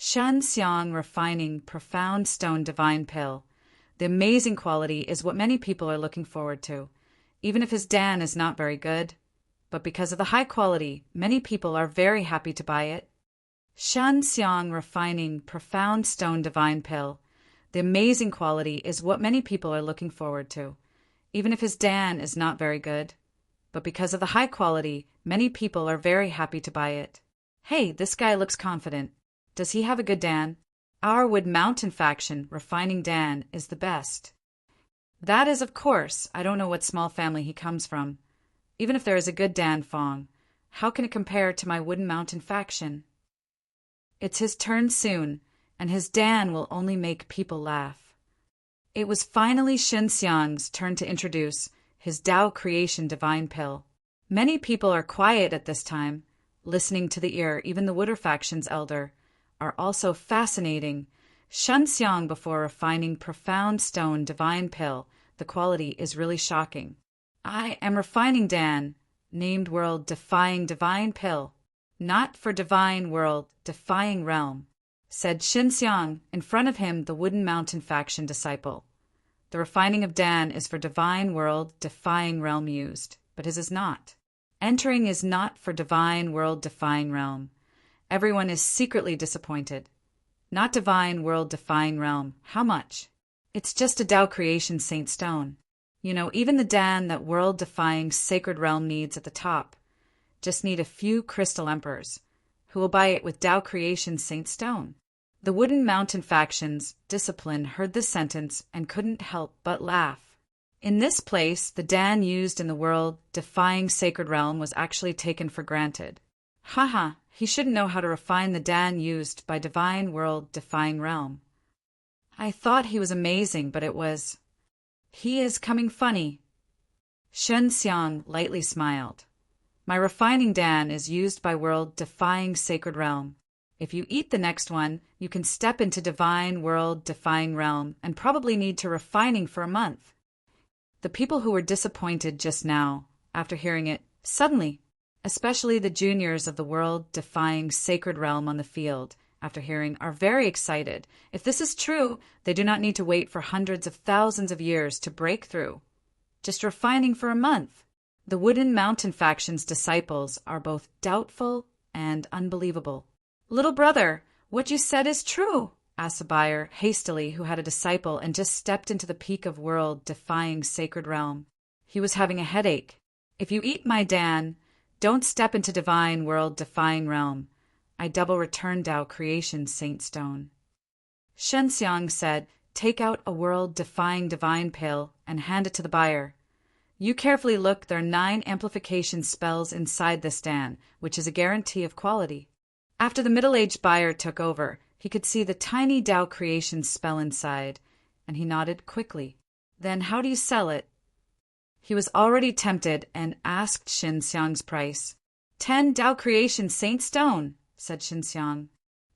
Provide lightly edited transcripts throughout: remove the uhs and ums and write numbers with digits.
Shen Xiang Refining Profound Stone Divine Pill. The amazing quality is what many people are looking forward to, even if his Dan is not very good. But because of the high quality, many people are very happy to buy it. Shen Xiang Refining Profound Stone Divine Pill. The amazing quality is what many people are looking forward to, even if his Dan is not very good. But because of the high quality, many people are very happy to buy it. Hey, this guy looks confident. Does he have a good Dan? Our Wood Mountain faction refining Dan is the best. That is, of course, I don't know what small family he comes from. Even if there is a good Dan Fong, how can it compare to my Wooden Mountain faction? It's his turn soon, and his Dan will only make people laugh. It was finally Shen Xiang's turn to introduce his Tao Creation Divine Pill. Many people are quiet at this time, listening to the ear. Even the Wooder faction's elder are also fascinating. Shen Xiang before refining Profound Stone Divine Pill. The quality is really shocking. I am refining Dan, named World Defying Divine Pill. Not for Divine World Defying Realm, said Shen Xiang. In front of him, the Wooden Mountain faction disciple. The refining of Dan is for Divine World Defying Realm used, but his is not. Entering is not for Divine World Defying Realm. Everyone is secretly disappointed. Not Divine World Defying Realm. How much? It's just a Tao Creation Saint Stone. You know, even the Dan that World Defying Sacred Realm needs at the top. Just need a few crystal emperors, who will buy it with Tao Creation Saint Stone. The Wooden Mountain faction's discipline heard this sentence and couldn't help but laugh. In this place, the Dan used in the World Defying Sacred Realm was actually taken for granted. Haha, he shouldn't know how to refine the Dan used by Divine World Defying Realm. I thought he was amazing, but it was... He is coming funny. Shen Xiang lightly smiled. My refining Dan is used by World Defying Sacred Realm. If you eat the next one, you can step into Divine World Defying Realm and probably need to refining for a month. The people who were disappointed just now, after hearing it, suddenly, especially the juniors of the World Defying Sacred Realm on the field, after hearing, are very excited. If this is true, they do not need to wait for hundreds of thousands of years to break through. Just refining for a month. The Wooden Mountain faction's disciples are both doubtful and unbelievable. Little brother, what you said is true, asked a buyer hastily who had a disciple and just stepped into the peak of World Defying Sacred Realm. He was having a headache. If you eat my Dan, don't step into Divine World Defying Realm. I double return Tao Creation Saint Stone. Shen Xiang said, take out a World Defying Divine Pill and hand it to the buyer. You carefully look, there are 9 amplification spells inside this Dan, which is a guarantee of quality. After the middle-aged buyer took over, he could see the tiny Tao Creation spell inside, and he nodded quickly. Then how do you sell it? He was already tempted and asked Shen Xiang's price. 10 Tao Creation Saint Stone, said Shen Xiang.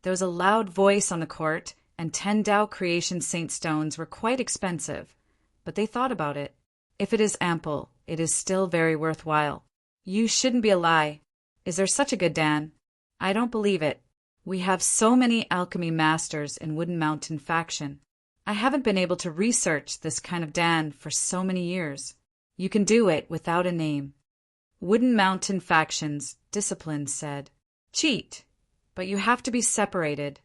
There was a loud voice on the court, and 10 Tao Creation Saint Stones were quite expensive, but they thought about it. If it is ample, it is still very worthwhile. You shouldn't be a lie. Is there such a good Dan? I don't believe it. We have so many alchemy masters in Wooden Mountain faction. I haven't been able to research this kind of Dan for so many years. You can do it without a name. Wooden Mountain faction's discipline said, cheat, but you have to be separated.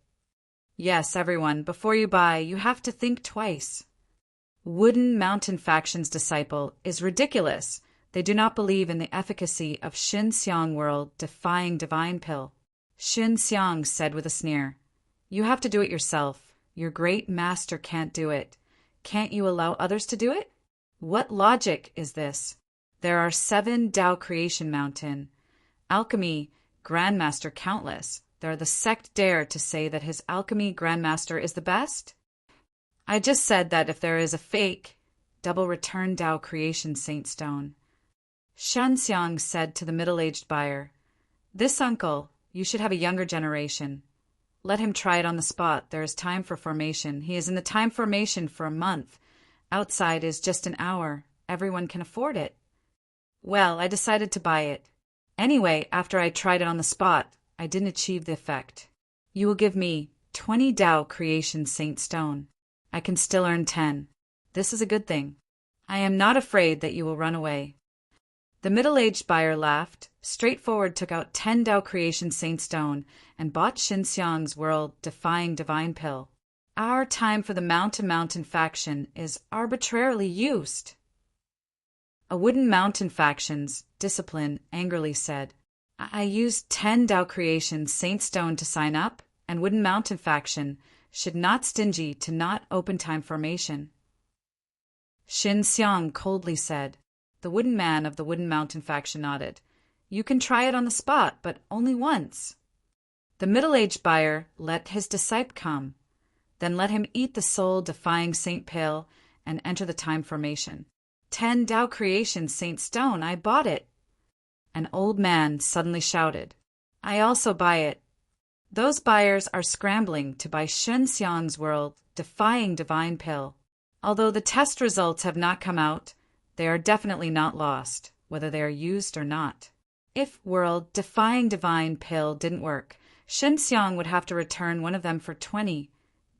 Yes, everyone, before you buy, you have to think twice. Wooden Mountain faction's disciple is ridiculous. They do not believe in the efficacy of Shen Xiang World Defying Divine Pill. Shen Xiang said with a sneer, you have to do it yourself. Your great master can't do it. Can't you allow others to do it? What logic is this? There are 7 Tao Creation Mountain. Alchemy Grandmaster countless. There the sect dare to say that his Alchemy Grandmaster is the best? I just said that if there is a fake, double return Tao Creation Saint Stone. Shen Xiang said to the middle-aged buyer, this uncle, you should have a younger generation. Let him try it on the spot. There is time for formation. He is in the time formation for a month. Outside is just an hour. Everyone can afford it. Well, I decided to buy it. Anyway, after I tried it on the spot, I didn't achieve the effect. You will give me 20 Tao Creation Saint Stone. I can still earn 10. This is a good thing. I am not afraid that you will run away. The middle-aged buyer laughed, straightforward took out 10 Tao Creation Saint Stone, and bought Xinxiang's world-defying divine pill. Our time for the mountain faction is arbitrarily used. A wooden mountain faction's discipline angrily said, I used 10 Tao Creation Saint Stone to sign up, and wooden mountain faction should not stingy to not open time formation. Xinxiang coldly said. The wooden man of the wooden mountain faction nodded. You can try it on the spot, but only once. The middle-aged buyer let his disciple come, then let him eat the soul-defying Saint Pill and enter the time formation. 10 Tao Creation Saint Stone, I bought it. An old man suddenly shouted, I also buy it. Those buyers are scrambling to buy Xinxiang's world-defying divine pill. Although the test results have not come out, they are definitely not lost, whether they are used or not. If world-defying divine pill didn't work, Xinxiang would have to return one of them for 20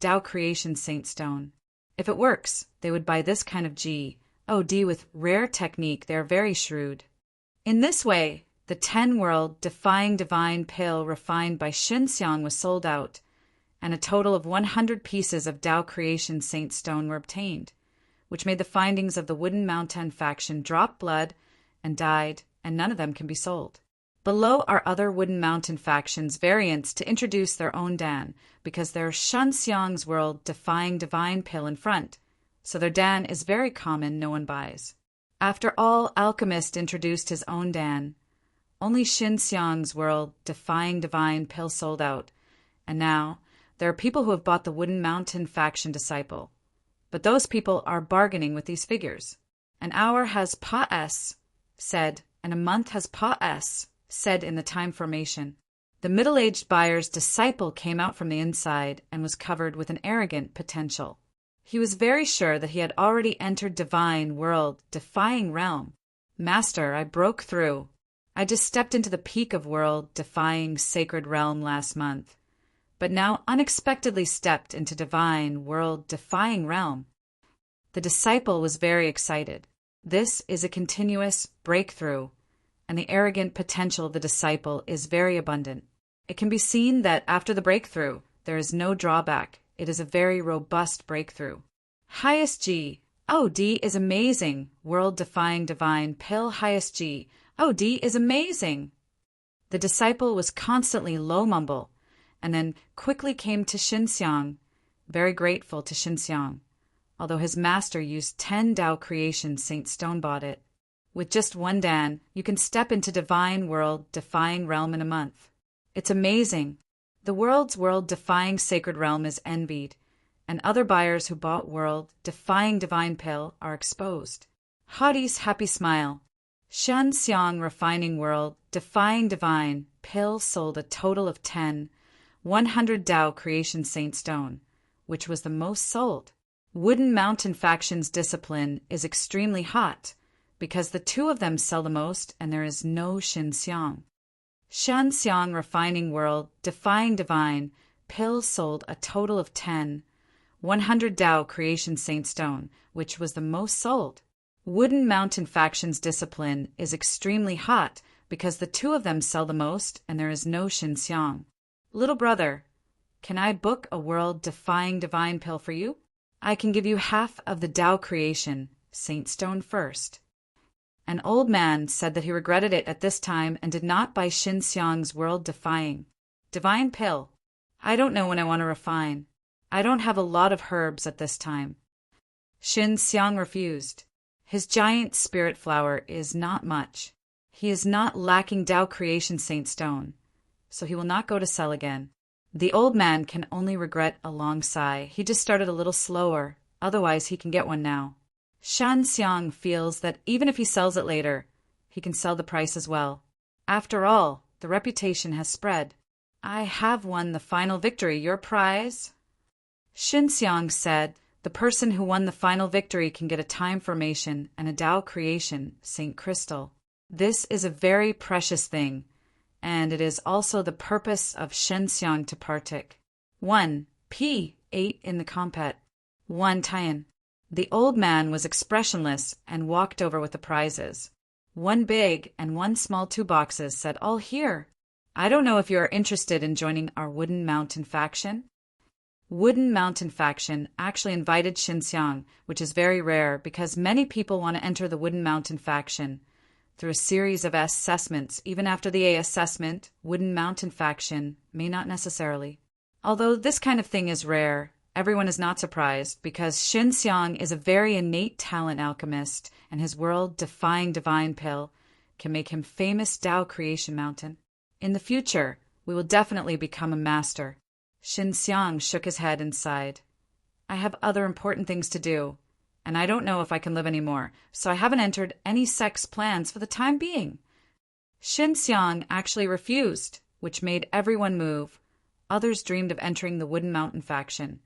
Tao Creation Saint Stone. If it works, they would buy this kind of G.O.D. with rare technique. They are very shrewd. In this way, the 10 world-defying divine pill refined by Xinxiang was sold out, and a total of 100 pieces of Tao Creation Saint Stone were obtained, which made the findings of the Wooden Mountain faction drop blood and died, and none of them can be sold. Below are other Wooden Mountain factions variants to introduce their own Dan, because there's Xinxiang's world-defying divine pill in front, so their Dan is very common, no one buys. After all, Alchemist introduced his own Dan. Only Xinxiang's world-defying divine pill sold out, and now there are people who have bought the Wooden Mountain faction disciple. But those people are bargaining with these figures. An hour has pa-s said, and a month has pa-s said in the time formation. The middle-aged buyer's disciple came out from the inside and was covered with an arrogant potential. He was very sure that he had already entered divine world-defying realm. Master, I broke through. I just stepped into the peak of world-defying sacred realm last month, but now unexpectedly stepped into divine world-defying realm. The disciple was very excited. This is a continuous breakthrough, and the arrogant potential of the disciple is very abundant. It can be seen that after the breakthrough, there is no drawback. It is a very robust breakthrough. Highest G.O.D. is amazing. World-defying divine pill highest G.O.D. is amazing. The disciple was constantly low mumble, and then quickly came to Xinxiang, very grateful to Xinxiang, although his master used 10 Tao Creation Saint Stone bought it. With just one Dan, you can step into divine world-defying realm in a month. It's amazing. The world's world-defying sacred realm is envied, and other buyers who bought world-defying divine pill are exposed. Hadi's happy smile. Xinxiang refining world-defying divine pill sold a total of 10 100 Tao Creation Saint Stone, which was the most sold. Wooden Mountain faction's discipline is extremely hot, because the two of them sell the most and there is no Xinxiang. Xinxiang refining world-defying divine pill sold a total of 10 100 Tao Creation Saint Stone, which was the most sold. Wooden Mountain faction's discipline is extremely hot, because the two of them sell the most and there is no Xinxiang. Little brother, can I book a world-defying divine pill for you? I can give you half of the Tao Creation Saint Stone first. An old man said that he regretted it at this time and did not buy Xinxiang's world-defying divine pill. I don't know when I want to refine. I don't have a lot of herbs at this time. Xinxiang refused. His giant spirit flower is not much. He is not lacking Tao Creation Saint Stone, so he will not go to sell again. The old man can only regret a long sigh. He just started a little slower, otherwise he can get one now. Xinxiang feels that even if he sells it later, he can sell the price as well. After all, the reputation has spread. I have won the final victory. Your prize? Xinxiang said, the person who won the final victory can get a time formation and a Tao Creation Saint Crystal. This is a very precious thing, and it is also the purpose of Xinxiang to partake. 1. P8 in the compet. 1 Tian. The old man was expressionless and walked over with the prizes. 1 big and 1 small 2 boxes said, "All here. I don't know if you are interested in joining our Wooden Mountain faction." Wooden Mountain faction actually invited Xinxiang, which is very rare because many people want to enter the Wooden Mountain faction through a series of assessments. Even after the A assessment, Wooden Mountain faction may not necessarily. Although this kind of thing is rare, everyone is not surprised because Xinxiang is a very innate talent alchemist, and his world-defying divine pill can make him famous Tao Creation Mountain. In the future, we will definitely become a master. Xinxiang shook his head and sighed. I have other important things to do, and I don't know if I can live anymore, so I haven't entered any sex plans for the time being. Xinxiang actually refused, which made everyone move. Others dreamed of entering the Wooden Mountain faction,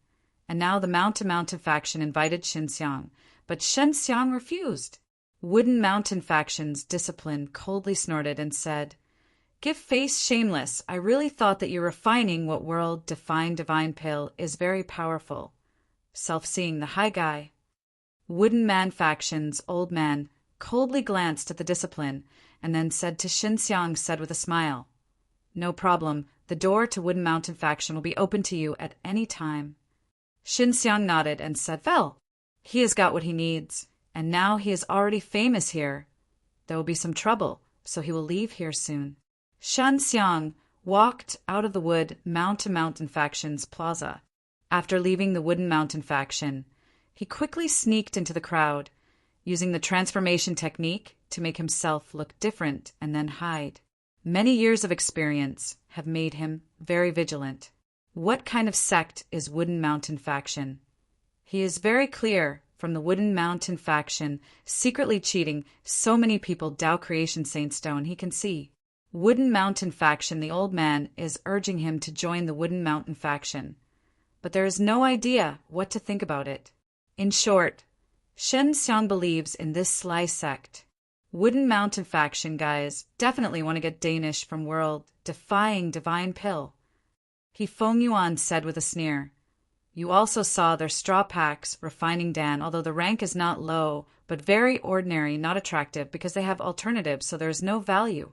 and now the Mountain faction invited Xinxiang, but Xinxiang refused. Wooden Mountain faction's discipline coldly snorted and said, "Give face, shameless. I really thought that your refining what world-defying divine pill is very powerful. Self-seeing the high guy." Wooden Man faction's old man coldly glanced at the discipline and then said to Xinxiang, said with a smile, "No problem. The door to Wooden Mountain faction will be open to you at any time." Xinxiang nodded and said, "Well, he has got what he needs, and now he is already famous here. There will be some trouble, so he will leave here soon." Xinxiang walked out of the Wood Mountain faction's plaza. After leaving the Wooden Mountain faction, he quickly sneaked into the crowd, using the transformation technique to make himself look different and then hide. Many years of experience have made him very vigilant. What kind of sect is Wooden Mountain faction? He is very clear from the Wooden Mountain faction secretly cheating so many people Tao Creation Saint Stone he can see. Wooden Mountain faction, the old man is urging him to join the Wooden Mountain faction, but there is no idea what to think about it. In short, Xinxiang believes in this sly sect. Wooden Mountain faction guys definitely want to get Danish from world-defying divine pill. He Feng Yuan said with a sneer. You also saw their straw packs refining Dan, although the rank is not low, but very ordinary, not attractive, because they have alternatives, so there is no value.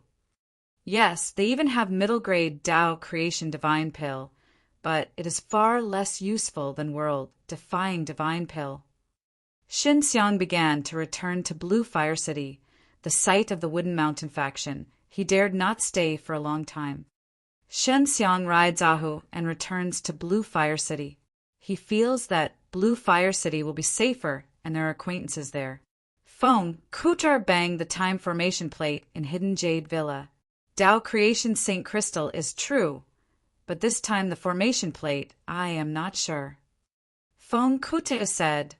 Yes, they even have middle-grade Tao Creation Divine Pill, but it is far less useful than world-defying Divine Pill. Xinxiang began to return to Blue Fire City, the site of the Wooden Mountain faction. He dared not stay for a long time. Xinxiang rides Ahu and returns to Blue Fire City. He feels that Blue Fire City will be safer and there are acquaintances there. Feng Kutar banged the time formation plate in Hidden Jade Villa. Tao Creation St. Crystal is true, but this time the formation plate, I am not sure. Feng Kuta said,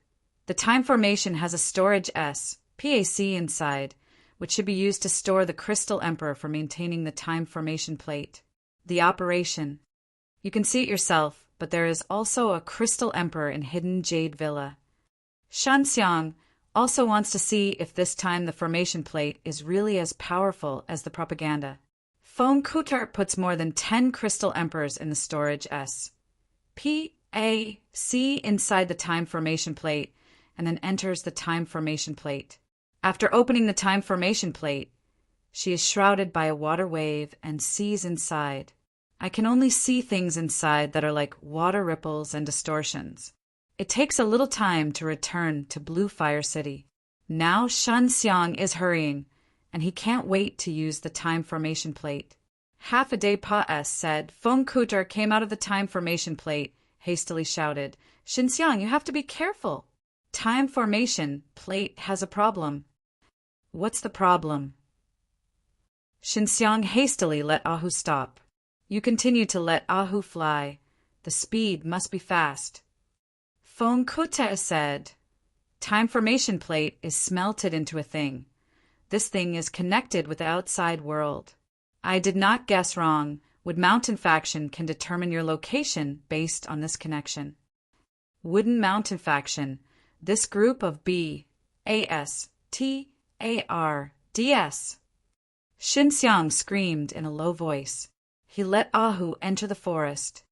the time formation has a storage PAC inside, which should be used to store the Crystal Emperor for maintaining the time formation plate. The operation. You can see it yourself, but there is also a Crystal Emperor in Hidden Jade Villa. Xinxiang also wants to see if this time the formation plate is really as powerful as the propaganda. Feng Kutar puts more than 10 Crystal Emperors in the storage PAC inside the time formation plate and then enters the time formation plate. After opening the time formation plate, she is shrouded by a water wave and sees inside. I can only see things inside that are like water ripples and distortions. It takes a little time to return to Blue Fire City. Now Xinxiang is hurrying, and he can't wait to use the time formation plate. Half a day Pa-S said. Feng Kutar came out of the time formation plate, hastily shouted, Xinxiang, you have to be careful. Time formation plate has a problem. What's the problem? Xinxiang hastily let Ahu stop. You continue to let Ahu fly. The speed must be fast. Feng Kuta said, time formation plate is smelted into a thing. This thing is connected with the outside world. I did not guess wrong. Wood Mountain faction can determine your location based on this connection. Wooden Mountain faction. This group of BASTARDS. Xinxiang screamed in a low voice. He let Ahu enter the forest.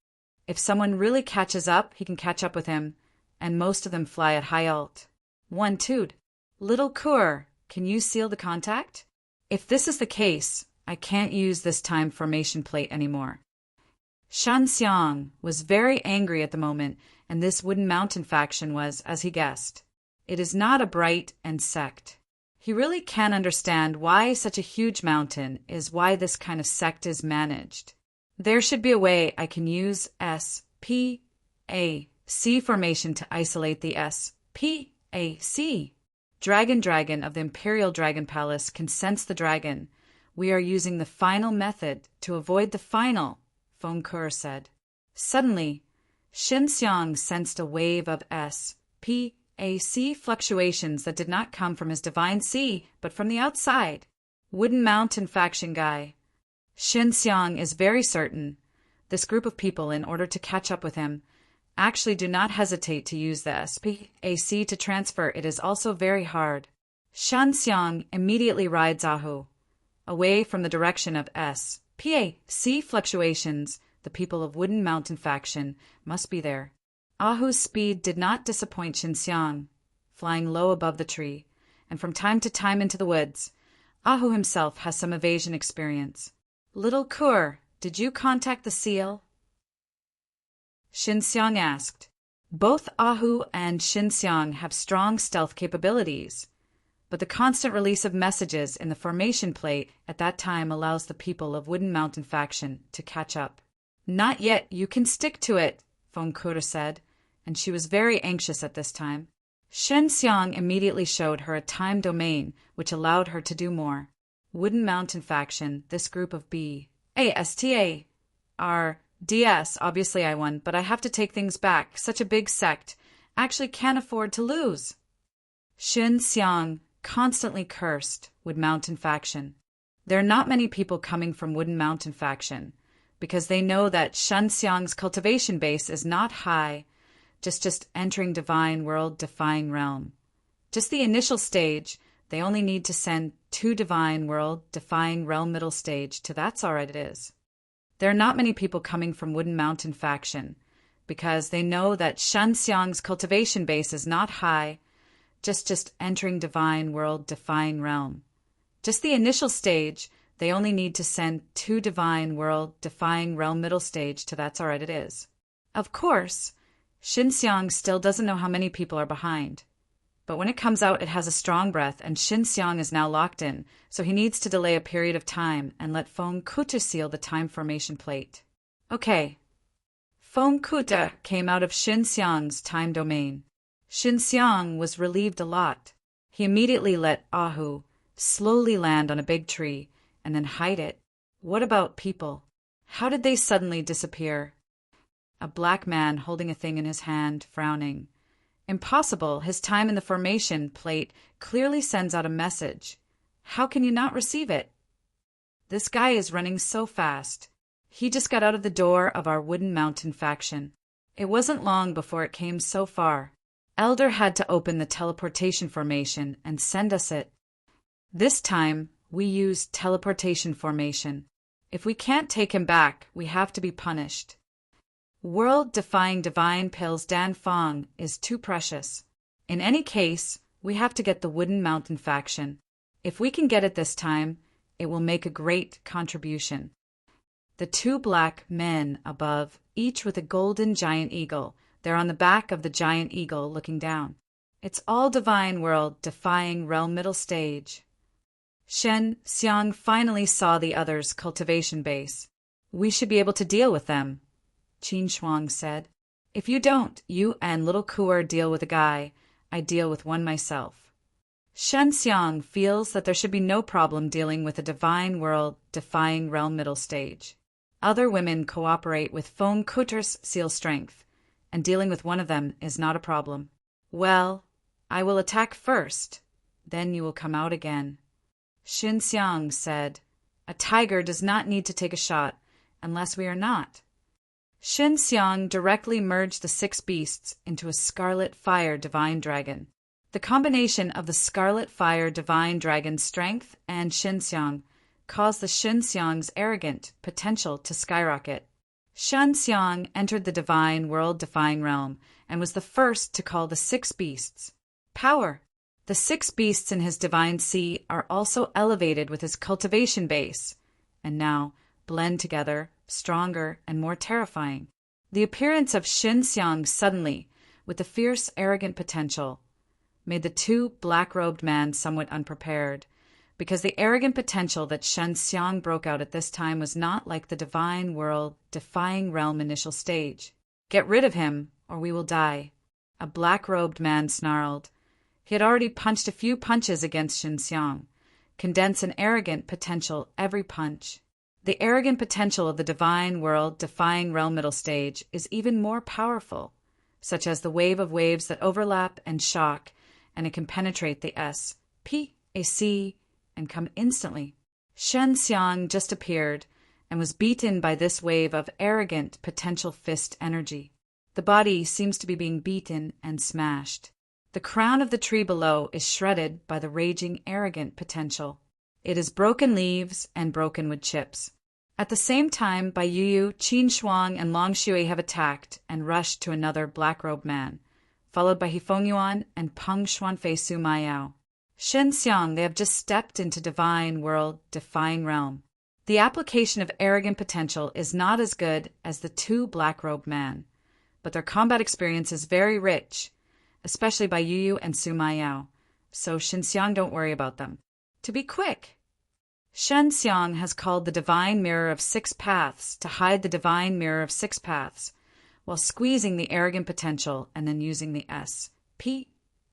If someone really catches up, he can catch up with him, and most of them fly at high alt. 1-2. Little Kur, can you seal the contact? If this is the case, I can't use this time formation plate anymore. Shan Xiang was very angry at the moment, and this Wooden Mountain faction was, as he guessed. It is not a bright and sect. He really can't understand why such a huge mountain is why this kind of sect is managed. There should be a way I can use SPAC formation to isolate the SPAC. Dragon of the Imperial Dragon Palace can sense the dragon. We are using the final method to avoid the final, Feng Kur said. Suddenly, Shin Xiang sensed a wave of SPAC fluctuations that did not come from his divine C, but from the outside. Wooden Mountain faction guy. Shin Xiang is very certain this group of people, in order to catch up with him, actually do not hesitate to use the SPAC to transfer. It is also very hard. Shan Xiang immediately rides Ahu away from the direction of SPAC fluctuations. The people of Wooden Mountain faction must be there. Ahu's speed did not disappoint Shin Xiang, flying low above the tree, and from time to time into the woods. Ahu himself has some evasion experience. Little Kur, did you contact the seal? Shin Xiang asked. Both Ahu and Shin Xiang have strong stealth capabilities, but the constant release of messages in the formation plate at that time allows the people of Wooden Mountain faction to catch up. Not yet, you can stick to it, Feng Kur said, and she was very anxious at this time. Shin Xiang immediately showed her a time domain, which allowed her to do more. Wooden Mountain faction, this group of BASTA, RDS, obviously I won, but I have to take things back. Such a big sect actually can't afford to lose. Shin Xiang constantly cursed Wooden Mountain faction. There are not many people coming from Wooden Mountain faction, because they know that Shan Xiang's cultivation base is not high, just entering divine world, defying realm. Just the initial stage, they only need to send 2 divine world, defying realm middle stage to that's alright it is. There are not many people coming from Wooden Mountain faction, because they know that Shan Xiang's cultivation base is not high, just entering divine world, defying realm. Just the initial stage, they only need to send 2 divine world, defying realm middle stage to that's alright it is. Of course, Shin Xiang still doesn't know how many people are behind. But when it comes out, it has a strong breath, and Shin Xiang is now locked in, so he needs to delay a period of time and let Feng Kuta seal the time formation plate. Okay. Feng Kuta came out of Shin Xiang's time domain. Shin Xiang was relieved a lot. He immediately let Ahu slowly land on a big tree and then hide it. What about people? How did they suddenly disappear? A black man holding a thing in his hand, frowning. Impossible. His time in the formation plate clearly sends out a message. How can you not receive it? This guy is running so fast. He just got out of the door of our Wooden Mountain faction. It wasn't long before it came so far. Elder had to open the teleportation formation and send us it. This time, we used teleportation formation. If we can't take him back, we have to be punished. World-defying divine pills Dan Fong is too precious. In any case, we have to get the Wooden Mountain faction. If we can get it this time, it will make a great contribution. The 2 black men above, each with a golden giant eagle. They're on the back of the giant eagle looking down. It's all divine world, defying realm middle stage. Shen Xiang finally saw the others' cultivation base. We should be able to deal with them, Qin Shuang said. If you don't, you and little Kur deal with a guy. I deal with one myself. Shen Xiang feels that there should be no problem dealing with a divine world, defying realm middle stage. Other women cooperate with Feng Kuter's seal strength, and dealing with one of them is not a problem. Well, I will attack first, then you will come out again. Shin Xiang said, a tiger does not need to take a shot, unless we are not. Shin Xiang directly merged the 6 beasts into a scarlet fire divine dragon. The combination of the scarlet fire divine dragon's strength and Shin Xiang caused the Shin Xiang's arrogant potential to skyrocket. Shen Xiang entered the divine world-defying realm and was the first to call the 6 beasts power. The 6 beasts in his divine sea are also elevated with his cultivation base, and now blend together, stronger and more terrifying. The appearance of Shen Xiang suddenly, with the fierce, arrogant potential, made the 2 black-robed men somewhat unprepared, because the arrogant potential that Shen Xiang broke out at this time was not like the divine world-defying realm initial stage. "Get rid of him, or we will die," a black-robed man snarled. He had already punched a few punches against Shen Xiang. Condense an arrogant potential every punch. The arrogant potential of the divine world-defying realm middle stage is even more powerful, such as the wave of waves that overlap and shock, and it can penetrate the S, P, A, C, and come instantly. Shen Xiang just appeared and was beaten by this wave of arrogant potential fist energy. The body seems to be being beaten and smashed. The crown of the tree below is shredded by the raging arrogant potential. It is broken leaves and broken wood chips. At the same time, Bai Yuyu, Qin Shuang, and Long Shui have attacked and rushed to another black-robed man, followed by Hifeng Yuan and Peng Xuanfei Su Maiyao. Shen Xiang, they have just stepped into divine world-defying realm. The application of arrogant potential is not as good as the 2 black-robed men, but their combat experience is very rich, especially by Yu and Su Maiyao, so Shen Xiang don't worry about them. To be quick, Shen Xiang has called the divine mirror of 6 paths to hide the divine mirror of 6 paths, while squeezing the arrogant potential and then using the S, P,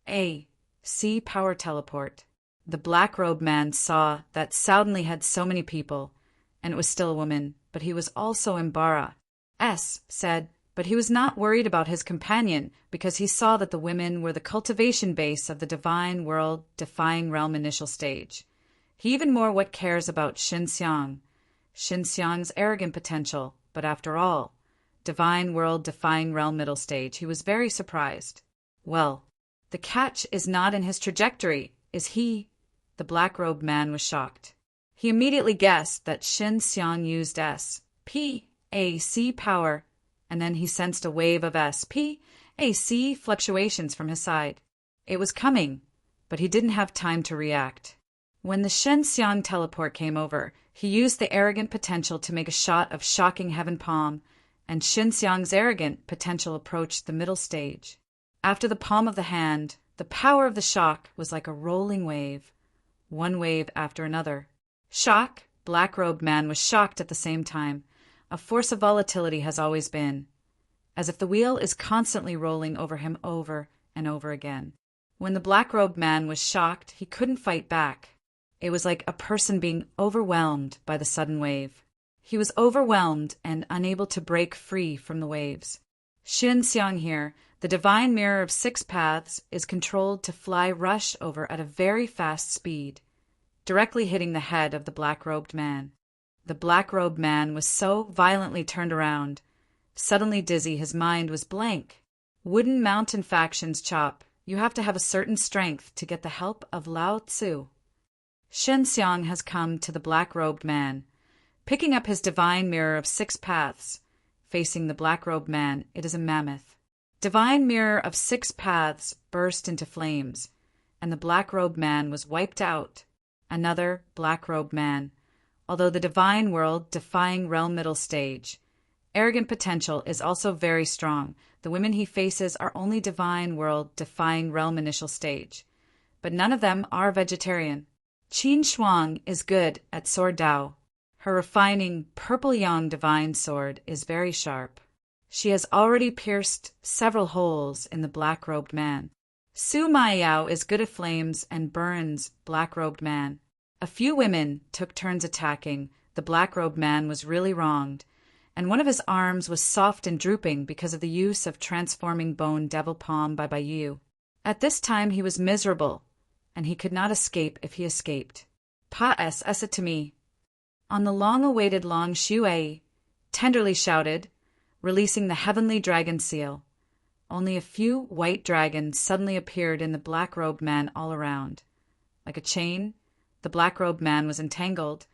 A, C power teleport. The black-robed man saw that suddenly had so many people, and it was still a woman, but he was also Mbara. S said, but he was not worried about his companion because he saw that the women were the cultivation base of the divine world-defying realm initial stage. He even more what cares about Shen Xiang's arrogant potential, but after all, divine world-defying realm middle stage, he was very surprised. Well, the catch is not in his trajectory, is he? The black-robed man was shocked. He immediately guessed that Shen Xiang used S, P, A, C power, and then he sensed a wave of S, P, A, C fluctuations from his side. It was coming, but he didn't have time to react. When the Shen Xiang teleport came over, he used the arrogant potential to make a shot of shocking heaven palm, and Shen Xiang's arrogant potential approached the middle stage. After the palm of the hand, the power of the shock was like a rolling wave, one wave after another. Shock, black-robed man was shocked at the same time. A force of volatility has always been, as if the wheel is constantly rolling over him over and over again. When the black-robed man was shocked, he couldn't fight back. It was like a person being overwhelmed by the sudden wave. He was overwhelmed and unable to break free from the waves. Shen Xiang here, the divine mirror of 6 paths, is controlled to fly rush over at a very fast speed, directly hitting the head of the black-robed man. The black-robed man was so violently turned around. Suddenly dizzy, his mind was blank. Wooden mountain factions chop. You have to have a certain strength to get the help of Lao Tzu. Shen Xiang has come to the black-robed man. Picking up his divine mirror of 6 paths, facing the black-robed man, it is a mammoth. Divine mirror of 6 paths burst into flames, and the black-robed man was wiped out. Another black-robed man. Although the divine world-defying realm middle stage, arrogant potential is also very strong. The women he faces are only divine world-defying realm initial stage, but none of them are vegetarian. Qin Shuang is good at sword Dao. Her refining purple yang divine sword is very sharp. She has already pierced several holes in the black-robed man. Su Maiyao is good at flames and burns black-robed man. A few women took turns attacking. The black-robed man was really wronged, and one of his arms was soft and drooping because of the use of transforming bone devil palm by Baiyu. At this time he was miserable, and he could not escape if he escaped. Pa es it to me. On the long-awaited Long Shui tenderly shouted, releasing the heavenly dragon seal. Only a few white dragons suddenly appeared in the black-robed man all around. Like a chain, the black-robed man was entangled,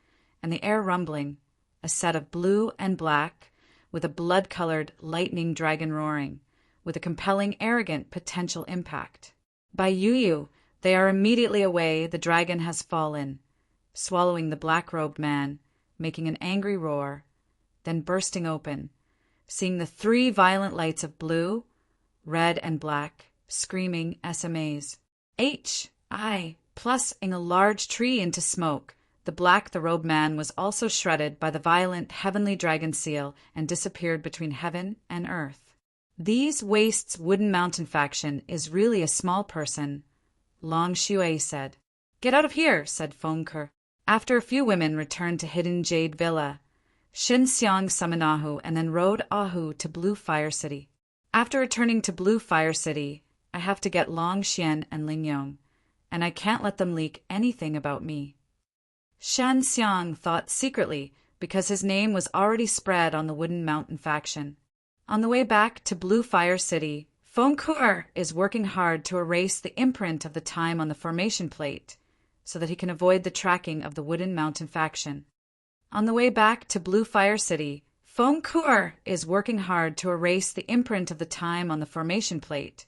and the air rumbling. A set of blue and black, with a blood-colored lightning dragon roaring, with a compelling, arrogant potential impact. By Yu, they are immediately away. The dragon has fallen, swallowing the black-robed man, making an angry roar, then bursting open, seeing the three violent lights of blue, red, and black, screaming SMAs. Plusing a large tree into smoke. The robed man was also shredded by the violent heavenly dragon seal and disappeared between heaven and earth. These Waste's Wooden Mountain faction is really a small person, Long Shui said. Get out of here, said Fengke. After a few women returned to Hidden Jade Villa, Shin Xiang summoned Ahu and then rode Ahu to Blue Fire City. After returning to Blue Fire City, I have to get Long Xian and Ling Yong, and I can't let them leak anything about me. Shan Xiang thought secretly because his name was already spread on the Wooden Mountain faction. On the way back to Blue Fire City, Fengke is working hard to erase the imprint of the time on the formation plate so that he can avoid the tracking of the Wooden Mountain faction. On the way back to Blue Fire City, Fengke is working hard to erase the imprint of the time on the formation plate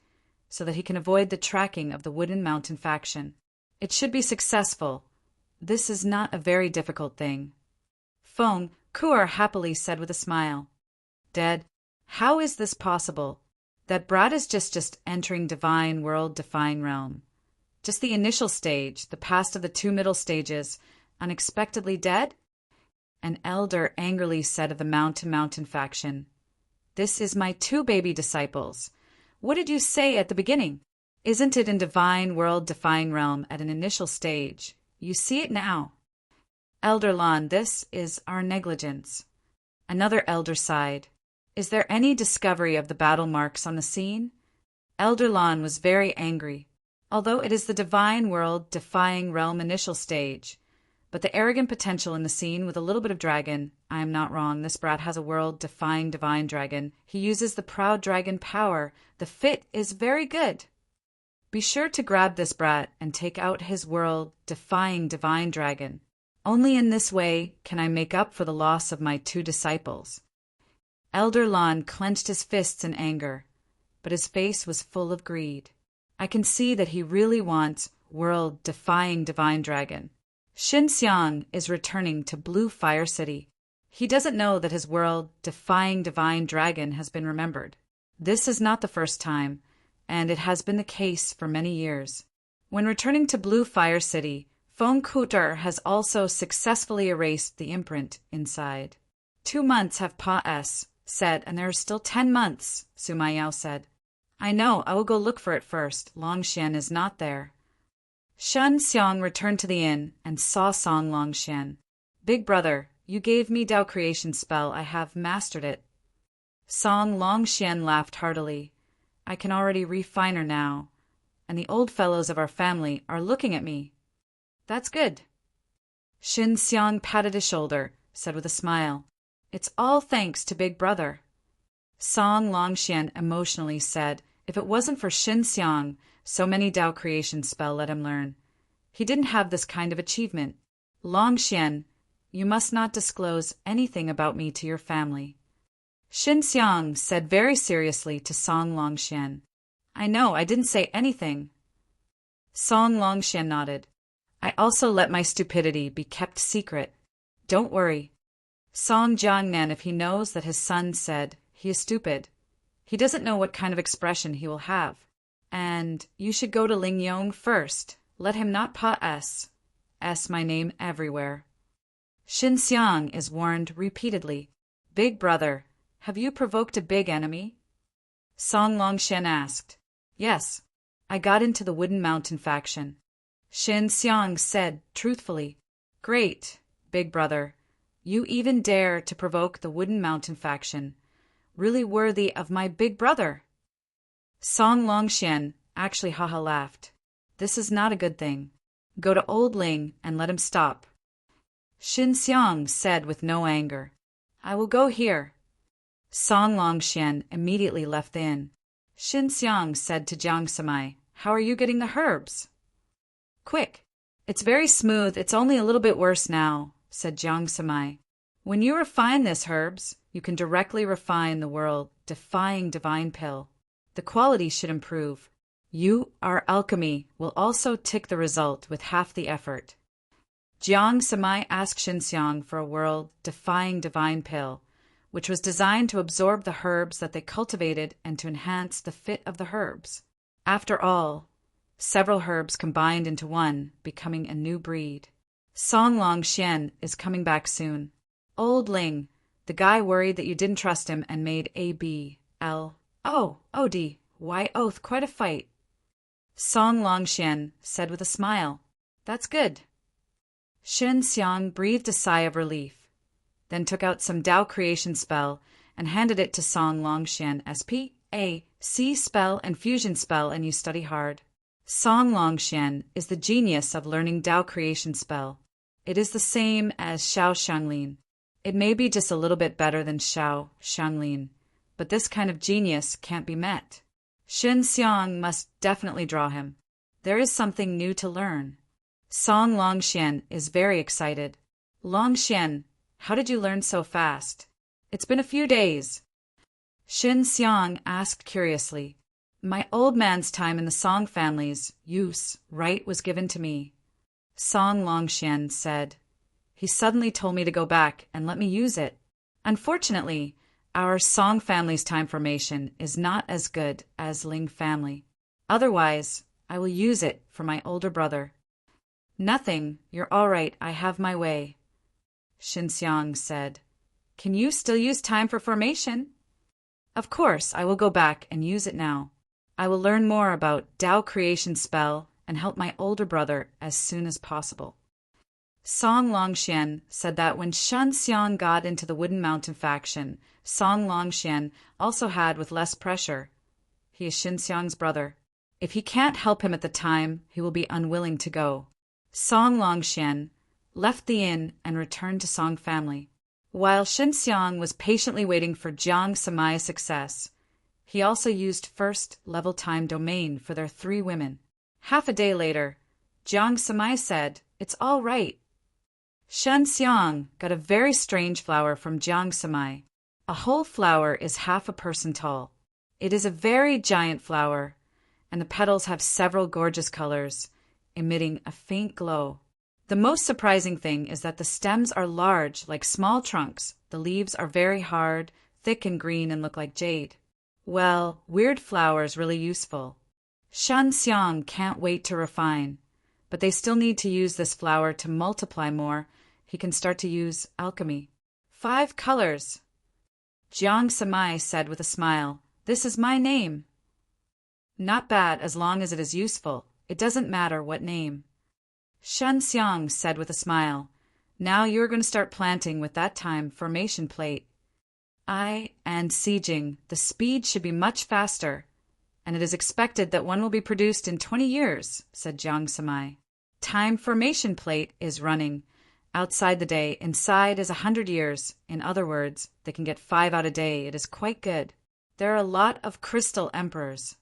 so that he can avoid the tracking of the Wooden Mountain faction. It should be successful. This is not a very difficult thing. Fengke happily said with a smile. Dead, how is this possible? That brat is just entering divine world, define realm. Just the initial stage, the past of the two middle stages, unexpectedly dead? An elder angrily said of the Mountain faction. This is my two baby disciples. What did you say at the beginning? Isn't it in divine world, define realm at an initial stage? You see it now. Elder Lan, this is our negligence. Another elder sighed. Is there any discovery of the battle marks on the scene? Elder Lan was very angry. Although it is the divine world, defying realm initial stage, but the arrogant potential in the scene with a little bit of dragon, I am not wrong, this brat has a world-defying divine dragon. He uses the proud dragon power. The fit is very good. Be sure to grab this brat and take out his world-defying divine dragon. Only in this way can I make up for the loss of my two disciples. Elder Lan clenched his fists in anger, but his face was full of greed. I can see that he really wants world-defying divine dragon. Shin Xiang is returning to Blue Fire City. He doesn't know that his world-defying divine dragon has been remembered. This is not the first time, and it has been the case for many years. When returning to Blue Fire City, Fengke has also successfully erased the imprint inside. 2 months have said, and there are still 10 months, Sima Yao said. I know, I will go look for it first. Long Xian is not there. Shan Xiang returned to the inn and saw Song Long Xian. Big brother, you gave me Dao creation spell. I have mastered it. Song Long Xian laughed heartily. I can already refine her now, and the old fellows of our family are looking at me. That's good. Shin Xiang patted his shoulder, said with a smile, It's all thanks to Big Brother. Song Long Xian emotionally said, if it wasn't for Shin Xiang, so many Dao creation spell let him learn, he didn't have this kind of achievement. Long Xian, you must not disclose anything about me to your family. Shin Xiang said very seriously to Song Long Xian. I know, I didn't say anything. Song Long Xian nodded. I also let my stupidity be kept secret. Don't worry. Song Jiangnan, if he knows that his son said he is stupid, he doesn't know what kind of expression he will have. And you should go to Ling Yong first. Let him not S my name everywhere. Shin Xiang is warned repeatedly. Big brother, have you provoked a big enemy? Song Long Xian asked. Yes, I got into the Wooden Mountain faction. Shin Xiang said truthfully. Great, big brother. You even dare to provoke the Wooden Mountain faction. Really worthy of my big brother. Song Long Xian actually laughed. This is not a good thing. Go to Old Ling and let him stop. Shin Xiang said with no anger. I will go here. Song Long Xian immediately left the inn. Shin Xiang said to Jiang Samai, how are you getting the herbs? Quick. It's very smooth, it's only a little bit worse now, said Jiang Samai. When you refine this herbs, you can directly refine the world-defying divine pill. The quality should improve. You, our alchemy, will also tick the result with half the effort. Jiang Samai asked Xinxiang for a world-defying divine pill, which was designed to absorb the herbs that they cultivated and to enhance the fit of the herbs. After all, several herbs combined into one, becoming a new breed. Song Long Xian is coming back soon. Old Ling, the guy worried that you didn't trust him and made why oath, quite a fight. Song Long Xian said with a smile, "That's good." Xinxiang breathed a sigh of relief, then took out some Tao creation spell and handed it to Song Long Xian. SPAC spell and fusion spell, and you study hard. Song Long Xian is the genius of learning Tao creation spell. It is the same as Xiao Shanglin. It may be just a little bit better than Xiao Shanglin, but this kind of genius can't be met. Xinxiang must definitely draw him. There is something new to learn. Song Long Xian is very excited. Long Xian, how did you learn so fast? It's been a few days. Xinxiang asked curiously. My old man's time in the Song family's right was given to me. Song Long Xian said. He suddenly told me to go back and let me use it. Unfortunately, our Song family's time formation is not as good as Ling family. Otherwise, I will use it for my older brother. Nothing, you're all right, I have my way. Xinxiang said. Can you still use time for formation? Of course, I will go back and use it now. I will learn more about Tao creation spell and help my older brother as soon as possible. Song Long Xian said that when Xinxiang got into the Wooden Mountain faction, Song Long Xian also had with less pressure. He is Xinxiang's brother. If he can't help him at the time, he will be unwilling to go. Song Long Xian left the inn and returned to Song family. While Xinxiang was patiently waiting for Jiang Samai's success, he also used first-level time domain for their 3 women. Half a day later, Jiang Samai said, "It's all right." Xinxiang got a very strange flower from Jiang Samai. A whole flower is half a person tall. It is a very giant flower, and the petals have several gorgeous colors, emitting a faint glow. The most surprising thing is that the stems are large, like small trunks. The leaves are very hard, thick and green, and look like jade. Well, weird flowers really useful. Xinxiang can't wait to refine, but they still need to use this flower to multiply more. He can start to use alchemy. 5 colors. Jiang Samai said with a smile, "This is my name." Not bad as long as it is useful. It doesn't matter what name. Xinxiang said with a smile, "Now you are going to start planting with that time formation plate. And sieging, the speed should be much faster, and it is expected that one will be produced in 20 years, said Jiang Samai. Time formation plate is running. Outside the day, inside is 100 years. In other words, they can get 5 out a day. It is quite good. There are a lot of crystal emperors.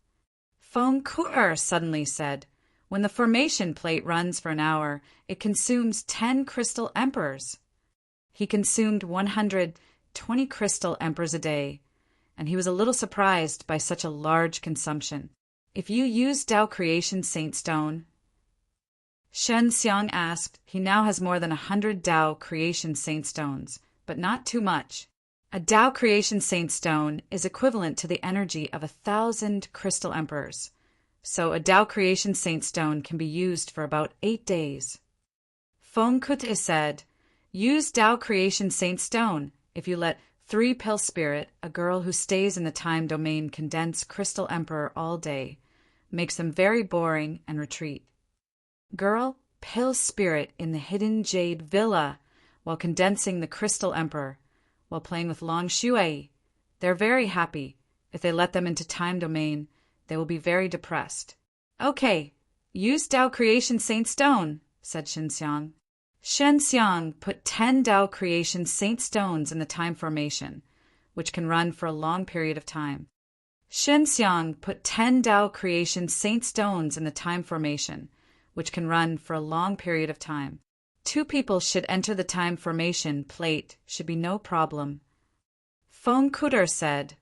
Feng Ku'er suddenly said, when the formation plate runs for an hour, it consumes 10 crystal emperors. He consumed 120 crystal emperors a day, and he was a little surprised by such a large consumption. If you use Tao Creation Saint Stone, Xinxiang asked, he now has more than 100 Tao Creation Saint Stones, but not too much. A Tao Creation Saint Stone is equivalent to the energy of 1,000 crystal emperors, so a Tao Creation Saint Stone can be used for about 8 days. Feng Ku'er said, use Tao Creation Saint Stone if you let 3 Pill Spirit, a girl who stays in the time domain, condense Crystal Emperor all day, makes them very boring and retreat. Girl, Pill Spirit in the hidden Jade Villa while condensing the Crystal Emperor, while playing with Long Shui. They're very happy. If they let them into time domain, they will be very depressed. Okay, use Tao Creation Saint Stone, said Xinxiang. Xinxiang put 10 Tao Creation Saint Stones in the time formation, which can run for a long period of time. Xinxiang put 10 Tao Creation Saint Stones in the time formation, which can run for a long period of time. 2 people should enter the time formation plate, should be no problem. Feng Kuder said,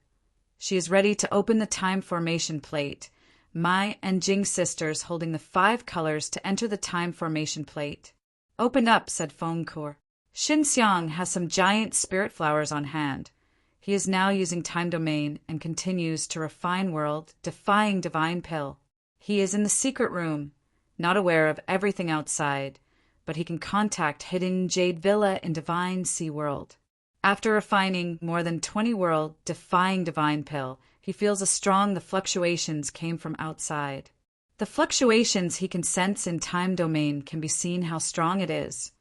"She is ready to open the time formation plate. Mai and Jing sisters holding the 5 colors to enter the time formation plate." "Open up," said Feng Kur. Xin Xiang has some giant spirit flowers on hand. He is now using time domain and continues to refine world, defying divine pill. He is in the secret room, not aware of everything outside, but he can contact hidden Jade Villa in divine sea world. After refining more than 20 world, defying divine pill, he feels as strong the fluctuations came from outside. The fluctuations he can sense in time domain can be seen how strong it is.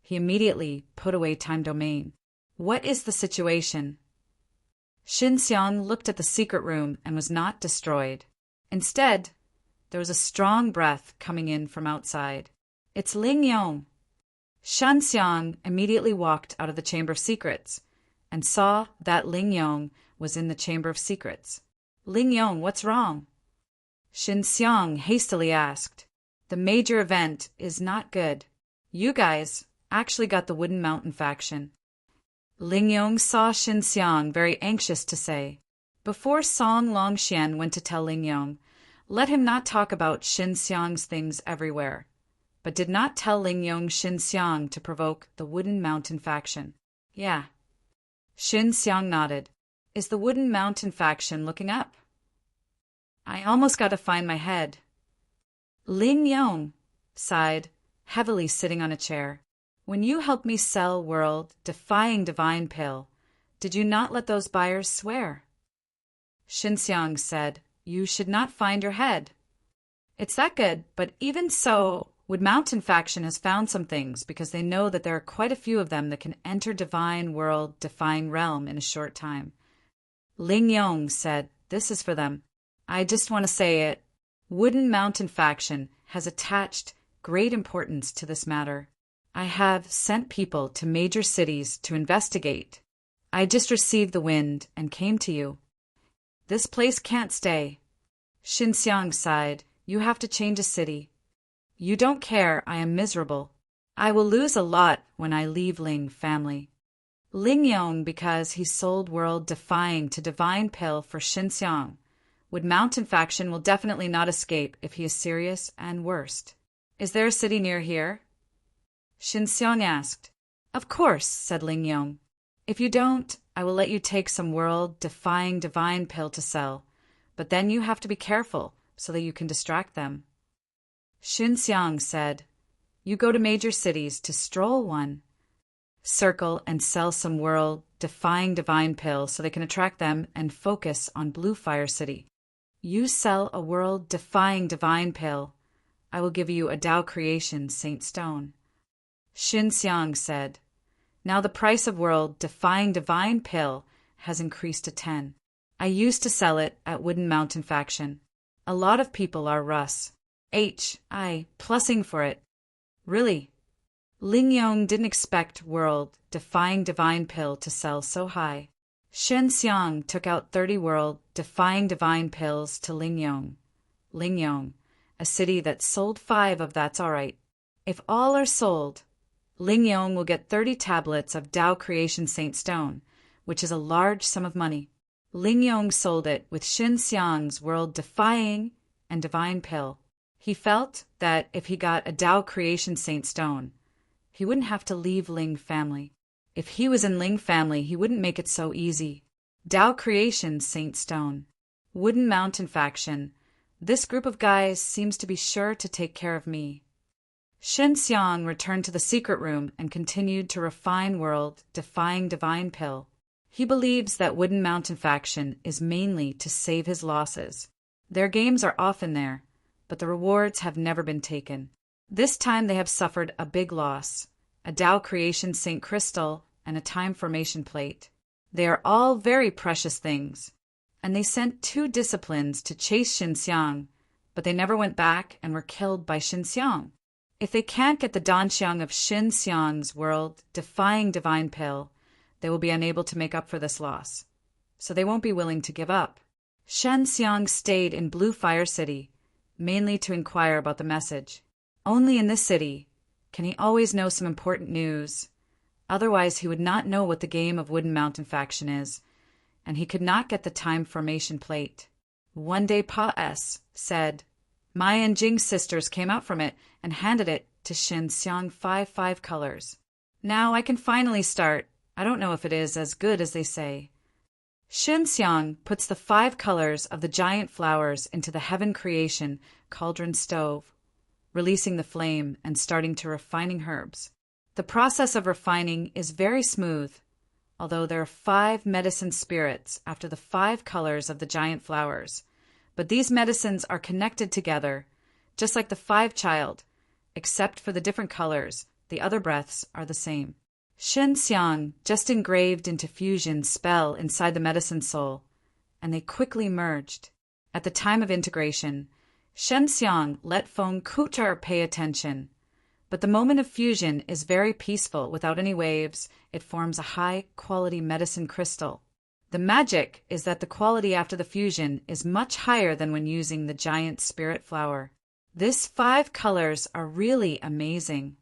He immediately put away time domain. What is the situation? Xin Xiang looked at the secret room and was not destroyed. Instead, there was a strong breath coming in from outside. "It's Ling Yong." Shan Xiang immediately walked out of the Chamber of Secrets and saw that Ling Yong was in the Chamber of Secrets. "Ling Yong, what's wrong?" Xin Xiang hastily asked. "The major event is not good. You guys actually got the Wooden Mountain faction." Ling Yong saw Xin Xiang very anxious to say. Before Song Longxian went to tell Ling Yong, let him not talk about Xin Xiang's things everywhere, but did not tell Ling Yong Xin Xiang to provoke the Wooden Mountain faction. "Yeah." Xin Xiang nodded. "Is the Wooden Mountain faction looking up?" "I almost got to find my head." Ling Yong sighed, heavily sitting on a chair. "When you helped me sell world, defying divine pill, did you not let those buyers swear?" Xin Xiang said, "You should not find your head." "It's that good, but even so, Wood Mountain faction has found some things because they know that there are quite a few of them that can enter divine world, defying realm in a short time." Ling Yong said, "This is for them. I just want to say it. Wooden Mountain faction has attached great importance to this matter. I have sent people to major cities to investigate. I just received the wind and came to you. This place can't stay." Xin Xiang sighed. "You have to change a city." "You don't care. I am miserable. I will lose a lot when I leave Ling family." Ling Yong, because he sold world defying to divine pill for Xin Xiang. Wood Mountain faction will definitely not escape if he is serious and worst. "Is there a city near here?" Xin Xiang asked. "Of course," said Ling Yong. "If you don't, I will let you take some world-defying divine pill to sell, but then you have to be careful so that you can distract them." Xin Xiang said, "You go to major cities to stroll one. Circle and sell some world-defying divine pill so they can attract them and focus on Blue Fire City. You sell a world-defying divine pill. I will give you a Tao Creation Saint Stone." Xin Xiang said, "Now the price of world-defying divine pill has increased to 10. I used to sell it at Wooden Mountain faction. A lot of people are Russ. I plussing for it. Really?" Ling Yong didn't expect world-defying divine pill to sell so high. Shen Xiang took out 30 world-defying divine pills to Ling Yong. Ling Yong, a city that sold 5 of that's all right. If all are sold, Ling Yong will get 30 tablets of Tao Creation Saint Stone, which is a large sum of money. Ling Yong sold it with Xin Xiang's world-defying and divine pill. He felt that if he got a Tao Creation Saint Stone, he wouldn't have to leave Ling family. If he was in Ling family, he wouldn't make it so easy. Tao Creation Saint Stone. Wooden Mountain faction. This group of guys seems to be sure to take care of me. Shen Xiang returned to the secret room and continued to refine world-defying divine pill. He believes that Wooden Mountain faction is mainly to save his losses. Their games are often there, but the rewards have never been taken. This time they have suffered a big loss, a Tao Creation Saint Crystal and a Time Formation Plate. They are all very precious things, and they sent 2 disciplines to chase Xin Xiang, but they never went back and were killed by Xin Xiang. If they can't get the Danxiang of Xin Xiang's world-defying divine pill, they will be unable to make up for this loss, so they won't be willing to give up. Shen Xiang stayed in Blue Fire City, mainly to inquire about the message. Only in this city can he always know some important news. Otherwise, he would not know what the game of Wooden Mountain faction is, and he could not get the time formation plate. One day Pa S said, "My and Jing's sisters came out from it and handed it to Shin Xiang 5 colors. Now I can finally start. I don't know if it is as good as they say." Shin Xiang puts the 5 colors of the giant flowers into the heaven creation cauldron stove, releasing the flame and starting to refining herbs. The process of refining is very smooth, although there are 5 medicine spirits after the 5 colors of the giant flowers. But these medicines are connected together, just like the 5 child, except for the different colors. The other breaths are the same. Shin Xiang just engraved into fusion spell inside the medicine soul, and they quickly merged. At the time of integration, Shen Xiang let Feng Kuter pay attention. But the moment of fusion is very peaceful without any waves. It forms a high-quality medicine crystal. The magic is that the quality after the fusion is much higher than when using the giant spirit flower. This 5 colors are really amazing.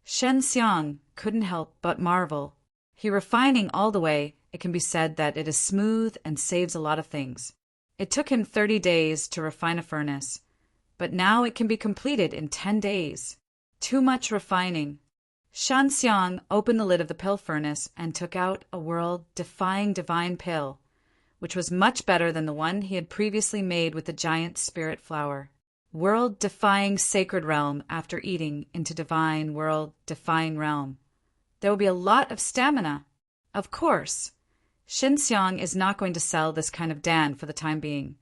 Shen Xiang couldn't help but marvel. He refining all the way, it can be said that it is smooth and saves a lot of things. It took him 30 days to refine a furnace, but now it can be completed in 10 days. Too much refining. Shan Xiang opened the lid of the pill furnace and took out a world-defying divine pill, which was much better than the one he had previously made with the giant spirit flower. World-defying sacred realm after eating into divine world-defying realm. There will be a lot of stamina. Of course, Shin Xiang is not going to sell this kind of dan for the time being,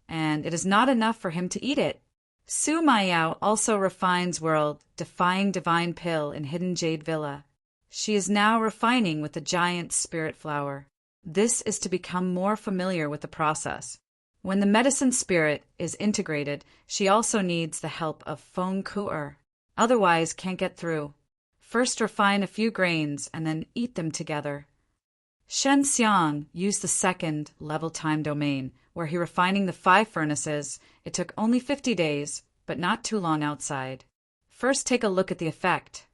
and it is not enough for him to eat it. Su Maiyao also refines world-defying divine pill in Hidden Jade Villa. She is now refining with the giant spirit flower. This is to become more familiar with the process. When the medicine spirit is integrated, she also needs the help of Feng Ku'er. Otherwise, can't get through. First refine a few grains and then eat them together. Shen Xiang used the second level time domain, where he refining the 5 furnaces. It took only 50 days, but not too long outside. First take a look at the effect.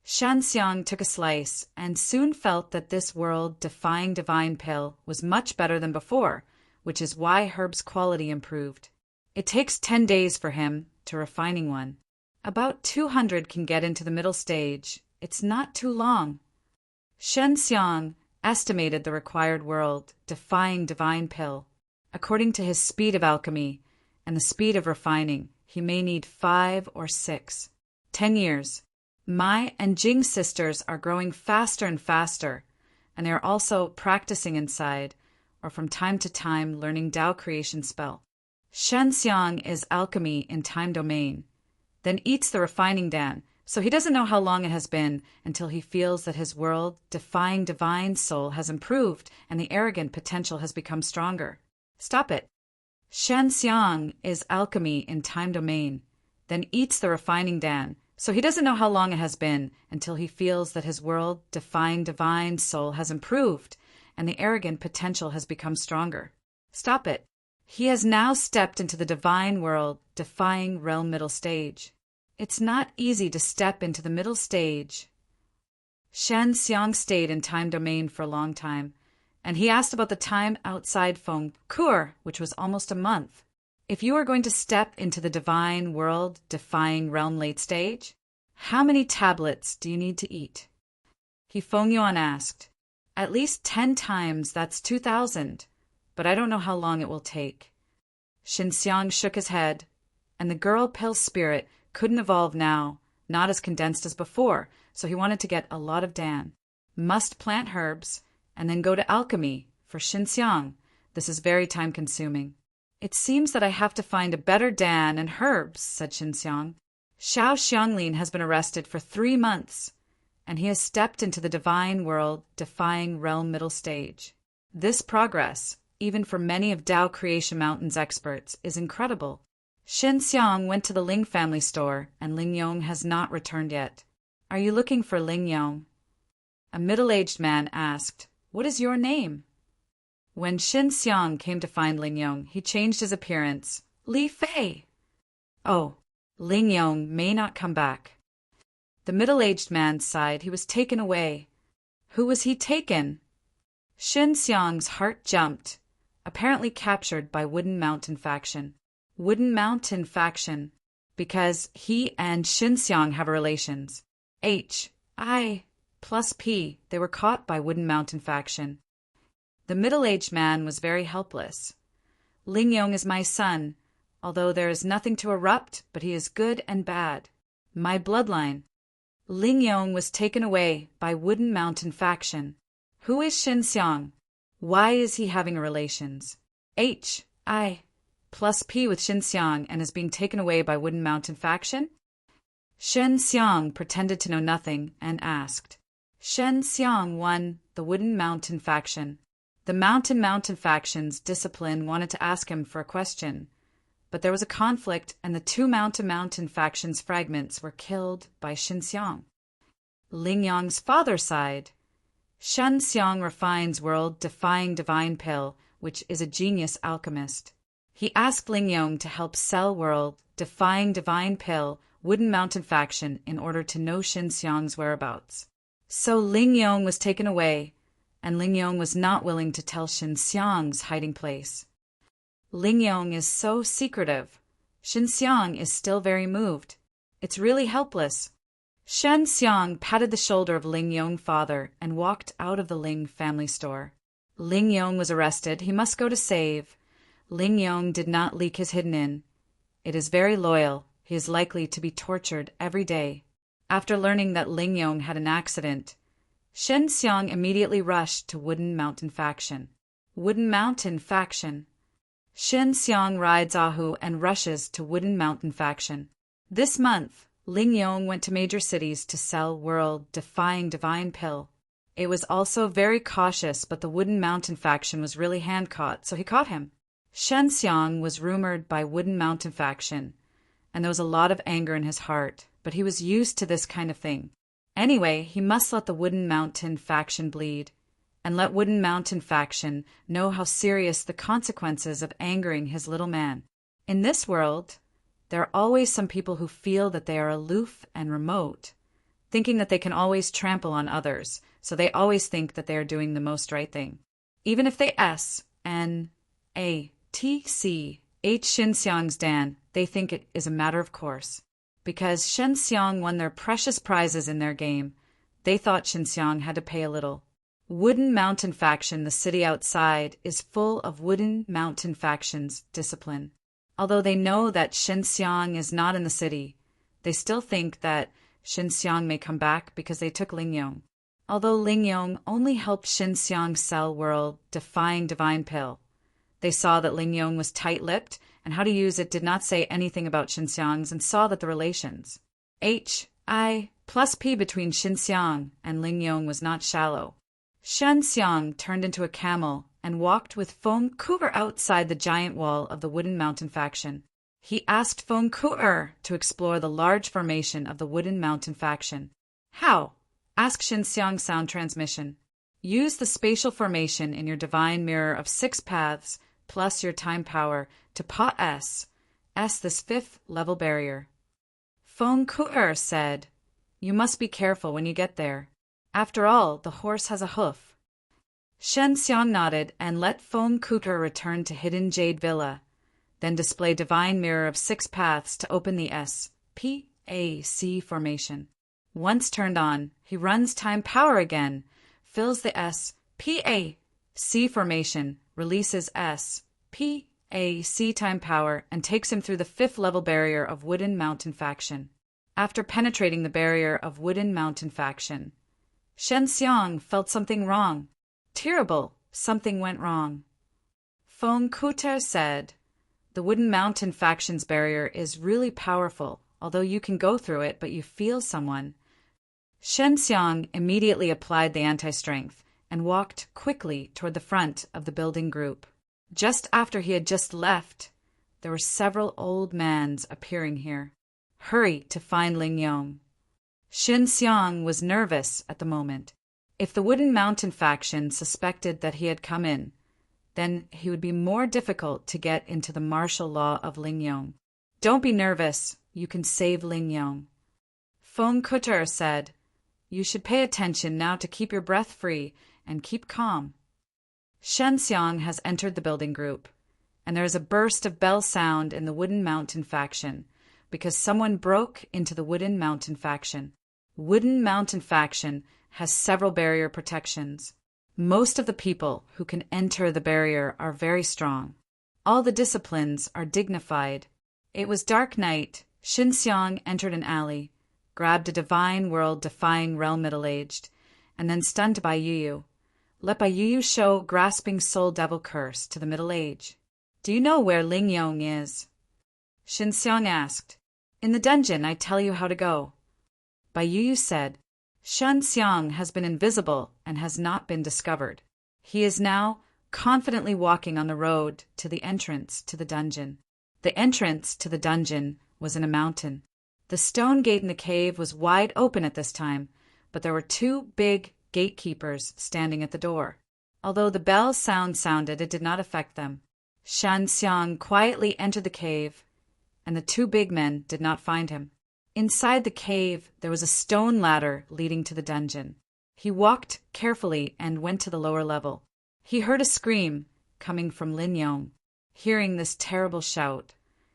Shen Xiang took a slice and soon felt that this world-defying divine pill was much better than before, which is why Herb's quality improved. It takes 10 days for him to refining one. About 200 can get into the middle stage. It's not too long. Shen Xiang estimated the required world-defying divine pill. According to his speed of alchemy and the speed of refining, he may need 5 or 6. 10 years. Mai and Jing's sisters are growing faster and faster, and they are also practicing inside, or from time to time learning Tao creation spell. Shen Xiang is alchemy in time domain, then eats the refining dan, so he doesn't know how long it has been until he feels that his world-defying divine soul has improved and the arrogant potential has become stronger. Stop it. Shen Xiang is alchemy in time domain, then eats the refining dan, so he doesn't know how long it has been until he feels that his world-defying divine soul has improved and the arrogant potential has become stronger. Stop it. He has now stepped into the divine world-defying realm middle stage. It's not easy to step into the middle stage. Shen Xiang stayed in time domain for a long time, and he asked about the time outside Feng Ku'er, which was almost a month. If you are going to step into the divine world-defying realm late stage, how many tablets do you need to eat? He Feng Yuan asked. At least 10 times, that's 2,000, but I don't know how long it will take. Shin Xiang shook his head, and the girl pill spirit couldn't evolve now, not as condensed as before, so he wanted to get a lot of dan. Must plant herbs, and then go to alchemy for Shin Xiang. This is very time-consuming. It seems that I have to find a better dan and herbs, said Shin Xiang. Xiao Xianglin has been arrested for 3 months, and he has stepped into the divine world-defying realm middle stage. This progress, even for many of Tao Creation Mountain's experts, is incredible. Shin Xiang went to the Ling family store, and Ling Yong has not returned yet. Are you looking for Ling Yong? A middle-aged man asked, What is your name? When Shin Xiang came to find Ling Yong, he changed his appearance. Li Fei! Oh, Ling Yong may not come back. The middle-aged man sighed. He was taken away. Who was he taken? Shin Xiang's heart jumped, apparently captured by Wooden Mountain faction. Wooden Mountain faction, because he and Shin Xiang have relations. I plus P, they were caught by Wooden Mountain faction. The middle-aged man was very helpless. Ling Yong is my son, although there is nothing to erupt, but he is good and bad. My bloodline. Ling Yong was taken away by Wooden Mountain faction. Who is Shin Xiang? Why is he having relations? I plus P with Shin Xiang and is being taken away by Wooden Mountain faction? Shen Xiang pretended to know nothing and asked. Shen Xiang won the Wooden Mountain faction. The Mountain faction's discipline wanted to ask him for a question, but there was a conflict and the two Mountain faction's fragments were killed by Shin Xiang. Ling Yong's father sighed. Shen Xiang refines world-defying divine pill, which is a genius alchemist. He asked Ling Yong to help sell world-defying divine pill Wooden Mountain faction in order to know Shin Xiang's whereabouts. So Ling Yong was taken away, and Ling Yong was not willing to tell Shin Xiang's hiding place. Ling Yong is so secretive. Shin Xiang is still very moved. It's really helpless. Shen Xiang patted the shoulder of Ling Yong's father and walked out of the Ling family store. Ling Yong was arrested. He must go to save. Ling Yong did not leak his hidden in. It is very loyal. He is likely to be tortured every day. After learning that Ling Yong had an accident, Shen Xiang immediately rushed to Wooden Mountain faction. Wooden Mountain faction. Shen Xiang rides Ahu and rushes to Wooden Mountain faction. This month, Ling Yong went to major cities to sell world-defying divine pill. It was also very cautious, but the Wooden Mountain faction was really hand-caught, so he caught him. Shen Xiang was rumored by Wooden Mountain faction, and there was a lot of anger in his heart, but he was used to this kind of thing. Anyway, he must let the Wooden Mountain faction bleed, and let Wooden Mountain faction know how serious the consequences of angering his little man. In this world, there are always some people who feel that they are aloof and remote, thinking that they can always trample on others, so they always think that they are doing the most right thing. Even if they S-N-A-T-C-H Shin Xiang's Dan, they think it is a matter of course. Because Shen Xiang won their precious prizes in their game, they thought Shen Xiang had to pay a little. Wooden Mountain faction, the city outside, is full of Wooden Mountain faction's discipline. Although they know that Shen Xiang is not in the city, they still think that Shen Xiang may come back because they took Ling Yong. Although Ling Yong only helped Shen Xiang sell world-defying divine pill, they saw that Ling Yong was tight-lipped and how to use it did not say anything about Shen Xiang's and saw that the relations H-I plus P between Shen Xiang and Ling Yong was not shallow. Shen Xiang turned into a camel and walked with Feng Ku'er outside the giant wall of the Wooden Mountain faction. He asked Feng Ku'er to explore the large formation of the Wooden Mountain faction. How? Asked Shen Xiang sound transmission. Use the spatial formation in your divine mirror of 6 paths plus your time power to pot S this 5th level barrier. Feng Ku'er said, "You must be careful when you get there. After all, the horse has a hoof." Shen Xiang nodded and let Feng Ku'er return to Hidden Jade Villa, then display divine mirror of 6 paths to open the S-P-A-C formation. Once turned on, he runs time power again, fills the S-P-A-C formation, releases S-P-A-C time power, and takes him through the 5th level barrier of Wooden Mountain faction. After penetrating the barrier of Wooden Mountain faction, Shen Xiang felt something wrong. Terrible, something went wrong. Feng Ku'er said, "The Wooden Mountain faction's barrier is really powerful, although you can go through it, but you feel someone." Shen Xiang immediately applied the anti-strength and walked quickly toward the front of the building group. Just after he had just left, there were several old mans appearing here. Hurry to find Ling Yong. Shen Xiang was nervous at the moment. If the Wooden Mountain faction suspected that he had come in, then he would be more difficult to get into the martial law of Ling Yong. "Don't be nervous. You can save Ling Yong." Feng Ku'er said, "You should pay attention now to keep your breath free and keep calm." Shen Xiang has entered the building group, and there is a burst of bell sound in the Wooden Mountain faction, because someone broke into the Wooden Mountain faction. Wooden Mountain faction has several barrier protections. Most of the people who can enter the barrier are very strong. All the disciplines are dignified. It was dark night. Shen Xiang entered an alley, grabbed a divine world-defying realm middle-aged, and then stunned Bai Yuyu. Let Bai Yuyu show grasping soul devil curse to the middle age. Do you know where Ling Yong is? Shen Xiang asked. In the dungeon, I tell you how to go. Bai Yuyu said, Shen Xiang has been invisible and has not been discovered. He is now confidently walking on the road to the entrance to the dungeon. The entrance to the dungeon was in a mountain. The stone gate in the cave was wide open at this time, but there were two big gatekeepers standing at the door. Although the bell's sounded, it did not affect them. Shen Xiang quietly entered the cave, and the two big men did not find him. Inside the cave, there was a stone ladder leading to the dungeon. He walked carefully and went to the lower level. He heard a scream coming from Lin Yong. Hearing this terrible shout,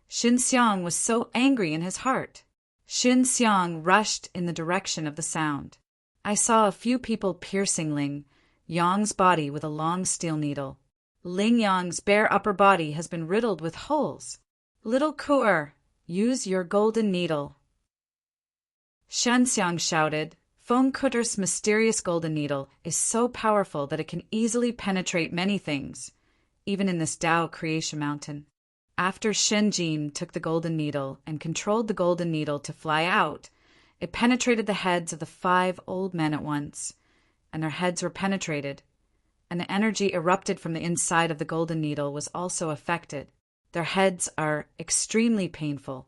Shen Xiang was so angry in his heart. Shen Xiang rushed in the direction of the sound. I saw a few people piercing Ling Yong's body with a long steel needle. Ling Yong's bare upper body has been riddled with holes. Little Ku'er, use your golden needle. Shen Xiang shouted. Feng Ku'er's mysterious golden needle is so powerful that it can easily penetrate many things, even in this Dao creation mountain. After Shen Jin took the golden needle and controlled the golden needle to fly out, it penetrated the heads of the 5 old men at once, and their heads were penetrated, and the energy erupted from the inside of the golden needle was also affected. Their heads are extremely painful.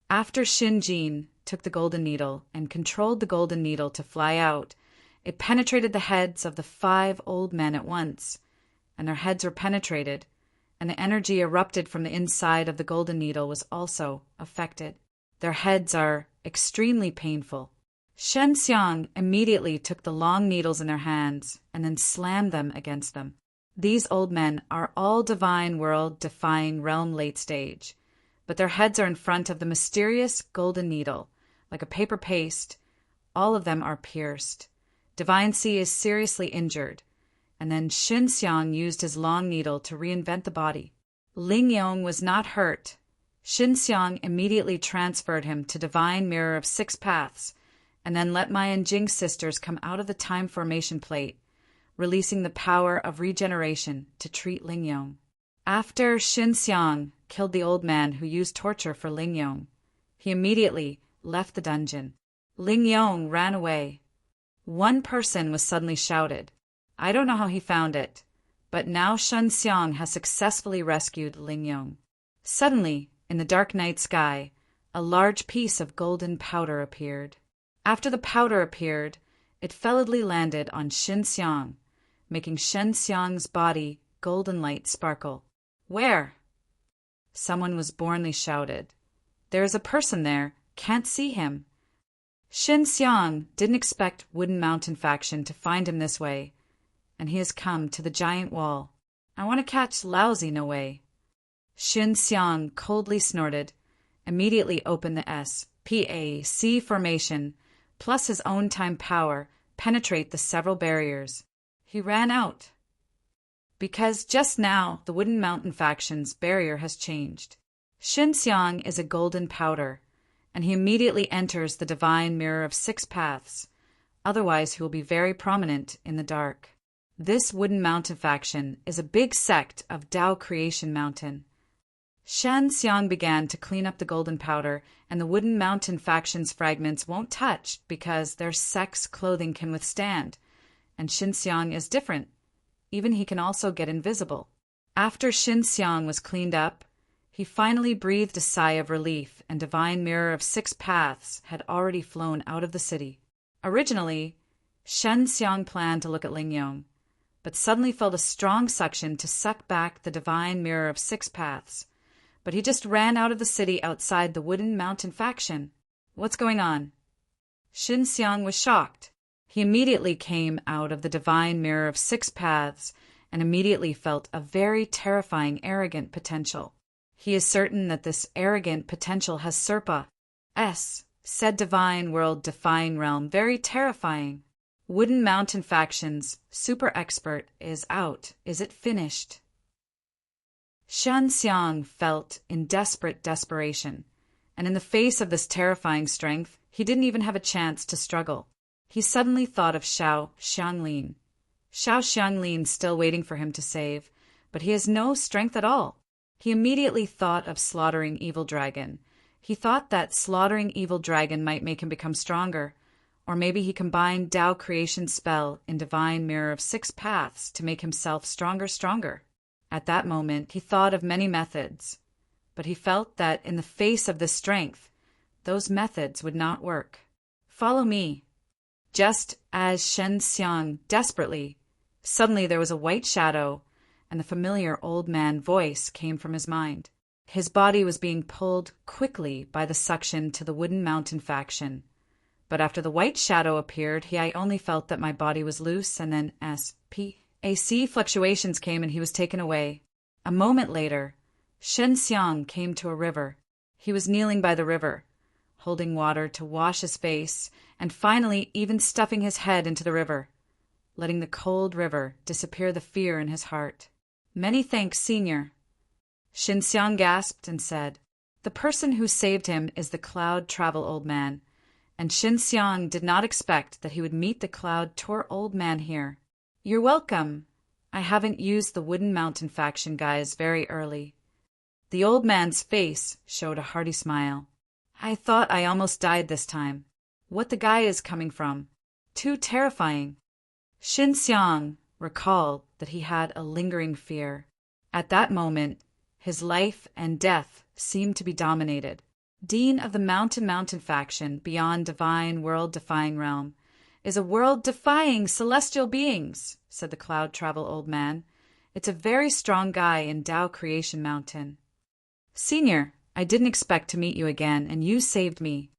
After Shen Jin took the golden needle and controlled the golden needle to fly out, it penetrated the heads of the 5 old men at once, and their heads were penetrated, and the energy erupted from the inside of the golden needle was also affected. Their heads are extremely painful. Shen Xiang immediately took the long needles in their hands and then slammed them against them. These old men are all divine world-defying realm late stage, but their heads are in front of the mysterious golden needle, like a paper paste. All of them are pierced. Divine C is seriously injured, and then Shen Xiang used his long needle to reinvent the body. Ling Yong was not hurt. Shen Xiang immediately transferred him to Divine Mirror of 6 Paths, and then let Mai and Jing's sisters come out of the time formation plate, releasing the power of regeneration to treat Ling Yong. After Shen Xiang killed the old man who used torture for Ling Yong, he immediately left the dungeon. Ling Yong ran away. One person was suddenly shouted. I don't know how he found it, but now Shen Xiang has successfully rescued Ling Yong. Suddenly, in the dark night sky, a large piece of golden powder appeared. After the powder appeared, it fellidly landed on Shen Xiang, making Shen Xiang's body golden light sparkle. Where? Someone was bornly shouted. There is a person there. Can't see him. Shen Xiang didn't expect Wooden Mountain faction to find him this way, and he has come to the giant wall. I want to catch lousy no way. Shen Xiang coldly snorted, immediately opened the SPAC formation, plus his own time power, penetrate the several barriers. He ran out. Because just now the Wooden Mountain faction's barrier has changed. Shen Xiang is a golden powder, and he immediately enters the Divine Mirror of 6 Paths. Otherwise, he will be very prominent in the dark. This Wooden Mountain faction is a big sect of Dao Creation Mountain. Shen Xiang began to clean up the golden powder, and the Wooden Mountain faction's fragments won't touch because their sect's clothing can withstand, and Shen Xiang is different. Even he can also get invisible. After Shen Xiang was cleaned up, he finally breathed a sigh of relief, and Divine Mirror of 6 Paths had already flown out of the city. Originally, Shen Xiang planned to look at Ling Yong, but suddenly felt a strong suction to suck back the Divine Mirror of 6 Paths. But he just ran out of the city outside the Wooden Mountain faction. What's going on? Shen Xiang was shocked. He immediately came out of the Divine Mirror of 6 Paths and immediately felt a very terrifying, arrogant potential. He is certain that this arrogant potential has Serpa. Said divine world, defying realm, very terrifying. Wooden Mountain Factions, super expert, is out. Is it finished? Shen Xiang felt in desperate desperation, and in the face of this terrifying strength, he didn't even have a chance to struggle. He suddenly thought of Xiao Xianglin. Xiao Xianglin still waiting for him to save, but he has no strength at all. He immediately thought of slaughtering Evil Dragon. He thought that slaughtering Evil Dragon might make him become stronger, or maybe he combined Tao Creation spell in Divine Mirror of 6 paths to make himself stronger. At that moment, he thought of many methods, but he felt that in the face of this strength, those methods would not work. Follow me. Just as Shen Xiang desperately, suddenly there was a white shadow, and the familiar old man voice came from his mind. His body was being pulled quickly by the suction to the Wooden Mountain Faction. But after the white shadow appeared, I only felt that my body was loose, and then SPAC fluctuations came and he was taken away. A moment later, Shen Xiang came to a river. He was kneeling by the river, holding water to wash his face, and finally even stuffing his head into the river, letting the cold river disappear the fear in his heart. Many thanks, Senior. Shen Xiang gasped and said, the person who saved him is the Cloud Travel Old Man, and Shen Xiang did not expect that he would meet the Cloud Tour Old Man here. You're welcome. I haven't used the Wooden Mountain Faction guys very early. The old man's face showed a hearty smile. I thought I almost died this time. What the guy is coming from. Too terrifying. Shen Xiang recalled that he had a lingering fear. At that moment, his life and death seemed to be dominated. Dean of the Mountain Faction beyond Divine World-Defying Realm is a world-defying celestial beings, said the Cloud Travel Old Man. It's a very strong guy in Tao Creation Mountain. Senior, I didn't expect to meet you again, and you saved me.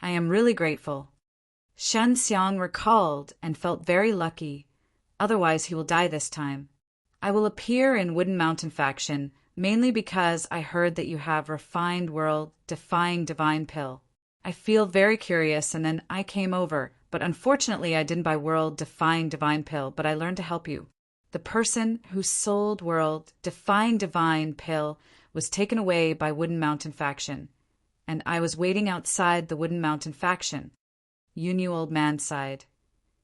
I am really grateful. Shen Xiang recalled and felt very lucky. Otherwise he will die this time. I will appear in Wooden Mountain Faction, mainly because I heard that you have refined world-defying divine pill. I feel very curious, and then I came over, but unfortunately I didn't buy world-defying divine pill, but I learned to help you. The person who sold world-defying divine pill was taken away by Wooden Mountain Faction, and I was waiting outside the Wooden Mountain Faction. Yu Old Man sighed.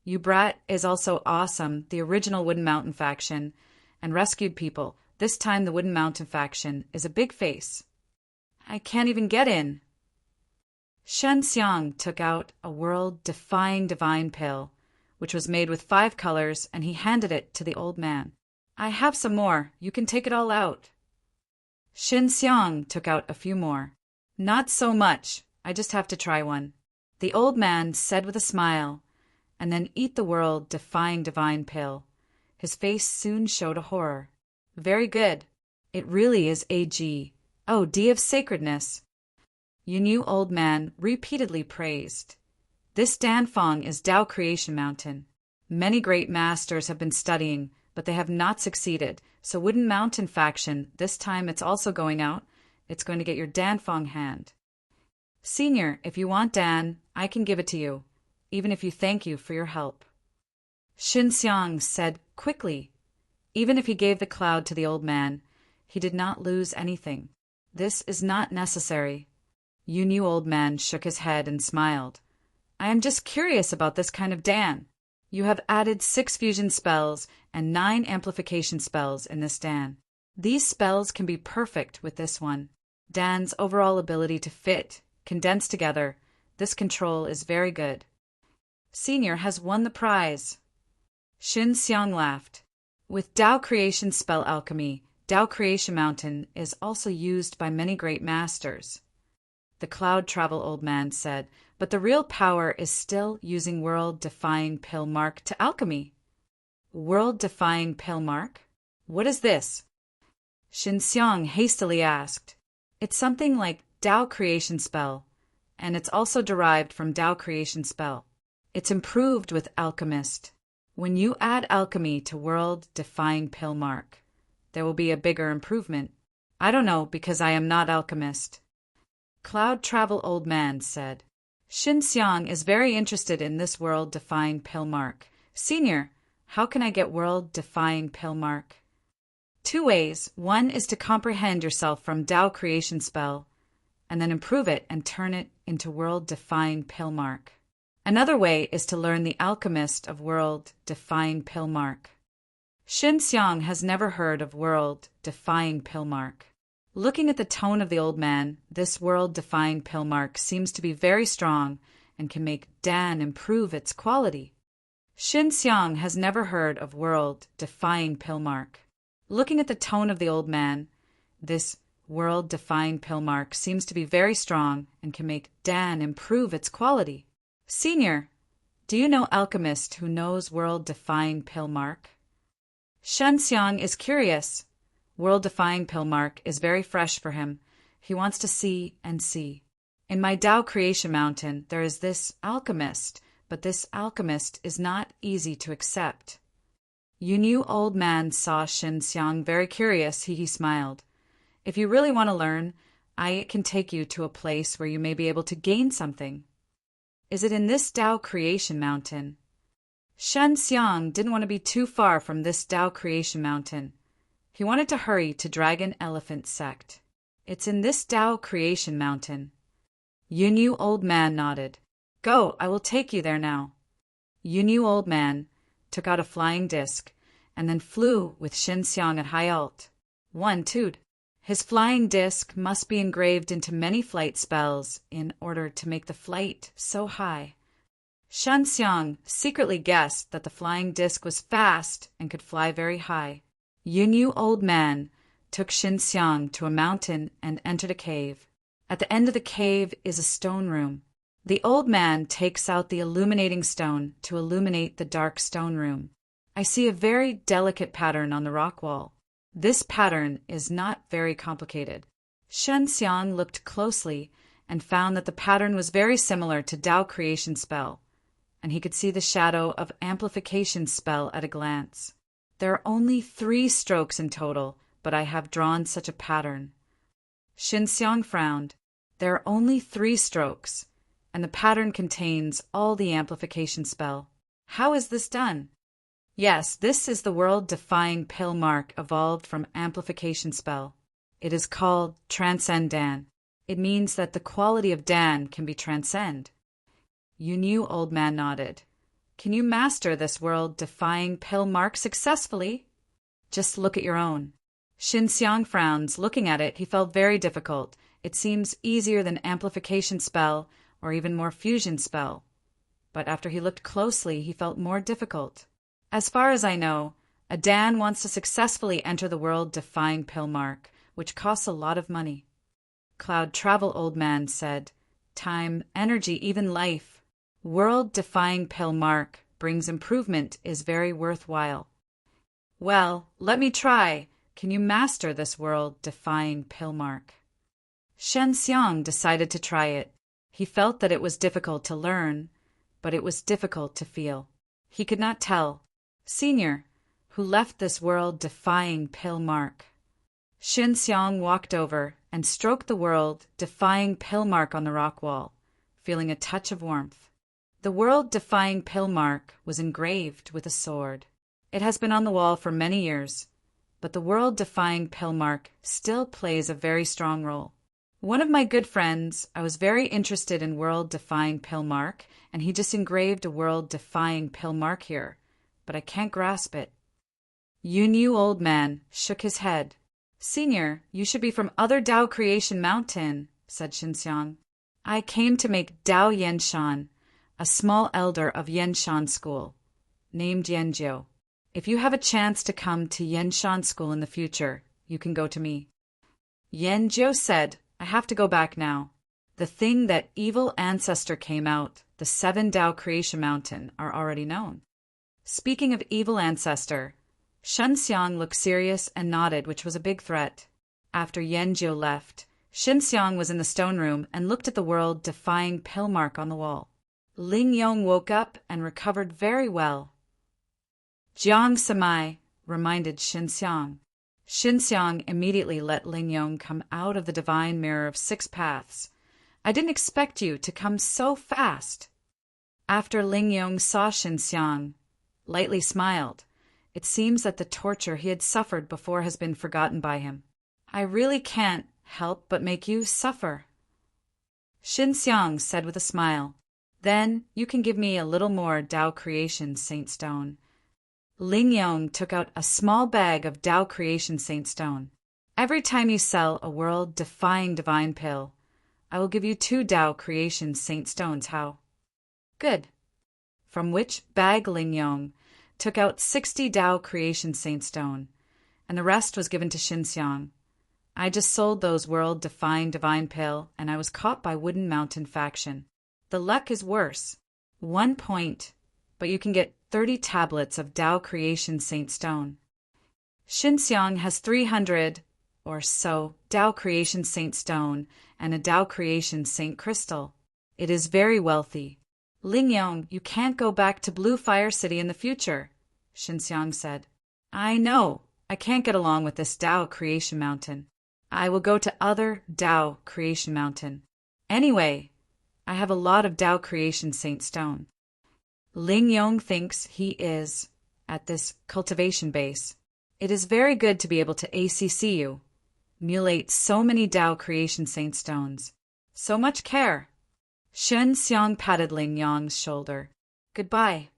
You brat is also awesome, the original Wooden Mountain Faction, and rescued people. This time the Wooden Mountain Faction is a big face. I can't even get in. Shen Xiang took out a world-defying divine pill, which was made with 5 colors, and he handed it to the old man. I have some more. You can take it all out. Shen Xiang took out a few more. Not so much. I just have to try one. The old man said with a smile, and then eat the world-defying divine pill. His face soon showed a horror. Very good. It really is AG. Oh, D of sacredness. Yu Old Man repeatedly praised. This Danfeng is Tao Creation Mountain. Many great masters have been studying, but they have not succeeded. So Wooden Mountain Faction, this time it's also going out. It's going to get your Danfeng hand. Senior, if you want Dan, I can give it to you, even if you thank you for your help. Shen Xiang said quickly. Even if he gave the cloud to the old man, he did not lose anything. This is not necessary. Yu Old Man shook his head and smiled. I am just curious about this kind of Dan. You have added 6 fusion spells and 9 amplification spells in this Dan. These spells can be perfect with this one. Dan's overall ability to fit, condense together, this control is very good. Senior has won the prize. Shen Xiang laughed. With Tao Creation spell alchemy, Tao Creation Mountain is also used by many great masters. The Cloud Travel Old Man said, but the real power is still using world-defying pill mark to alchemy. World-defying pill mark? What is this? Shen Xiang hastily asked. It's something like Tao Creation spell, and it's also derived from Tao Creation spell. It's improved with Alchemist. When you add alchemy to world-defying pill mark, there will be a bigger improvement. I don't know because I am not alchemist. Cloud Travel Old Man said. Shin Xiang is very interested in this world-defying pill mark. Senior, how can I get world-defying pill mark? 2 ways. One is to comprehend yourself from Tao creation spell, and then improve it and turn it into world-defying pill mark. Another way is to learn the alchemist of world-defying pill mark. Shin Xiang has never heard of world-defying pill mark. Looking at the tone of the old man, this world-defying pill mark seems to be very strong and can make Dan improve its quality. Shin Xiang has never heard of world-defying pill mark. Looking at the tone of the old man, this world-defying pill mark seems to be very strong and can make Dan improve its quality. Senior, do you know alchemist who knows world-defying pill mark? Shen Xiang is curious. World-defying pill mark is very fresh for him. He wants to see and see. In my Tao Creation Mountain, there is this alchemist, but this alchemist is not easy to accept. Yunyu Old Man saw Shin Xiang very curious. He smiled. If you really want to learn, I can take you to a place where you may be able to gain something. Is it in this Tao Creation Mountain? Shen Xiang didn't want to be too far from this Tao Creation Mountain. He wanted to hurry to Dragon Elephant Sect. It's in this Tao Creation Mountain. Yunyu Old Man nodded. Go, I will take you there now. Yunyu Old Man took out a flying disc and then flew with Shin Xiang at high alt. 1 toot. His flying disc must be engraved into many flight spells in order to make the flight so high. Shen Xiang secretly guessed that the flying disc was fast and could fly very high. Yunyu Old Man took Shin Xiang to a mountain and entered a cave. At the end of the cave is a stone room. The old man takes out the illuminating stone to illuminate the dark stone room. I see a very delicate pattern on the rock wall. This pattern is not very complicated. Shen Xiang looked closely and found that the pattern was very similar to Tao Creation Spell, and he could see the shadow of Amplification Spell at a glance. There are only 3 strokes in total, but I have drawn such a pattern. Shin Xiang frowned. There are only 3 strokes, and the pattern contains all the Amplification Spell. How is this done? Yes, this is the world-defying pill mark evolved from Amplification Spell. It is called Transcend Dan. It means that the quality of Dan can be transcend. Yunyu Old Man nodded. Can you master this world-defying pill mark successfully? Just look at your own. Shin Xiang frowns. Looking at it, he felt very difficult. It seems easier than Amplification Spell or even more Fusion Spell. But after he looked closely, he felt more difficult. As far as I know, a Dan wants to successfully enter the world-defying pill mark, which costs a lot of money. Cloud Travel Old Man said, time, energy, even life. World-defying pill mark brings improvement is very worthwhile. Well, let me try. Can you master this world-defying pill mark? Shen Xiang decided to try it. He felt that it was difficult to learn, but it was difficult to feel. He could not tell. Senior, who left this world-defying pill mark? Shin Xiang walked over and stroked the world-defying pill mark on the rock wall, feeling a touch of warmth. The world-defying pill mark was engraved with a sword. It has been on the wall for many years, but the world-defying pill mark still plays a very strong role. One of my good friends, I was very interested in world-defying pill mark, and he just engraved a world-defying pill mark here, but I can't grasp it. Yunyu Old Man shook his head. Senior, you should be from other Tao Creation Mountain, said Shin Xiang. I came to make Tao Yenshan, a small elder of Yenshan School, named Yanjiu. If you have a chance to come to Yenshan School in the future, you can go to me. Yanjiu said, I have to go back now. The thing that evil ancestor came out, the 7 Tao Creation Mountain, are already known. Speaking of evil ancestor, Shen Xiang looked serious and nodded, which was a big threat. After Yanjiu left, Shin Xiang was in the stone room and looked at the world-defying pill mark on the wall. Ling Yong woke up and recovered very well. Jiang Samai, reminded Xinxiang. Xinxiang immediately let Lingyong come out of the divine mirror of 6 paths. I didn't expect you to come so fast. After Lingyong saw Xinxiang, lightly smiled. It seems that the torture he had suffered before has been forgotten by him. I really can't help but make you suffer. Xinxiang said with a smile. Then you can give me a little more Tao Creation Saint Stone. Lingyong took out a small bag of Tao Creation Saint Stone. Every time you sell a world-defying divine pill, I will give you 2 Tao Creation Saint Stones. How? Good. From which bag Lingyong took out 60 Tao Creation Saint Stone, and the rest was given to Xinxiang. I just sold those world-defying divine pill, and I was caught by Wooden Mountain faction. The luck is worse. 1 point, but you can get 30 tablets of Tao Creation Saint Stone. Xinxiang has 300 or so Tao Creation Saint Stone and a Tao Creation Saint Crystal. It is very wealthy. Lingyong, you can't go back to Blue Fire City in the future, Xinxiang said. I know. I can't get along with this Tao Creation Mountain. I will go to other Tao Creation Mountain. Anyway, I have a lot of Tao Creation Saint Stone. Lingyong thinks he is at this cultivation base. It is very good to be able to ACC you. Mulate so many Tao Creation Saint Stones. So much care. Xinxiang patted Lingyong's shoulder. Goodbye.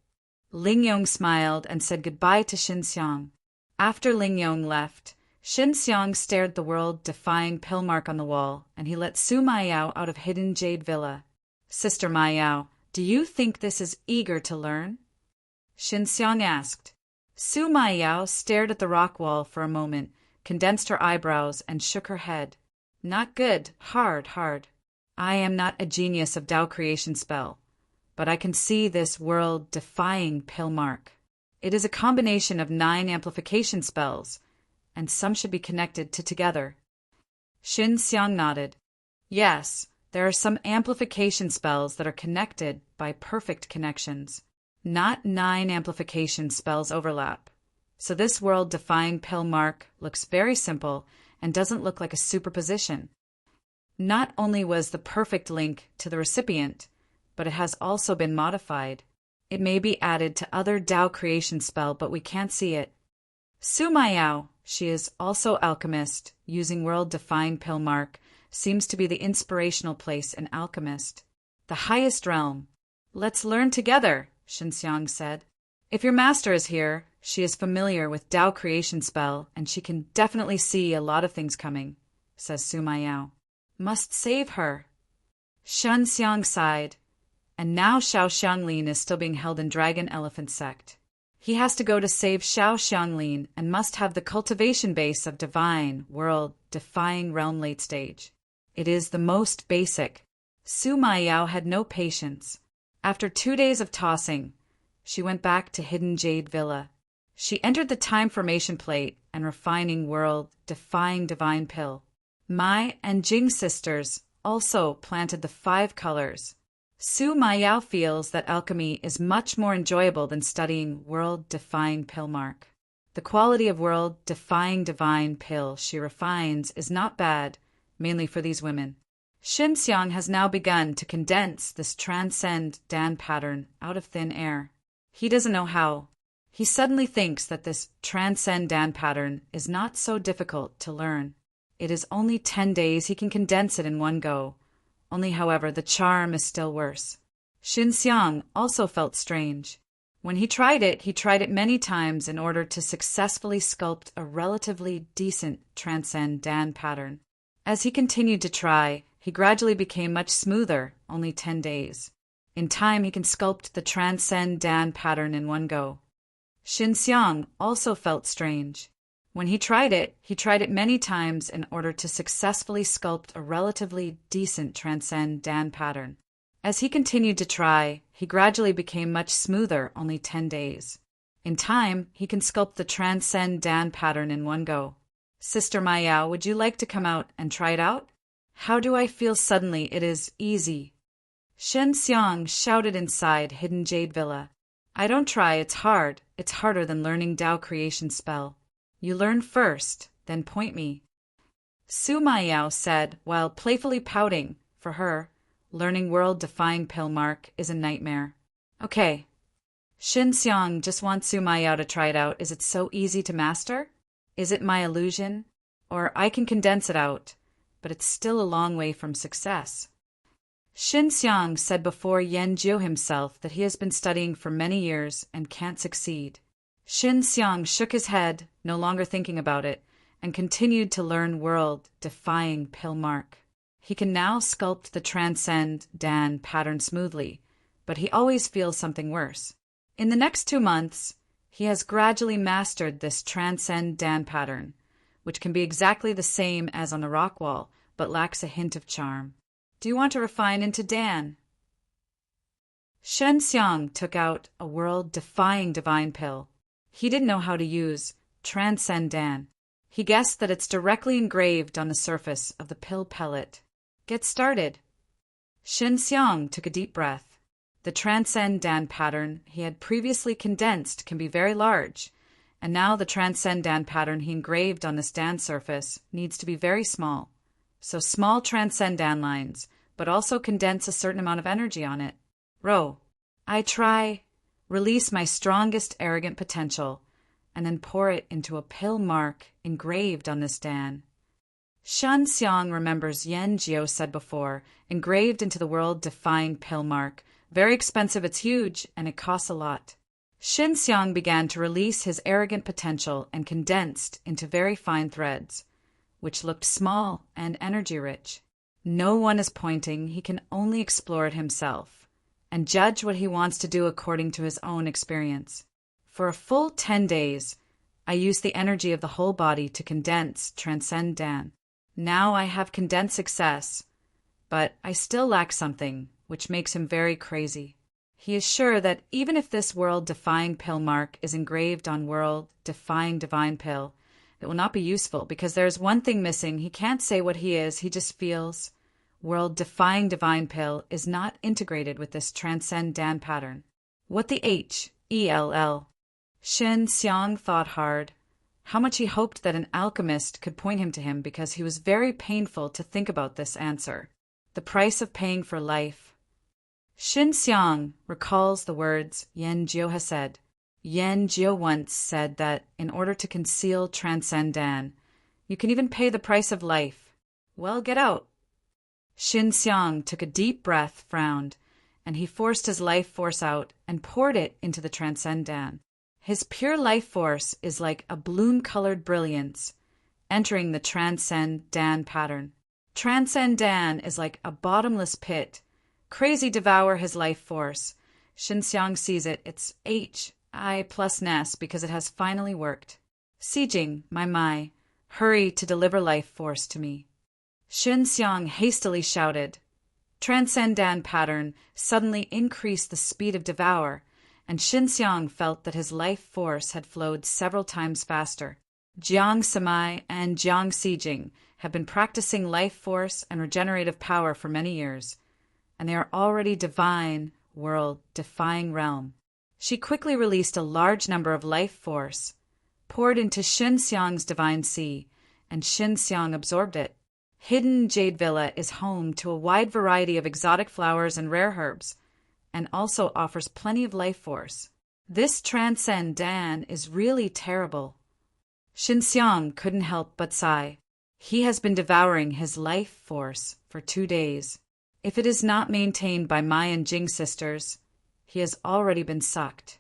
Lingyong smiled and said goodbye to Xinxiang. After Lingyong left, Xinxiang stared the world-defying pill mark on the wall, and he let Su Maiyao out of Hidden Jade Villa. Sister Maiyao, do you think this is eager to learn? Xinxiang asked. Su Maiyao stared at the rock wall for a moment, condensed her eyebrows, and shook her head. Not good, hard. I am not a genius of Tao creation spell, but I can see this world-defying pill mark. It is a combination of 9 amplification spells, and some should be connected together. Xinxiang nodded. Yes, there are some amplification spells that are connected by perfect connections. Not 9 amplification spells overlap. So this world-defying pill mark looks very simple and doesn't look like a superposition. Not only was the perfect link to the recipient, but it has also been modified. It may be added to other Tao creation spell, but we can't see it. Su Maiyao, she is also alchemist, using world-defying pill mark, seems to be the inspirational place in alchemist. The highest realm. Let's learn together, Xinxiang said. If your master is here, she is familiar with Tao creation spell, and she can definitely see a lot of things coming, says Su Maiyao. Must save her. Xinxiang sighed. And now Xiao Xianglin is still being held in Dragon Elephant Sect. He has to go to save Xiao Xianglin and must have the cultivation base of divine, world-defying realm late stage. It is the most basic. Su Maiyao had no patience. After 2 days of tossing, she went back to Hidden Jade Villa. She entered the time formation plate and refining world-defying divine pill. Mai and Jing sisters also planted the 5 colors. Su Maiyao feels that alchemy is much more enjoyable than studying world-defying pill mark. The quality of world-defying divine pill she refines is not bad, mainly for these women. Xinxiang has now begun to condense this transcend Dan pattern out of thin air. He doesn't know how. He suddenly thinks that this transcend Dan pattern is not so difficult to learn. It is only 10 days he can condense it in one go. Only, however, the charm is still worse. Xinxiang also felt strange. When he tried it many times in order to successfully sculpt a relatively decent transcend Dan pattern. As he continued to try, he gradually became much smoother, only 10 days. In time, he can sculpt the transcend Dan pattern in one go. Xinxiang also felt strange. When he tried it many times in order to successfully sculpt a relatively decent transcend Dan pattern. As he continued to try, he gradually became much smoother, only 10 days. In time, he can sculpt the transcend Dan pattern in one go. Sister Maiyao, would you like to come out and try it out? How do I feel suddenly it is easy? Xinxiang shouted inside Hidden Jade Villa. I don't try, it's hard. It's harder than learning Tao creation spell. You learn first, then point me. Su Maiyao said, while playfully pouting. For her, learning world-defying pill mark is a nightmare. Okay. Shin Xiang just wants Su Maiyao to try it out. Is it so easy to master? Is it my illusion? Or I can condense it out, but it's still a long way from success. Shin Xiang said before Yan Jiu himself that he has been studying for many years and can't succeed. Shin Xiang shook his head, no longer thinking about it, and continued to learn world-defying pill mark. He can now sculpt the Transcend Dan pattern smoothly, but he always feels something worse. In the next 2 months, he has gradually mastered this Transcend Dan pattern, which can be exactly the same as on the rock wall, but lacks a hint of charm. Do you want to refine into Dan? Shen Xiang took out a world-defying divine pill. He didn't know how to use Transcend Dan. He guessed that it's directly engraved on the surface of the pill pellet. Get started. Shen Xiang took a deep breath. The Transcend Dan pattern he had previously condensed can be very large, and now the Transcend Dan pattern he engraved on this Dan surface needs to be very small. So small Transcend Dan lines, but also condense a certain amount of energy on it. I try, release my strongest arrogant potential, and then pour it into a pill mark engraved on this Dan. Shan Xiang remembers Yan Jiu said before, engraved into the world-defying pill mark. Very expensive, it's huge, and it costs a lot. Shin Xiang began to release his arrogant potential and condensed into very fine threads, which looked small and energy-rich. No one is pointing, he can only explore it himself, and judge what he wants to do according to his own experience. For a full 10 days, I used the energy of the whole body to condense Transcend Dan. Now I have condensed success, but I still lack something, which makes him very crazy. He is sure that even if this world-defying pill mark is engraved on world-defying divine pill, it will not be useful because there is one thing missing. He can't say what he is, he just feels world-defying divine pill is not integrated with this Transcend Dan pattern. What the H-E-L-L? Shin Xiang thought hard. How much he hoped that an alchemist could point him to him because he was very painful to think about this answer. The price of paying for life. Shin Xiang recalls the words Yan Jiu has said. Yan Jiu once said that in order to conceal Transcend Dan, you can even pay the price of life. Well, get out. Shin Xiang took a deep breath, frowned, and he forced his life force out and poured it into the Transcend Dan. His pure life force is like a bloom-colored brilliance, entering the Transcend Dan pattern. Transcend Dan is like a bottomless pit. Crazy devour his life force. Shin Xiang sees it. It's H-I plus Ness because it has finally worked. Sijing, my, hurry to deliver life force to me. Shin Xiang hastily shouted. Transcend Dan pattern suddenly increased the speed of devour, and Shin Xiang felt that his life force had flowed several times faster. Jiang Samai and Jiang Sijing have been practicing life force and regenerative power for many years, and they are already divine, world-defying realm. She quickly released a large number of life force, poured into Shin Xiang's divine sea, and Shin Xiang absorbed it. Hidden Jade Villa is home to a wide variety of exotic flowers and rare herbs, and also offers plenty of life force. This Transcend Dan is really terrible. Shin Xiang couldn't help but sigh. He has been devouring his life force for 2 days. If it is not maintained by Mai and Jing sisters, he has already been sucked.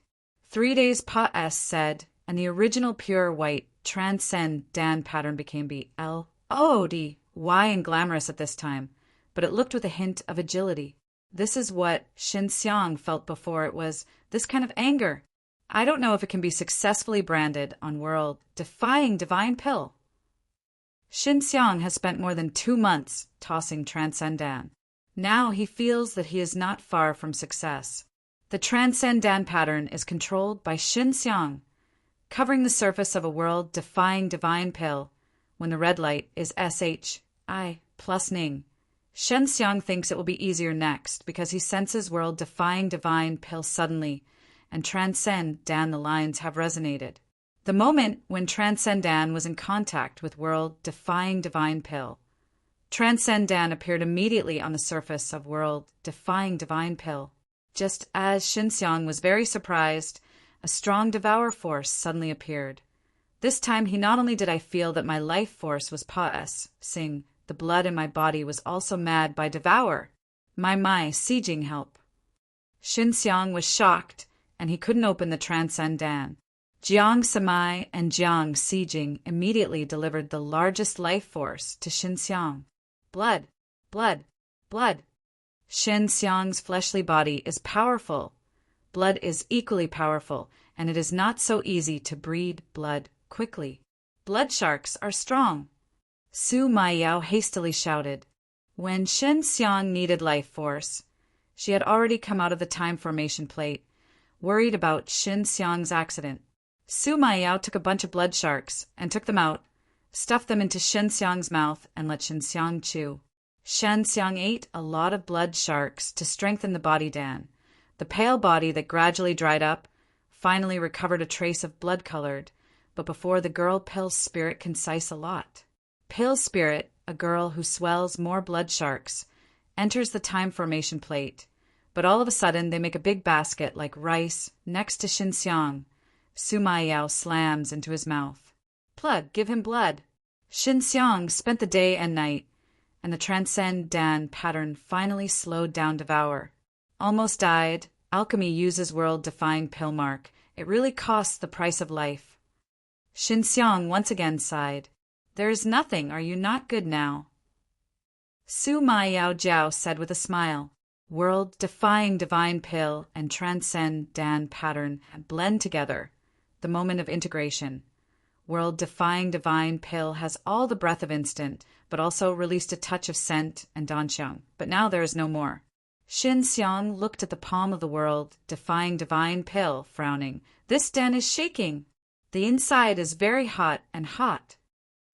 3 days Pa-S said, and the original pure white Transcend Dan pattern became B-L-O-D-Y and glamorous at this time, but it looked with a hint of agility. This is what Shin Xiang felt before. It was this kind of anger. I don't know if it can be successfully branded on world-defying divine pill. Shin Xiang has spent more than 2 months tossing Transcend Dan. Now he feels that he is not far from success. The Transcend Dan pattern is controlled by Shin Xiang, covering the surface of a world-defying divine pill when the red light is SHI plus Ning. Shen Xiang thinks it will be easier next because he senses world-defying divine pill suddenly, and Transcend Dan the lines have resonated. The moment when Transcend Dan was in contact with world-defying divine pill. Transcend Dan appeared immediately on the surface of world-defying divine pill. Just as Xinxiang was very surprised, a strong devour force suddenly appeared. This time he not only did I feel that my life force was possessing, the blood in my body was also mad by devour. My sieging help. Xinxiang was shocked, and he couldn't open the Transcend Dan. Jiang Samai and Jiang Sieging immediately delivered the largest life force to Xinxiang. Blood, blood, blood. Xinxiang's fleshly body is powerful. Blood is equally powerful, and it is not so easy to breed blood quickly. Blood sharks are strong. Su Maiyao hastily shouted. When Xinxiang needed life force, she had already come out of the time formation plate, worried about Xinxiang's accident. Su Maiyao took a bunch of blood sharks and took them out, stuffed them into Xinxiang's mouth, and let Xinxiang chew. Xinxiang ate a lot of blood sharks to strengthen the body Dan. The pale body that gradually dried up finally recovered a trace of blood colored, but before the girl Pill's spirit concise a lot. Pill's spirit, a girl who swells more blood sharks, enters the time formation plate, but all of a sudden they make a big basket like rice next to Xinxiang. Su Maiyao slams into his mouth. Blood, give him blood. Xinxiang spent the day and night, and the Transcend Dan pattern finally slowed down devour. Almost died. Alchemy uses world-defying pill mark. It really costs the price of life. Xinxiang once again sighed. There is nothing. Are you not good now? Su Maiyao Jiao said with a smile. World-defying divine pill and Transcend Dan pattern blend together. The moment of integration. World-defying divine pill has all the breath of instant, but also released a touch of scent and danxiang. But now there is no more. Xinxiang looked at the palm of the world-defying divine pill, frowning. This den is shaking. The inside is very hot and hot.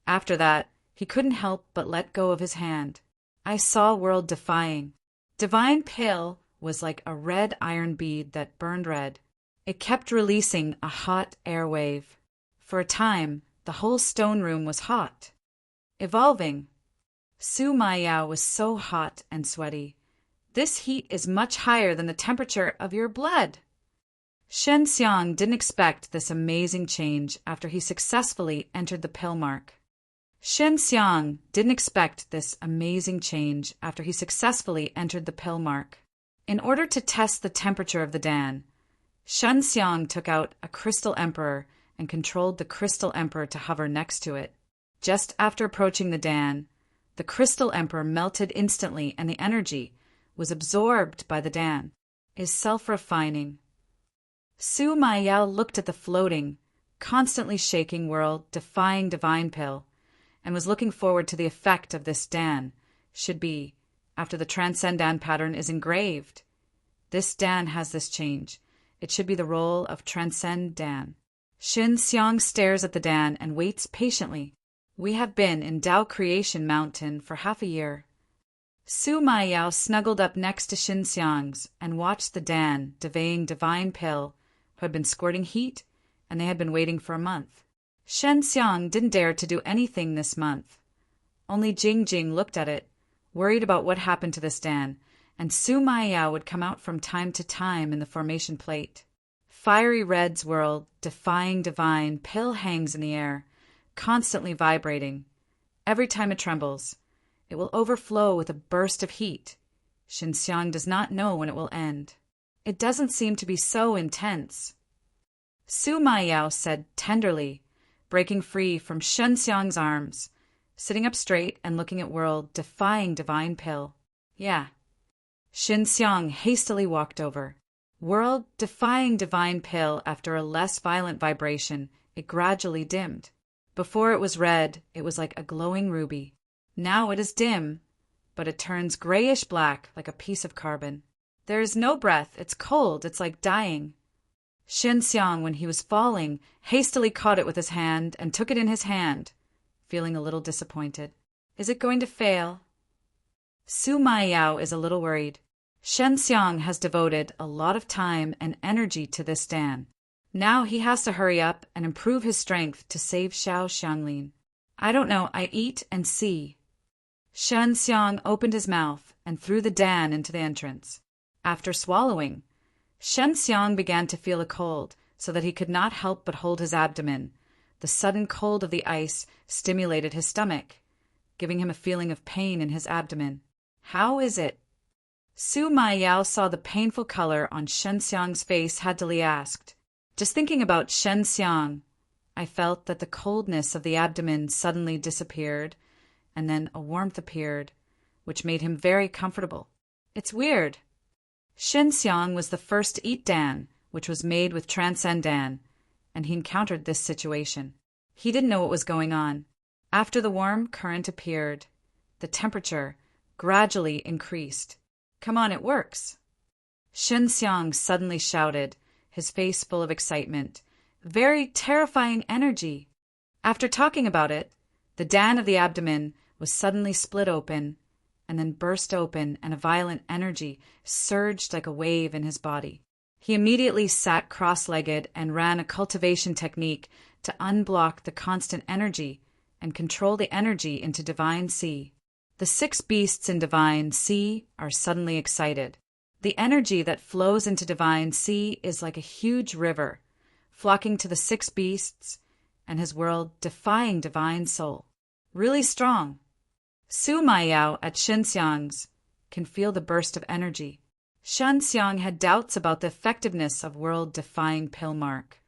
After that, he couldn't help but let go of his hand. I saw world-defying. Divine pill was like a red iron bead that burned red. It kept releasing a hot air wave. For a time, the whole stone room was hot. Evolving. Su Maiyao was so hot and sweaty. This heat is much higher than the temperature of your blood. Xinxiang didn't expect this amazing change after he successfully entered the pill mark. Xinxiang didn't expect this amazing change after he successfully entered the pill mark. In order to test the temperature of the Dan, Xinxiang took out a crystal emperor and controlled the crystal emperor to hover next to it. Just after approaching the Dan, the crystal emperor melted instantly and the energy was absorbed by the Dan. Is self-refining. Su Maiyao looked at the floating, constantly shaking world-defying divine pill and was looking forward to the effect of this Dan should be after the Transcend Dan pattern is engraved. This Dan has this change. It should be the role of Transcend Dan. Xinxiang stares at the Dan and waits patiently. We have been in Tao Creation Mountain for half a year. Su Maiyao snuggled up next to Xinxiang's and watched the Dan devaying divine pill, who had been squirting heat, and they had been waiting for a month. Xinxiang didn't dare to do anything this month. Only Jingjing looked at it, worried about what happened to this Dan, and Su Maiyao would come out from time to time in the formation plate. Fiery Red's world, defying divine, pill hangs in the air, constantly vibrating. Every time it trembles, it will overflow with a burst of heat. Xinxiang does not know when it will end. It doesn't seem to be so intense. Su Maiyao said tenderly, breaking free from Xinxiang's arms, sitting up straight and looking at world-defying divine pill. Yeah. Xinxiang hastily walked over. World-defying divine pill, after a less violent vibration, it gradually dimmed. Before it was red, it was like a glowing ruby. Now it is dim, but it turns grayish-black like a piece of carbon. There is no breath, it's cold, it's like dying. Xinxiang, when he was falling, hastily caught it with his hand and took it in his hand, feeling a little disappointed. Is it going to fail? Su Maiyao is a little worried. Shen Xiang has devoted a lot of time and energy to this Dan. Now he has to hurry up and improve his strength to save Xiao Xianglin. I don't know, I eat and see. Shen Xiang opened his mouth and threw the Dan into the entrance. After swallowing, Shen Xiang began to feel a cold, so that he could not help but hold his abdomen. The sudden cold of the ice stimulated his stomach, giving him a feeling of pain in his abdomen. How is it? Su Maiyao saw the painful color on Shen Xiang's face, hastily asked. Just thinking about Shen Xiang, I felt that the coldness of the abdomen suddenly disappeared, and then a warmth appeared, which made him very comfortable. It's weird. Shen Xiang was the first to eat Dan, which was made with Transcendan, and he encountered this situation. He didn't know what was going on. After the warm current appeared, the temperature gradually increased. Come on, it works. Shen Xiang suddenly shouted, his face full of excitement. Very terrifying energy. After talking about it, the Dan of the abdomen was suddenly split open and then burst open, and a violent energy surged like a wave in his body. He immediately sat cross-legged and ran a cultivation technique to unblock the constant energy and control the energy into Divine Sea. The 6 beasts in Divine Sea are suddenly excited. The energy that flows into Divine Sea is like a huge river, flocking to the 6 beasts and his world, defying Divine Soul. Really strong. Su Maiyao at Shen Xiang's can feel the burst of energy. Shen Xiang had doubts about the effectiveness of world-defying pill mark,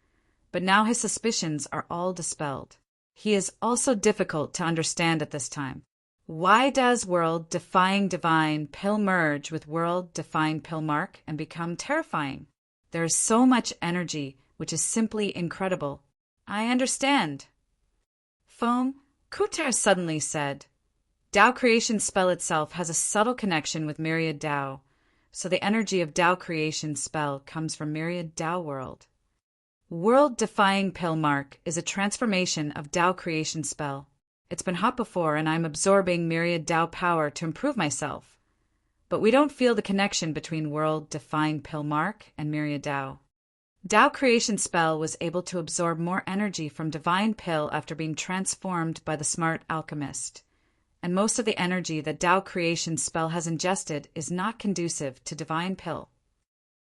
but now his suspicions are all dispelled. He is also difficult to understand at this time. Why does world-defying divine pill merge with world-defying pill mark and become terrifying? There is so much energy, which is simply incredible. I understand. Feng Kuter suddenly said, Tao creation spell itself has a subtle connection with myriad Tao, so the energy of Tao creation spell comes from myriad Tao world. World-defying pill mark is a transformation of Tao creation spell. It's been hot before, and I'm absorbing myriad Tao power to improve myself. But we don't feel the connection between world-defying pill mark and myriad Tao. Tao creation spell was able to absorb more energy from divine pill after being transformed by the smart alchemist. And most of the energy that Tao creation spell has ingested is not conducive to divine pill.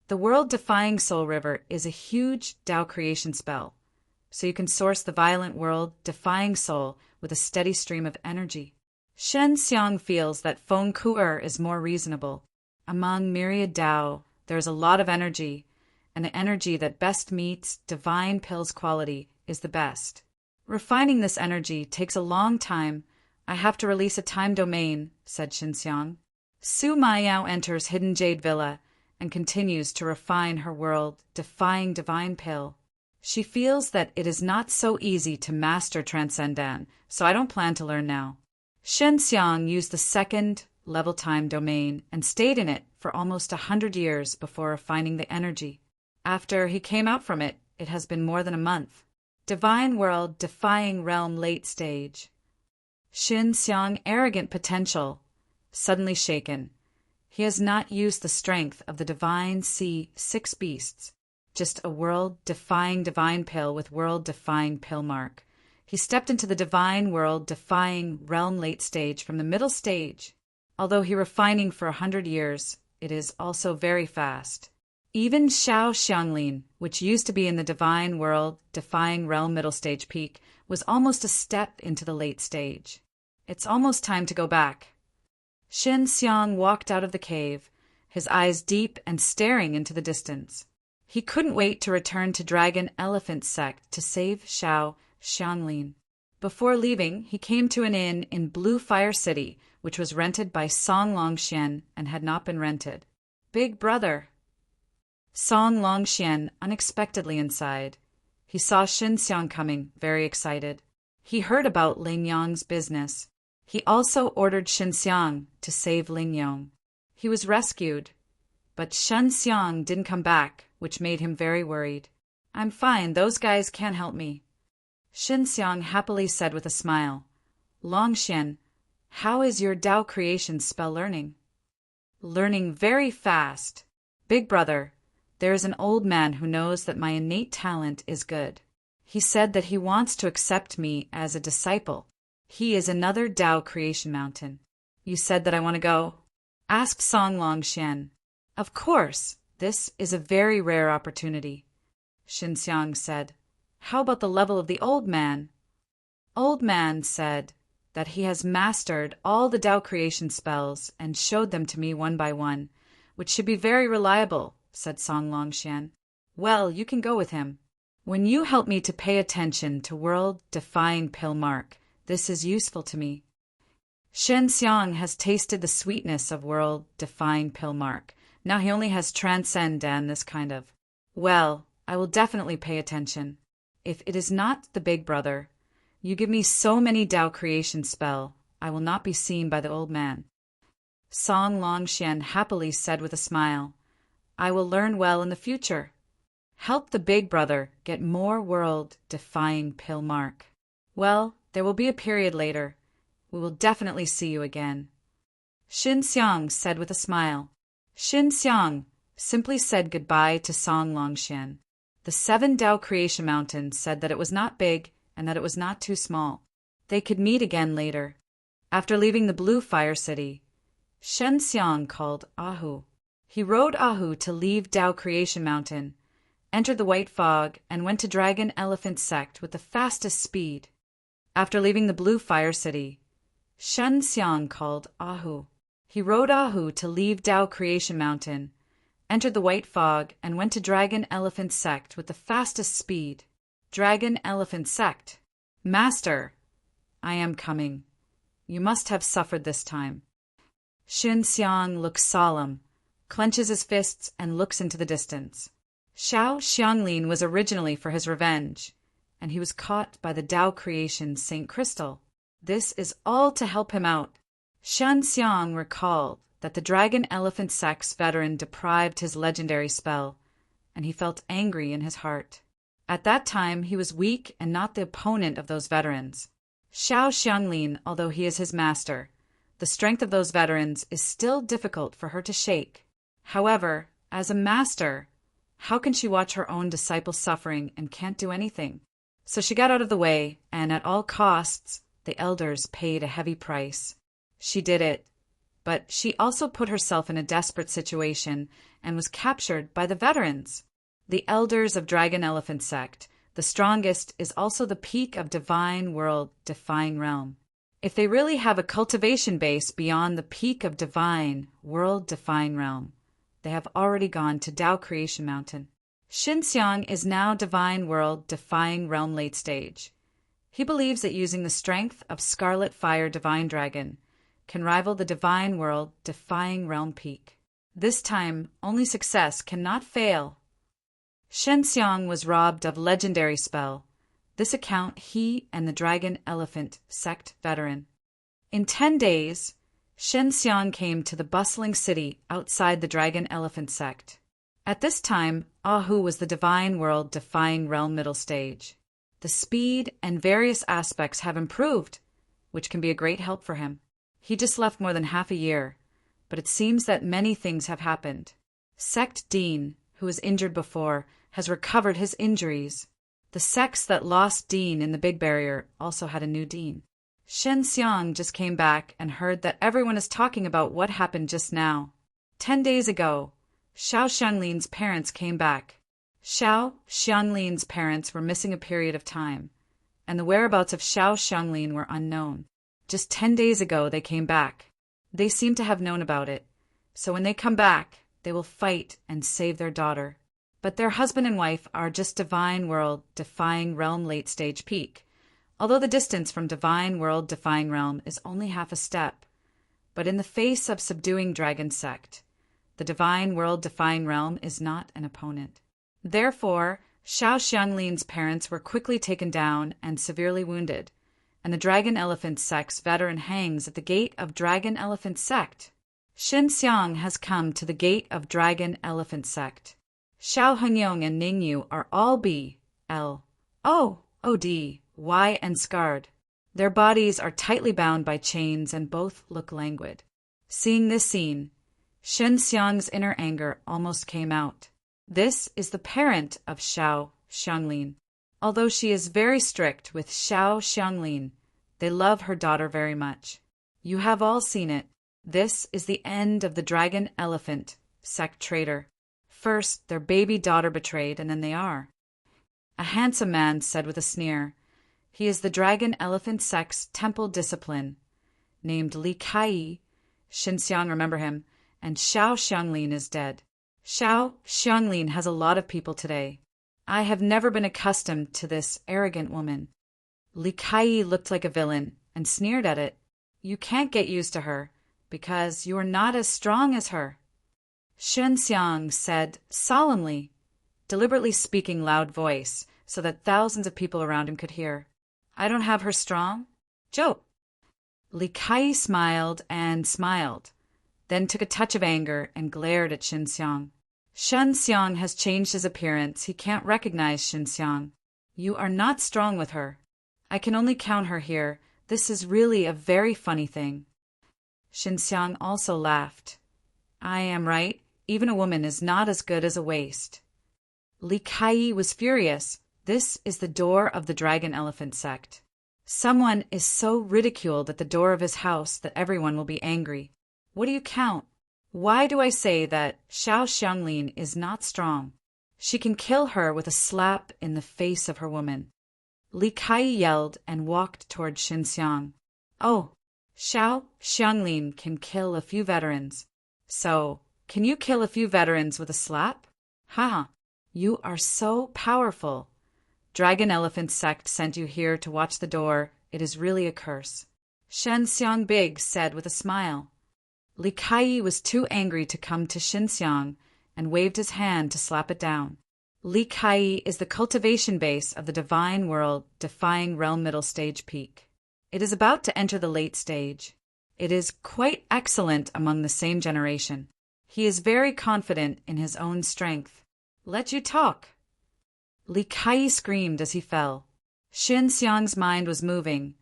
The world-defying soul river is a huge Tao creation spell, so you can source the violent world-defying soul with a steady stream of energy. Shen Xiang feels that Feng Ku'er is more reasonable. Among myriad Tao, there is a lot of energy, and the energy that best meets divine pill's quality is the best. Refining this energy takes a long time. I have to release a time domain, said Shen Xiang. Su Maiyao enters Hidden Jade Villa and continues to refine her world-defying divine pill. She feels that it is not so easy to master Transcendan, so I don't plan to learn now. Shen Xiang used the 2nd level time domain and stayed in it for almost 100 years before refining the energy. After he came out from it, it has been more than a month. Divine world, defying realm late stage. Shen Xiang arrogant potential, suddenly shaken. He has not used the strength of the Divine Sea 6 beasts, just a world-defying divine pill with world-defying pill mark. He stepped into the divine world-defying realm late stage from the middle stage. Although he refining for 100 years, it is also very fast. Even Xiao Xianglin, which used to be in the divine world-defying realm middle stage peak, was almost a step into the late stage. It's almost time to go back. Shen Xiang walked out of the cave, his eyes deep and staring into the distance. He couldn't wait to return to Dragon Elephant Sect to save Xiao Xianglin. Before leaving, he came to an inn in Blue Fire City, which was rented by Song Longxian and had not been rented. Big brother. Song Longxian unexpectedly inside. He saw Shen Xiang coming, very excited. He heard about Ling Yong's business. He also ordered Shen Xiang to save Ling Yong. He was rescued, but Shen Xiang didn't come back, which made him very worried. I'm fine, those guys can't help me. Shen Xiang happily said with a smile, Longxian, how is your Tao creation spell learning? learning very fast. Big brother, there is an old man who knows that my innate talent is good. He said that he wants to accept me as a disciple. He is another Tao creation mountain. You said that I want to go? Asked Song Longxian. Of course, this is a very rare opportunity. Xinxiang said. How about the level of the old man? Old man said that he has mastered all the Tao creation spells and showed them to me one by one, which should be very reliable, said Song Longxian. Well, you can go with him. When you help me to pay attention to world-defying pill mark, this is useful to me. Xinxiang has tasted the sweetness of world-defying pill mark. Now he only has transcend and this kind of. Well, I will definitely pay attention. If it is not the big brother, you give me so many Tao creation spell, I will not be seen by the old man. Song Longxian happily said with a smile, I will learn well in the future. Help the big brother get more world-defying pill mark. Well, there will be a period later. We will definitely see you again. Xinxiang said with a smile. Xinxiang simply said goodbye to Song Longxian. The 7 Tao creation mountains said that it was not big and that it was not too small. They could meet again later. After leaving the Blue Fire City, Xinxiang called Ahu. He rode Ahu to leave Tao Creation Mountain, entered the White Fog, and went to Dragon Elephant Sect with the fastest speed. After leaving the Blue Fire City, Xinxiang called Ahu. He rode Ahu to leave Tao Creation Mountain, entered the White Fog, and went to Dragon Elephant Sect with the fastest speed. Dragon Elephant Sect. Master, I am coming. You must have suffered this time. Xinxiang looks solemn, clenches his fists, and looks into the distance. Xiao Xianglin was originally for his revenge, and he was caught by the Tao creation Saint Crystal. This is all to help him out. Xinxiang recalled that the Dragon Elephant Sect's veteran deprived his legendary spell, and he felt angry in his heart. At that time, he was weak and not the opponent of those veterans. Xiao Xianglin, although he is his master, the strength of those veterans is still difficult for her to shake. However, as a master, how can she watch her own disciple suffering and can't do anything? So she got out of the way, and at all costs, the elders paid a heavy price. She did it, but she also put herself in a desperate situation and was captured by the veterans. The elders of Dragon Elephant Sect, the strongest, is also the peak of divine world, defying realm. If they really have a cultivation base beyond the peak of divine world, defying realm, they have already gone to Tao Creation Mountain. Xinxiang is now divine world, defying realm late stage. He believes that using the strength of Scarlet Fire Divine Dragon can rival the divine world, defying realm peak. This time, only success cannot fail. Xinxiang was robbed of legendary spell. This account he and the Dragon Elephant Sect veteran. In 10 days, Xinxiang came to the bustling city outside the Dragon Elephant Sect. At this time, Ahu was the divine world defying realm middle stage. The speed and various aspects have improved, which can be a great help for him. He just left more than half a year, but it seems that many things have happened. Sect Dean, who was injured before, has recovered his injuries. The sects that lost Dean in the Big Barrier also had a new Dean. Xinxiang just came back and heard that everyone is talking about what happened just now. 10 days ago, Xiao Xianglin's parents came back. Xiao Xianglin's parents were missing a period of time, and the whereabouts of Xiao Xianglin were unknown. Just 10 days ago they came back. They seem to have known about it, so when they come back, they will fight and save their daughter. But their husband and wife are just divine world defying realm late stage peak, although the distance from divine world defying realm is only half a step. But in the face of subduing Dragon Sect, the divine world defying realm is not an opponent. Therefore, Xiao Xianglin's parents were quickly taken down and severely wounded, and the Dragon Elephant Sect's veteran hangs at the gate of Dragon Elephant Sect. Xinxiang has come to the gate of Dragon Elephant Sect. Xiao Hengyong and Ningyu are all B.L.O.O.D.Y and scarred. Their bodies are tightly bound by chains and both look languid. Seeing this scene, Xianxiang's inner anger almost came out. This is the parent of Xiao Xianglin. Although she is very strict with Xiao Xianglin, they love her daughter very much. You have all seen it. This is the end of the Dragon Elephant sect traitor. First, their baby daughter betrayed, and then they are. A handsome man said with a sneer, "He is the Dragon Elephant sect's temple discipline, named Li Kai." Xinxiang, remember him, and Xiao Xianglin is dead. Xiao Xianglin has a lot of people today. I have never been accustomed to this arrogant woman. Li Kai looked like a villain and sneered at it. You can't get used to her, because you are not as strong as her. Xinxiang said solemnly, deliberately speaking loud voice so that thousands of people around him could hear. I don't have her strong? Joe. Li Kai smiled and smiled, then took a touch of anger and glared at Xinxiang. Xinxiang has changed his appearance. He can't recognize Xinxiang. You are not strong with her. I can only count her here. This is really a very funny thing. Xinxiang also laughed. I am right. Even a woman is not as good as a waist. Li Kai was furious. This is the door of the Dragon Elephant sect. Someone is so ridiculed at the door of his house that everyone will be angry. What do you count? Why do I say that Xiao Xianglin is not strong? She can kill her with a slap in the face of her woman. Li Kai yelled and walked toward Xinxiang. Oh, Xiao Xianglin can kill a few veterans. So, can you kill a few veterans with a slap? Ha! You are so powerful. Dragon Elephant sect sent you here to watch the door. It is really a curse. Xinxiang Big said with a smile. Li Kai was too angry to come to Xinxiang and waved his hand to slap it down. Li Kai is the cultivation base of the divine world, defying realm middle stage peak. It is about to enter the late stage. It is quite excellent among the same generation. He is very confident in his own strength. Let you talk. Li Kai screamed as he fell. Xinxiang's mind was moving,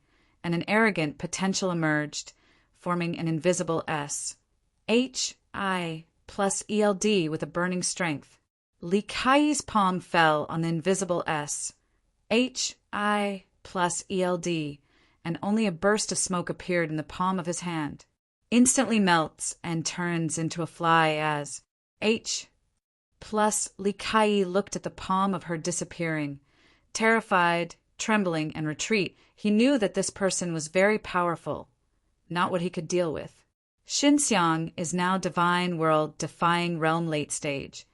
and an arrogant potential emerged, forming an invisible S. H-I plus ELD with a burning strength. Li Kai's palm fell on the invisible S. H-I plus ELD, and only a burst of smoke appeared in the palm of his hand. Instantly melts and turns into a fly as H plus Li Kai looked at the palm of her disappearing. Terrified, trembling, and retreat, he knew that this person was very powerful. Not what he could deal with. Xinxiang is now divine world defying realm late stage,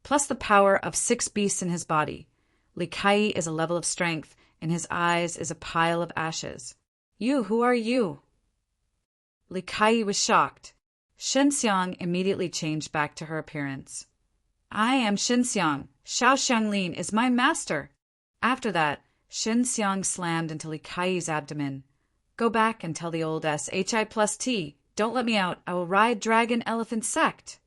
plus the power of 6 beasts in his body. Li Kai is a level of strength, in his eyes is a pile of ashes. Who are you? Li Kai was shocked. Xinxiang immediately changed back to her appearance. I am Xinxiang. Xiao Xianglin is my master. After that, Xinxiang slammed into Li Kai's abdomen. Go back and tell the old SHI plus T. Don't let me out. I will ride Dragon Elephant sect.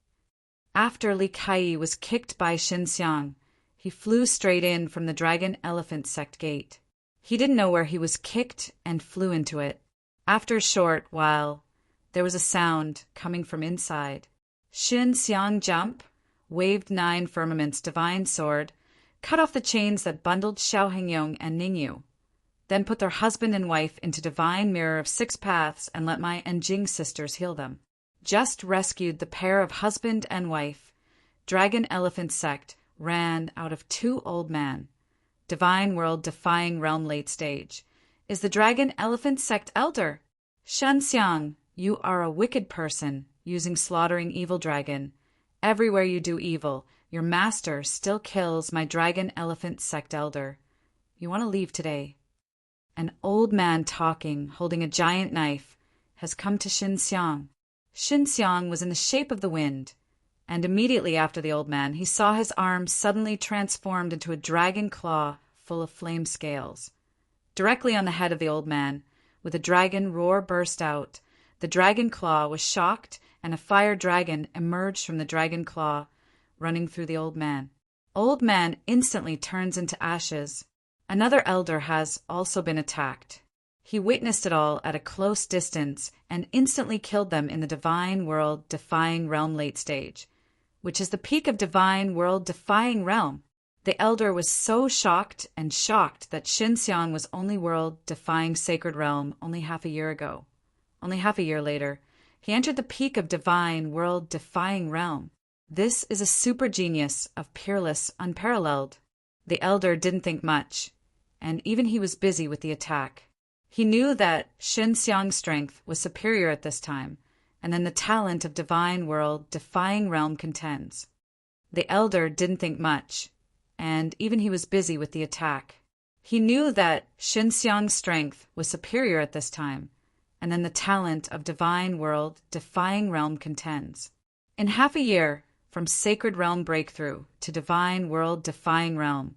After Li Kai was kicked by Xinxiang, he flew straight in from the Dragon Elephant sect gate. He didn't know where he was kicked and flew into it. After a short while, there was a sound coming from inside. Xinxiang jump, waved 9 firmament's divine sword, cut off the chains that bundled Xiao Hengyong and Ningyu. Then put their husband and wife into divine mirror of 6 paths and let my Enjing sisters heal them. Just rescued the pair of husband and wife. Dragon Elephant sect ran out of 2 old men. Divine world defying realm late stage. Is the Dragon Elephant sect elder? Xinxiang, you are a wicked person, using slaughtering evil dragon. Everywhere you do evil, your master still kills my Dragon Elephant sect elder. You want to leave today. An old man talking, holding a giant knife, has come to Xinxiang. Xinxiang was in the shape of the wind, and immediately after the old man, he saw his arm suddenly transformed into a dragon claw full of flame scales. Directly on the head of the old man, with a dragon roar burst out. The dragon claw was shocked, and a fire dragon emerged from the dragon claw, running through the old man. Old man instantly turns into ashes. Another elder has also been attacked. He witnessed it all at a close distance and instantly killed them in the Divine World Defying Realm late stage, which is the peak of Divine World Defying Realm. The Elder was so shocked that Xin Xiang was only World Defying Sacred Realm only half a year ago. Only half a year later, he entered the peak of Divine World Defying Realm. This is a super genius of peerless, unparalleled. The Elder didn't think much, and even he was busy with the attack. He knew that Xin Xiang's strength was superior at this time, and then the talent of Divine World Defying Realm contends. The Elder didn't think much, and even he was busy with the attack. He knew that Xin Xiang's strength was superior at this time, and then the talent of Divine World Defying Realm contends. In half a year, from Sacred Realm Breakthrough to Divine World Defying Realm,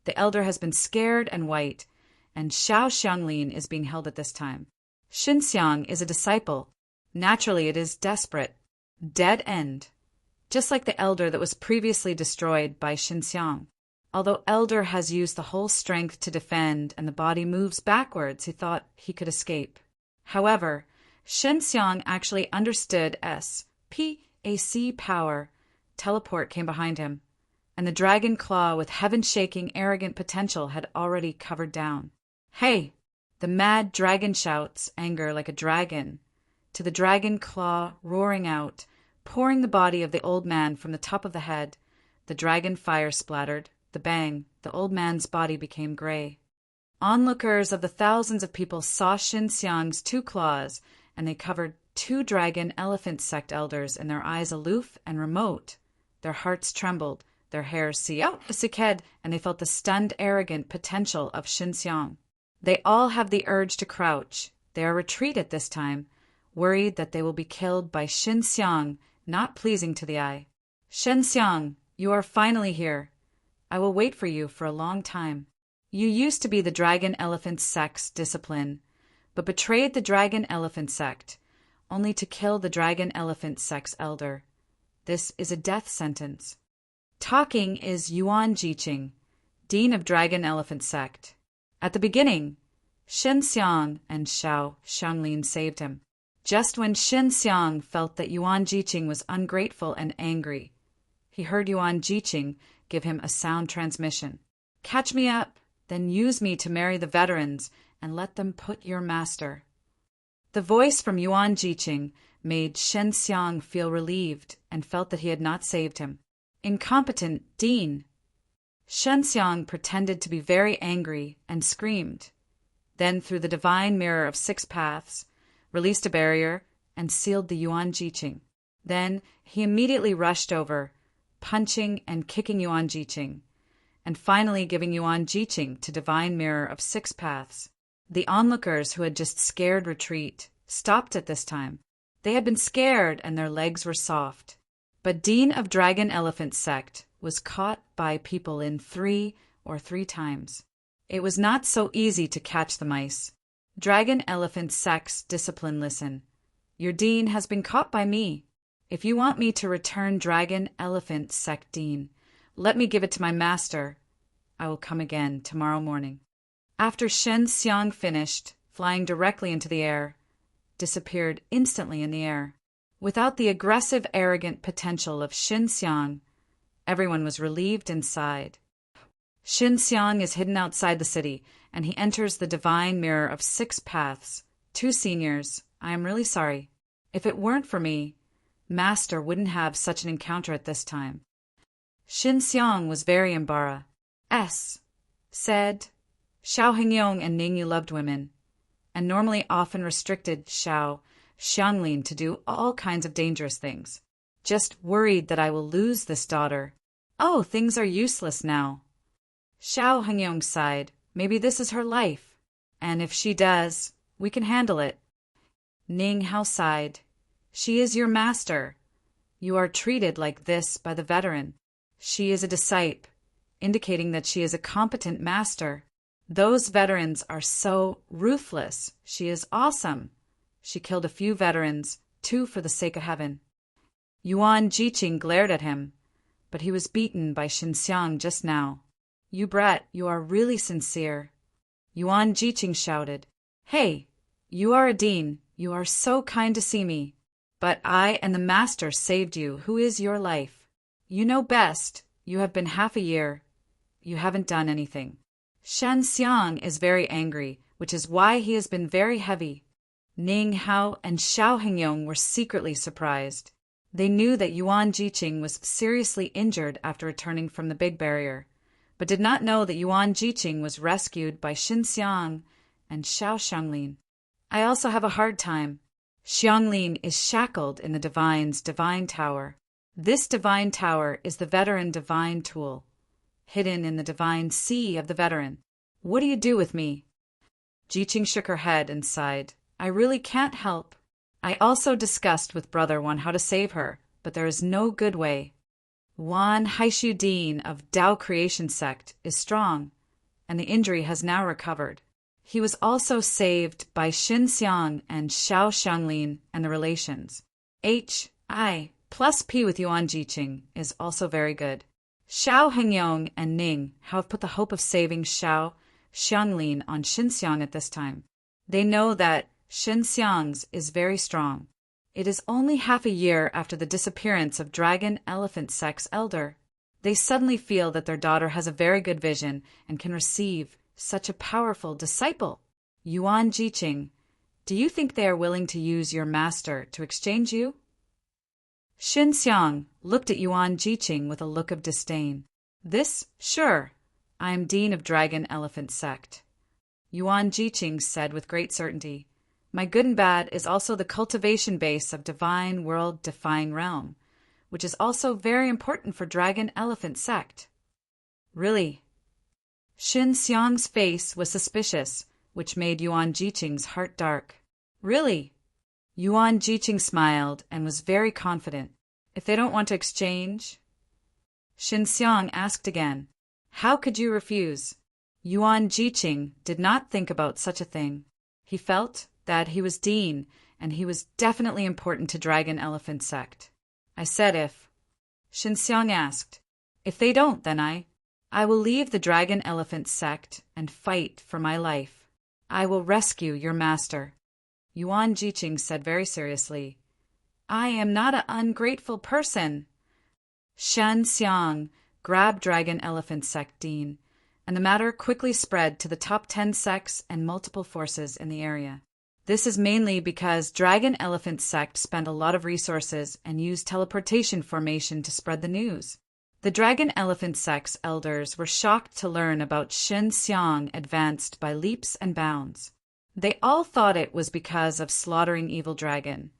the Elder has been scared and white, and Xiao Xianglin is being held at this time. Xin Xiang is a disciple. Naturally, it is desperate. Dead end. Just like the Elder that was previously destroyed by Xin Xiang. Although Elder has used the whole strength to defend and the body moves backwards, he thought he could escape. However, Xin Xiang actually understood SPAC power. Teleport came behind him, and the dragon claw with heaven-shaking arrogant potential had already covered down. Hey! The mad dragon shouts, anger like a dragon, to the dragon claw roaring out, pouring the body of the old man from the top of the head. The dragon fire splattered. The bang, the old man's body became gray. Onlookers of the thousands of people saw Xin Xiang's 2 claws, and they covered 2 dragon elephant sect elders in their eyes aloof and remote. Their hearts trembled, their hair sikhed, and they felt the stunned arrogant potential of Xin Xiang. They all have the urge to crouch. They are retreated this time, worried that they will be killed by Xin Xiang, not pleasing to the eye. Xin Xiang, you are finally here. I will wait for you for a long time. You used to be the Dragon Elephant Sect's discipline, but betrayed the Dragon Elephant Sect, only to kill the Dragon Elephant Sect's elder. This is a death sentence. Talking is Yuan Jiqing, Dean of Dragon Elephant Sect. At the beginning, Xin Xiang and Xiao Xianglin saved him. Just when Xin Xiang felt that Yuan Jiqing was ungrateful and angry, he heard Yuan Jiqing give him a sound transmission. Catch me up, then use me to marry the veterans and let them put your master. The voice from Yuan Jiqing made Xin Xiang feel relieved and felt that he had not saved him. Incompetent Dean! Xin Xiang pretended to be very angry and screamed. Then, through the divine mirror of 6 paths, released a barrier and sealed the Yuan Jiqing. Then he immediately rushed over, punching and kicking Yuan Jiqing, and finally giving Yuan Jiqing to divine mirror of 6 paths. The onlookers who had just scared retreat stopped at this time. They had been scared and their legs were soft. But Dean of Dragon Elephant Sect was caught by people in 3 times. It was not so easy to catch the mice. Dragon Elephant Sect's discipline listen. Your Dean has been caught by me. If you want me to return Dragon Elephant Sect Dean, let me give it to my master. I will come again tomorrow morning. After Xin Xiang finished, flying directly into the air, disappeared instantly in the air. Without the aggressive, arrogant potential of Xin Xiang, everyone was relieved and sighed. Xin Xiang is hidden outside the city, and he enters the divine mirror of 6 paths. 2 seniors, I am really sorry. If it weren't for me, Master wouldn't have such an encounter at this time. Xin Xiang was very embarrassed. Said, Xiao Hengyong and Ning, you loved women, and normally often restricted Xiao Xianglin to do all kinds of dangerous things. Just worried that I will lose this daughter. Oh, things are useless now. Xiao Hengyong sighed. Maybe this is her life, and if she does, we can handle it. Ning Hao sighed. She is your master. You are treated like this by the veteran. She is a disciple, indicating that she is a competent master. Those veterans are so ruthless. She is awesome. She killed a few veterans, 2 for the sake of heaven. Yuan Jiqing glared at him, but he was beaten by Xin Xiang just now. You brat, you are really sincere. Yuan Jiqing shouted. Hey, you are a dean. You are so kind to see me. But I and the master saved you. Who is your life? You know best. You have been half a year. You haven't done anything. Shen Xiang is very angry, which is why he has been very heavy. Ning Hao and Xiao Hengyong were secretly surprised. They knew that Yuan Jiqing was seriously injured after returning from the Big Barrier, but did not know that Yuan Jiqing was rescued by Xin Xiang and Xiao Xianglin. I also have a hard time. Xianglin is shackled in the Divine's Divine Tower. This Divine Tower is the Veteran Divine Tool, hidden in the Divine Sea of the Veteran. What do you do with me? Jiqing shook her head and sighed. I really can't help. I also discussed with Brother Wan how to save her, but there is no good way. Wan Haishu Dean of Tao Creation Sect is strong, and the injury has now recovered. He was also saved by Xin Xiang and Xiao Xianglin and the relations. HI plus P with Yuan Jiqing is also very good. Xiao Hengyong and Ning have put the hope of saving Xiao Xianglin on Xin Xiang at this time. They know that Xin Xiang's is very strong. It is only half a year after the disappearance of Dragon Elephant Sect's elder. They suddenly feel that their daughter has a very good vision and can receive such a powerful disciple. Yuan Jiqing, do you think they are willing to use your master to exchange you? Xin Xiang looked at Yuan Jiqing with a look of disdain. This, sure. I am Dean of Dragon Elephant Sect. Yuan Jiqing said with great certainty. My good and bad is also the cultivation base of Divine World Defying Realm, which is also very important for Dragon Elephant Sect. Really? Xin Xiang's face was suspicious, which made Yuan Jiqing's heart dark. Really? Yuan Jiqing smiled and was very confident. If they don't want to exchange? Xin Xiang asked again. How could you refuse? Yuan Jiqing did not think about such a thing. He felt that he was Dean, and he was definitely important to Dragon Elephant Sect. I said if. Xin Xiang asked. If they don't, then I will leave the Dragon Elephant Sect and fight for my life. I will rescue your master. Yuan Jiqing said very seriously. I am not an ungrateful person. Shen Xiang grabbed Dragon Elephant Sect Dean, and the matter quickly spread to the top 10 sects and multiple forces in the area. This is mainly because Dragon Elephant Sect spent a lot of resources and used teleportation formation to spread the news. The Dragon Elephant Sect's elders were shocked to learn about Xin Xiang advanced by leaps and bounds. They all thought it was because of slaughtering Evil Dragon,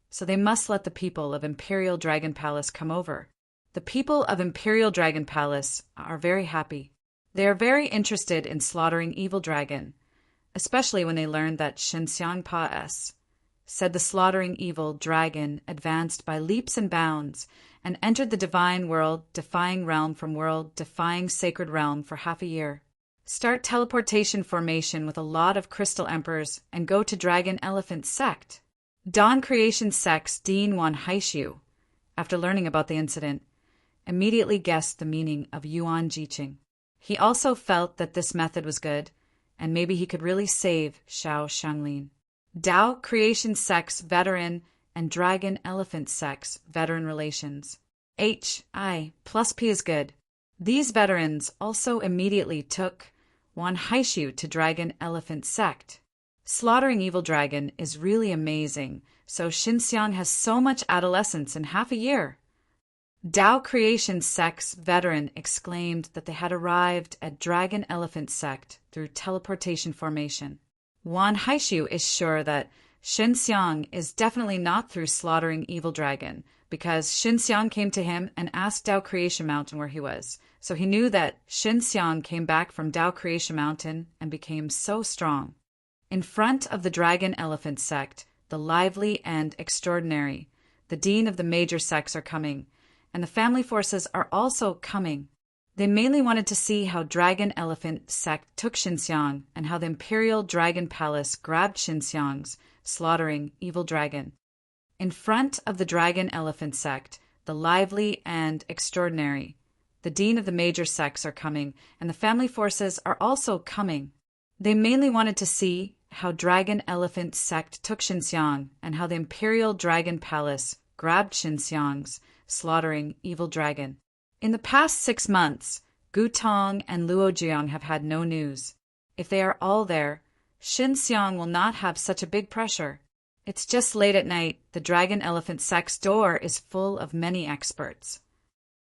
so they must let the people of Imperial Dragon Palace come over. The people of Imperial Dragon Palace are very happy. They are very interested in slaughtering Evil Dragon, especially when they learned that Xin Xiang Pa S said the slaughtering Evil Dragon advanced by leaps and bounds and entered the Divine World Defying Realm from World Defying Sacred Realm for half a year. Start teleportation formation with a lot of Crystal Emperors and go to Dragon Elephant Sect. Dawn Creation Sect's Dean Wan Haishu, after learning about the incident, immediately guessed the meaning of Yuan Jiqing. He also felt that this method was good, and maybe he could really save Xiao Xianglin. Tao Creation Sect's Veteran and Dragon Elephant Sect's Veteran Relations. HI plus P is good. These veterans also immediately took Wan Haishu to Dragon Elephant Sect. Slaughtering Evil Dragon is really amazing, so Xin Xiang has so much adolescence in half a year. Tao Creation Sect's veteran exclaimed that they had arrived at Dragon Elephant Sect through teleportation formation. Wan Haishu is sure that Xin Xiang is definitely not through slaughtering Evil Dragon, because Xin Xiang came to him and asked Tao Creation Mountain where he was, so he knew that Xin Xiang came back from Tao Creation Mountain and became so strong. In front of the Dragon Elephant Sect, the lively and extraordinary, the Dean of the major sects are coming, and the family forces are also coming. They mainly wanted to see how Dragon Elephant Sect took Xin Xiang and how the Imperial Dragon Palace grabbed Xin Xiang's, slaughtering Evil Dragon. In front of the Dragon Elephant Sect, the lively and extraordinary, the Dean of the major sects are coming, and the family forces are also coming. They mainly wanted to see how Dragon Elephant Sect took Xinxiang and how the Imperial Dragon Palace grabbed Xinxiang's, slaughtering Evil Dragon. In the past 6 months, Gutong and Luojiang have had no news. If they are all there, Xinxiang will not have such a big pressure. It's just late at night. The Dragon Elephant Sect's door is full of many experts.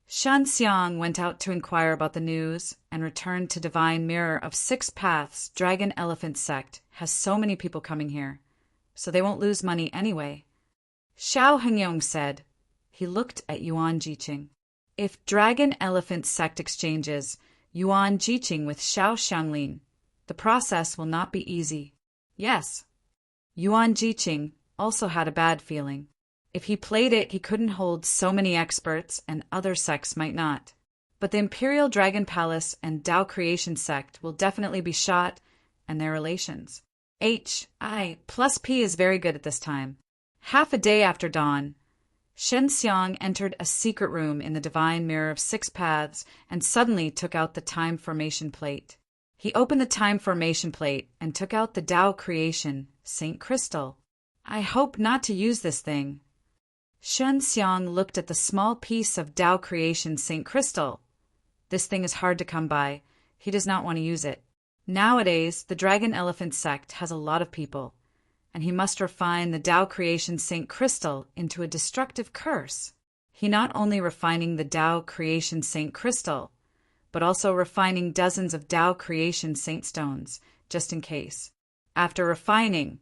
Xinxiang went out to inquire about the news and returned to Divine Mirror of 6 Paths. Dragon Elephant Sect has so many people coming here, so they won't lose money anyway. Xiao Hengyong said. He looked at Yuan Jiqing. If Dragon Elephant Sect exchanges Yuan Jiqing with Xiao Xianglin, the process will not be easy. Yes. Yuan Jiqing also had a bad feeling. If he played it, he couldn't hold so many experts, and other sects might not. But the Imperial Dragon Palace and Tao Creation Sect will definitely be shot, and their relations. I plus P is very good at this time. Half a day after dawn, Xinxiang entered a secret room in the Divine Mirror of 6 Paths and suddenly took out the Time Formation Plate. He opened the Time Formation Plate and took out the Tao Creation Saint Crystal. I hope not to use this thing. Xinxiang looked at the small piece of Tao Creation Saint Crystal. This thing is hard to come by. He does not want to use it. Nowadays, the Dragon Elephant Sect has a lot of people, and he must refine the Tao Creation Saint Crystal into a destructive curse. He not only refining the Tao Creation Saint Crystal, but also refining dozens of Tao Creation Saint Stones, just in case. After refining,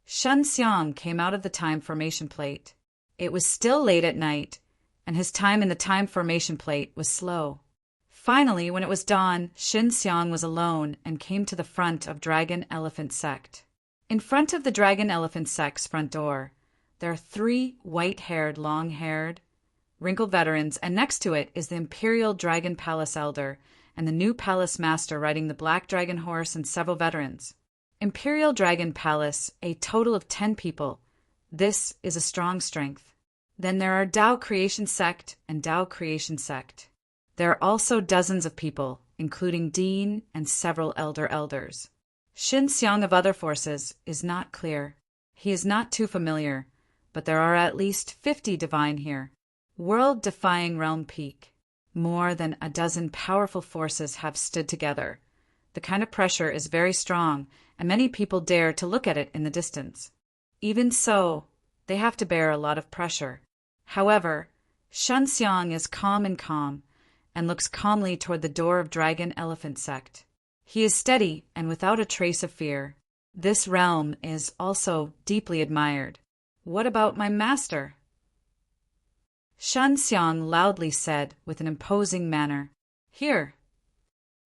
Xinxiang came out of the Time Formation Plate. It was still late at night, and his time in the Time Formation Plate was slow. Finally, when it was dawn, Xinxiang was alone and came to the front of Dragon Elephant Sect. In front of the Dragon Elephant Sect's front door, there are 3 white-haired, long-haired, wrinkled veterans, and next to it is the Imperial Dragon Palace Elder and the new Palace Master riding the Black Dragon Horse and several veterans. Imperial Dragon Palace, a total of 10 people. This is a strong strength. Then there are Tao Creation Sect and Tao Creation Sect. There are also dozens of people, including Dean and several elders. Xinxiang of other forces is not clear. He is not too familiar, but there are at least 50 divine here. World-defying realm peak. More than a dozen powerful forces have stood together. The kind of pressure is very strong, and many people dare to look at it in the distance. Even so, they have to bear a lot of pressure. However, Xinxiang is calm and looks calmly toward the door of Dragon Elephant Sect. He is steady and without a trace of fear. This realm is also deeply admired. What about my master? Xinxiang loudly said with an imposing manner. Here.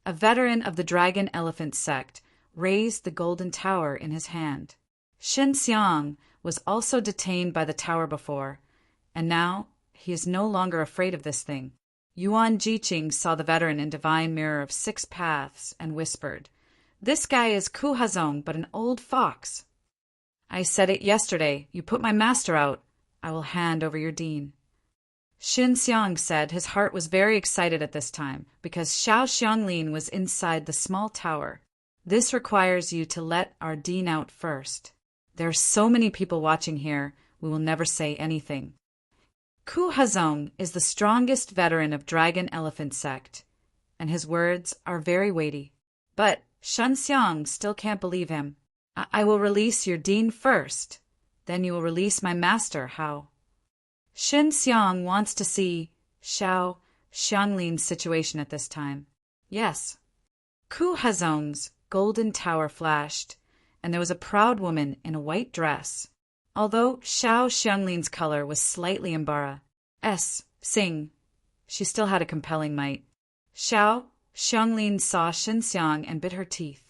A veteran of the Dragon Elephant Sect raised the golden tower in his hand. Xinxiang was also detained by the tower before, and now he is no longer afraid of this thing. Yuan Jiqing saw the veteran in Divine Mirror of 6 Paths and whispered, "This guy is Ku Hazong, but an old fox." I said it yesterday. You put my master out, I will hand over your dean. Xinxiang said his heart was very excited at this time because Xiao Xianglin was inside the small tower. This requires you to let our dean out first. There are so many people watching here, we will never say anything. Ku Hazong is the strongest veteran of Dragon Elephant Sect, and his words are very weighty. But Xinxiang still can't believe him. I will release your dean first, then you will release my master, how? Xinxiang wants to see Xiao Xianglin's situation at this time. Yes. Ku Hazong's golden tower flashed, and there was a proud woman in a white dress. Although Xiao Xianglin's color was slightly embara, Sing, she still had a compelling might. Xiao Xianglin saw Xinxiang and bit her teeth.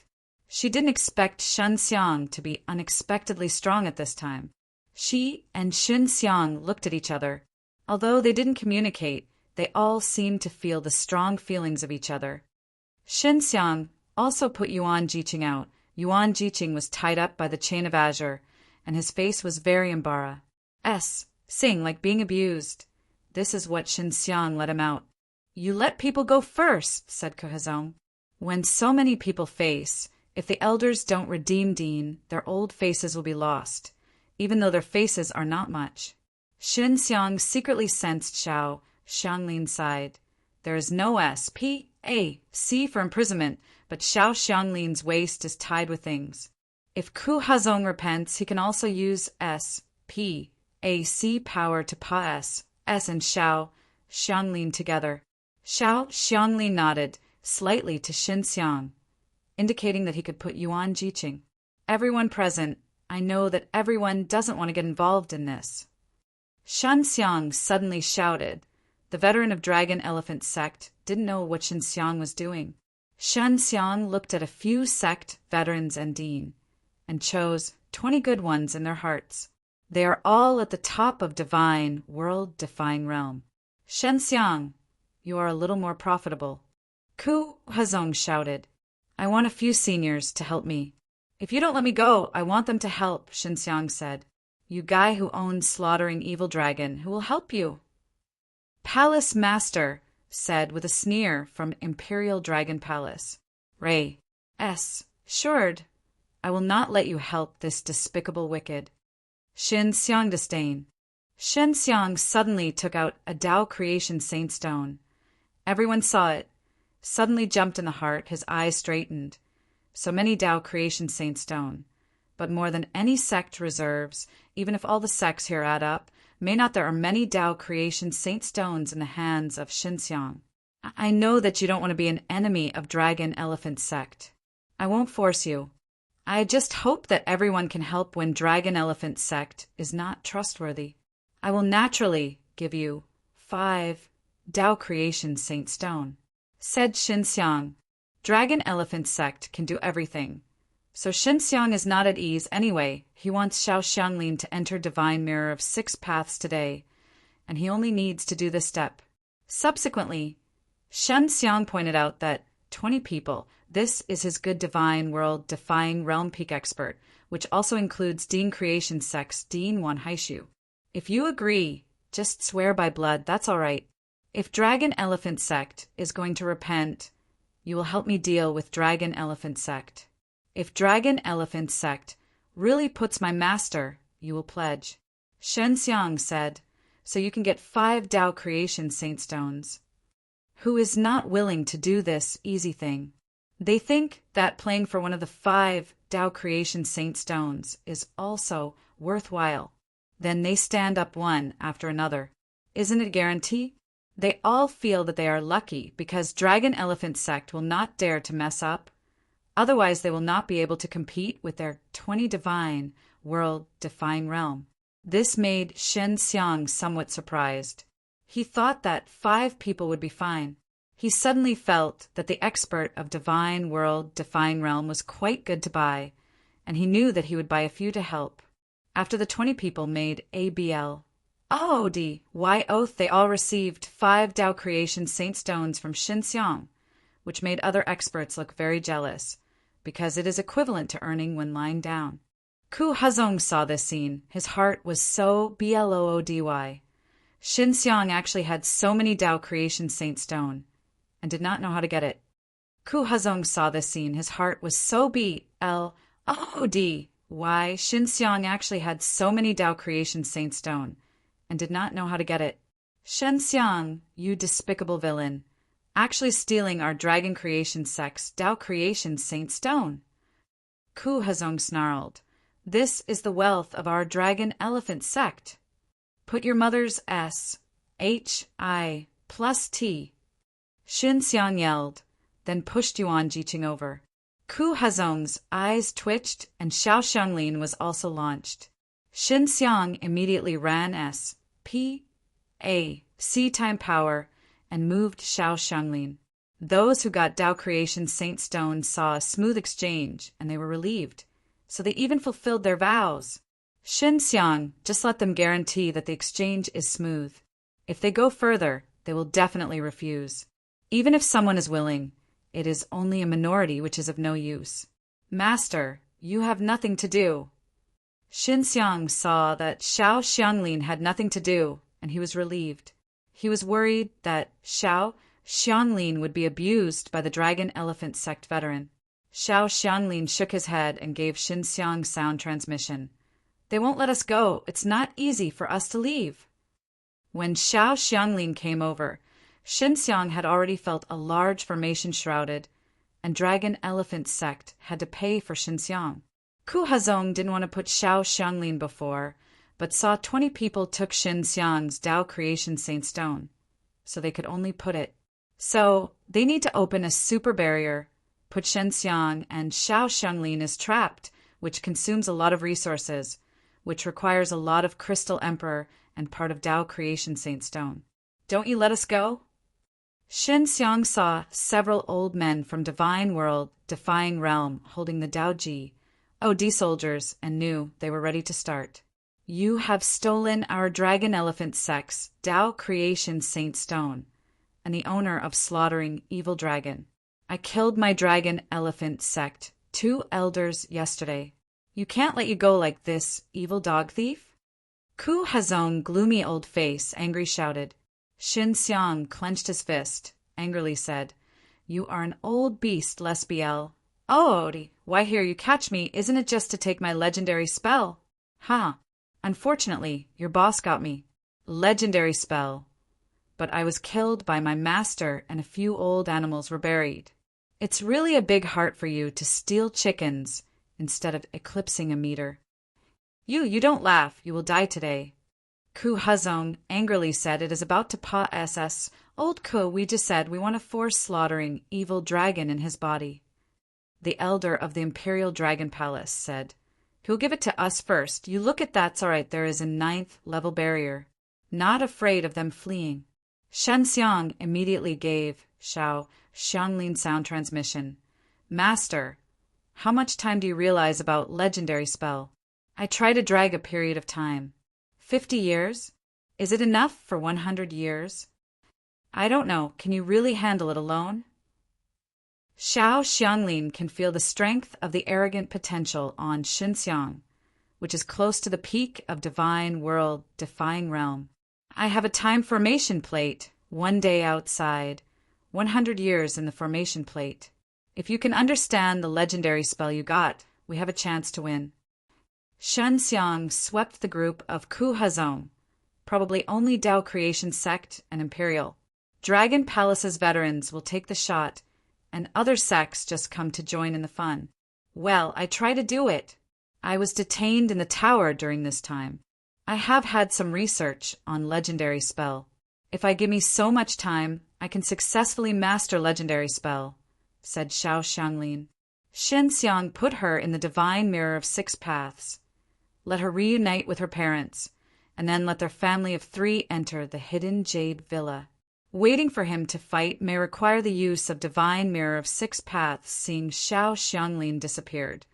She didn't expect Xinxiang to be unexpectedly strong at this time. She and Xinxiang looked at each other. Although they didn't communicate, they all seemed to feel the strong feelings of each other. Xinxiang also put Yuan Jiqing out. Yuan Jiqing was tied up by the chain of azure, and his face was very embara. Sing, like being abused. This is what Xinxiang let him out. You let people go first, said Ku Hazong. When so many people face, If the elders don't redeem Dean, their old faces will be lost, even though their faces are not much. Xin Xiang secretly sensed Xiao Xianglin's side. There is no S.P.A.C. for imprisonment, but Xiao Xianglin's waist is tied with things. If Ku Hazong repents, he can also use S.P.A.C. power to Pa S and Xiao Xianglin together. Xiao Xianglin nodded slightly to Xin Xiang, indicating that he could put Yuan Jiqing. Everyone present, I know that everyone doesn't want to get involved in this. Shen Xiang suddenly shouted. The veteran of Dragon Elephant Sect didn't know what Shen Xiang was doing. Shen Xiang looked at a few sect veterans and Dean, and chose 20 good ones in their hearts. They are all at the top of divine, world-defying realm. Shen Xiang, you are a little more profitable. Ku Hazong shouted. I want a few seniors to help me. If you don't let me go, I want them to help, Shen Xiang said. You guy who owns Slaughtering Evil Dragon, who will help you? Palace Master said with a sneer from Imperial Dragon Palace. Ray S. Assured, I will not let you help this despicable wicked. Shen Xiang disdain. Shen Xiang suddenly took out a Dao Creation Saint Stone. Everyone saw it. Suddenly jumped in the heart, his eyes straightened. So many Dao Creation Saint Stone. But more than any sect reserves, even if all the sects here add up, may not there are many Dao Creation Saint Stones in the hands of Xin Xiang. I know that you don't want to be an enemy of Dragon Elephant Sect. I won't force you. I just hope that everyone can help when Dragon Elephant Sect is not trustworthy. I will naturally give you 5 Dao Creation Saint Stone, said Xin Xiang. Dragon Elephant Sect can do everything. So Xin Xiang is not at ease anyway. He wants Xiao Xianglin to enter Divine Mirror of 6 Paths today, and he only needs to do this step. Subsequently, Shen Xiang pointed out that 20 people, this is his good divine world defying realm peak expert, which also includes Dean Creation Sect's Dean Wan Haishu. If you agree, just swear by blood, that's all right. If Dragon Elephant Sect is going to repent, you will help me deal with Dragon Elephant Sect. If Dragon Elephant Sect really puts my master, you will pledge. Shen Xiang said, so you can get 5 Dao Creation Saint Stones. Who is not willing to do this easy thing? They think that playing for one of the 5 Dao Creation Saint Stones is also worthwhile. Then they stand up one after another. Isn't it a guarantee? They all feel that they are lucky because Dragon Elephant Sect will not dare to mess up. Otherwise, they will not be able to compete with their 20 divine, world-defying realm. This made Shen Xiang somewhat surprised. He thought that 5 people would be fine. He suddenly felt that the expert of divine, world-defying realm was quite good to buy, and he knew that he would buy a few to help. After the 20 people made ABL, ODY oath, they all received 5 Dao Creation Saint Stones from Xin Xiang, which made other experts look very jealous, because it is equivalent to earning when lying down. Ku Hazong saw this scene. His heart was so bloody. Xin Xiang actually had so many Dao Creation Saint Stone, and did not know how to get it. Ku Hazong saw this scene. His heart was so bloody. Xin Xiang actually had so many Dao Creation Saint Stone, and did not know how to get it. Shen Xiang, you despicable villain, actually stealing our Dragon Creation Sect's Dao Creation Saint Stone. Ku Hazong snarled. This is the wealth of our Dragon Elephant Sect. Put your mother's S.H.I. plus T. Xin Xiang yelled, then pushed Yuan Jiqing over. Ku Hazong's eyes twitched, and Xiao Xianglin was also launched. Xin Xiang immediately ran S.P.A.C. time power and moved Xiao Xianglin. Those who got Dao Creation Saint Stone saw a smooth exchange, and they were relieved, so they even fulfilled their vows. Xin Xiang, just let them guarantee that the exchange is smooth. If they go further, they will definitely refuse. Even if someone is willing, it is only a minority which is of no use. Master, you have nothing to do. Xin Xiang saw that Xiao Xianglin had nothing to do, and he was relieved. He was worried that Xiao Xianglin would be abused by the Dragon Elephant Sect veteran. Xiao Xianglin shook his head and gave Xinxiang sound transmission. They won't let us go. It's not easy for us to leave. When Xiao Xianglin came over, Xinxiang had already felt a large formation shrouded, and Dragon Elephant Sect had to pay for Xinxiang. Ku Hazong didn't want to put Xiao Xianglin before, but saw 20 people took Xinxiang's Tao Creation Saint Stone, so they could only put it. So they need to open a super barrier, put Xinxiang, and Xiao Xianglin is trapped, which consumes a lot of resources, which requires a lot of Crystal Emperor and part of Tao Creation Saint Stone. Don't you let us go? Xinxiang saw several old men from Divine World, Defying Realm, holding the Dao Ji, OD soldiers, and knew they were ready to start. You have stolen our Dragon Elephant Sect's Tao Creation Saint Stone, and the owner of slaughtering Evil Dragon. I killed my Dragon Elephant Sect, 2 elders yesterday. You can't let you go like this, evil dog thief. Ku Hazong, gloomy old face, angry shouted. Xinxiang clenched his fist, angrily said, You are an old beast, Lesbiel. Oh, Odie, why here you catch me, isn't it just to take my legendary spell? Huh. Unfortunately, your boss got me. Legendary spell. But I was killed by my master and a few old animals were buried. It's really a big heart for you to steal chickens instead of eclipsing a meter. You don't laugh, you will die today. Ku Hazong angrily said it is about to pa ss. Old Ku, we just said we want to force slaughtering evil dragon in his body. The elder of the Imperial Dragon Palace said, He'll give it to us first. You look at that's all right, there is a 9th level barrier. Not afraid of them fleeing. Xinxiang immediately gave Xiao Xianglin sound transmission. Master, how much time do you realize about legendary spell? I try to drag a period of time. 50 years? Is it enough for 100 years? I don't know. Can you really handle it alone? Xiao Xianglin can feel the strength of the arrogant potential on Xinxiang, which is close to the peak of Divine World, Defying Realm. I have a time formation plate, 1 day outside, 100 years in the formation plate. If you can understand the legendary spell you got, we have a chance to win. Xinxiang swept the group of Ku Hazong, probably only Tao Creation Sect and Imperial. Dragon Palace's veterans will take the shot, and other sects just come to join in the fun. Well, I try to do it. I was detained in the tower during this time. I have had some research on legendary spell. If I give me so much time, I can successfully master legendary spell, said Xiao Xianglin. Xinxiang put her in the divine mirror of 6 paths. Let her reunite with her parents, and then let their family of 3 enter the hidden Jade Villa. Waiting for him to fight may require the use of divine mirror of 6 paths. Seeing Xiao Xianglin disappeared,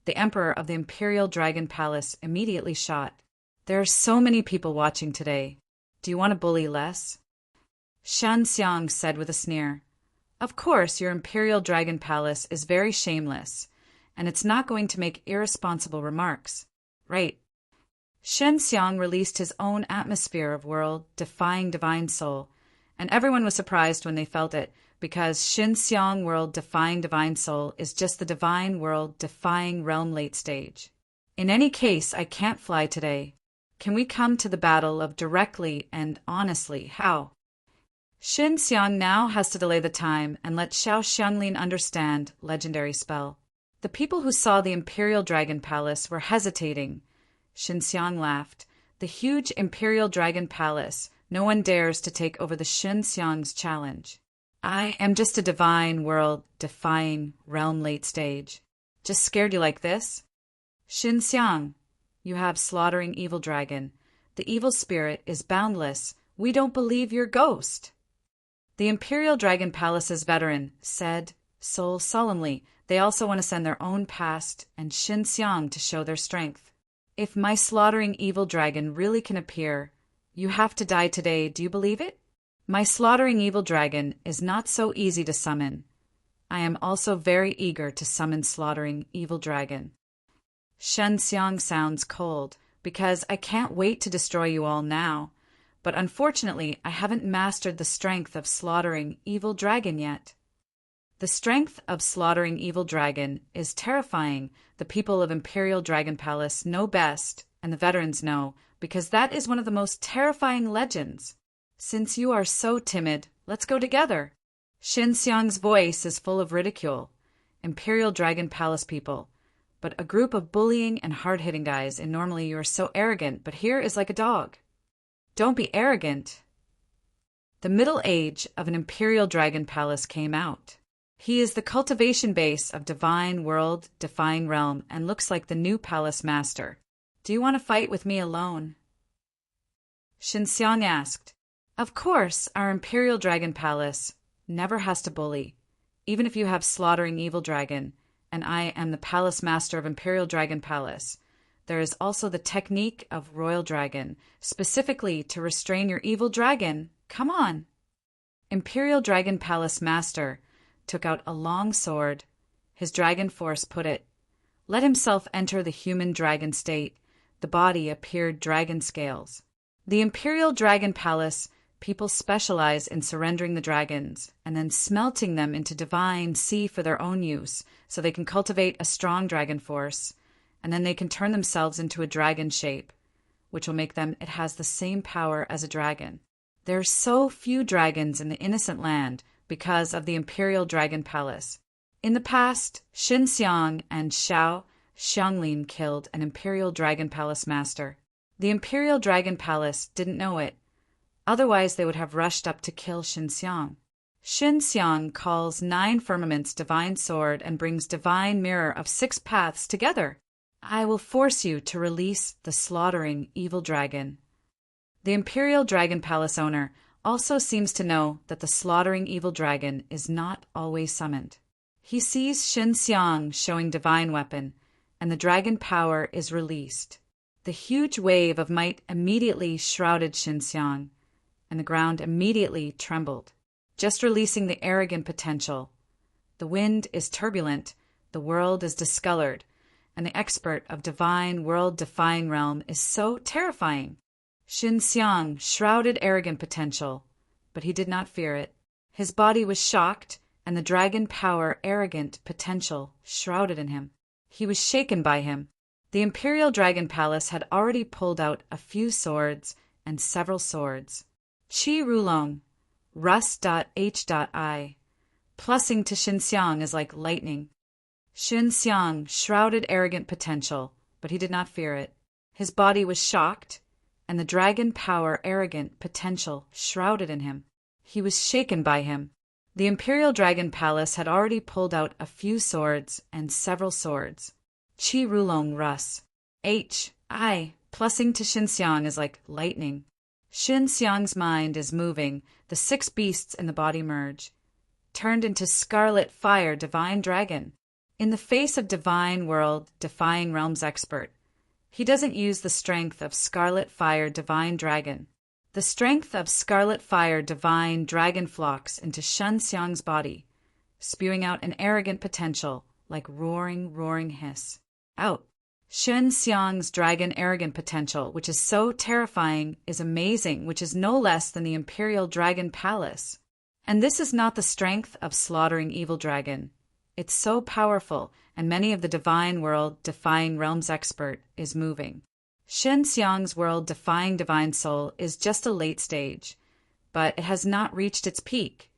the emperor of the Imperial Dragon Palace immediately shot. There are so many people watching today. Do you want to bully less? Xinxiang said with a sneer. Of course, your Imperial Dragon Palace is very shameless, and it's not going to make irresponsible remarks. Right. Xinxiang released his own atmosphere of world, defying divine soul, and everyone was surprised when they felt it, because Xinxiang world defying divine soul is just the divine world defying realm late stage. In any case, I can't fly today. Can we come to the battle of directly and honestly? How? Xinxiang now has to delay the time and let Xiao Xianglin understand legendary spell. The people who saw the Imperial Dragon Palace were hesitating. Xinxiang laughed. The huge Imperial Dragon Palace. No one dares to take over the Xinxiang's challenge. I am just a divine world defying realm late stage. Just scared you like this? Xinxiang, you have slaughtering evil dragon. The evil spirit is boundless. We don't believe your ghost. The Imperial Dragon Palace's veteran said, soul solemnly, they also want to send their own past and Xinxiang to show their strength. If my slaughtering evil dragon really can appear, you have to die today, do you believe it? My slaughtering evil dragon is not so easy to summon. I am also very eager to summon slaughtering evil dragon. Xinxiang sounds cold, because I can't wait to destroy you all now, but unfortunately I haven't mastered the strength of slaughtering evil dragon yet. The strength of slaughtering evil dragon is terrifying. The people of Imperial Dragon Palace know best, and the veterans know, because that is one of the most terrifying legends. Since you are so timid, let's go together. Shin Xiang's voice is full of ridicule. Imperial Dragon Palace people. But a group of bullying and hard-hitting guys, and normally you are so arrogant, but here is like a dog. Don't be arrogant. The middle age of an Imperial Dragon Palace came out. He is the cultivation base of divine world, defying realm, and looks like the new palace master. Do you want to fight with me alone? Shin Xiang asked. Of course, our Imperial Dragon Palace never has to bully, even if you have slaughtering evil dragon, and I am the palace master of Imperial Dragon Palace. There is also the technique of Royal Dragon, specifically to restrain your evil dragon. Come on. Imperial Dragon Palace master took out a long sword. His dragon force put it. Let himself enter the human dragon state. The body appeared dragon scales. The Imperial Dragon Palace people specialize in surrendering the dragons and then smelting them into divine sea for their own use, so they can cultivate a strong dragon force, and then they can turn themselves into a dragon shape, which will make them, it has the same power as a dragon. There are so few dragons in the innocent land because of the Imperial Dragon Palace. In the past, Shin Xiang and Xiao Xianglin killed an Imperial Dragon Palace master. The Imperial Dragon Palace didn't know it. Otherwise, they would have rushed up to kill Shin Xiang. Shin Xiang calls 9 firmaments divine sword and brings divine mirror of 6 paths together. I will force you to release the slaughtering evil dragon. The Imperial Dragon Palace owner also seems to know that the slaughtering evil dragon is not always summoned. He sees Shin Xiang showing divine weapon, and the dragon power is released. The huge wave of might immediately shrouded Shin Xiang, and the ground immediately trembled, just releasing the arrogant potential. The wind is turbulent, the world is discolored, and the expert of divine world-defying realm is so terrifying. Shin Xiang shrouded arrogant potential, but he did not fear it. His body was shocked, and the dragon power arrogant potential shrouded in him. He was shaken by him. The Imperial Dragon Palace had already pulled out a few swords and several swords. Qi Rulong, Rus.H.I. Plussing to Shin Xiang is like lightning. Shin Xiang shrouded arrogant potential, but he did not fear it. His body was shocked, and the dragon power arrogant potential shrouded in him. He was shaken by him. The Imperial Dragon Palace had already pulled out a few swords and several swords. Qi Rulong Rus. H.I. Plussing to Shin Xiang is like lightning. Shin Xiang's mind is moving. The 6 beasts in the body merge, turned into scarlet fire divine dragon. In the face of divine world, defying realms expert, he doesn't use the strength of scarlet fire divine dragon. The strength of scarlet fire divine dragon flocks into Shin Xiang's body, spewing out an arrogant potential like roaring hiss. Out. Shin Xiang's dragon arrogant potential, which is so terrifying, is amazing, which is no less than the Imperial Dragon Palace. And this is not the strength of slaughtering evil dragon. It's so powerful, and many of the divine world defying realms expert is moving. Shin Xiang's world defying divine soul is just a late stage, but it has not reached its peak.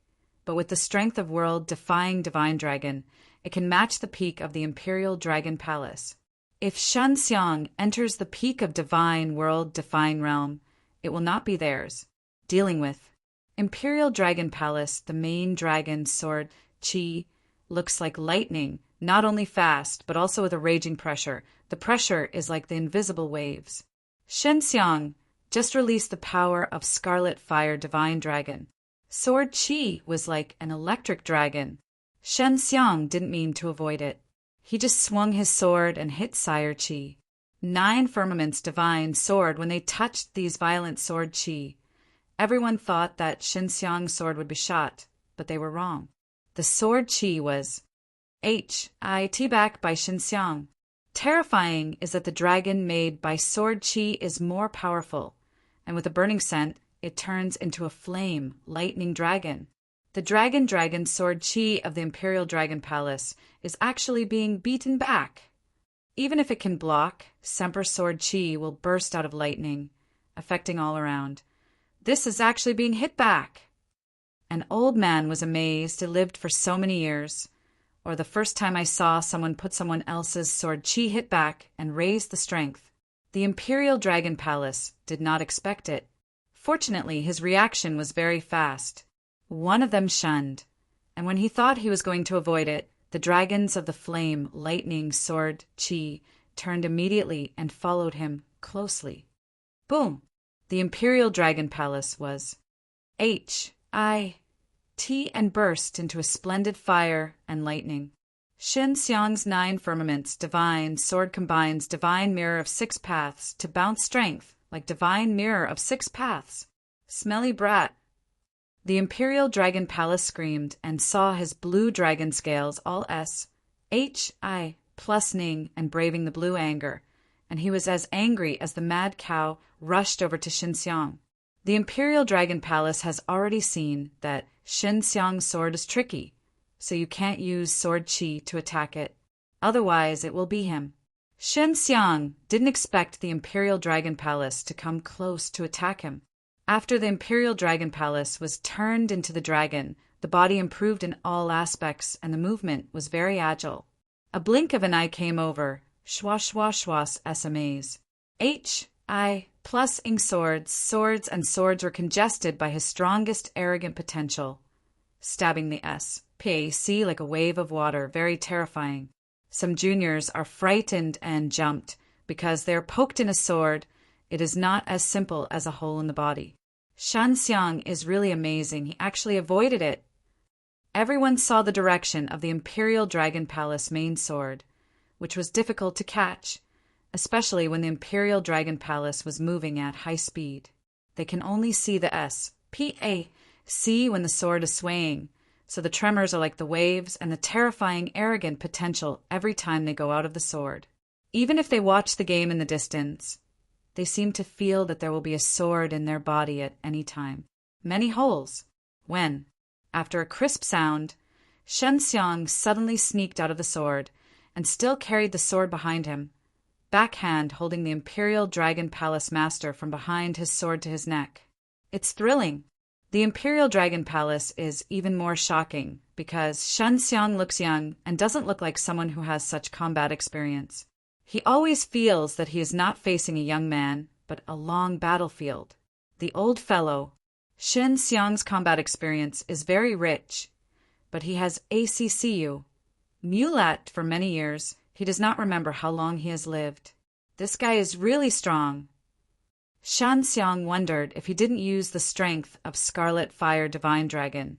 But with the strength of world defying divine dragon, it can match the peak of the Imperial Dragon Palace. If Shin Xiang enters the peak of divine world defying realm, it will not be theirs. Dealing with Imperial Dragon Palace, the main dragon sword Qi looks like lightning, not only fast, but also with a raging pressure. The pressure is like the invisible waves. Shin Xiang just released the power of scarlet fire divine dragon. Sword Qi was like an electric dragon. Shin Xiang didn't mean to avoid it. He just swung his sword and hit Sire Qi. 9 firmaments divine soared when they touched these violent sword Qi. Everyone thought that Shin Xiang's sword would be shot, but they were wrong. The sword Qi was H.I.T. back by Shin Xiang. Terrifying is that the dragon made by sword Qi is more powerful, and with a burning scent, it turns into a flame, lightning dragon. The dragon sword chi of the Imperial Dragon Palace is actually being beaten back. Even if it can block, Semper sword chi will burst out of lightning, affecting all around. This is actually being hit back. An old man was amazed he lived for so many years, or the first time I saw someone put someone else's sword chi hit back and raise the strength. The Imperial Dragon Palace did not expect it. Fortunately, his reaction was very fast. One of them shunned, and when he thought he was going to avoid it, the dragons of the flame lightning sword chi turned immediately and followed him closely. Boom! The Imperial Dragon Palace was H-I-T and burst into a splendid fire and lightning. Shin Xiang's 9 firmaments divine sword combines divine mirror of 6 paths to bounce strength like divine mirror of 6 paths. Smelly brat. The Imperial Dragon Palace screamed and saw his blue dragon scales all S-H-I plus ning and braving the blue anger, and he was as angry as the mad cow rushed over to Shin Xiang. The Imperial Dragon Palace has already seen that Shin Xiang's sword is tricky, so you can't use sword chi to attack it. Otherwise, it will be him. Shin Xiang didn't expect the Imperial Dragon Palace to come close to attack him. After the Imperial Dragon Palace was turned into the dragon, the body improved in all aspects and the movement was very agile. A blink of an eye came over, schwash schwash schwash SMAs. H-I plus ing swords were congested by his strongest arrogant potential. Stabbing the S-P-A-C like a wave of water, very terrifying. Some juniors are frightened and jumped because they are poked in a sword. It is not as simple as a hole in the body. Shan Xiang is really amazing. He actually avoided it. Everyone saw the direction of the Imperial Dragon Palace main sword, which was difficult to catch, especially when the Imperial Dragon Palace was moving at high speed. They can only see the S-P-A-C when the sword is swaying, so the tremors are like the waves and the terrifying arrogant potential every time they go out of the sword. Even if they watch the game in the distance, they seem to feel that there will be a sword in their body at any time. Many holes. When, after a crisp sound, Shen Xiang suddenly sneaked out of the sword and still carried the sword behind him, backhand holding the Imperial Dragon Palace master from behind his sword to his neck. It's thrilling. The Imperial Dragon Palace is even more shocking because Shen Xiang looks young and doesn't look like someone who has such combat experience. He always feels that he is not facing a young man, but a long battlefield. The old fellow, Shin Xiang's combat experience is very rich, but he has ACCU, mulat for many years. He does not remember how long he has lived. This guy is really strong. Shan Xiang wondered if he didn't use the strength of Scarlet Fire Divine Dragon.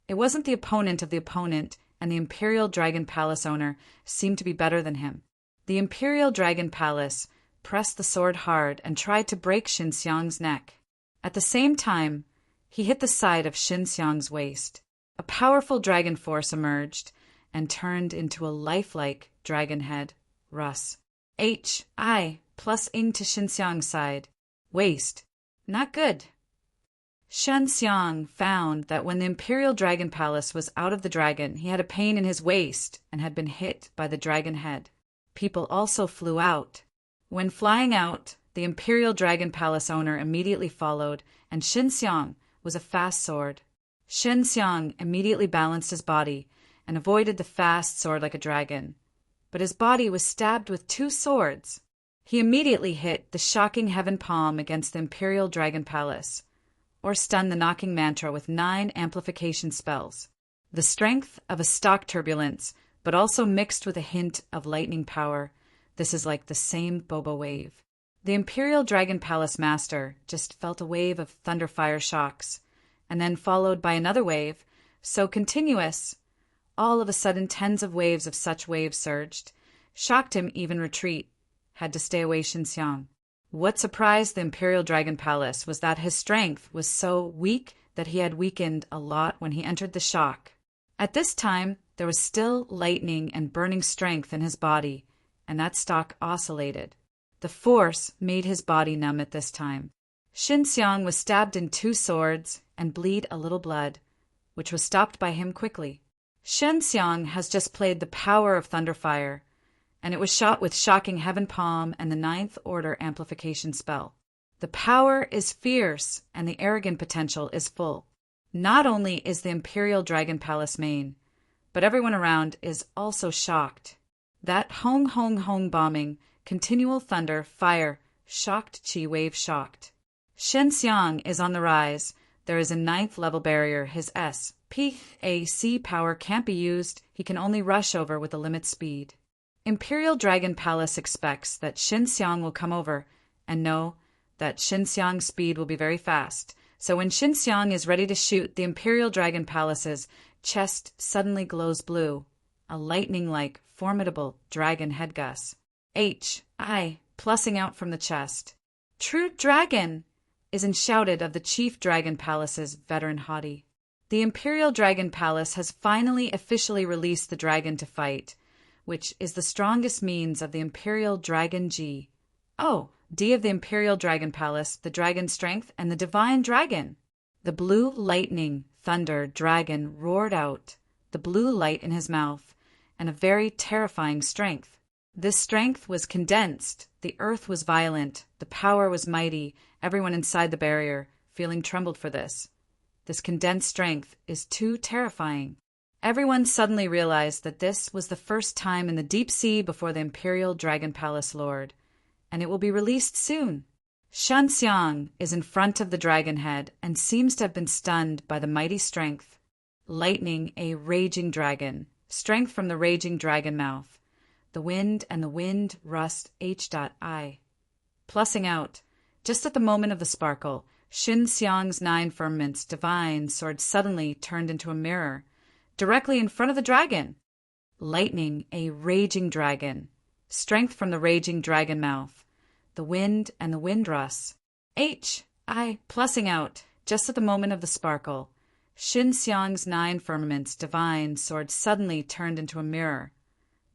It wasn't the opponent of the opponent, and the Imperial Dragon Palace owner seemed to be better than him. The Imperial Dragon Palace pressed the sword hard and tried to break Shin Xiang's neck. At the same time, he hit the side of Shin Xiang's waist. A powerful dragon force emerged and turned into a lifelike dragon head, Russ. H-I plus ing to Shin Xiang's side. Waist. Not good. Shen Xiang found that when the Imperial Dragon Palace was out of the dragon, he had a pain in his waist and had been hit by the dragon head. People also flew out. When flying out, the Imperial Dragon Palace owner immediately followed, and Shin Xiang was a fast sword. Shin Xiang immediately balanced his body and avoided the fast sword like a dragon. But his body was stabbed with 2 swords. He immediately hit the shocking heaven palm against the Imperial Dragon Palace, or stunned the knocking mantra with 9 amplification spells. The strength of a stock turbulence, but also mixed with a hint of lightning power. This is like the same boba wave. The Imperial Dragon Palace master just felt a wave of thunderfire shocks, and then followed by another wave, so continuous. All of a sudden tens of waves of such waves surged, shocked him even retreat, had to stay away Shin Xiang. What surprised the Imperial Dragon Palace was that his strength was so weak that he had weakened a lot when he entered the shock. At this time, there was still lightning and burning strength in his body, and that stock oscillated. The force made his body numb at this time. Shin Xiang was stabbed in 2 swords and bleed a little blood, which was stopped by him quickly. Shen Xiang has just played the power of Thunderfire, and it was shot with shocking Heaven Palm and the Ninth Order amplification spell. The power is fierce, and the arrogant potential is full. Not only is the Imperial Dragon Palace main, but everyone around is also shocked. That hong hong hong bombing, continual thunder, fire, shocked chi wave shocked. Shen Xiang is on the rise. There is a 9th level barrier. His SPAC power can't be used. He can only rush over with a limit speed. Imperial Dragon Palace expects that Shen Xiang will come over and know that Shen Xiang's speed will be very fast. So when Shen Xiang is ready to shoot, the Imperial Dragon Palace's chest suddenly glows blue, a lightning-like, formidable dragon headgus. Plussing out from the chest. True dragon! Is shouted of the Chief Dragon Palace's veteran haughty. The Imperial Dragon Palace has finally officially released the dragon to fight, which is the strongest means of the Imperial Dragon G. D of the Imperial Dragon Palace, the dragon strength, and the divine dragon. The blue lightning, thunder, dragon roared out, the blue light in his mouth, and a very terrifying strength. This strength was condensed, the earth was violent, the power was mighty, everyone inside the barrier, feeling trembled for this. This condensed strength is too terrifying. Everyone suddenly realized that this was the first time in the deep sea before the Imperial Dragon Palace Lord, and it will be released soon. Shen Xiang is in front of the dragon head and seems to have been stunned by the mighty strength. Lightning, a raging dragon, strength from the raging dragon mouth. The wind and the wind rust H.I. Plussing out, just at the moment of the sparkle, Shen Xiang's 9 firmaments divine sword suddenly turned into a mirror, directly in front of the dragon. Lightning, a raging dragon, strength from the raging dragon mouth. The wind and the wind rust H.I. Plussing out, just at the moment of the sparkle, Shen Xiang's 9 firmaments divine sword suddenly turned into a mirror,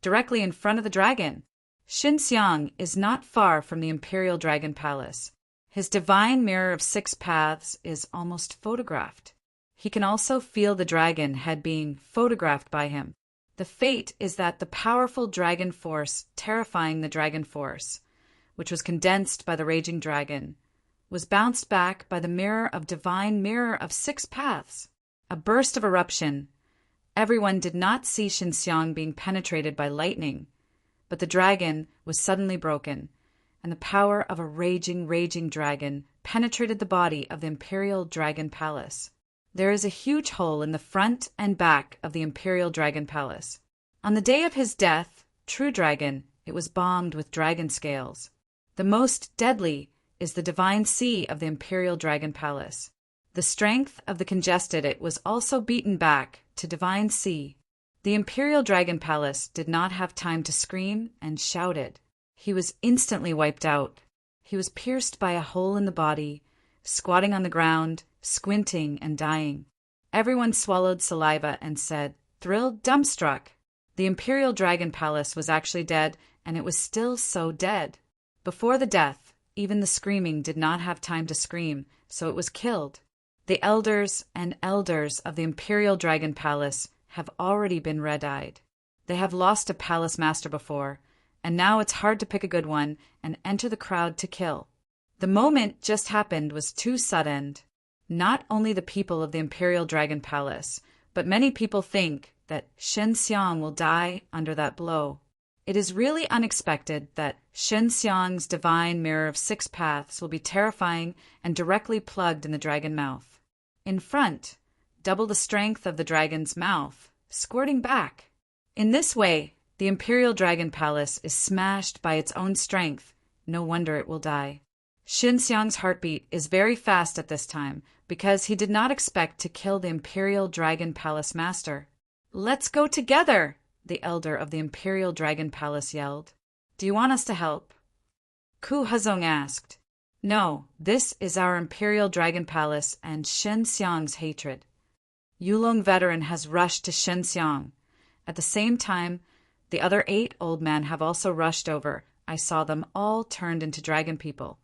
directly in front of the dragon. Shen Xiang is not far from the Imperial Dragon Palace. His divine mirror of 6 paths is almost photographed. He can also feel the dragon head being photographed by him. The fate is that the powerful dragon force terrifying the dragon force, which was condensed by the raging dragon, was bounced back by the divine mirror of 6 paths. A burst of eruption. Everyone did not see Shen Xiang being penetrated by lightning, but the dragon was suddenly broken, and the power of a raging dragon penetrated the body of the Imperial Dragon Palace. There is a huge hole in the front and back of the Imperial Dragon Palace. On the day of his death, True Dragon, it was bombed with dragon scales. The most deadly is the divine sea of the Imperial Dragon Palace. The strength of the congested it was also beaten back to divine sea. The Imperial Dragon Palace did not have time to scream and shouted. He was instantly wiped out. He was pierced by a hole in the body, squatting on the ground, squinting and dying. Everyone swallowed saliva and said, thrilled, dumbstruck. The Imperial Dragon Palace was actually dead, and it was still so dead. Before the death, even the screaming did not have time to scream, so it was killed. The elders of the Imperial Dragon Palace have already been red-eyed. They have lost a palace master before, and now it's hard to pick a good one and enter the crowd to kill. The moment just happened was too sudden. Not only the people of the Imperial Dragon Palace, but many people think that Shen Xiang will die under that blow. It is really unexpected that Shen Xiang's divine mirror of 6 paths will be terrifying and directly plugged in the dragon mouth. In front, double the strength of the dragon's mouth, squirting back. In this way, the Imperial Dragon Palace is smashed by its own strength. No wonder it will die. Shen Xiang's heartbeat is very fast at this time because he did not expect to kill the Imperial Dragon Palace master. "Let's go together!" the elder of the Imperial Dragon Palace yelled. "Do you want us to help?" Ku Hazong asked. "No, this is our Imperial Dragon Palace and Shen Xiang's hatred." Yulong veteran has rushed to Shen Xiang. At the same time, the other 8 old men have also rushed over. I saw them all turned into dragon people,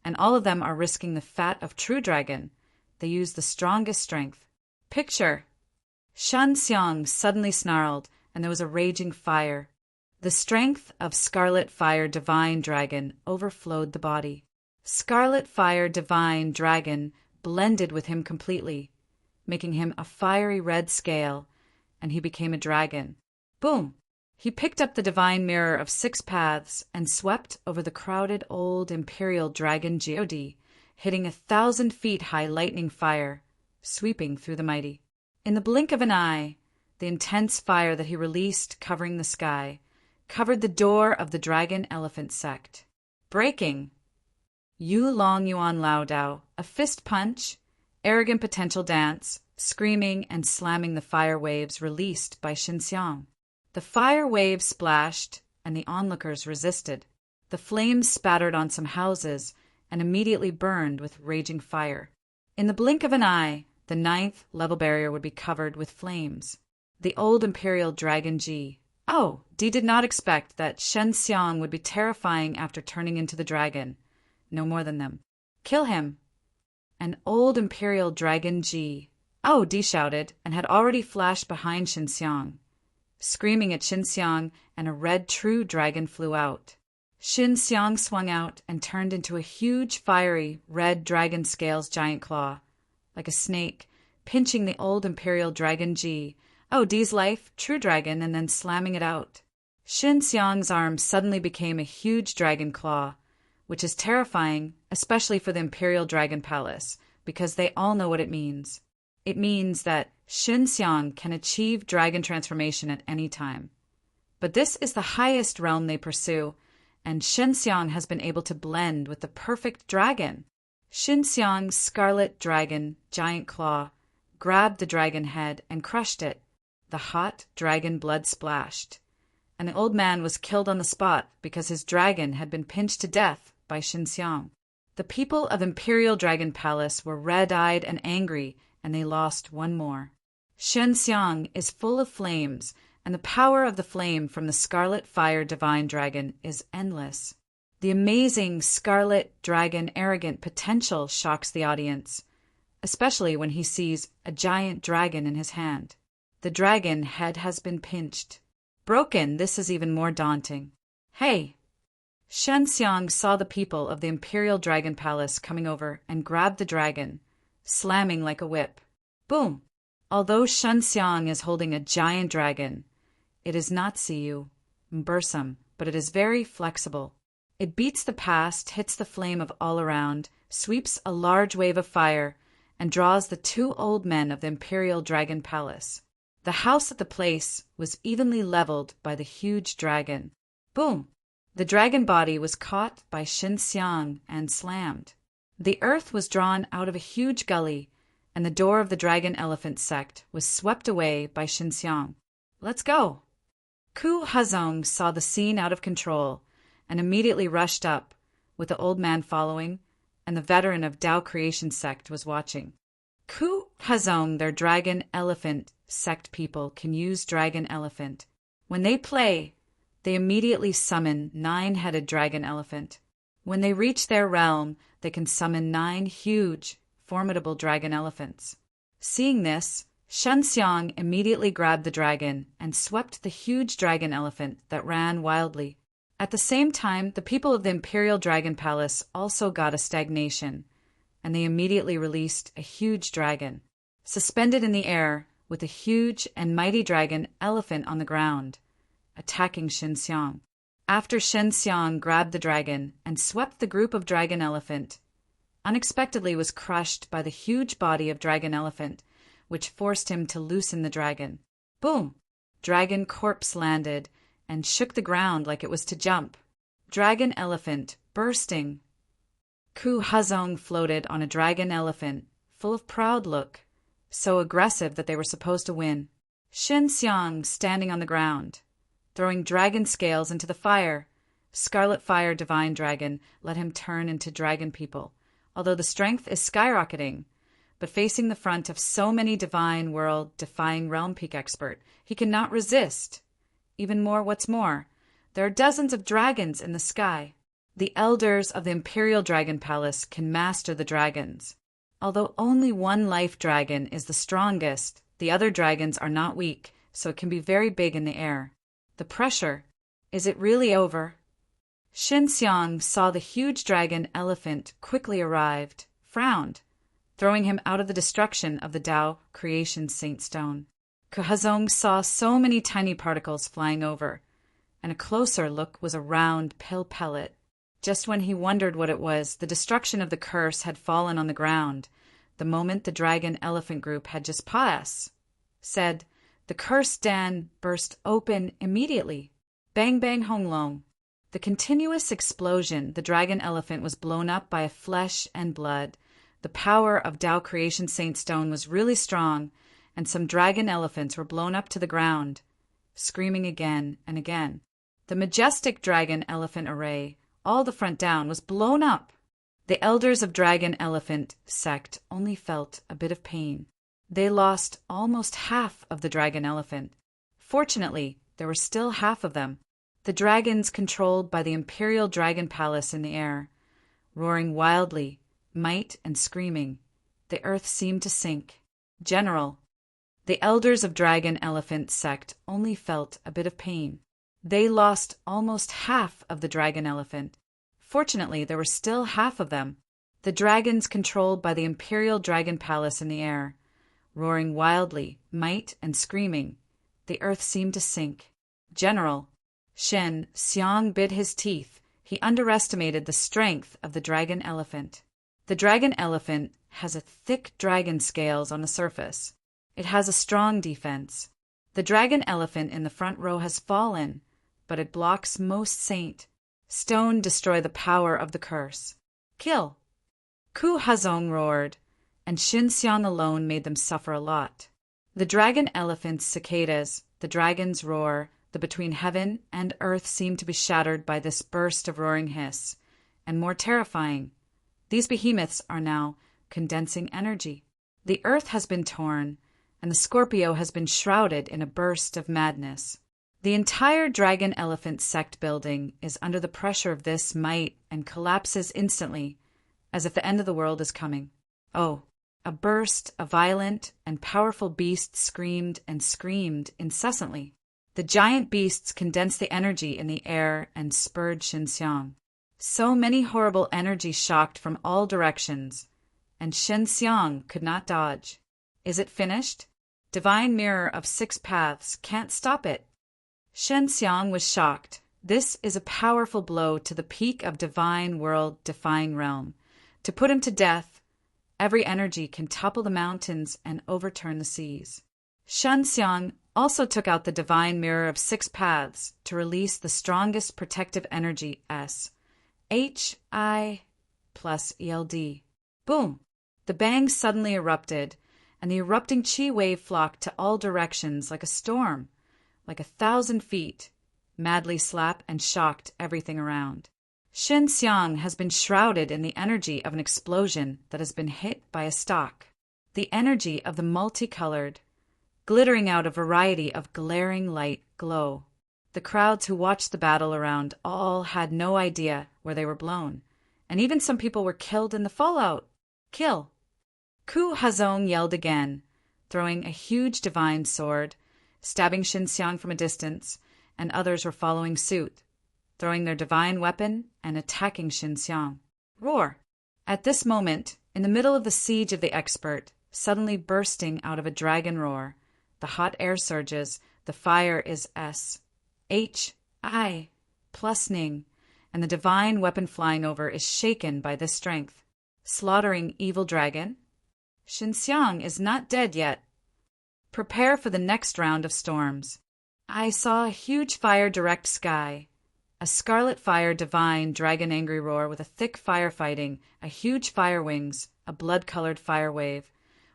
and all of them are risking the fat of True Dragon. They use the strongest strength. Picture Shan Xiang suddenly snarled, and there was a raging fire. The strength of Scarlet Fire Divine Dragon overflowed the body. Scarlet Fire Divine Dragon blended with him completely, making him a fiery red scale, and he became a dragon. Boom! He picked up the divine mirror of 6 paths and swept over the crowded old Imperial Dragon God, hitting 1,000 feet high lightning fire, sweeping through the mighty. In the blink of an eye, the intense fire that he released covering the sky covered the door of the Dragon Elephant sect. Breaking! Yu Long Yuan Lao Dao, a fist punch, arrogant potential dance, screaming and slamming the fire waves released by Shin Xiang. The fire waves splashed, and the onlookers resisted. The flames spattered on some houses and immediately burned with raging fire. In the blink of an eye, the 9th level barrier would be covered with flames. The old Imperial Dragon Ji. Oh, Di did not expect that Shen Xiang would be terrifying after turning into the dragon. No more than them. Kill him. An old Imperial Dragon Ji. Oh, Di shouted, and had already flashed behind Shin Xiang. Screaming at Shin Xiang, and a red true dragon flew out. Shin Xiang swung out and turned into a huge, fiery, red dragon scales giant claw, like a snake, pinching the old Imperial Dragon Ji. Oh, Di's life, true dragon, and then slamming it out. Shin Xiang's arm suddenly became a huge dragon claw, which is terrifying, especially for the Imperial Dragon Palace, because they all know what it means. It means that Shin Xiang can achieve dragon transformation at any time. But this is the highest realm they pursue, and Shin Xiang has been able to blend with the perfect dragon. Shin Xiang's scarlet dragon, giant claw, grabbed the dragon head and crushed it. The hot dragon blood splashed, and the old man was killed on the spot because his dragon had been pinched to death by Shin Xiang. The people of Imperial Dragon Palace were red-eyed and angry, and they lost one more. Shen Xiang is full of flames, and the power of the flame from the Scarlet Fire Divine Dragon is endless. The amazing Scarlet Dragon arrogant potential shocks the audience, especially when he sees a giant dragon in his hand. The dragon head has been pinched. Broken, this is even more daunting. Hey! Shen Xiang saw the people of the Imperial Dragon Palace coming over and grabbed the dragon, slamming like a whip. Boom! Although Shen Xiang is holding a giant dragon, it is not Siyu, Mbursum, but it is very flexible. It beats the past, hits the flame of all around, sweeps a large wave of fire, and draws the 2 old men of the Imperial Dragon Palace. The house at the place was evenly leveled by the huge dragon. Boom! The dragon body was caught by Shin Xiang and slammed. The earth was drawn out of a huge gully, and the door of the Dragon Elephant sect was swept away by Shin Xiang. Let's go! Ku Hazong saw the scene out of control and immediately rushed up, with the old man following, and the veteran of Tao Creation sect was watching. Ku Hazong, their Dragon Elephant sect people, can use Dragon Elephant. When they play, they immediately summon 9-headed Dragon Elephant. When they reach their realm, they can summon 9 huge, formidable Dragon Elephants. Seeing this, Shen Xiang immediately grabbed the dragon and swept the huge Dragon Elephant that ran wildly. At the same time, the people of the Imperial Dragon Palace also got a stagnation, and they immediately released a huge dragon, suspended in the air with a huge and mighty dragon elephant on the ground, attacking Shin Xiang. After Shen Xiang grabbed the dragon and swept the group of Dragon Elephant, unexpectedly was crushed by the huge body of Dragon Elephant, which forced him to loosen the dragon. Boom! Dragon corpse landed and shook the ground like it was to jump. Dragon Elephant bursting. Ku Hazong floated on a Dragon Elephant, full of proud look, so aggressive that they were supposed to win. Shin Xiang standing on the ground, throwing dragon scales into the fire. Scarlet Fire Divine Dragon let him turn into dragon people, although the strength is skyrocketing. But facing the front of so many divine world-defying realm peak expert, he cannot resist. Even more, what's more, there are dozens of dragons in the sky. The elders of the Imperial Dragon Palace can master the dragons. Although only one life dragon is the strongest, The other dragons are not weak, so it can be very big in the air. The pressure. Is it really over? Shin Xiang saw the huge dragon elephant quickly arrived, frowned, throwing him out of the destruction of the Tao creation saint stone. Ku Hazong saw so many tiny particles flying over, and a closer look was a round pill pellet. Just when he wondered what it was, the destruction of the curse had fallen on the ground, the moment the dragon elephant group had just said, the cursed den burst open immediately. Bang bang hong long. The continuous explosion, the dragon elephant was blown up by flesh and blood. The power of Tao creation saint stone was really strong, and some dragon elephants were blown up to the ground, screaming again and again. The majestic dragon elephant array, all the front down, was blown up. The elders of dragon elephant sect only felt a bit of pain. They lost almost half of the dragon elephant. Fortunately, there were still half of them. The dragons controlled by the imperial dragon palace in the air, roaring wildly, might and screaming. The earth seemed to sink. General. The elders of dragon elephant sect only felt a bit of pain. They lost almost half of the dragon elephant. Fortunately, there were still half of them. The dragons controlled by the imperial dragon palace in the air, roaring wildly, might and screaming. The earth seemed to sink. General. Shen Xiang bit his teeth. He underestimated the strength of the dragon elephant. The dragon elephant has a thick dragon scales on the surface. It has a strong defense. The dragon elephant in the front row has fallen, but it blocks most saint. Stone destroy the power of the curse. Kill. Ku Hazong roared, and Shin Xiang alone made them suffer a lot. The dragon elephant's cicadas, the dragon's roar, the between heaven and earth seemed to be shattered by this burst of roaring hiss, and more terrifying. These behemoths are now condensing energy. The earth has been torn, and the Scorpio has been shrouded in a burst of madness. The entire dragon elephant sect building is under the pressure of this might and collapses instantly, as if the end of the world is coming. Oh, a burst, a violent and powerful beast screamed and screamed incessantly. The giant beasts condensed the energy in the air and spurred Shin Xiang. So many horrible energies shocked from all directions, and Shin Xiang could not dodge. Is it finished? Divine mirror of 6 paths can't stop it. Shen Xiang was shocked. This is a powerful blow to the peak of divine world-defying realm. To put him to death, every energy can topple the mountains and overturn the seas. Shen Xiang also took out the divine mirror of 6 paths to release the strongest protective energy S. H-I plus ELD. Boom! The bang suddenly erupted, and the erupting chi wave flocked to all directions like a storm, like 1,000 feet, madly slapped and shocked everything around. Shin Xiang has been shrouded in the energy of an explosion that has been hit by a stock. The energy of the multicolored, glittering out a variety of glaring light glow. The crowds who watched the battle around all had no idea where they were blown, and even some people were killed in the fallout. Kill! Ku Hazong yelled again, throwing a huge divine sword, stabbing Shin Xiang from a distance, and others were following suit, throwing their divine weapon and attacking Shin Xiang. Roar! At this moment, in the middle of the siege of the expert, suddenly bursting out of a dragon roar, the hot air surges, the fire is S. H-I plus Ning, and the divine weapon flying over is shaken by this strength. Slaughtering evil dragon? Shin Xiang is not dead yet. Prepare for the next round of storms. I saw a huge fire direct sky, a scarlet fire divine dragon angry roar with a thick fire fighting, a huge fire wings, a blood-colored fire wave.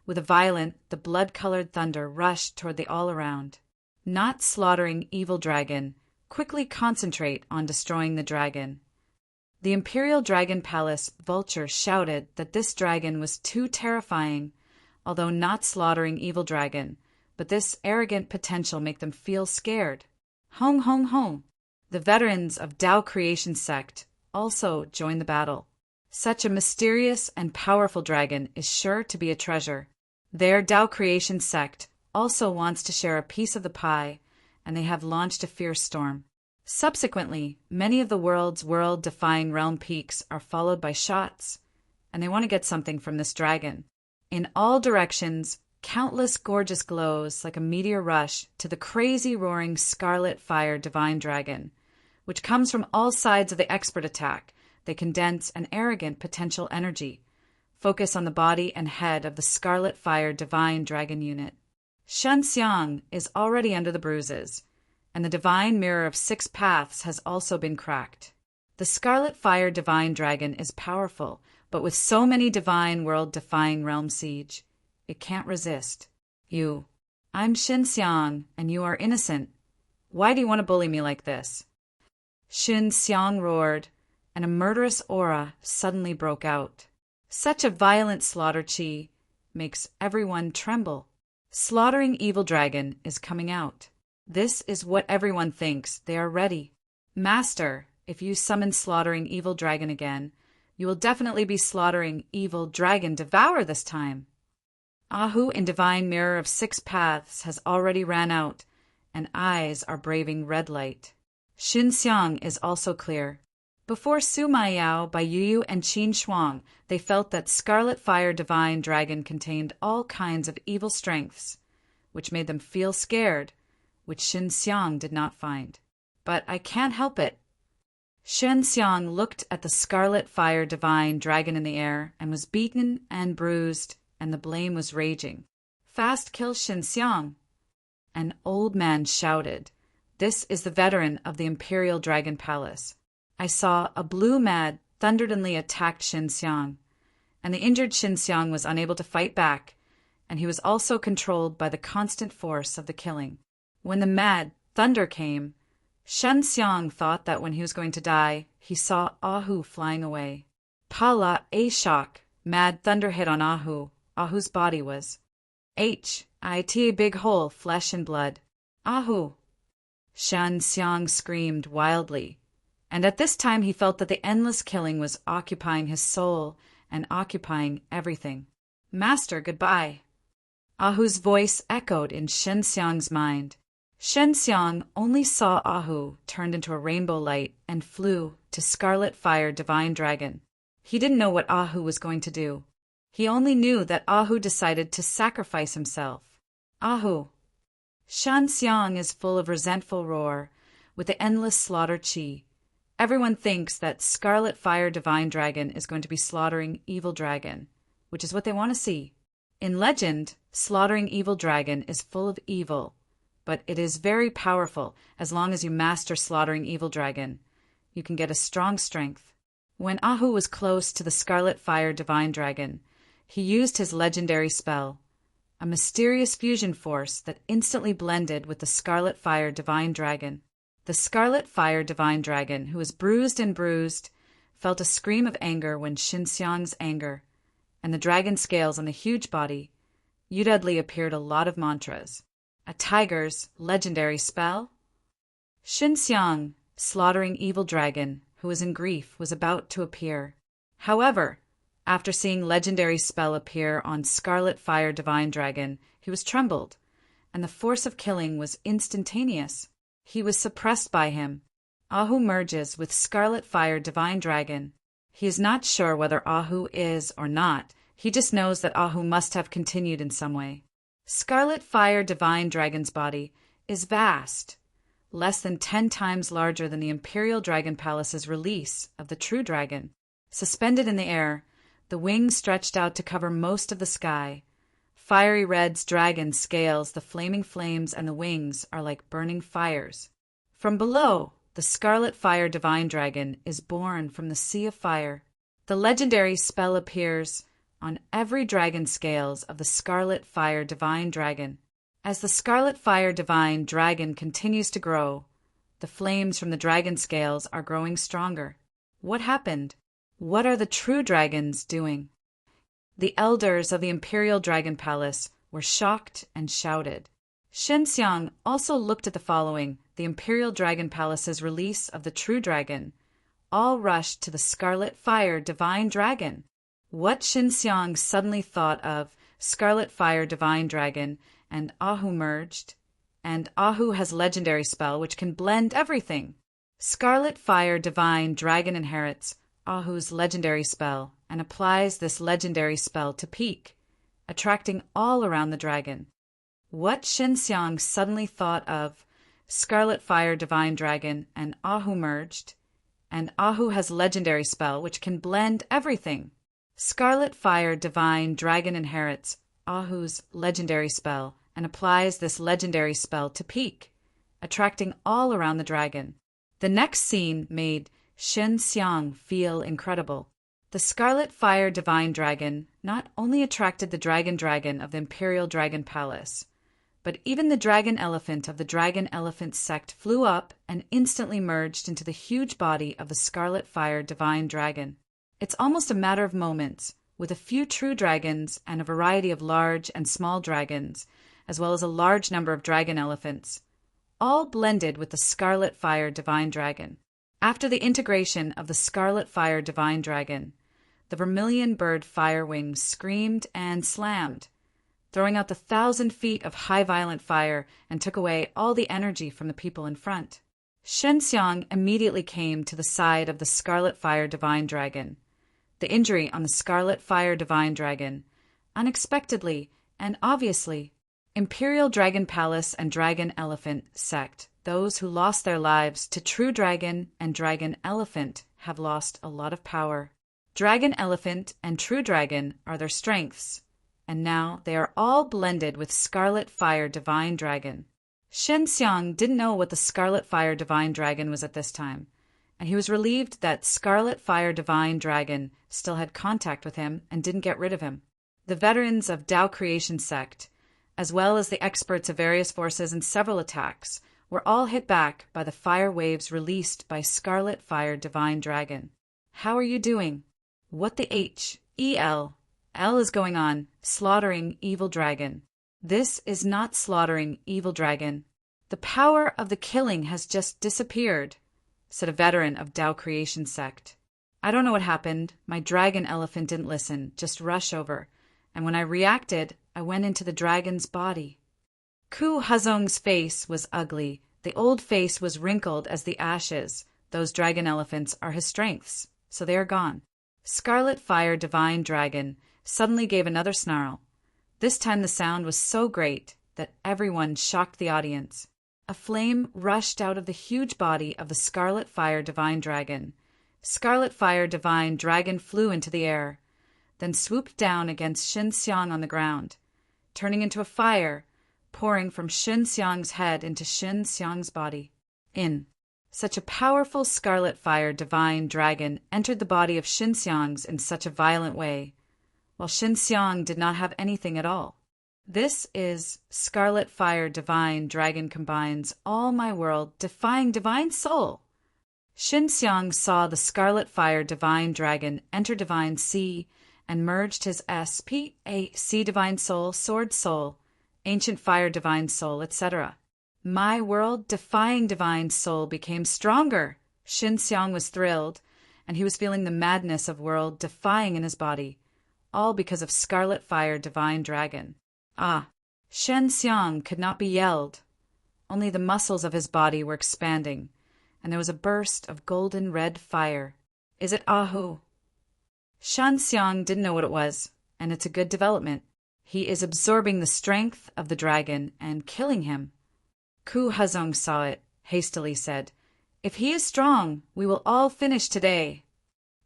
With a violent, the blood-colored thunder rushed toward the all-around. Not slaughtering evil dragon, quickly concentrate on destroying the dragon. The Imperial Dragon Palace vulture shouted that this dragon was too terrifying, although not slaughtering evil dragon, but this arrogant potential make them feel scared. Hong hong hong. The veterans of Tao Creation Sect also joined the battle. Such a mysterious and powerful dragon is sure to be a treasure. Their Tao Creation Sect also wants to share a piece of the pie, and they have launched a fierce storm. Subsequently, many of the world's world-defying realm peaks are followed by shots, and they want to get something from this dragon. In all directions, countless gorgeous glows like a meteor rush to the crazy roaring scarlet fire divine dragon, which comes from all sides of the expert attack. They condense an arrogant potential energy. Focus on the body and head of the scarlet fire divine dragon unit. Shen Xiang is already under the bruises, and the divine mirror of 6 paths has also been cracked. The scarlet fire divine dragon is powerful, but with so many divine world-defying realm siege, it can't resist. I'm Shen Xiang, and you are innocent. Why do you want to bully me like this? Shen Xiang roared, and a murderous aura suddenly broke out. Such a violent slaughter chi makes everyone tremble. Slaughtering evil dragon is coming out. This is what everyone thinks. They are ready. Master, if you summon slaughtering evil dragon again, you will definitely be slaughtering evil dragon devour this time. Ahu in divine mirror of 6 paths has already ran out, and eyes are braving red light. Shen Xiang is also clear. Before Sima Yao, Bai Yu, and Qin Shuang, they felt that Scarlet Fire Divine Dragon contained all kinds of evil strengths, which made them feel scared, which Shen Xiang did not find. But I can't help it. Shen Xiang looked at the Scarlet Fire Divine Dragon in the air and was beaten and bruised, and the blame was raging. Fast kill Shen Xiang! An old man shouted. This is the veteran of the Imperial Dragon Palace. I saw a blue mad thunderingly attacked Shen Xiang, and the injured Shen Xiang was unable to fight back, and he was also controlled by the constant force of the killing. When the mad thunder came, Shen Xiang thought that when he was going to die, he saw Ahu flying away. Pala a shock, mad thunder hit on Ahu. Ahu's body was a big hole, flesh and blood. Ahu! Shen Xiang screamed wildly, and at this time he felt that the endless killing was occupying his soul and occupying everything. Master, goodbye. Ahu's voice echoed in Shen Xiang's mind. Shen Xiang only saw Ahu turned into a rainbow light and flew to Scarlet Fire Divine Dragon. He didn't know what Ahu was going to do. He only knew that Ahu decided to sacrifice himself. Ahu! Shen Xiang is full of resentful roar, with the endless slaughter chi. Everyone thinks that Scarlet Fire Divine Dragon is going to be slaughtering Evil Dragon, which is what they want to see. In legend, slaughtering Evil Dragon is full of evil, but it is very powerful as long as you master slaughtering Evil Dragon. You can get a strong strength. When Ahu was close to the Scarlet Fire Divine Dragon, he used his legendary spell, a mysterious fusion force that instantly blended with the Scarlet Fire Divine Dragon. The Scarlet Fire Divine Dragon, who was bruised and bruised, felt a scream of anger when Shen Xiang's anger, and the dragon scales on the huge body, Yudadly appeared a lot of mantras. A tiger's legendary spell? Shen Xiang, slaughtering Evil Dragon, who was in grief, was about to appear. However, after seeing legendary spell appear on Scarlet Fire Divine Dragon, he was trembled, and the force of killing was instantaneous. He was suppressed by him. Ahu merges with Scarlet Fire Divine Dragon. He is not sure whether Ahu is or not. He just knows that Ahu must have continued in some way. Scarlet Fire Divine Dragon's body is vast, less than 10 times larger than the Imperial Dragon Palace's release of the True Dragon. Suspended in the air, the wings stretched out to cover most of the sky. Fiery red's dragon scales the flaming flames, and the wings are like burning fires. From below, the Scarlet Fire Divine Dragon is born from the sea of fire. The legendary spell appears on every dragon scales of the Scarlet Fire Divine Dragon. As the Scarlet Fire Divine Dragon continues to grow, the flames from the dragon scales are growing stronger. What happened? What are the true dragons doing? The elders of the Imperial Dragon Palace were shocked and shouted. Shen Xiang also looked at the following, the Imperial Dragon Palace's release of the True Dragon. All rushed to the Scarlet Fire Divine Dragon. What Shen Xiang suddenly thought of Scarlet Fire Divine Dragon and Ahu merged, and Ahu has legendary spell which can blend everything. Scarlet Fire Divine Dragon inherits Ahu's legendary spell and applies this legendary spell to peak, attracting all around the dragon. What Xinxiang suddenly thought of Scarlet Fire Divine Dragon and Ahu merged, and Ahu has legendary spell which can blend everything. Scarlet Fire Divine Dragon inherits Ahu's legendary spell and applies this legendary spell to peak, attracting all around the dragon. The next scene made Xinxiang feel incredible. The Scarlet Fire Divine Dragon not only attracted the dragon of the Imperial Dragon Palace, but even the dragon elephant of the Dragon Elephant sect flew up and instantly merged into the huge body of the Scarlet Fire Divine Dragon. It's almost a matter of moments, with a few true dragons and a variety of large and small dragons, as well as a large number of dragon elephants, all blended with the Scarlet Fire Divine Dragon. After the integration of the Scarlet Fire Divine Dragon, the vermilion bird fire wings screamed and slammed, throwing out the 1,000 feet of high violent fire and took away all the energy from the people in front. Xinxiang immediately came to the side of the Scarlet Fire Divine Dragon. The injury on the Scarlet Fire Divine Dragon, unexpectedly and obviously, Imperial Dragon Palace and Dragon Elephant sect, those who lost their lives to True Dragon and Dragon Elephant, have lost a lot of power. Dragon Elephant and True Dragon are their strengths, and now they are all blended with Scarlet Fire Divine Dragon. Xinxiang didn't know what the Scarlet Fire Divine Dragon was at this time, and he was relieved that Scarlet Fire Divine Dragon still had contact with him and didn't get rid of him. The veterans of Tao Creation Sect, as well as the experts of various forces in several attacks, were all hit back by the fire waves released by Scarlet Fire Divine Dragon. How are you doing? What the H-E-L? L is going on, slaughtering evil dragon. This is not slaughtering evil dragon. The power of the killing has just disappeared, said a veteran of Tao Creation Sect. I don't know what happened. My dragon elephant didn't listen, just rush over. And when I reacted, I went into the dragon's body. Ku Hazong's face was ugly. The old face was wrinkled as the ashes. Those dragon elephants are his strengths, so they are gone. Scarlet Fire Divine Dragon suddenly gave another snarl. This time the sound was so great that everyone shocked the audience. A flame rushed out of the huge body of the Scarlet Fire Divine Dragon. Scarlet Fire Divine Dragon flew into the air, then swooped down against Xinxiang on the ground, turning into a fire, pouring from Xinxiang's head into Xinxiang's body. Such a powerful Scarlet Fire Divine Dragon entered the body of Xinxiang's in such a violent way, while Xinxiang did not have anything at all. This is Scarlet Fire Divine Dragon combines all my world, defying divine soul. Xinxiang saw the Scarlet Fire Divine Dragon enter Divine Sea and merged his S-P-A-C Divine Soul, Sword Soul, Ancient Fire Divine Soul, etc. My world, defying divine soul, became stronger. Xinxiang was thrilled, and he was feeling the madness of world defying in his body, all because of Scarlet Fire Divine Dragon. Xinxiang could not be yelled. Only the muscles of his body were expanding, and there was a burst of golden red fire. Is it Ahu? Xinxiang didn't know what it was, and it's a good development. He is absorbing the strength of the dragon and killing him. Ku Hazong saw it, hastily said, If he is strong, we will all finish today.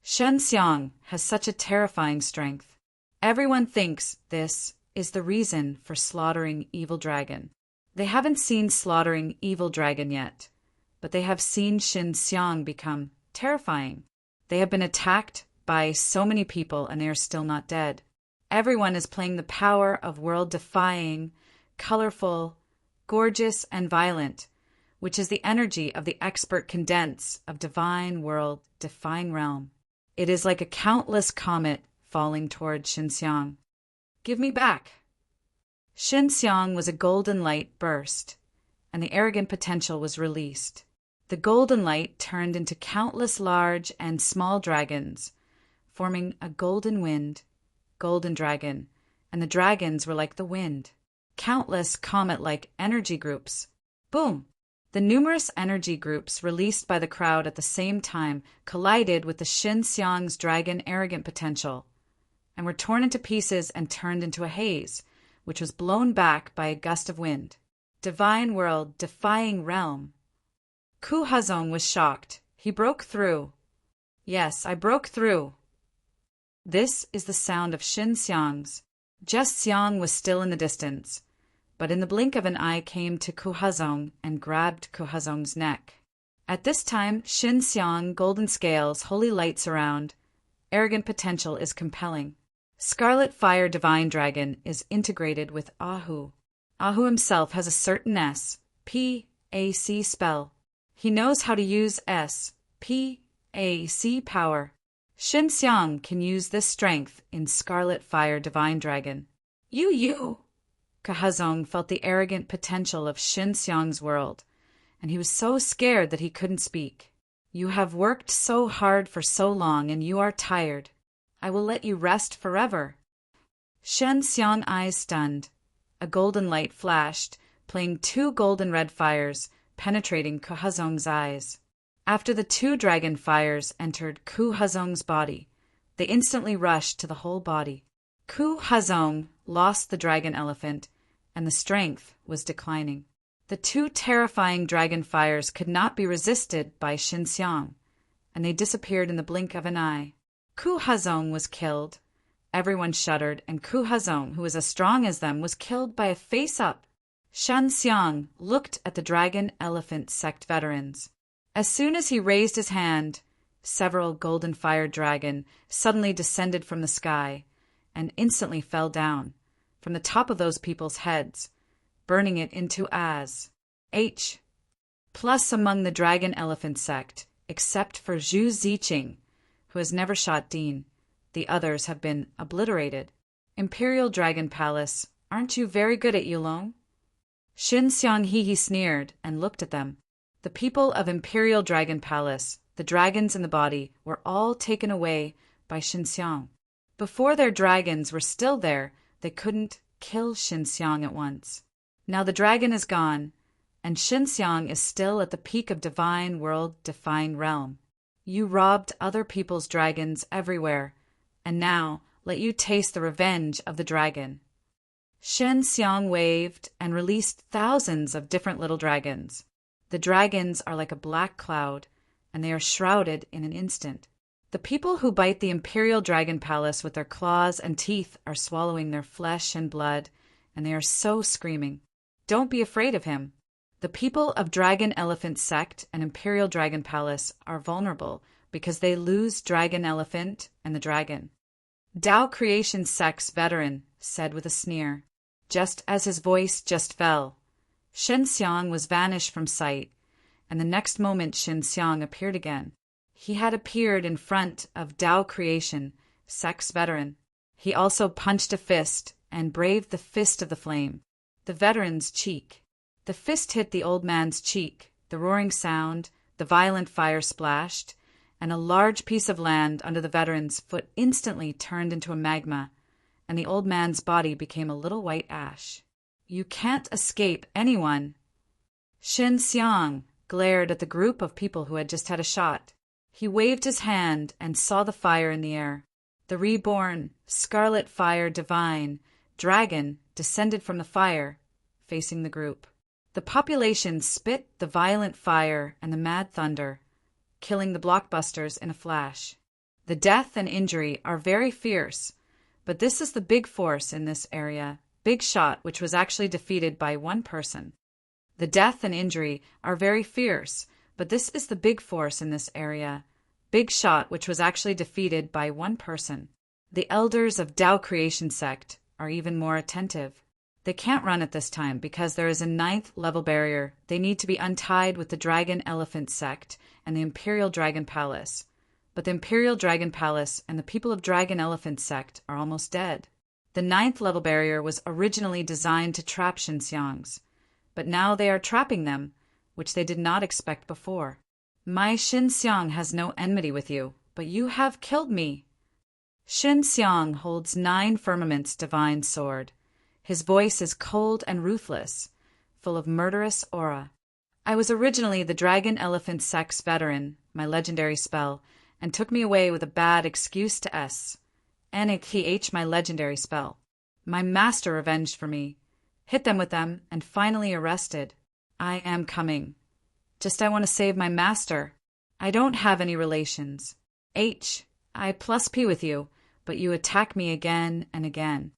Xinxiang has such a terrifying strength. Everyone thinks this is the reason for slaughtering Evil Dragon. They haven't seen slaughtering Evil Dragon yet, but they have seen Xinxiang become terrifying. They have been attacked by so many people and they are still not dead. Everyone is playing the power of world-defying, colorful, gorgeous, and violent, which is the energy of the expert condense of divine world-defying realm. It is like a countless comet falling toward Xinxiang. Give me back. Xinxiang was a golden light burst, and the arrogant potential was released. The golden light turned into countless large and small dragons, forming a golden wind, golden dragon, and the dragons were like the wind. countless comet-like energy groups. Boom! The numerous energy groups released by the crowd at the same time collided with the Xin Xiang's dragon arrogant potential, and were torn into pieces and turned into a haze, which was blown back by a gust of wind. Divine world, defying realm. Ku Hazong was shocked. He broke through. Yes, I broke through. This is the sound of Xin Xiang's. Just Xiang was still in the distance, but in the blink of an eye came to Ku Hazong and grabbed Ku Hazong's neck. At this time, Xin Xiang, golden scales, holy light surround. Arrogant potential is compelling. Scarlet Fire Divine Dragon is integrated with Ahu. Ahu himself has a certain S-P-A-C spell. He knows how to use S-P-A-C power. Xin Xiang can use this strength in Scarlet Fire Divine Dragon. You! Ku Hazong felt the arrogant potential of Xin Xiang's world, and he was so scared that he couldn't speak. You have worked so hard for so long, and you are tired. I will let you rest forever. Xin Xiang eyes stunned. A golden light flashed, playing 2 golden red fires, penetrating Ku Hazong's eyes. After the 2 dragon fires entered Ku Hazong's body, they instantly rushed to the whole body. Ku Hazong lost the dragon elephant, and the strength was declining. The 2 terrifying dragon fires could not be resisted by Xin Xiang, and they disappeared in the blink of an eye. Ku Hazong was killed. Everyone shuddered, and Ku Hazong, who was as strong as them, was killed by a face-up. Xin Xiang looked at the dragon elephant sect veterans. As soon as he raised his hand, several golden fire dragon suddenly descended from the sky and instantly fell down from the top of those people's heads, burning it into as H. Plus among the dragon elephant sect, except for Zhu Ziqing, who has never shot Dean, the others have been obliterated. Imperial Dragon Palace, aren't you very good at Yulong? Xin Xiang he sneered and looked at them. The people of Imperial Dragon Palace, the dragons in the body, were all taken away by Xin Xiang. Before their dragons were still there, they couldn't kill Xin Xiang at once. Now the dragon is gone, and Xin Xiang is still at the peak of divine world-defying realm. You robbed other people's dragons everywhere, and now let you taste the revenge of the dragon. Xin Xiang waved and released thousands of different little dragons. The dragons are like a black cloud, and they are shrouded in an instant. The people who bite the Imperial Dragon Palace with their claws and teeth are swallowing their flesh and blood, and they are so screaming. Don't be afraid of him. The people of Dragon Elephant Sect and Imperial Dragon Palace are vulnerable because they lose Dragon Elephant and the dragon. Tao Creation Sect's veteran said with a sneer, just as his voice just fell. Xin Xiang was vanished from sight, and the next moment Xin Xiang appeared again. He had appeared in front of Tao Creation Sect's veteran. He also punched a fist and braved the fist of the flame, the veteran's cheek. The fist hit the old man's cheek, the roaring sound, the violent fire splashed, and a large piece of land under the veteran's foot instantly turned into a magma, and the old man's body became a little white ash. You can't escape anyone. Xin Xiang glared at the group of people who had just had a shot. He waved his hand and saw the fire in the air. The reborn, scarlet fire divine, dragon descended from the fire, facing the group. The population spit the violent fire and the mad thunder, killing the blockbusters in a flash. The death and injury are very fierce, but this is the big force in this area, Big Shot, which was actually defeated by one person. The death and injury are very fierce, but this is the big force in this area, Big Shot, which was actually defeated by one person. The elders of Tao Creation Sect are even more attentive. They can't run at this time because there is a 9th level barrier. They need to be untied with the Dragon Elephant Sect and the Imperial Dragon Palace. But the Imperial Dragon Palace and the people of Dragon Elephant Sect are almost dead. The 9th level barrier was originally designed to trap Xin Xiang's, but now they are trapping them, which they did not expect before. My Xin Xiang has no enmity with you, but you have killed me. Xin Xiang holds 9 firmament's divine sword. His voice is cold and ruthless, full of murderous aura. I was originally the Dragon Elephant Sex veteran, my legendary spell, and took me away with a bad excuse to S. NKH my legendary spell. My master avenged for me, hit them with them, and finally arrested. I am coming. Just I want to save my master. I don't have any relations. I plus P with you, but you attack me again and again.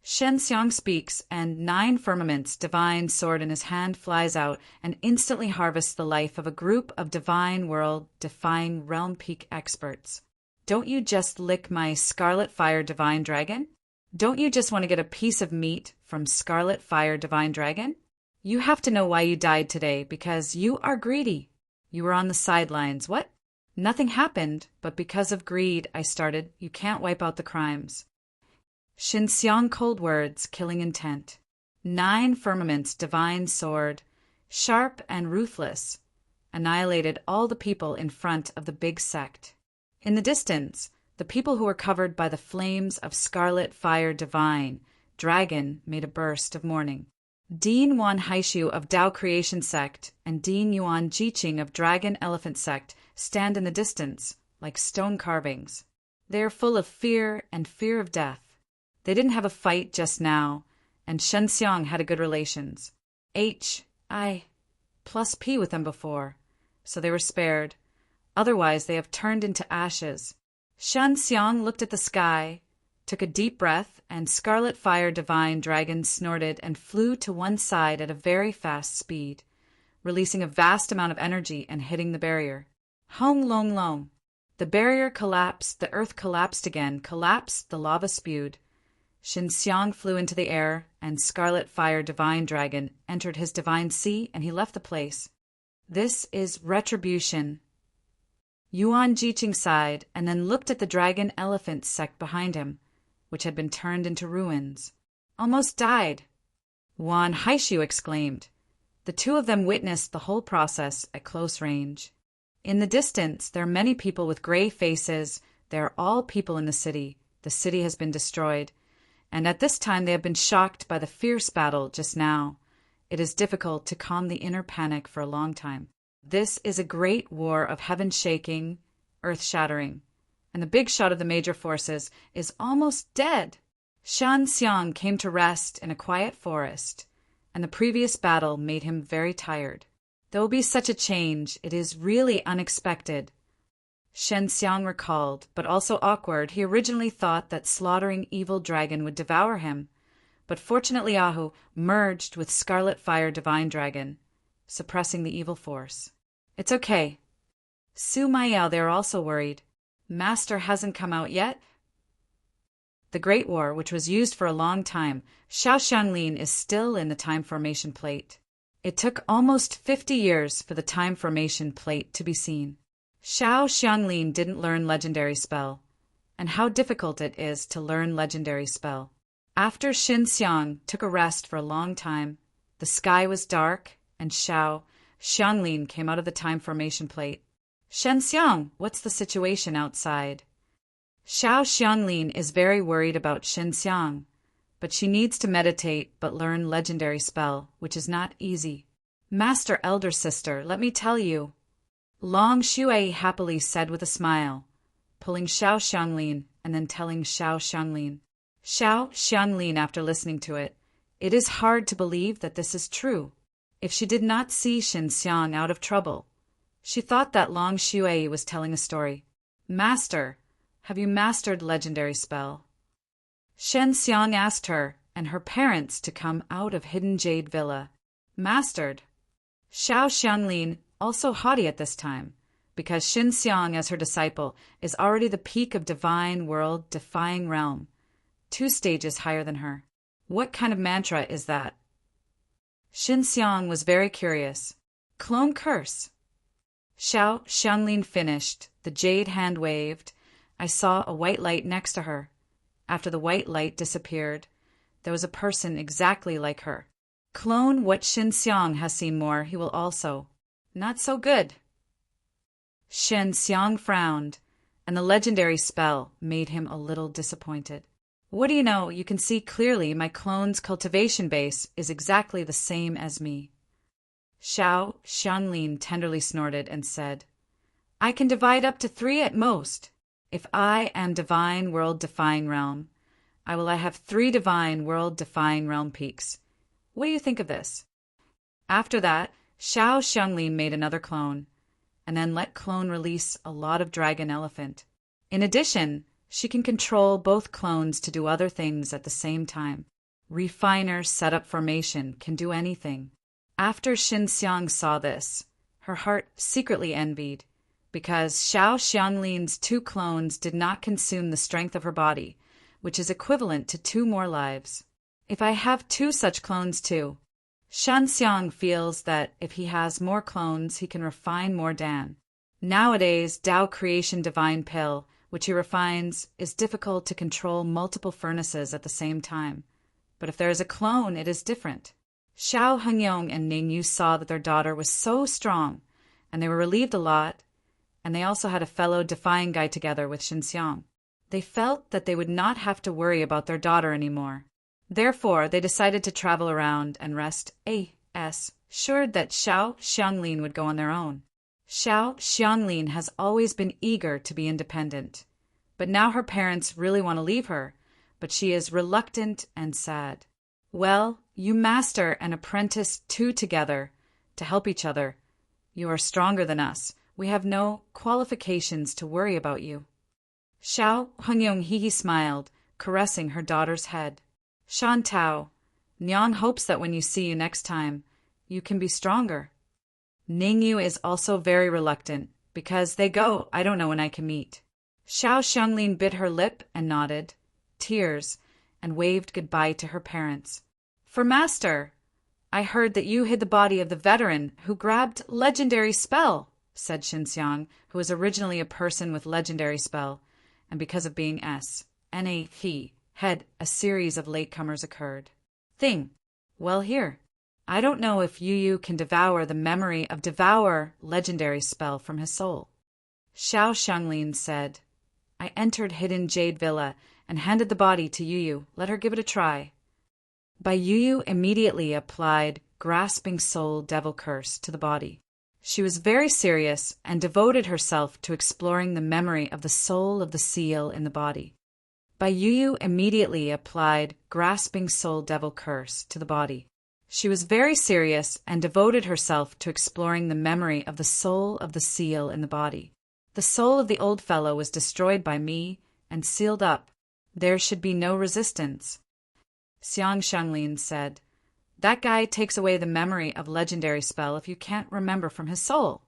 Shen Xiang speaks, and 9 firmaments divine sword in his hand flies out and instantly harvests the life of a group of divine world-defying realm peak experts. Don't you just lick my Scarlet Fire Divine Dragon? Don't you just want to get a piece of meat from Scarlet Fire Divine Dragon? You have to know why you died today, because you are greedy. You were on the sidelines. What? Nothing happened, but because of greed, I started. You can't wipe out the crimes. Shin Xiang cold words, killing intent. 9 firmaments divine sword, sharp and ruthless, annihilated all the people in front of the big sect. In the distance, the people who were covered by the flames of Scarlet Fire Divine Dragon made a burst of mourning. Dean Yuan Haishu of Tao Creation Sect and Dean Yuan Jiqing of Dragon Elephant Sect stand in the distance, like stone carvings. They are full of fear and fear of death. They didn't have a fight just now, and Shen Xiang had a good relations. I plus P with them before, so they were spared. Otherwise they have turned into ashes. Shen Xiang looked at the sky, took a deep breath, and Scarlet Fire Divine Dragon snorted and flew to one side at a very fast speed, releasing a vast amount of energy and hitting the barrier. Hong long long. The barrier collapsed, the earth collapsed again, collapsed, the lava spewed. Shin Xiang flew into the air, and Scarlet Fire Divine Dragon entered his divine sea, and he left the place. This is retribution. Yuan Jiqing sighed, and then looked at the Dragon Elephant sect behind him, which had been turned into ruins. Almost died. Yuan Haishu exclaimed. The two of them witnessed the whole process at close range. In the distance, there are many people with gray faces. They are all people in the city. The city has been destroyed. And at this time they have been shocked by the fierce battle just now. It is difficult to calm the inner panic for a long time. This is a great war of heaven shaking, earth shattering, and the big shot of the major forces is almost dead. Shan Xiang came to rest in a quiet forest, and the previous battle made him very tired. There will be such a change. It is really unexpected. Shen Xiang recalled, but also awkward. He originally thought that slaughtering evil dragon would devour him, but fortunately Ahu merged with Scarlet Fire Divine Dragon, suppressing the evil force. It's okay. Su Maiyao, they are also worried. Master hasn't come out yet? The Great War, which was used for a long time, Xiao Xianglin is still in the time formation plate. It took almost 50 years for the time formation plate to be seen. Xiao Xianglin didn't learn legendary spell, and how difficult it is to learn legendary spell. After Shin Xiang took a rest for a long time, the sky was dark, and Xiao Xianglin came out of the time formation plate. Shen Xiang, what's the situation outside? Xiao Xianglin is very worried about Shen Xiang, but she needs to meditate but learn legendary spell, which is not easy. Master elder sister, let me tell you. Long Shuai happily said with a smile, pulling Xiao Xianglin and then telling Xiao Xianglin. Xiao Xianglin, after listening to it, it is hard to believe that this is true. If she did not see Shin Xiang out of trouble, she thought that Long Shuai was telling a story. Master, have you mastered legendary spell? Shen Xiang asked her and her parents to come out of Hidden Jade Villa. Mastered. Xiao Xianglin, also haughty at this time, because Shin Xiang as her disciple is already the peak of divine world defying realm, 2 stages higher than her. What kind of mantra is that? Shin Xiang was very curious. Clone curse. Xiao Xianglin finished. The jade hand waved. I saw a white light next to her. After the white light disappeared, there was a person exactly like her. Clone what Shin Xiang has seen more, he will also. Not so good. Shin Xiang frowned, and the legendary spell made him a little disappointed. What do you know, you can see clearly my clone's cultivation base is exactly the same as me. Xiao Xianglin tenderly snorted and said, I can divide up to 3 at most. If I am divine world-defying realm, I have 3 divine world-defying realm peaks. What do you think of this? After that, Xiao Xianglin made another clone, and then let clone release a lot of dragon elephant. In addition, she can control both clones to do other things at the same time. Refiner setup formation can do anything. After Xinxiang saw this, her heart secretly envied, because Xiao Xianglin's 2 clones did not consume the strength of her body, which is equivalent to 2 more lives. If I have 2 such clones too, Shanxiang feels that if he has more clones, he can refine more Dan. Nowadays, Tao Creation Divine Pill, which he refines, is difficult to control multiple furnaces at the same time. But if there is a clone, it is different. Xiao Hengyong and Ningyu saw that their daughter was so strong, and they were relieved a lot, and they also had a fellow defying guy together with Xinxiang. They felt that they would not have to worry about their daughter anymore. Therefore, they decided to travel around and rest assured that Xiao Xianglin would go on their own. Xiao Xianglin has always been eager to be independent, but now her parents really want to leave her, but she is reluctant and sad. Well, you master and apprentice 2 together to help each other. You are stronger than us. We have no qualifications to worry about you. Xiao Hengyong Hihi smiled, caressing her daughter's head. Shan Tao, Nyang hopes that when you see you next time, you can be stronger. Ningyu is also very reluctant, because they go, I don't know when I can meet. Xiao Xianglin bit her lip and nodded, tears, and waved goodbye to her parents. For Master, I heard that you hid the body of the veteran who grabbed legendary spell, said Xinxiang, who was originally a person with legendary spell, and because of being he had a series of latecomers occurred. Well here. I don't know if Yu can devour the memory of devour legendary spell from his soul. Xiao Xianglin said, I entered hidden Jade Villa and handed the body to Yu. Let her give it a try. Yu immediately applied grasping soul devil curse to the body. She was very serious and devoted herself to exploring the memory of the soul of the seal in the body. Yu immediately applied grasping soul devil curse to the body. She was very serious and devoted herself to exploring the memory of the soul of the seal in the body. The soul of the old fellow was destroyed by me and sealed up. There should be no resistance. Xiang Xianglin said, That guy takes away the memory of legendary spell if you can't remember from his soul.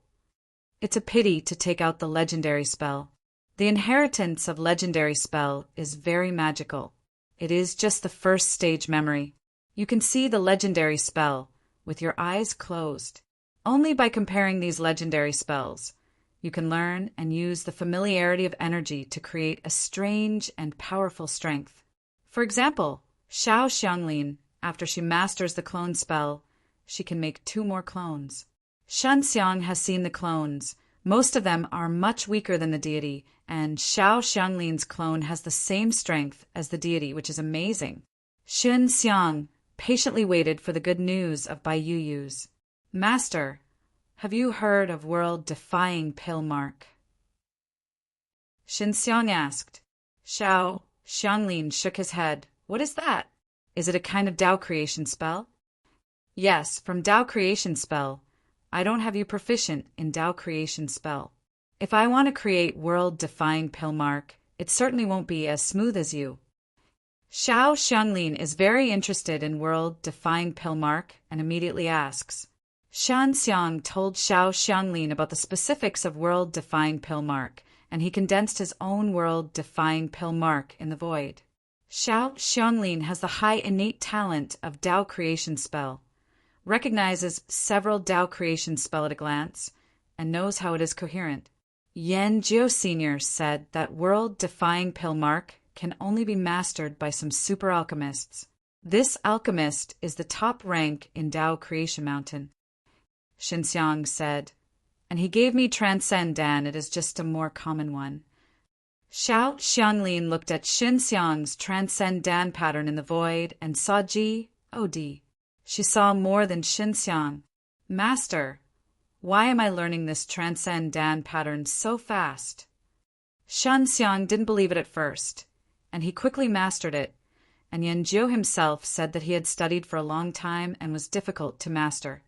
It's a pity to take out the legendary spell. The inheritance of legendary spell is very magical. It is just the first stage memory. You can see the legendary spell with your eyes closed. Only by comparing these legendary spells, you can learn and use the familiarity of energy to create a strange and powerful strength. For example, Xiao Xianglin, after she masters the clone spell, she can make 2 more clones. Shanxiang has seen the clones. Most of them are much weaker than the deity, and Xiao Xianglin's clone has the same strength as the deity, which is amazing. Xinxiang patiently waited for the good news of Baiyuyu's. Master, have you heard of world-defying pill mark? Xinxiang asked. Xiao Xianglin shook his head. What is that? Is it a kind of Tao creation spell? Yes, from Tao creation spell. I don't have you proficient in Tao creation spell. If I want to create world-defying pill mark, it certainly won't be as smooth as you. Xiao Xianglin is very interested in world-defying pill mark and immediately asks. Shanxiang told Xiao Xianglin about the specifics of world-defying pill mark, and he condensed his own world-defying pill mark in the void. Xiao Xianglin has the high innate talent of Tao creation spell, recognizes several Tao creation spell at a glance, and knows how it is coherent. Yan Jiu Sr. said that world-defying pill mark can only be mastered by some super alchemists. This alchemist is the top rank in Tao Creation Mountain. Xinxiang said, and he gave me Transcend Dan, it is just a more common one. Xiao Xianglin looked at Xin Xiang's Transcend Dan pattern in the void and saw G-O-D. She saw more than Xin Xiang. Master, why am I learning this Transcend Dan pattern so fast? Shen Xiang didn't believe it at first, and he quickly mastered it, and Yanjiu himself said that he had studied for a long time and was difficult to master.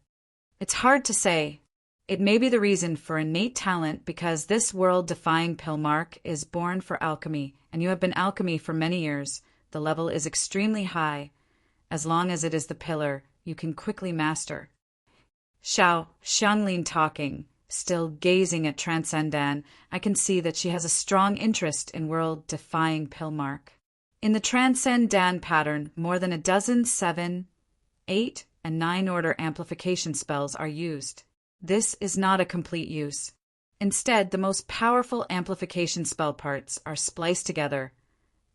It's hard to say. It may be the reason for innate talent because this world-defying pill mark is born for alchemy, and you have been alchemy for many years. The level is extremely high. As long as it is the pillar, you can quickly master. Xiao Xianglin talking, still gazing at Transcendan, I can see that she has a strong interest in world-defying pill mark. In the Transcendan pattern, more than a dozen 7, 8, and 9 order amplification spells are used. This is not a complete use. Instead, the most powerful amplification spell parts are spliced together,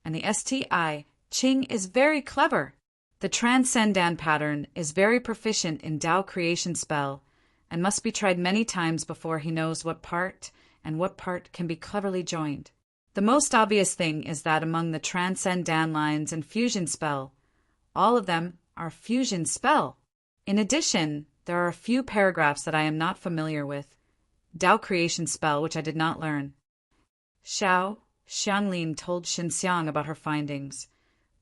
and the STI Qing is very clever. The Transcendan pattern is very proficient in Tao creation spell and must be tried many times before he knows what part and what part can be cleverly joined. The most obvious thing is that among the Transcendan lines and fusion spell, all of them are fusion spell. In addition, there are a few paragraphs that I am not familiar with. Tao creation spell, which I did not learn. Xiao Xianglin told Xinxiang about her findings.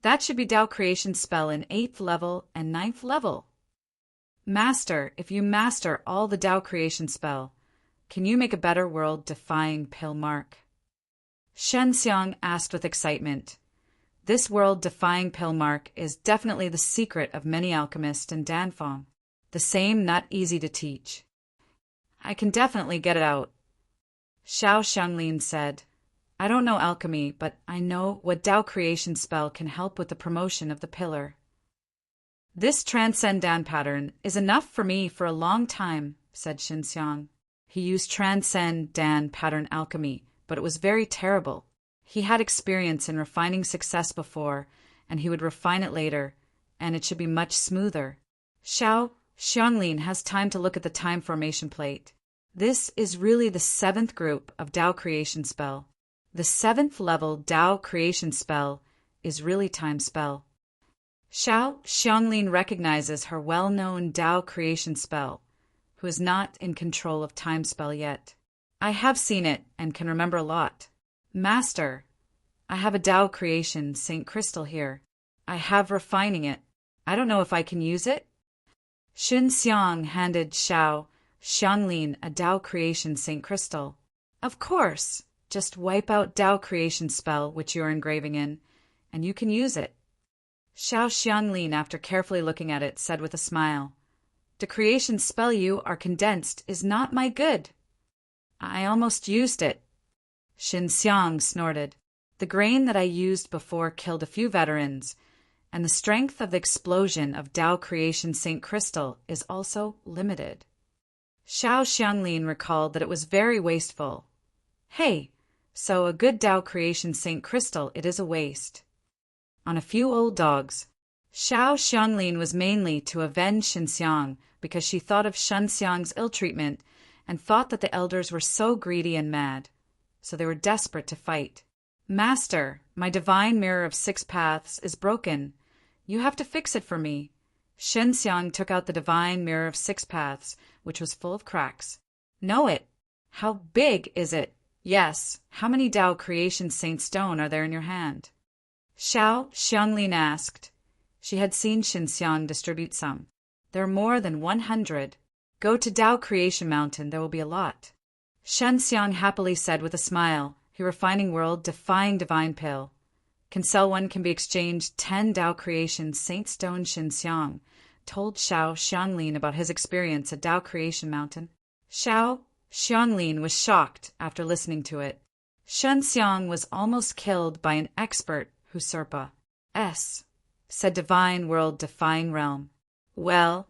That should be Tao creation spell in 8th level and 9th level. Master, if you master all the Tao creation spell, can you make a better world-defying pill mark? Xinxiang asked with excitement. This world-defying pill mark is definitely the secret of many alchemists in Danfeng. The same not easy to teach. I can definitely get it out. Xiao Xianglin said, I don't know alchemy, but I know what Tao creation spell can help with the promotion of the pillar. This Transcendan pattern is enough for me for a long time, said Xinxiang. He used Transcendan pattern alchemy, but it was very terrible. He had experience in refining success before, and he would refine it later, and it should be much smoother. Xiao Xianglin has time to look at the time formation plate. This is really the 7th group of Tao creation spell. The 7th level Tao creation spell is really time spell. Xiao Xianglin recognizes her well-known Tao creation spell, who is not in control of time spell yet. I have seen it and can remember a lot. Master, I have a Tao creation St. Crystal here. I have refining it. I don't know if I can use it. Xinxiang handed Xiao Xianglin a Tao creation St. Crystal. Of course, just wipe out Tao creation spell which you are engraving in, and you can use it. Xiao Xianglin, after carefully looking at it, said with a smile, The creation spell you are condensed is not my good. I almost used it. Xinxiang snorted. The grain that I used before killed a few veterans, and the strength of the explosion of Tao creation St. Crystal is also limited. Xiao Xianglin recalled that it was very wasteful. Hey, so a good Tao creation St. Crystal it is a waste. On a few old dogs. Xiao Xianglin was mainly to avenge Xinxiang because she thought of Xinxiang's ill-treatment and thought that the elders were so greedy and mad, so they were desperate to fight. Master, my divine mirror of 6 paths is broken. You have to fix it for me. Xinxiang took out the divine mirror of 6 paths, which was full of cracks. Know it. How big is it? Yes. How many Tao creation Saint Stone are there in your hand? Xiao Xianglin asked. She had seen Xinxiang distribute some. There are more than 100. Go to Tao Creation Mountain, there will be a lot. Xinxiang happily said with a smile, He refining world defying divine pill. Can sell one can be exchanged 10 Tao Creation Saint Stone. Xinxiang told Xiao Xianglin about his experience at Tao Creation Mountain. Xiao Xianglin was shocked after listening to it. Xinxiang was almost killed by an expert usurper. Said divine world defying realm. Well,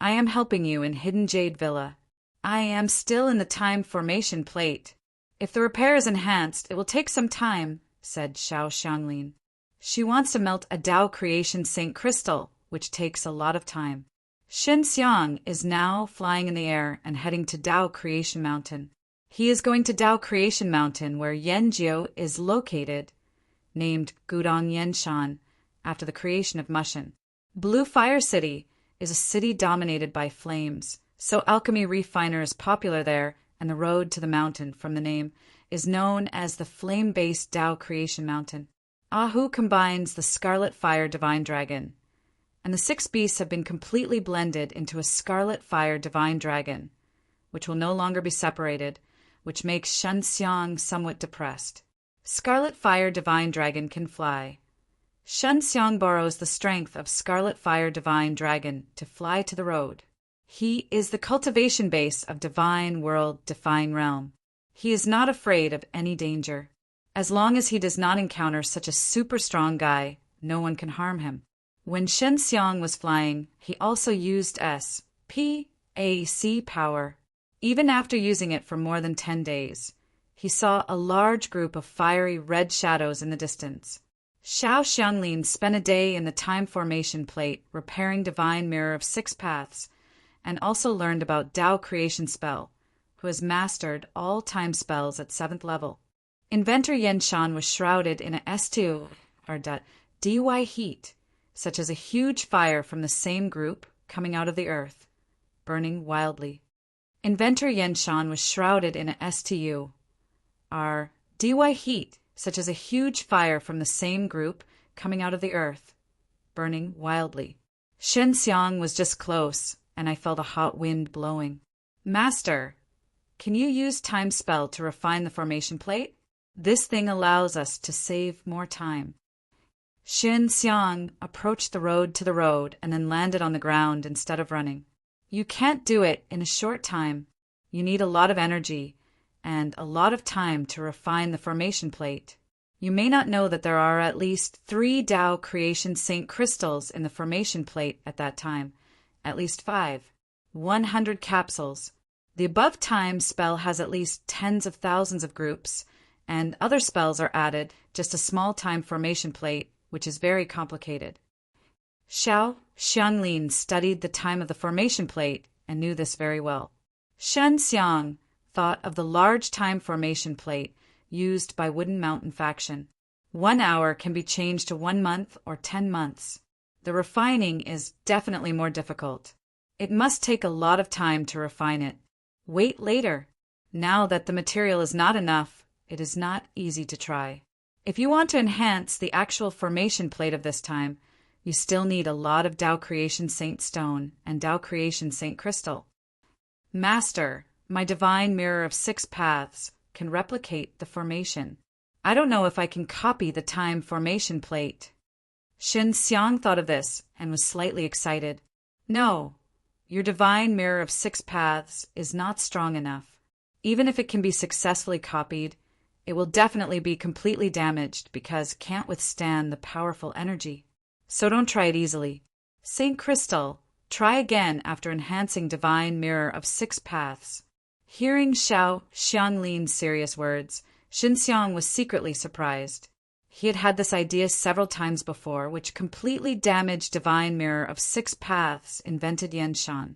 I am helping you in Hidden Jade Villa. I am still in the time formation plate. If the repair is enhanced, it will take some time, said Xiao Xianglin. She wants to melt a Tao creation Saint Crystal, which takes a lot of time. Xinxiang is now flying in the air and heading to Tao Creation Mountain. He is going to Dao Creation Mountain where Yanjiu is located, named Gudong Yenshan, after the creation of Mushin. Blue Fire City is a city dominated by flames, so alchemy refiner is popular there, and the road to the mountain, from the name, is known as the flame-based Dao Creation Mountain. Ahu combines the Scarlet Fire Divine Dragon, and the 6 beasts have been completely blended into a Scarlet Fire Divine Dragon, which will no longer be separated, which makes Shenxiang somewhat depressed. Scarlet Fire Divine Dragon can fly. Shenxiang borrows the strength of Scarlet Fire Divine Dragon to fly to the road. He is the cultivation base of Divine World, Define Realm. He is not afraid of any danger. As long as he does not encounter such a super strong guy, no one can harm him. When Shenxiang was flying, he also used SPAC power. Even after using it for more than 10 days, he saw a large group of fiery red shadows in the distance. Xiao Xianglin spent a day in the Time Formation Plate repairing Divine Mirror of 6 Paths, and also learned about Dao Creation Spell, who has mastered all time spells at 7th level. Inventor Yenshan was shrouded in a S2 or dy heat, such as a huge fire from the same group coming out of the earth, burning wildly. Inventor Yenshan was shrouded in a STU, or dy heat, such as a huge fire from the same group coming out of the earth, burning wildly. Shenxiang was just close, and I felt a hot wind blowing. Master, can you use Time Spell to refine the formation plate? This thing allows us to save more time. Shenxiang approached the road to the road and then landed on the ground instead of running. You can't do it in a short time. You need a lot of energy and a lot of time to refine the formation plate. You may not know that there are at least 3 Dao Creation Saint crystals in the formation plate at that time. At least 5. 100 capsules. The above time spell has at least tens of thousands of groups, and other spells are added, just a small time formation plate, which is very complicated. Xiao Xianglin studied the time of the formation plate and knew this very well. Shenxiang thought of the large time formation plate used by Wooden Mountain faction. 1 hour can be changed to 1 month or 10 months. The refining is definitely more difficult. It must take a lot of time to refine it. Wait later. Now that the material is not enough, it is not easy to try. If you want to enhance the actual formation plate of this time, you still need a lot of Dao Creation Saint Stone and Dao Creation Saint Crystal. Master, my Divine Mirror of 6 Paths can replicate the formation. I don't know if I can copy the time formation plate. Shenxiang thought of this and was slightly excited. No, your Divine Mirror of 6 Paths is not strong enough. Even if it can be successfully copied, it will definitely be completely damaged because it can't withstand the powerful energy. So don't try it easily. Saint Crystal, try again after enhancing Divine Mirror of 6 Paths. Hearing Xiao Xianglin's serious words, Shenxiang was secretly surprised. He had had this idea several times before, which completely damaged Divine Mirror of 6 Paths invented Yenshan.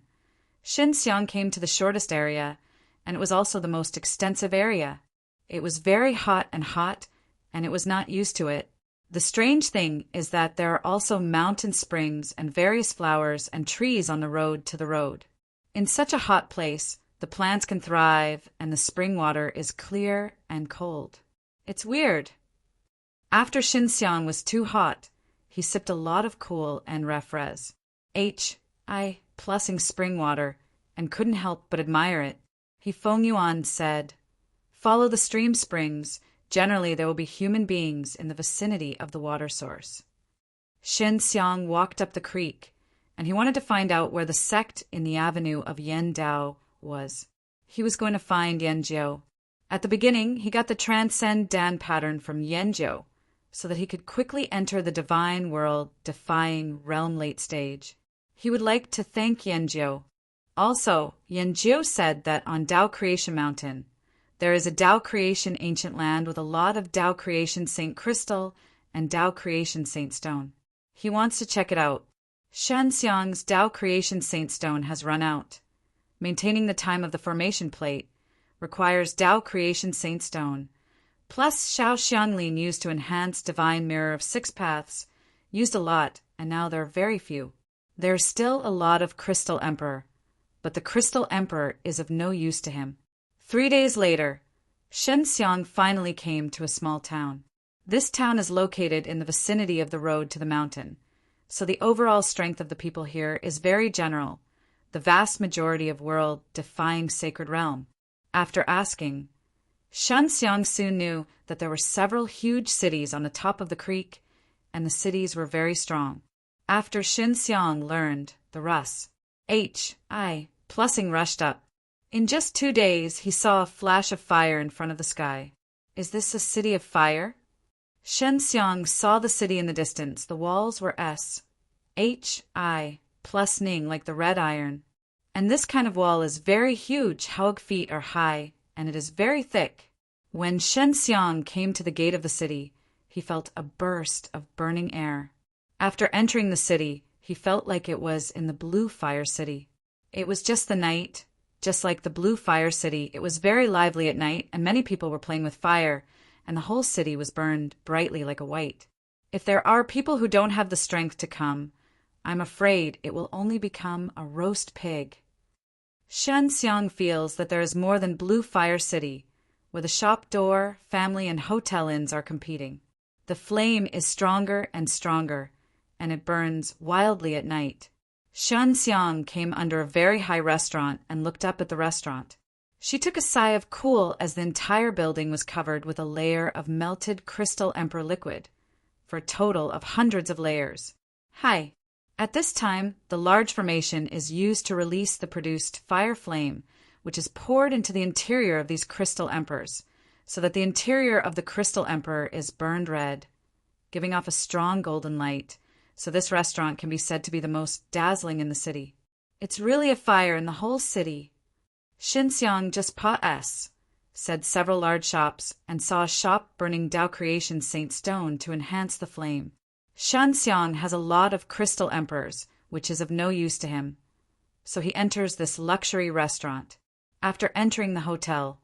Shenxiang came to the shortest area, and it was also the most extensive area. It was very hot, and it was not used to it. The strange thing is that there are also mountain springs and various flowers and trees on the road to the road. In such a hot place, the plants can thrive and the spring water is clear and cold. It's weird. After Shenxiang was too hot, he sipped a lot of cool and refres. Plussing spring water, and couldn't help but admire it. Feng Yuan said, "Follow the stream springs. Generally, there will be human beings in the vicinity of the water source." Shenxiang walked up the creek, and he wanted to find out where the sect in the avenue of Yendao was. He was going to find Yanjiu. At the beginning, he got the Transcend Dan pattern from Yanjiu, so that he could quickly enter the Divine World, defying Realm late stage. He would like to thank Yanjiu. Also, Yanjiu said that on Dao Creation Mountain, there is a Dao Creation Ancient Land with a lot of Dao Creation Saint Crystal and Dao Creation Saint Stone. He wants to check it out. Shenxiang's Dao Creation Saint Stone has run out. Maintaining the time of the formation plate requires Tao Creation Saint Stone, plus Xiao Xianglin used to enhance Divine Mirror of 6 paths, used a lot, and now there are very few. There's still a lot of Crystal Emperor, but the Crystal Emperor is of no use to him. 3 days later, Shen Xiang finally came to a small town. This town is located in the vicinity of the road to the mountain, so the overall strength of the people here is very general, the vast majority of world-defying sacred realm. After asking, Shen Xiang soon knew that there were several huge cities on the top of the creek, and the cities were very strong. After Shen Xiang learned the Rus, Plussing rushed up. In just 2 days, he saw a flash of fire in front of the sky. Is this a city of fire? Shen Xiang saw the city in the distance. The walls were plus Ning, like the red iron. And this kind of wall is very huge, how feet are high, and it is very thick. When Shen Xiang came to the gate of the city, he felt a burst of burning air. After entering the city, he felt like it was in the Blue Fire City. It was just the night, just like the Blue Fire City. It was very lively at night, and many people were playing with fire, and the whole city was burned brightly like a white. If there are people who don't have the strength to come, I'm afraid it will only become a roast pig. Shen Xiang feels that there is more than Blue Fire City, where the shop door, family, and hotel inns are competing. The flame is stronger and stronger, and it burns wildly at night. Shen Xiang came under a very high restaurant and looked up at the restaurant. She took a sigh of cool as the entire building was covered with a layer of melted Crystal Emperor liquid, for a total of hundreds of layers. Hi. At this time, the large formation is used to release the produced fire flame, which is poured into the interior of these Crystal Emperors, so that the interior of the Crystal Emperor is burned red, giving off a strong golden light, so this restaurant can be said to be the most dazzling in the city. It's really a fire in the whole city. Shen Xiang just said several large shops, and saw a shop burning Tao Creation Saint Stone to enhance the flame. Shen Xiang has a lot of Crystal Emperors, which is of no use to him, so he enters this luxury restaurant. After entering the hotel,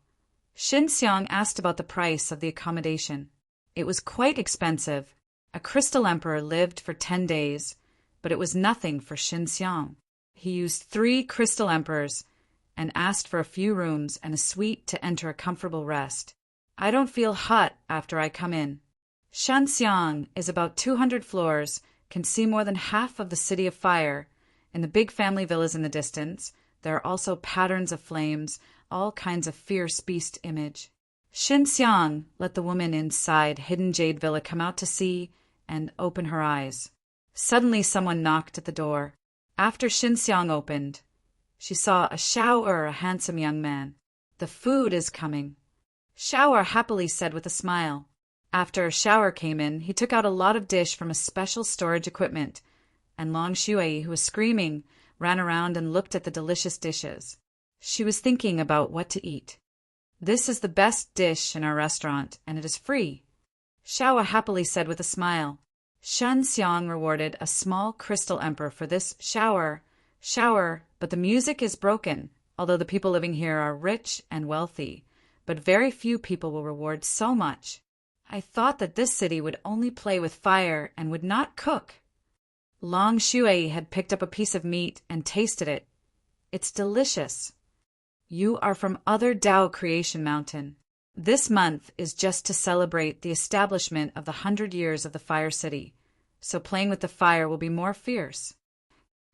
Shen Xiang asked about the price of the accommodation. It was quite expensive. A Crystal Emperor lived for 10 days, but it was nothing for Shen Xiang. He used 3 Crystal Emperors and asked for a few rooms and a suite to enter a comfortable rest. I don't feel hot after I come in. Shen Xiang is about 200 floors, can see more than half of the City of Fire. In the big family villas in the distance, there are also patterns of flames, all kinds of fierce beast image. Shen Xiang let the woman inside Hidden Jade Villa come out to see and open her eyes. Suddenly someone knocked at the door. After Shen Xiang opened, she saw a handsome young man. The food is coming, Xiao happily said with a smile. After Xiao came in, he took out a lot of dish from a special storage equipment, and Long Shui, who was screaming, ran around and looked at the delicious dishes. She was thinking about what to eat. This is the best dish in our restaurant, and it is free, Xiao happily said with a smile. Shen Xiang rewarded a small Crystal Emperor for this shower, but the music is broken, although the people living here are rich and wealthy, but very few people will reward so much. I thought that this city would only play with fire and would not cook. Long Shui had picked up a piece of meat and tasted it. It's delicious. You are from other Tao Creation Mountain. This month is just to celebrate the establishment of the 100 years of the Fire City, so playing with the fire will be more fierce.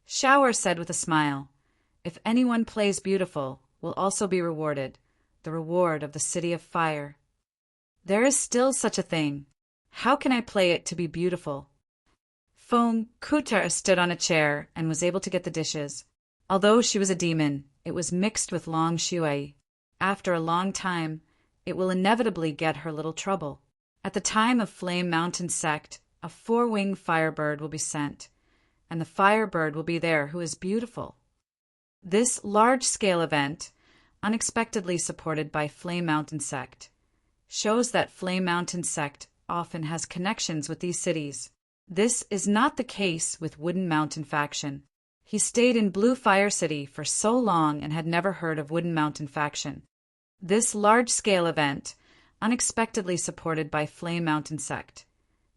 Xiao said with a smile, if anyone plays beautiful, will also be rewarded, the reward of the City of Fire. There is still such a thing. How can I play it to be beautiful? Feng Kuta stood on a chair and was able to get the dishes. Although she was a demon, it was mixed with Long Shui. After a long time, it will inevitably get her little trouble. At the time of Flame Mountain Sect, a 4-winged firebird will be sent, and the firebird will be there who is beautiful. This large-scale event, unexpectedly supported by Flame Mountain Sect, shows that Flame Mountain Sect often has connections with these cities. This is not the case with Wooden Mountain Faction. He stayed in Blue Fire City for so long and had never heard of Wooden Mountain Faction. This large-scale event, unexpectedly supported by Flame Mountain Sect,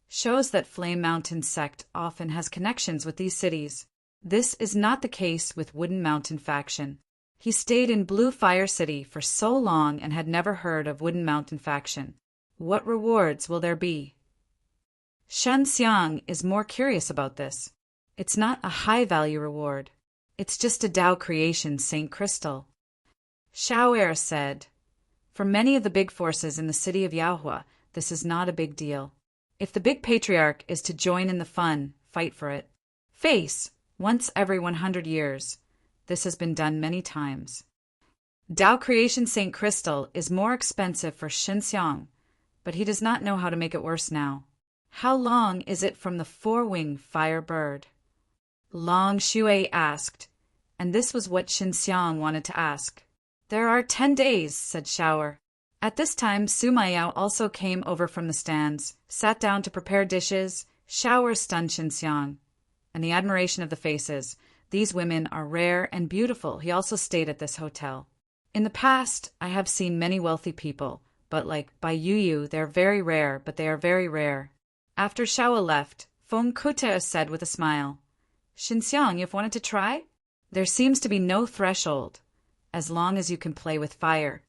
shows that Flame Mountain Sect often has connections with these cities. This is not the case with Wooden Mountain faction. He stayed in Blue Fire City for so long and had never heard of Wooden Mountain faction. What rewards will there be? Shen Xiang is more curious about this. It's not a high-value reward. It's just a Tao creation Saint Crystal. Xiao said, for many of the big forces in the city of Yaohua, this is not a big deal. If the big patriarch is to join in the fun, fight for it. Face, once every 100 years. This has been done many times. Tao creation Saint Crystal is more expensive for Shen Xiang, but he does not know how to make it worse now. How long is it from the four-wing fire bird? Long Shui asked, and this was what Shen Xiang wanted to ask. There are 10 days, said Xiao. At this time, Su Maiyao also came over from the stands, sat down to prepare dishes. Xiao stunned Shen Xiang, and the admiration of the faces. These women are rare and beautiful. He also stayed at this hotel. In the past, I have seen many wealthy people, but like Bai Yuyu, they're very rare, but they are very rare. After Xiao left, Feng Kuta said with a smile, Shen Xiang, you've wanted to try? There seems to be no threshold, as long as you can play with fire.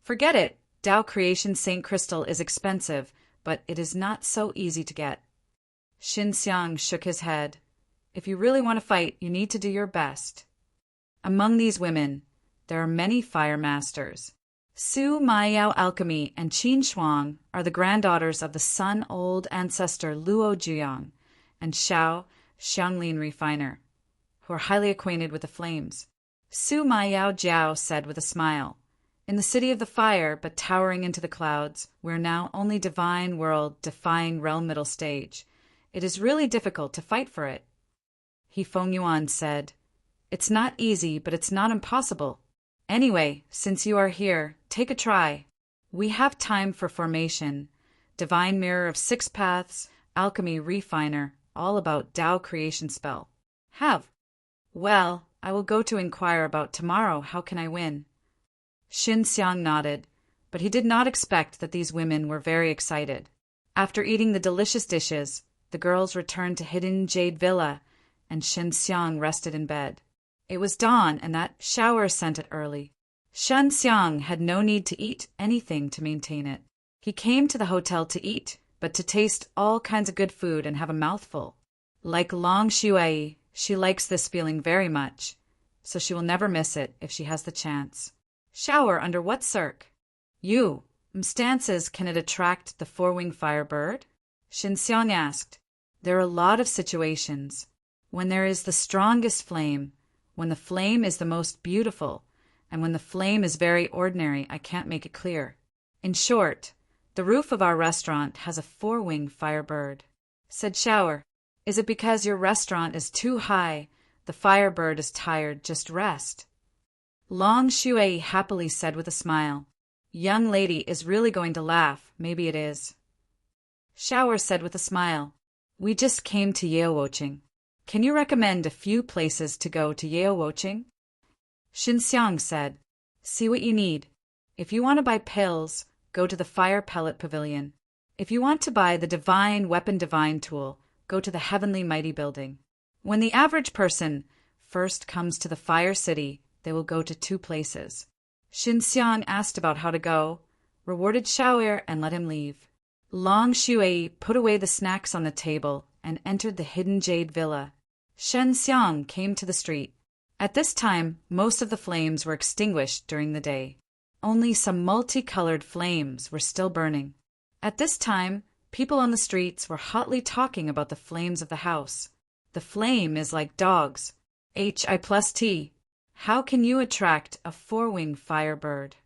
Forget it. Tao creation Saint Crystal is expensive, but it is not so easy to get. Shen Xiang shook his head. If you really want to fight, you need to do your best. Among these women, there are many fire masters. Su Maiyao Alchemy and Qin Shuang are the granddaughters of the sun-old ancestor Luo Juyang and Xiao Xianglin Refiner, who are highly acquainted with the flames. Su Maiyao Jiao said with a smile, in the city of the fire, but towering into the clouds, we're now only divine world defying realm middle stage. It is really difficult to fight for it. He Feng Yuan said, it's not easy, but it's not impossible. Anyway, since you are here, take a try. We have time for formation, divine mirror of 6 paths, alchemy refiner, all about Tao creation spell. Have. Well, I will go to inquire about tomorrow. How can I win? Shen Xiang nodded, but he did not expect that these women were very excited. After eating the delicious dishes, the girls returned to Hidden Jade Villa, and Shen Xiang rested in bed. It was dawn, and that shower sent it early. Shen Xiang had no need to eat anything to maintain it. He came to the hotel to eat, but to taste all kinds of good food and have a mouthful. Like Long Shui, she likes this feeling very much, so she will never miss it if she has the chance. Shower under what circ? You, stances can it attract the four-wing firebird? Shen Xiang asked. There are a lot of situations. When there is the strongest flame, when the flame is the most beautiful, and when the flame is very ordinary, I can't make it clear. In short, the roof of our restaurant has a four-wing firebird. Said Shower, is it because your restaurant is too high, the firebird is tired, just rest? Long Shui happily said with a smile, young lady is really going to laugh, maybe it is. Shower said with a smile, we just came to Yeowoqing. Can you recommend a few places to go to Yeowoqing? Shen Xiang said, see what you need. If you want to buy pills, go to the Fire Pellet Pavilion. If you want to buy the Divine Weapon Divine tool, go to the Heavenly Mighty Building. When the average person first comes to the Fire City, they will go to 2 places. Shen Xiang asked about how to go, rewarded Xiaoer, and let him leave. Long Shui put away the snacks on the table and entered the Hidden Jade Villa. Shen Xiang came to the street. At this time, most of the flames were extinguished during the day. Only some multicolored flames were still burning. At this time, people on the streets were hotly talking about the flames of the house. The flame is like dogs. Hi+T. How can you attract a four-wing firebird?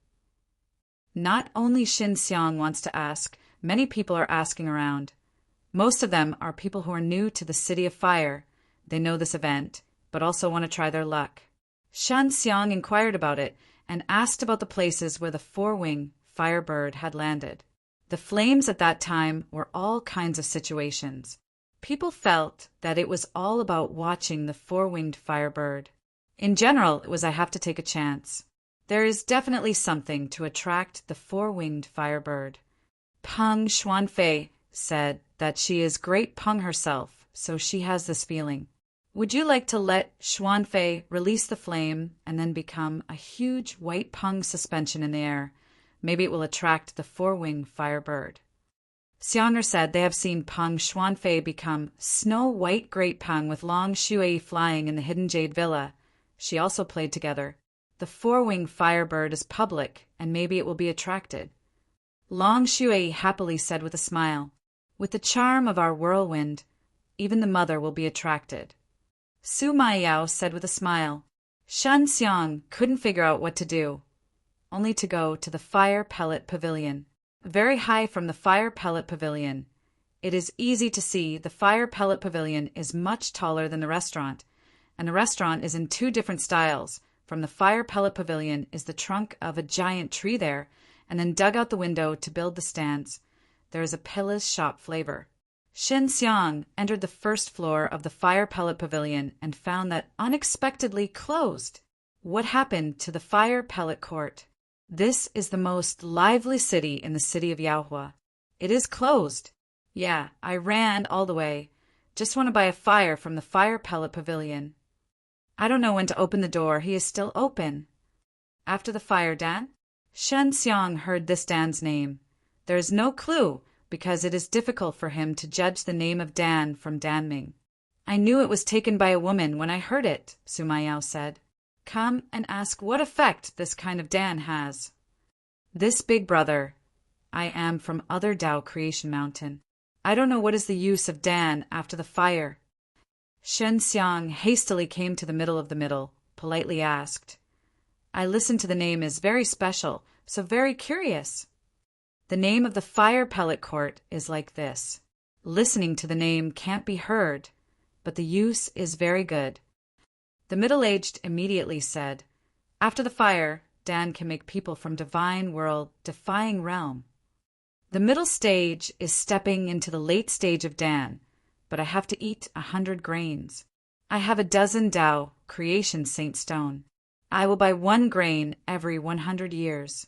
Not only Shen Xiang wants to ask, many people are asking around. Most of them are people who are new to the City of Fire. They know this event, but also want to try their luck. Shen Xiang inquired about it and asked about the places where the four-wing firebird had landed. The flames at that time were all kinds of situations. People felt that it was all about watching the four-winged firebird. In general, it was I have to take a chance. There is definitely something to attract the four-winged firebird. Peng Xuanfei said that she is great Peng herself, so she has this feeling. Would you like to let Xuanfei release the flame and then become a huge white Peng suspension in the air? Maybe it will attract the four-winged firebird. Xiang'er said they have seen Peng Xuanfei become snow-white great Peng with long Shui flying in the hidden jade villa. She also played together. The four-winged firebird is public, and maybe it will be attracted. Long Shui happily said with a smile, with the charm of our whirlwind, even the mother will be attracted. Su Maiyao said with a smile, Shen Xiang couldn't figure out what to do, only to go to the fire pellet pavilion. Very high from the fire pellet pavilion. It is easy to see the fire pellet pavilion is much taller than the restaurant, and the restaurant is in two different styles. From the fire pellet pavilion is the trunk of a giant tree there, and then dug out the window to build the stands. There is a pillar's shop flavor. Shen Xiang entered the first floor of the fire pellet pavilion and found that unexpectedly closed. What happened to the fire pellet court? This is the most lively city in the city of Yaohua. It is closed. Yeah, I ran all the way. Just want to buy a fire from the fire pellet pavilion. I don't know when to open the door. He is still open. After the fire, Dan? Shen Xiang heard this Dan's name. There is no clue, because it is difficult for him to judge the name of Dan from Danming. I knew it was taken by a woman when I heard it, Su Maiyao said. Come and ask what effect this kind of Dan has. This big brother. I am from other Dao Creation Mountain. I don't know what is the use of Dan after the fire. Shen Xiang hastily came to the middle, politely asked. I listened to the name is very special, so very curious. The name of the fire pellet court is like this. Listening to the name can't be heard, but the use is very good. The middle-aged immediately said, After the fire, Dan can make people from divine world defying realm. The middle stage is stepping into the late stage of Dan, but I have to eat 100 grains. I have a dozen Dao creation saint stone. I will buy 1 grain every 100 years.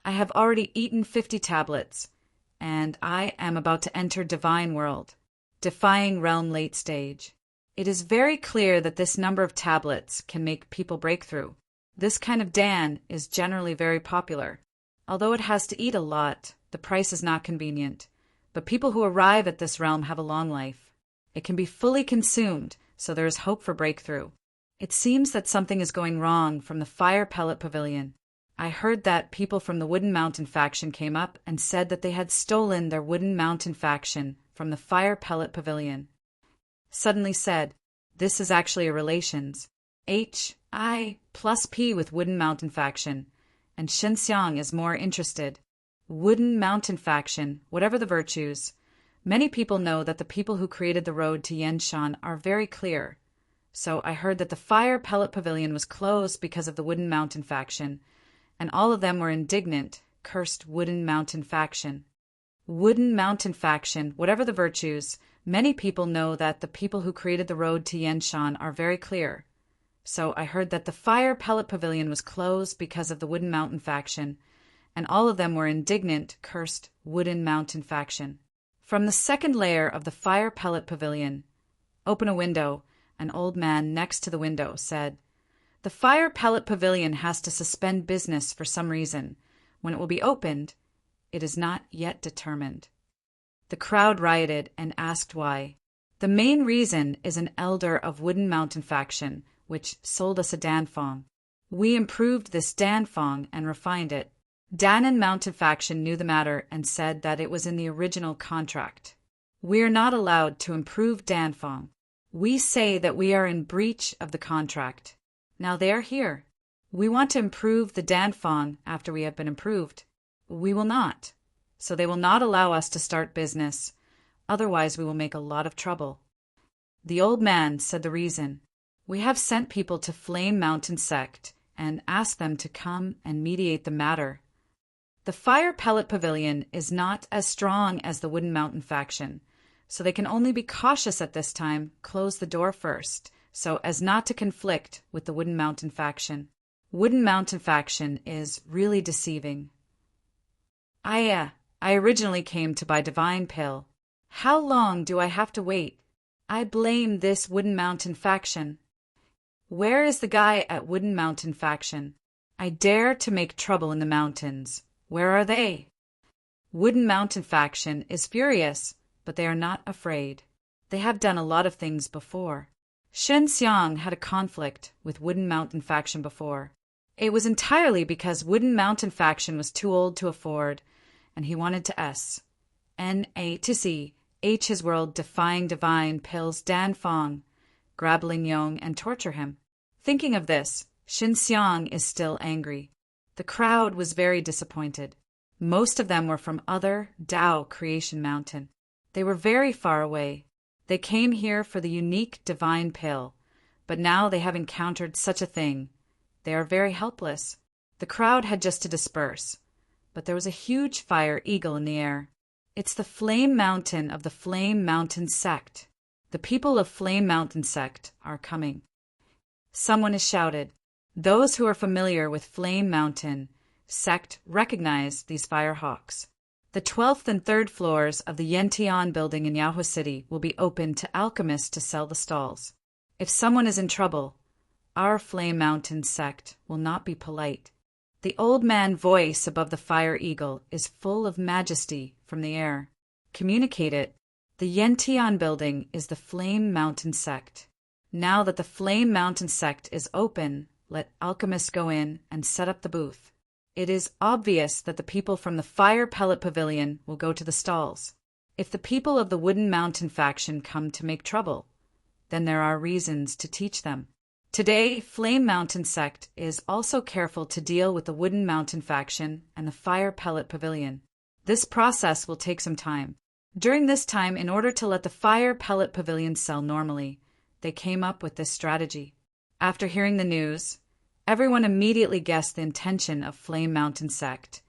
I have already eaten 50 tablets, and I am about to enter divine world, defying realm late stage. It is very clear that this number of tablets can make people break through. This kind of Dan is generally very popular. Although it has to eat a lot, the price is not convenient. But people who arrive at this realm have a long life. It can be fully consumed, so there is hope for breakthrough. It seems that something is going wrong from the fire pellet pavilion. I heard that people from the Wooden Mountain faction came up and said that they had stolen their Wooden Mountain faction from the fire pellet pavilion. Suddenly said, this is actually a relations. H-I plus P with Wooden Mountain faction, and Shen Xiang is more interested. Wooden Mountain faction, whatever the virtues. Many people know that the people who created the road to Yanshan are very clear. So I heard that the fire pellet pavilion was closed because of the Wooden Mountain faction, and all of them were indignant, cursed Wooden Mountain faction. Wooden Mountain faction, whatever the virtues, many people know that the people who created the road to Yanshan are very clear. So I heard that the fire pellet pavilion was closed because of the Wooden Mountain faction, and all of them were indignant, cursed Wooden Mountain faction. From the second layer of the fire pellet pavilion, open a window, an old man next to the window said, the fire pellet pavilion has to suspend business for some reason. When it will be opened, it is not yet determined. The crowd rioted and asked why. The main reason is an elder of Wooden Mountain faction, which sold us a danfang. We improved this danfang and refined it. Dan and Mountain faction knew the matter and said that it was in the original contract. We are not allowed to improve danfang. We say that we are in breach of the contract. Now they are here. We want to improve the danfang after we have been improved. We will not. So they will not allow us to start business. Otherwise we will make a lot of trouble. The old man said the reason. We have sent people to Flame Mountain sect and asked them to come and mediate the matter. The fire pellet pavilion is not as strong as the Wooden Mountain faction, so they can only be cautious at this time, close the door first, so as not to conflict with the Wooden Mountain faction. Wooden Mountain faction is really deceiving. I originally came to buy divine pill. How long do I have to wait? I blame this Wooden Mountain faction. Where is the guy at Wooden Mountain faction? I dare to make trouble in the mountains. Where are they? Wooden Mountain faction is furious, but they are not afraid. They have done a lot of things before. Shen Xiang had a conflict with Wooden Mountain faction before. It was entirely because Wooden Mountain faction was too old to afford, and he wanted to N.A. to C. H his world defying divine pills Dan Fong, grab Ling Yong and torture him. Thinking of this, Shen Xiang is still angry. The crowd was very disappointed. Most of them were from other Dao Creation Mountain. They were very far away. They came here for the unique divine pill, but now they have encountered such a thing. They are very helpless. The crowd had just to disperse, but there was a huge fire eagle in the air. It's the Flame Mountain of the Flame Mountain sect. The people of Flame Mountain sect are coming. Someone has shouted. Those who are familiar with Flame Mountain sect recognize these firehawks. The 12th and 3rd floors of the Yantian building in Yahoo City will be open to alchemists to sell the stalls. If someone is in trouble, our Flame Mountain sect will not be polite. The old man voice above the fire eagle is full of majesty from the air. Communicate it. The Yantian building is the Flame Mountain sect. Now that the Flame Mountain sect is open, let alchemists go in and set up the booth. It is obvious that the people from the Fire Pellet Pavilion will go to the stalls. If the people of the Wooden Mountain faction come to make trouble, then there are reasons to teach them. Today, Flame Mountain sect is also careful to deal with the Wooden Mountain faction and the Fire Pellet Pavilion. This process will take some time. During this time, in order to let the Fire Pellet Pavilion sell normally, they came up with this strategy. After hearing the news, everyone immediately guessed the intention of Flame Mountain sect,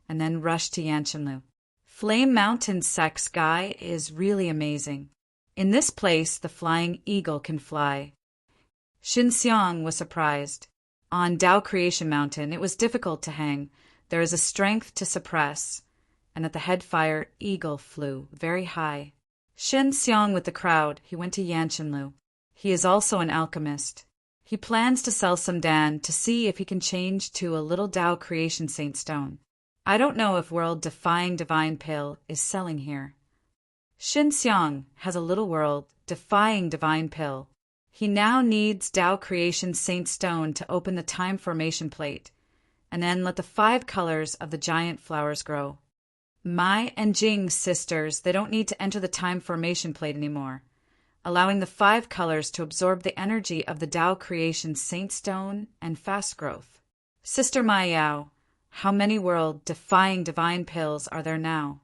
and then rushed to Yanshanlu. Flame Mountain sect's sky is really amazing. In this place, the flying eagle can fly. Shen Xiang was surprised. On Dao Creation Mountain, it was difficult to hang. There is a strength to suppress, and at the head fire, eagle flew very high. Shen Xiang with the crowd, he went to Yanshanlu. He is also an alchemist. He plans to sell some Dan to see if he can change to a little Dao Creation Saint Stone. I don't know if world-defying divine pill is selling here. Shen Xiang has a little world-defying divine pill. He now needs Dao Creation Saint Stone to open the time formation plate, and then let the 5 colors of the giant flowers grow. Mai and Jing sisters, they don't need to enter the time formation plate anymore, allowing the 5 colors to absorb the energy of the Dao Creation Saint Stone and fast growth. Sister Mai Yao, how many world-defying divine pills are there now?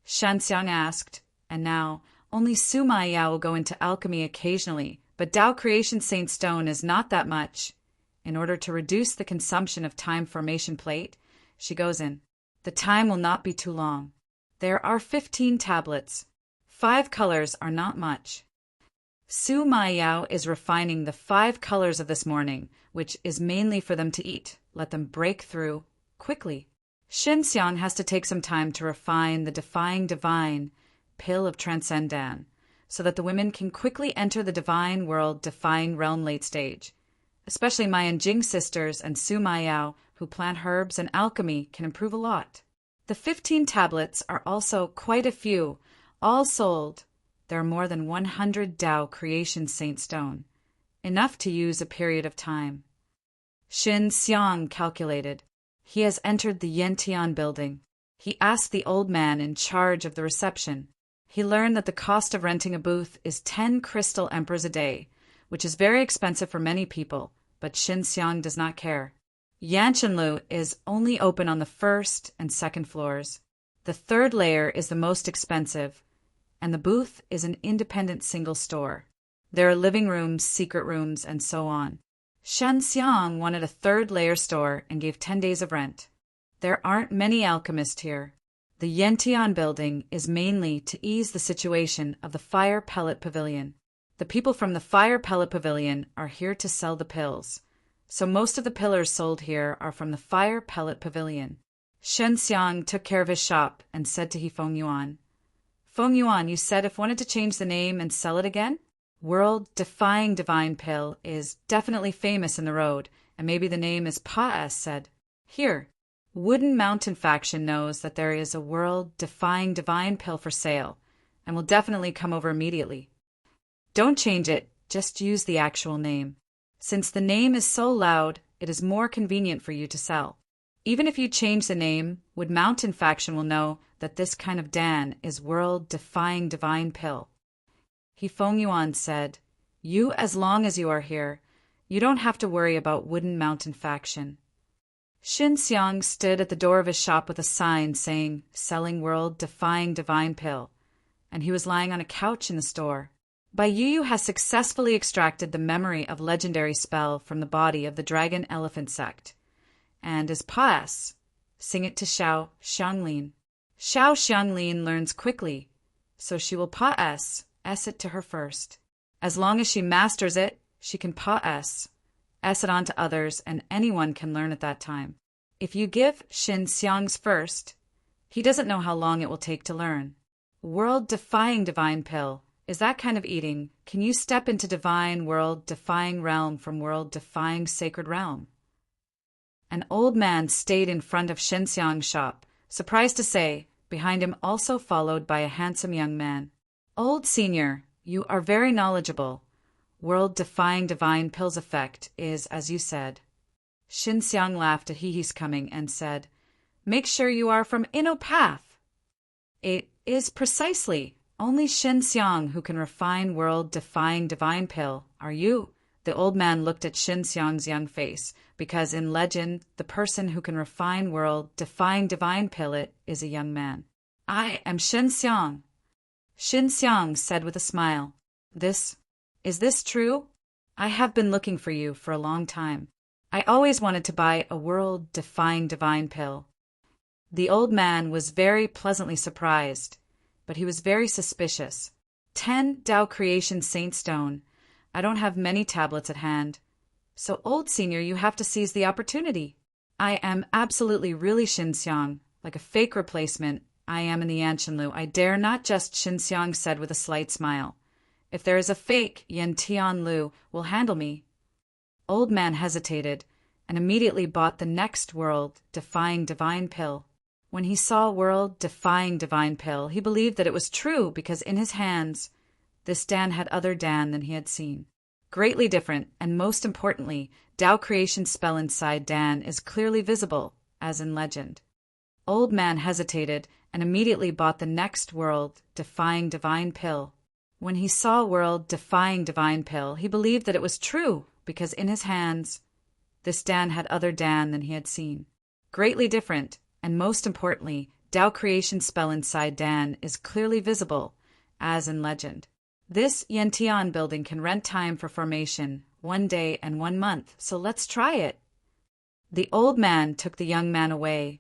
Shan Xiang asked, and now only Su Mai Yao will go into alchemy occasionally, but Dao Creation Saint Stone is not that much. In order to reduce the consumption of time formation plate, she goes in. The time will not be too long. There are 15 tablets. 5 colors are not much. Su Mai Yao is refining the 5 colors of this morning, which is mainly for them to eat. Let them break through quickly. Shen Xiang has to take some time to refine the defying divine pill of Transcendan, so that the women can quickly enter the divine world defying realm late stage. Especially Mai and Jing sisters and Su Mai Yao, who plant herbs and alchemy, can improve a lot. The 15 tablets are also quite a few. All sold, there are more than 100 Dao Creation Saint Stone, enough to use a period of time. Shen Xiang calculated. He has entered the Yantian building. He asked the old man in charge of the reception. He learned that the cost of renting a booth is 10 crystal emperors a day, which is very expensive for many people, but Shen Xiang does not care. Yanshanlu is only open on the 1st and 2nd floors. The 3rd layer is the most expensive, and the booth is an independent single store. There are living rooms, secret rooms, and so on. Shen Xiang wanted a 3rd layer store and gave 10 days of rent. There aren't many alchemists here. The Yantian building is mainly to ease the situation of the Fire Pellet Pavilion. The people from the Fire Pellet Pavilion are here to sell the pills, so most of the pillars sold here are from the Fire Pellet Pavilion. Shen Xiang took care of his shop and said to He Feng Yuan, "Feng Yuan, you said if wanted to change the name and sell it again? World-defying divine pill is definitely famous in the road, and maybe the name is Pa-S said. Here, Wooden Mountain faction knows that there is a world-defying divine pill for sale, and will definitely come over immediately. Don't change it, just use the actual name. Since the name is so loud, it is more convenient for you to sell. Even if you change the name, Wood Mountain faction will know that this kind of Dan is world-defying divine pill." He Feng Yuan said, "You, as long as you are here, you don't have to worry about Wooden Mountain faction." Shin Xiang stood at the door of his shop with a sign saying, "Selling world-defying divine pill," and he was lying on a couch in the store. Bai Yu has successfully extracted the memory of legendary spell from the body of the Dragon Elephant sect, and is Pa-S. Sing it to Xiao Xianglin. Xiao Xianglin learns quickly, so she will Pa-S it to her first. As long as she masters it, she can Pa-S it on to others, and anyone can learn at that time. If you give Shin Xiang's first, he doesn't know how long it will take to learn. World-defying divine pill is that kind of eating. Can you step into divine world-defying realm from world-defying sacred realm? An old man stayed in front of Shin Xiang's shop, surprised to say, behind him also followed by a handsome young man. "Old senior, you are very knowledgeable. World-defying divine pill's effect is as you said." Shin Xiang laughed at He's coming and said, "Make sure you are from Inno Path." "It is precisely only Shin Xiang who can refine world-defying divine pill. Are you?" The old man looked at Shin Xiang's young face, because in legend, the person who can refine world-defying divine pill is a young man. "I am Shin Xiang." Shin Xiang said with a smile, Is this true? I have been looking for you for a long time. I always wanted to buy a world-defying divine pill." The old man was very pleasantly surprised, but he was very suspicious. 10 Tao Creation Saint Stone. I don't have many tablets at hand. So, old senior, you have to seize the opportunity. I am absolutely really Shin Xiang, like a fake replacement. I am in the Anshinlu. I dare not just, Shin Xiang said with a slight smile. If there is a fake, Yen Tian Lu will handle me. Old man hesitated and immediately bought the next world-defying divine pill. When he saw world-defying divine pill, he believed that it was true because in his hands, this Dan had other Dan than he had seen. Greatly different, and most importantly, Tao creation spell inside Dan is clearly visible, as in legend. Old man hesitated and immediately bought the next world-defying divine pill. When he saw world-defying divine pill, he believed that it was true because in his hands, this Dan had other Dan than he had seen. Greatly different, and most importantly, Tao creation spell inside Dan is clearly visible, as in legend. This Yantian building can rent time for formation, 1 day and 1 month, so let's try it. The old man took the young man away,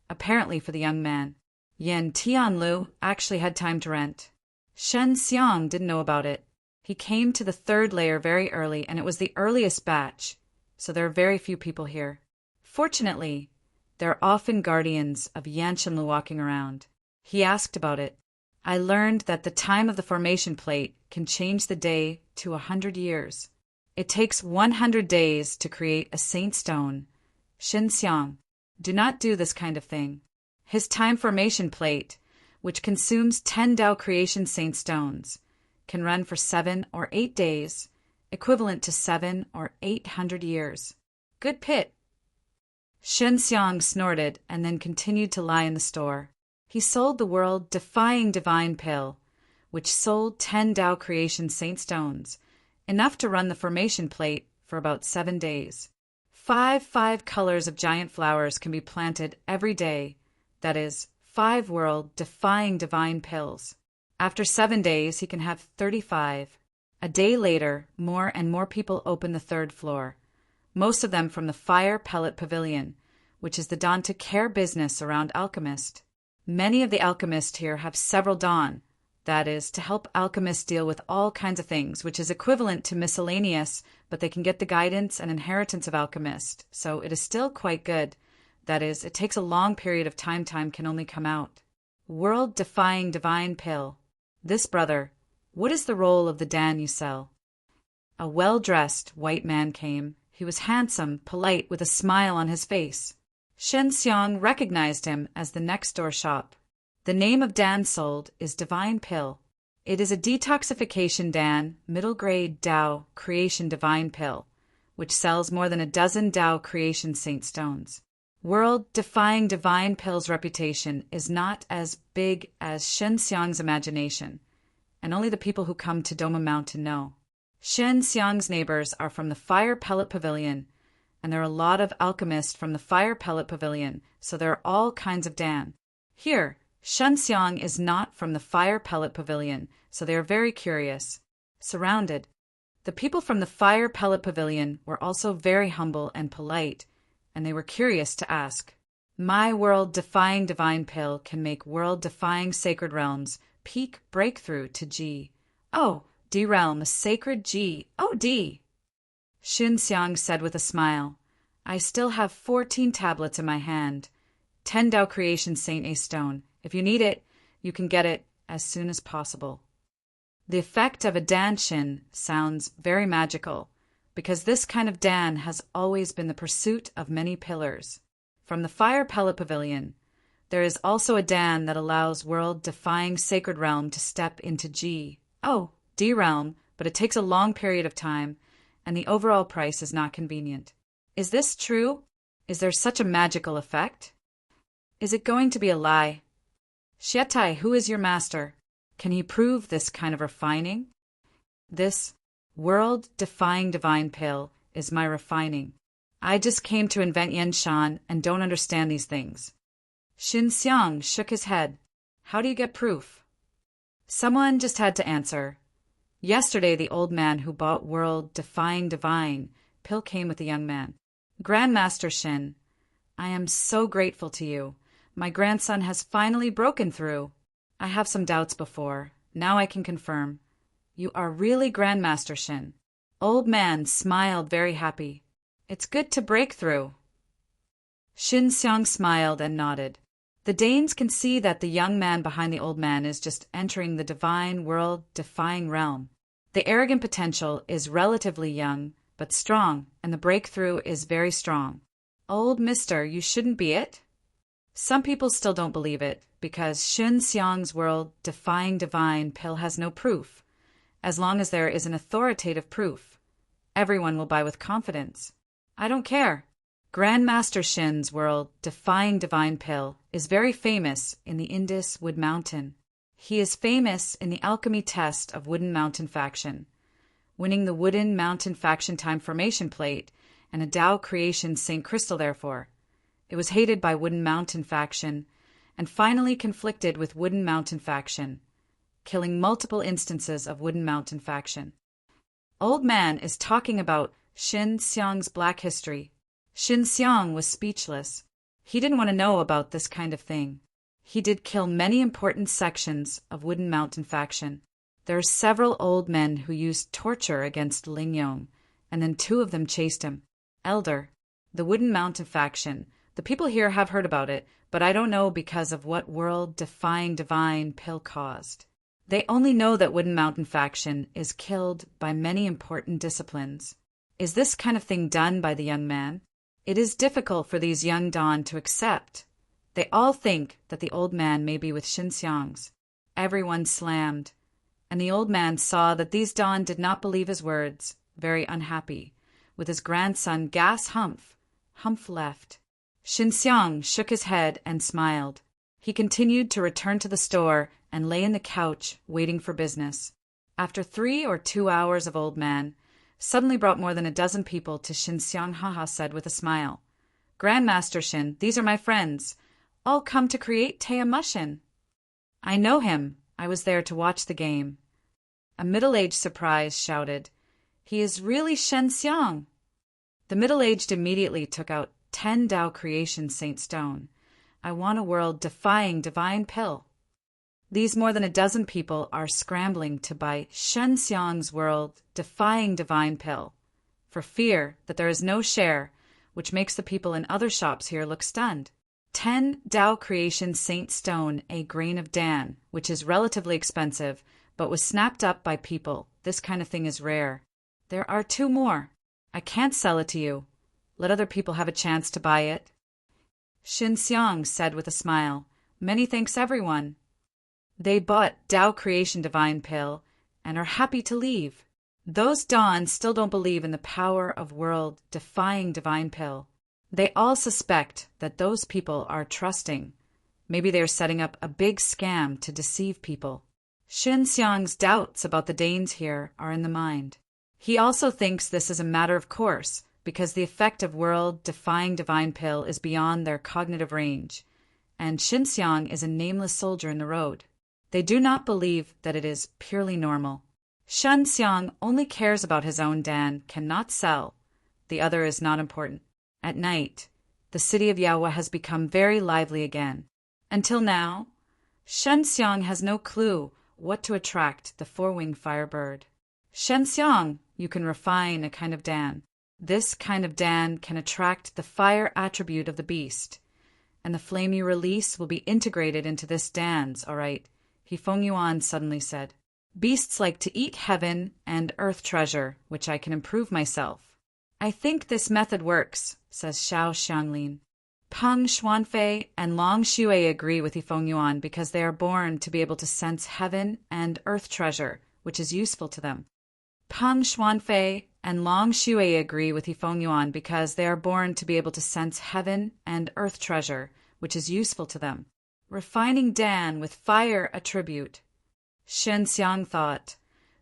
apparently for the young man. Yan Tianlu actually had time to rent. Shen Xiang didn't know about it. He came to the 3rd layer very early, and it was the earliest batch, so there are very few people here. Fortunately, there are often guardians of Yanshinlu walking around. He asked about it. I learned that the time of the formation plate can change the day to 100 years. It takes 100 days to create a saint stone. Shin Xiang, do not do this kind of thing. His time formation plate, which consumes 10 Tao creation saint stones, can run for 7 or 8 days, equivalent to 700 or 800 years. Good pit. Shen Xiang snorted and then continued to lie in the store. He sold the world-defying divine pill, which sold 10 Tao creation saint stones, enough to run the formation plate for about 7 days. 5 colors of giant flowers can be planted every day, that is, 5 world-defying divine pills. After 7 days, he can have 35. A day later, more and more people open the 3rd floor, most of them from the Fire Pellet Pavilion, which is the Dawn to care business around alchemists. Many of the alchemists here have several Dawn, That is, to help alchemists deal with all kinds of things, which is equivalent to miscellaneous, but they can get the guidance and inheritance of alchemists, so it is still quite good. That is, it takes a long period of time can only come out. World-defying divine pill. This brother, what is the role of the Dan you sell? A well-dressed white man came. He was handsome, polite, with a smile on his face. Shen Xiang recognized him as the next-door shop. The name of Dan sold is Divine Pill. It is a detoxification Dan, middle-grade Tao creation divine pill, which sells more than a dozen Tao creation saint stones. World-defying divine pill's reputation is not as big as Shen Xiang's imagination, and only the people who come to Doma Mountain know. Shen Xiang's neighbors are from the Fire Pellet Pavilion, and there are a lot of alchemists from the Fire Pellet Pavilion, so there are all kinds of Dan. Here, Shen Xiang is not from the Fire Pellet Pavilion, so they are very curious. Surrounded. The people from the Fire Pellet Pavilion were also very humble and polite, and they were curious to ask. My world-defying divine pill can make world-defying sacred realms peak breakthrough to G. Oh, D realm, a sacred G. Oh, D. Shen Xiang said with a smile, I still have 14 tablets in my hand. 10 Tao Creation Saint A stone. If you need it, you can get it as soon as possible. The effect of a Dan Shin sounds very magical, because this kind of Dan has always been the pursuit of many pillars. From the Fire Pellet Pavilion, there is also a Dan that allows world-defying sacred realm to step into G. Oh, D realm, but it takes a long period of time, and the overall price is not convenient. Is this true? Is there such a magical effect? Is it going to be a lie? Xietai, who is your master? Can he prove this kind of refining? This world-defying divine pill is my refining. I just came to invent Yen Shan and don't understand these things. Shen Xiang shook his head. How do you get proof? Someone just had to answer. Yesterday, the old man who bought world-defying divine pill came with the young man. Grandmaster Shen, I am so grateful to you. My grandson has finally broken through. I have some doubts before. Now I can confirm. You are really Grandmaster Shen. Old man smiled very happy. It's good to break through. Shen Xiang smiled and nodded. The Danes can see that the young man behind the old man is just entering the divine world-defying realm. The arrogant potential is relatively young, but strong, and the breakthrough is very strong. Old mister, you shouldn't be it? Some people still don't believe it, because Shen Xiang's world-defying divine pill has no proof. As long as there is an authoritative proof, everyone will buy with confidence. I don't care. Grandmaster Shen's world-defying divine pill is very famous in the Indus Wood Mountain. He is famous in the alchemy test of Wooden Mountain faction, winning the Wooden Mountain faction time formation plate and a Tao creation Saint Crystal therefore. It was hated by Wooden Mountain faction and finally conflicted with Wooden Mountain faction, killing multiple instances of Wooden Mountain faction. Old man is talking about Shen Xiang's black history. Shen Xiang was speechless. He didn't want to know about this kind of thing. He did kill many important sections of Wooden Mountain faction. There are several old men who used torture against Ling Yong, and then 2 of them chased him. Elder, the Wooden Mountain faction. The people here have heard about it, but I don't know because of what world-defying divine pill caused. They only know that Wooden Mountain faction is killed by many important disciplines. Is this kind of thing done by the young man? It is difficult for these young Dawn to accept. They all think that the old man may be with Shen Xiang's. Everyone slammed, and the old man saw that these Dawn did not believe his words, very unhappy. With his grandson Gas Humph left. Shen Xiang shook his head and smiled. He continued to return to the store and lay in the couch waiting for business. After 3 or 2 hours of old man, suddenly brought more than a dozen people to Shen Xiang. Haha said with a smile. Grandmaster Shen, these are my friends. All come to create Taya Mushin. I know him. I was there to watch the game. A middle-aged surprise shouted, He is really Shen Xiang. The middle-aged immediately took out 10 Tao Creation Saint Stone. I want a world-defying divine pill. These more than a dozen people are scrambling to buy Shen Xiang's world-defying divine pill, for fear that there is no share, which makes the people in other shops here look stunned. 10 Tao Creation Saint Stone, a grain of Dan, which is relatively expensive, but was snapped up by people. This kind of thing is rare. There are 2 more. I can't sell it to you. Let other people have a chance to buy it. Xin Xiang said with a smile, "Many thanks, everyone." They bought Tao Creation Divine Pill and are happy to leave. Those Dons still don't believe in the power of world-defying divine pill. They all suspect that those people are trusting. Maybe they are setting up a big scam to deceive people. Xin Xiang's doubts about the Danes here are in the mind. He also thinks this is a matter of course, because the effect of world-defying divine pill is beyond their cognitive range, and Xin Xiang is a nameless soldier in the road. They do not believe that it is purely normal. Shen Xiang only cares about his own Dan, cannot sell. The other is not important. At night, the city of Yaowa has become very lively again. Until now, Shen Xiang has no clue what to attract the 4-winged firebird. Shen Xiang, you can refine a kind of Dan. This kind of Dan can attract the fire attribute of the beast, and the flame you release will be integrated into this Dan's, all right, He Feng Yuan suddenly said. Beasts like to eat heaven and earth treasure, which I can improve myself. I think this method works, says Xiao Xianglin. Peng Xuanfei and Long Xue agree with He Feng Yuan because they are born to be able to sense heaven and earth treasure, which is useful to them. Peng Xuanfei and Long Xue agree with He Feng Yuan because they are born to be able to sense heaven and earth treasure, which is useful to them. Refining Dan with fire attribute. Shen Xiang thought,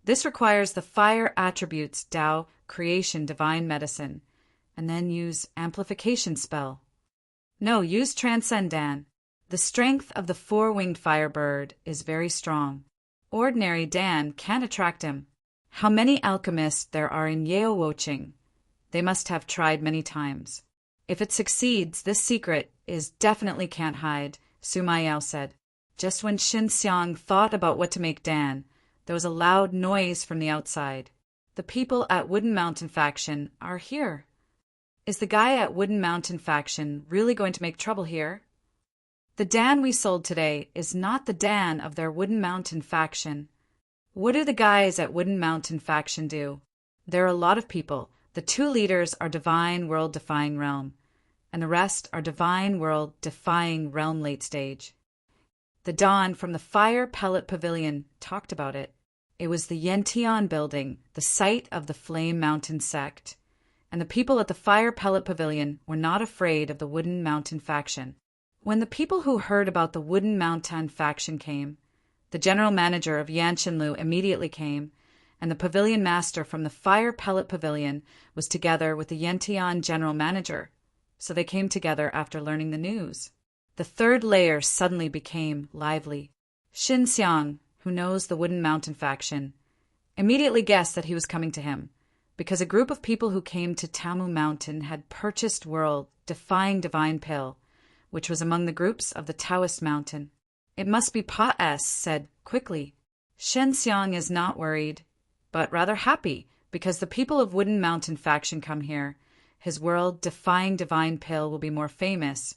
this requires the fire attributes Tao Creation Divine Medicine, and then use amplification spell. No, use Transcend Dan. The strength of the 4-winged firebird is very strong. Ordinary Dan can't attract him. How many alchemists there are in Yeowoqing? They must have tried many times. If it succeeds, this secret is definitely can't hide, Sima Yao said. Just when Xin Xiang thought about what to make Dan, there was a loud noise from the outside. The people at Wooden Mountain Faction are here. Is the guy at Wooden Mountain Faction really going to make trouble here? The Dan we sold today is not the Dan of their Wooden Mountain Faction. What do the guys at Wooden Mountain Faction do? There are a lot of people. The 2 leaders are Divine World-Defying Realm, and the rest are Divine World-Defying Realm late stage. The Don from the Fire Pellet Pavilion talked about it. It was the Yentian building, the site of the Flame Mountain sect, and the people at the Fire Pellet Pavilion were not afraid of the Wooden Mountain Faction. When the people who heard about the Wooden Mountain Faction came, the general manager of Yanshinlu immediately came, and the pavilion master from the Fire Pellet Pavilion was together with the Yentian general manager, so they came together after learning the news. The 3rd layer suddenly became lively. Xin Xiang, who knows the Wooden Mountain Faction, immediately guessed that he was coming to him, because a group of people who came to Tamu Mountain had purchased world-defying divine pill, which was among the groups of the Taoist Mountain. It must be Pa S said quickly. Shen Xiang is not worried, but rather happy, because the people of Wooden Mountain Faction come here. His world-defying divine pill will be more famous,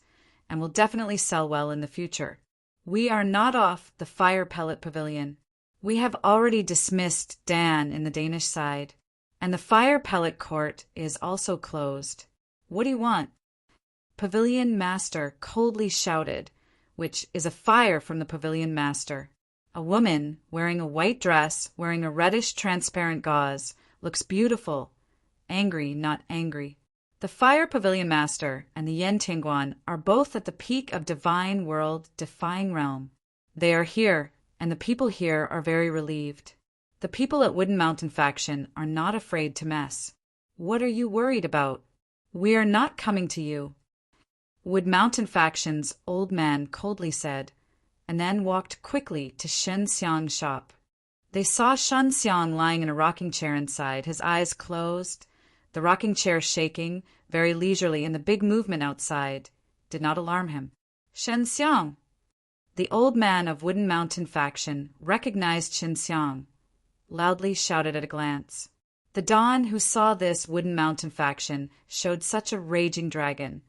and will definitely sell well in the future. We are not off the Fire Pellet Pavilion. We have already dismissed Dan in the Danish side, and the Fire Pellet Court is also closed. What do you want? Pavilion Master coldly shouted, which is a fire from the Pavilion Master. A woman, wearing a white dress, wearing a reddish transparent gauze, looks beautiful, angry, not angry. The Fire Pavilion Master and the Yen Tingguan are both at the peak of Divine World-Defying Realm. They are here, and the people here are very relieved. The people at Wooden Mountain Faction are not afraid to mess. What are you worried about? We are not coming to you. Wood Mountain Faction's old man coldly said, and then walked quickly to Shen Xiang's shop. They saw Shen Xiang lying in a rocking chair inside, his eyes closed, the rocking chair shaking very leisurely, and the big movement outside did not alarm him. Shen Xiang! The old man of Wooden Mountain faction recognized Xinxiang, loudly shouted at a glance. The Dawn who saw this Wooden Mountain faction showed such a raging dragon,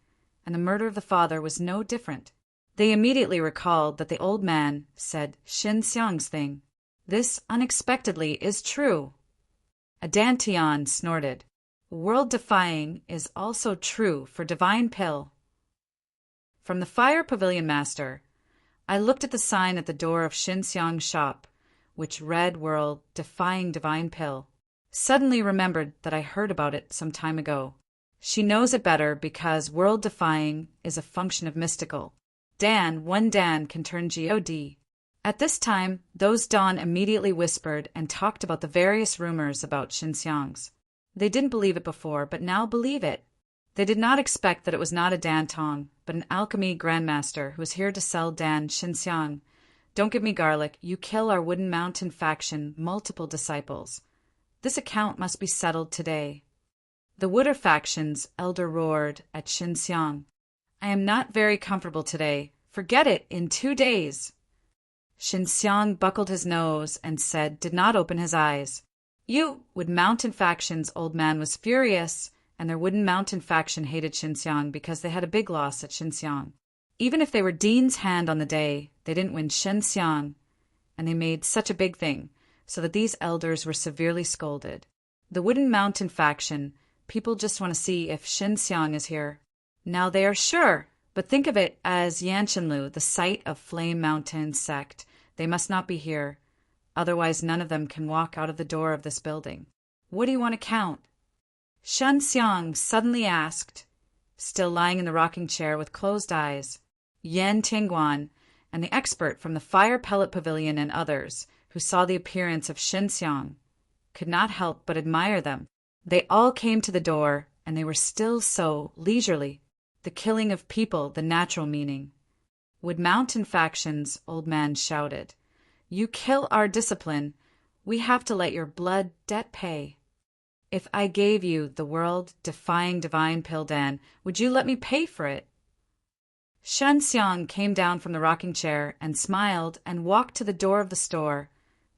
and the murder of the father was no different. They immediately recalled that the old man said Xinxiang's thing. This, unexpectedly, is true. A Dantian snorted. World-defying is also true for Divine Pill. From the Fire Pavilion Master, I looked at the sign at the door of Xinxiang's shop, which read World-defying Divine Pill. Suddenly remembered that I heard about it some time ago. She knows it better because world-defying is a function of mystical. One Dan can turn God. At this time, those Dawn immediately whispered and talked about the various rumors about Xinxiang's. They didn't believe it before, but now believe it. They did not expect that it was not a Dan Tong, but an alchemy grandmaster who was here to sell Dan Xinxiang. Don't give me garlic, you kill our Wooden Mountain faction multiple disciples. This account must be settled today. The Wooder faction's elder roared at Xinxiang. I am not very comfortable today. Forget it in 2 days. Xinxiang buckled his nose and did not open his eyes. You, Wood Mountain faction's old man was furious, and their Wooden Mountain faction hated Xinxiang because they had a big loss at Xinxiang. Even if they were Dean's hand on the day, they didn't win Xinxiang, and they made such a big thing, so that these elders were severely scolded. The Wooden Mountain faction, people just want to see if Xinxiang is here. Now they are sure, but think of it as Yanshanlu, the site of Flame Mountain sect. They must not be here. Otherwise none of them can walk out of the door of this building. What do you want to count? Xinxiang suddenly asked, still lying in the rocking chair with closed eyes. Yan Tingguan and the expert from the Fire Pellet Pavilion and others, who saw the appearance of Xinxiang, could not help but admire them. They all came to the door, and they were still so leisurely. The killing of people, the natural meaning. Wood Mountain faction's old man shouted. You kill our discipline. We have to let your blood debt pay. If I gave you the world-defying divine pill, Dan, would you let me pay for it? Xinxiang came down from the rocking chair and smiled and walked to the door of the store,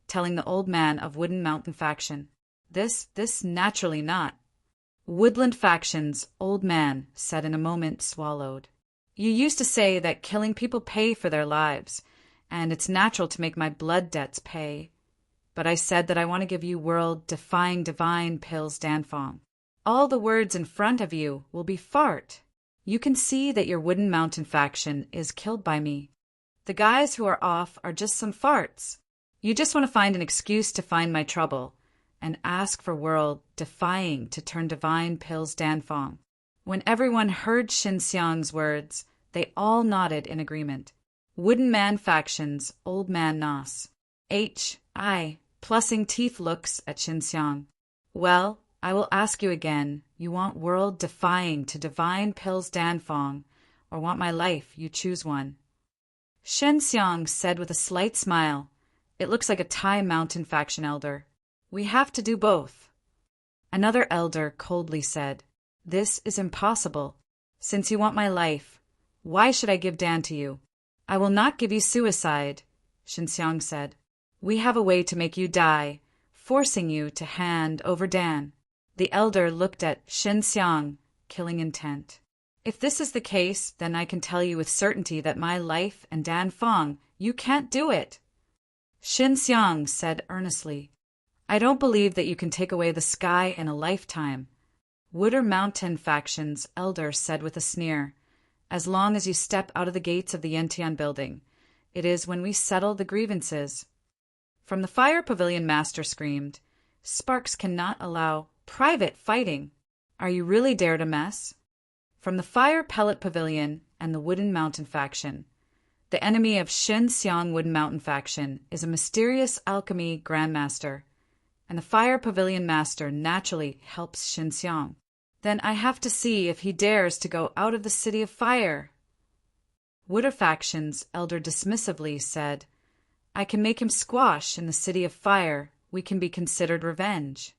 telling the old man of Wooden Mountain faction. This naturally not. Woodland faction's old man said in a moment, swallowed. You used to say that killing people pay for their lives, and it's natural to make my blood debts pay. But I said that I want to give you world-defying divine pills, Danfong. All the words in front of you will be fart. You can see that your Wooden Mountain faction is killed by me. The guys who are off are just some farts. You just want to find an excuse to find my trouble, and ask for world-defying to turn divine pills, Danfong. When everyone heard Xinxiang's words, they all nodded in agreement. Wooden Man faction's old man Nos. H.I. plussing teeth looks at Xinxiang. Well, I will ask you again. You want world-defying to divine pills, Danfong, or want my life? You choose one. Xinxiang said with a slight smile. It looks like a Tai Mountain faction elder. We have to do both. Another elder coldly said, This is impossible. Since you want my life, why should I give Dan to you? I will not give you suicide, Xinxiang said. We have a way to make you die, forcing you to hand over Dan. The elder looked at Xinxiang, killing intent. If this is the case, then I can tell you with certainty that my life and Dan Fong, you can't do it. Xinxiang said earnestly, I don't believe that you can take away the sky in a lifetime. Wooder Mountain faction's elder said with a sneer, As long as you step out of the gates of the Yentian building, it is when we settle the grievances. From the Fire Pavilion Master screamed, Sparks cannot allow private fighting. Are you really dare to mess? From the Fire Pellet Pavilion and the Wooden Mountain faction, the enemy of Xinxiang Wooden Mountain faction is a mysterious alchemy grandmaster, and the Fire Pavilion Master naturally helps Xinxiang. Then I have to see if he dares to go out of the City of Fire. Wooder faction's elder dismissively said, I can make him squash in the City of Fire. We can be considered revenge.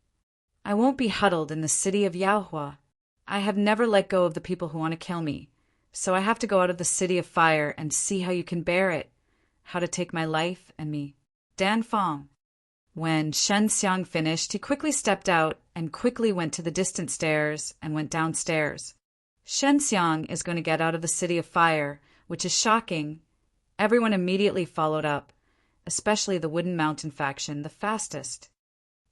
I won't be huddled in the City of Yaohua. I have never let go of the people who want to kill me, so I have to go out of the City of Fire and see how you can bear it. how to take my life and me. Dan Fong. When Shen Xiang finished, he quickly stepped out and quickly went to the distant stairs and went downstairs. Shen Xiang is going to get out of the City of Fire, which is shocking. Everyone immediately followed up, especially the Wooden Mountain faction, the fastest.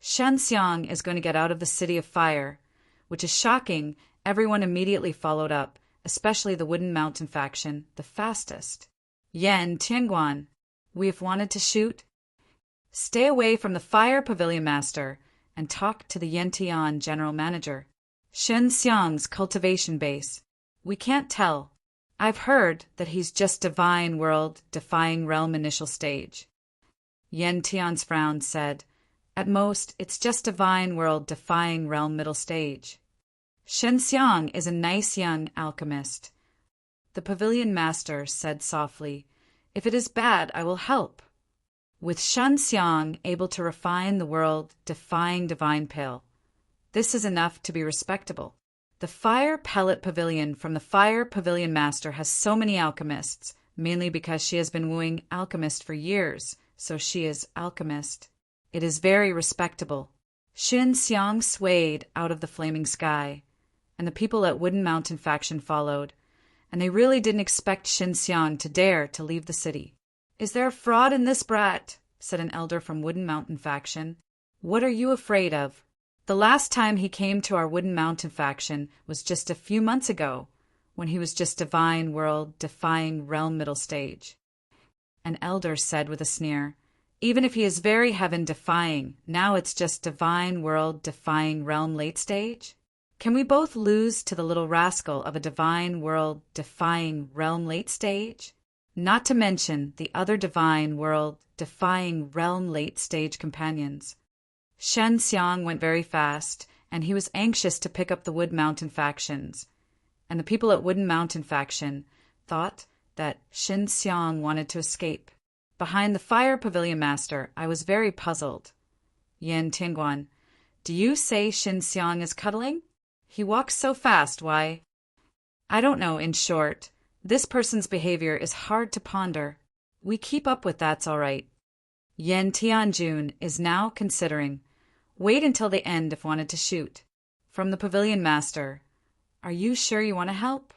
Shen Xiang is going to get out of the City of Fire, which is shocking. Everyone immediately followed up, especially the Wooden Mountain faction, the fastest. Yan Tianguan, we've wanted to shoot. Stay away from the Fire Pavilion Master and talk to the Yantian General Manager. Shen Xiang's cultivation base. We can't tell. I've heard that he's just Divine World, Defying Realm initial stage. Yan Tian's frown said, at most, it's just Divine World, Defying Realm middle stage. Shen Xiang is a nice young alchemist. The Pavilion Master said softly, if it is bad, I will help. With Shen Xiang able to refine the world, defying divine pill. This is enough to be respectable. The Fire Pellet Pavilion from the Fire Pavilion Master has so many alchemists, mainly because she has been wooing alchemist for years, so she is alchemist. It is very respectable. Shen Xiang swayed out of the flaming sky, and the people at Wooden Mountain faction followed, and they really didn't expect Shen Xiang to dare to leave the city. Is there a fraud in this brat? Said an elder from Wooden Mountain faction. What are you afraid of? The last time he came to our Wooden Mountain faction was just a few months ago, when he was just Divine World, Defying Realm middle stage. An elder said with a sneer, even if he is very heaven defying, now it's just Divine World, Defying Realm late stage? Can we both lose to the little rascal of a Divine World, Defying Realm late stage? Not to mention the other Divine World, Defying Realm late stage companions. Shen Xiang went very fast, and he was anxious to pick up the Wood Mountain factions. And the people at Wooden Mountain faction thought that Shen Xiang wanted to escape. Behind the Fire Pavilion Master, I was very puzzled. Yan Tianguan, do you say Shen Xiang is cuddling? He walks so fast, why? I don't know, in short. This person's behavior is hard to ponder. We keep up with that's all right. Yan Tianjun is now considering. Wait until the end if wanted to shoot. From the Pavilion Master. Are you sure you want to help?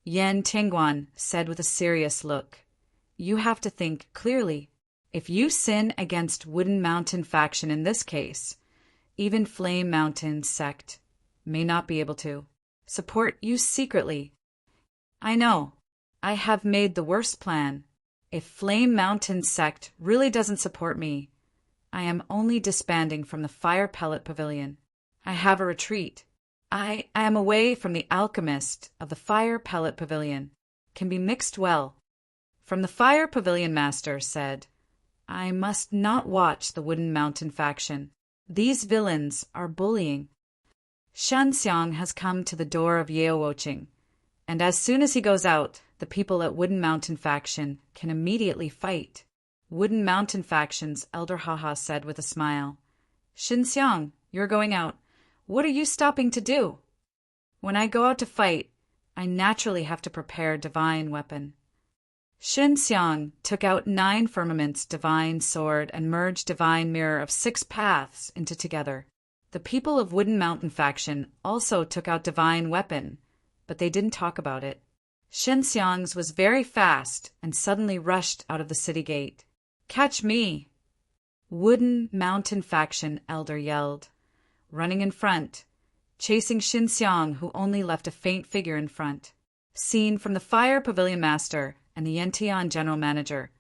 Yan Tianguan said with a serious look. You have to think clearly. If you sin against Wooden Mountain faction in this case, even Flame Mountain sect may not be able to support you secretly. I know. I have made the worst plan. If Flame Mountain sect really doesn't support me, I am only disbanding from the Fire Pellet Pavilion. I have a retreat. I am away from the alchemist of the Fire Pellet Pavilion. Can be mixed well. From the Fire Pavilion Master said, I must not watch the Wooden Mountain faction. These villains are bullying. Shen Xiang has come to the door of Yeowoqing, and as soon as he goes out, the people at Wooden Mountain faction can immediately fight. Wooden Mountain faction's Elder Haha said with a smile, Shen Xiang, you're going out. What are you stopping to do? When I go out to fight, I naturally have to prepare divine weapon. Shen Xiang took out 9 firmaments divine sword and merged divine mirror of 6 paths into together. The people of Wooden Mountain faction also took out divine weapon, but they didn't talk about it. Shen Xiang's was very fast and suddenly rushed out of the city gate. Catch me! Wooden Mountain faction elder yelled, running in front, chasing Shen Xiang, who only left a faint figure in front. Seen from the Fire Pavilion Master and the Yantian General Manager,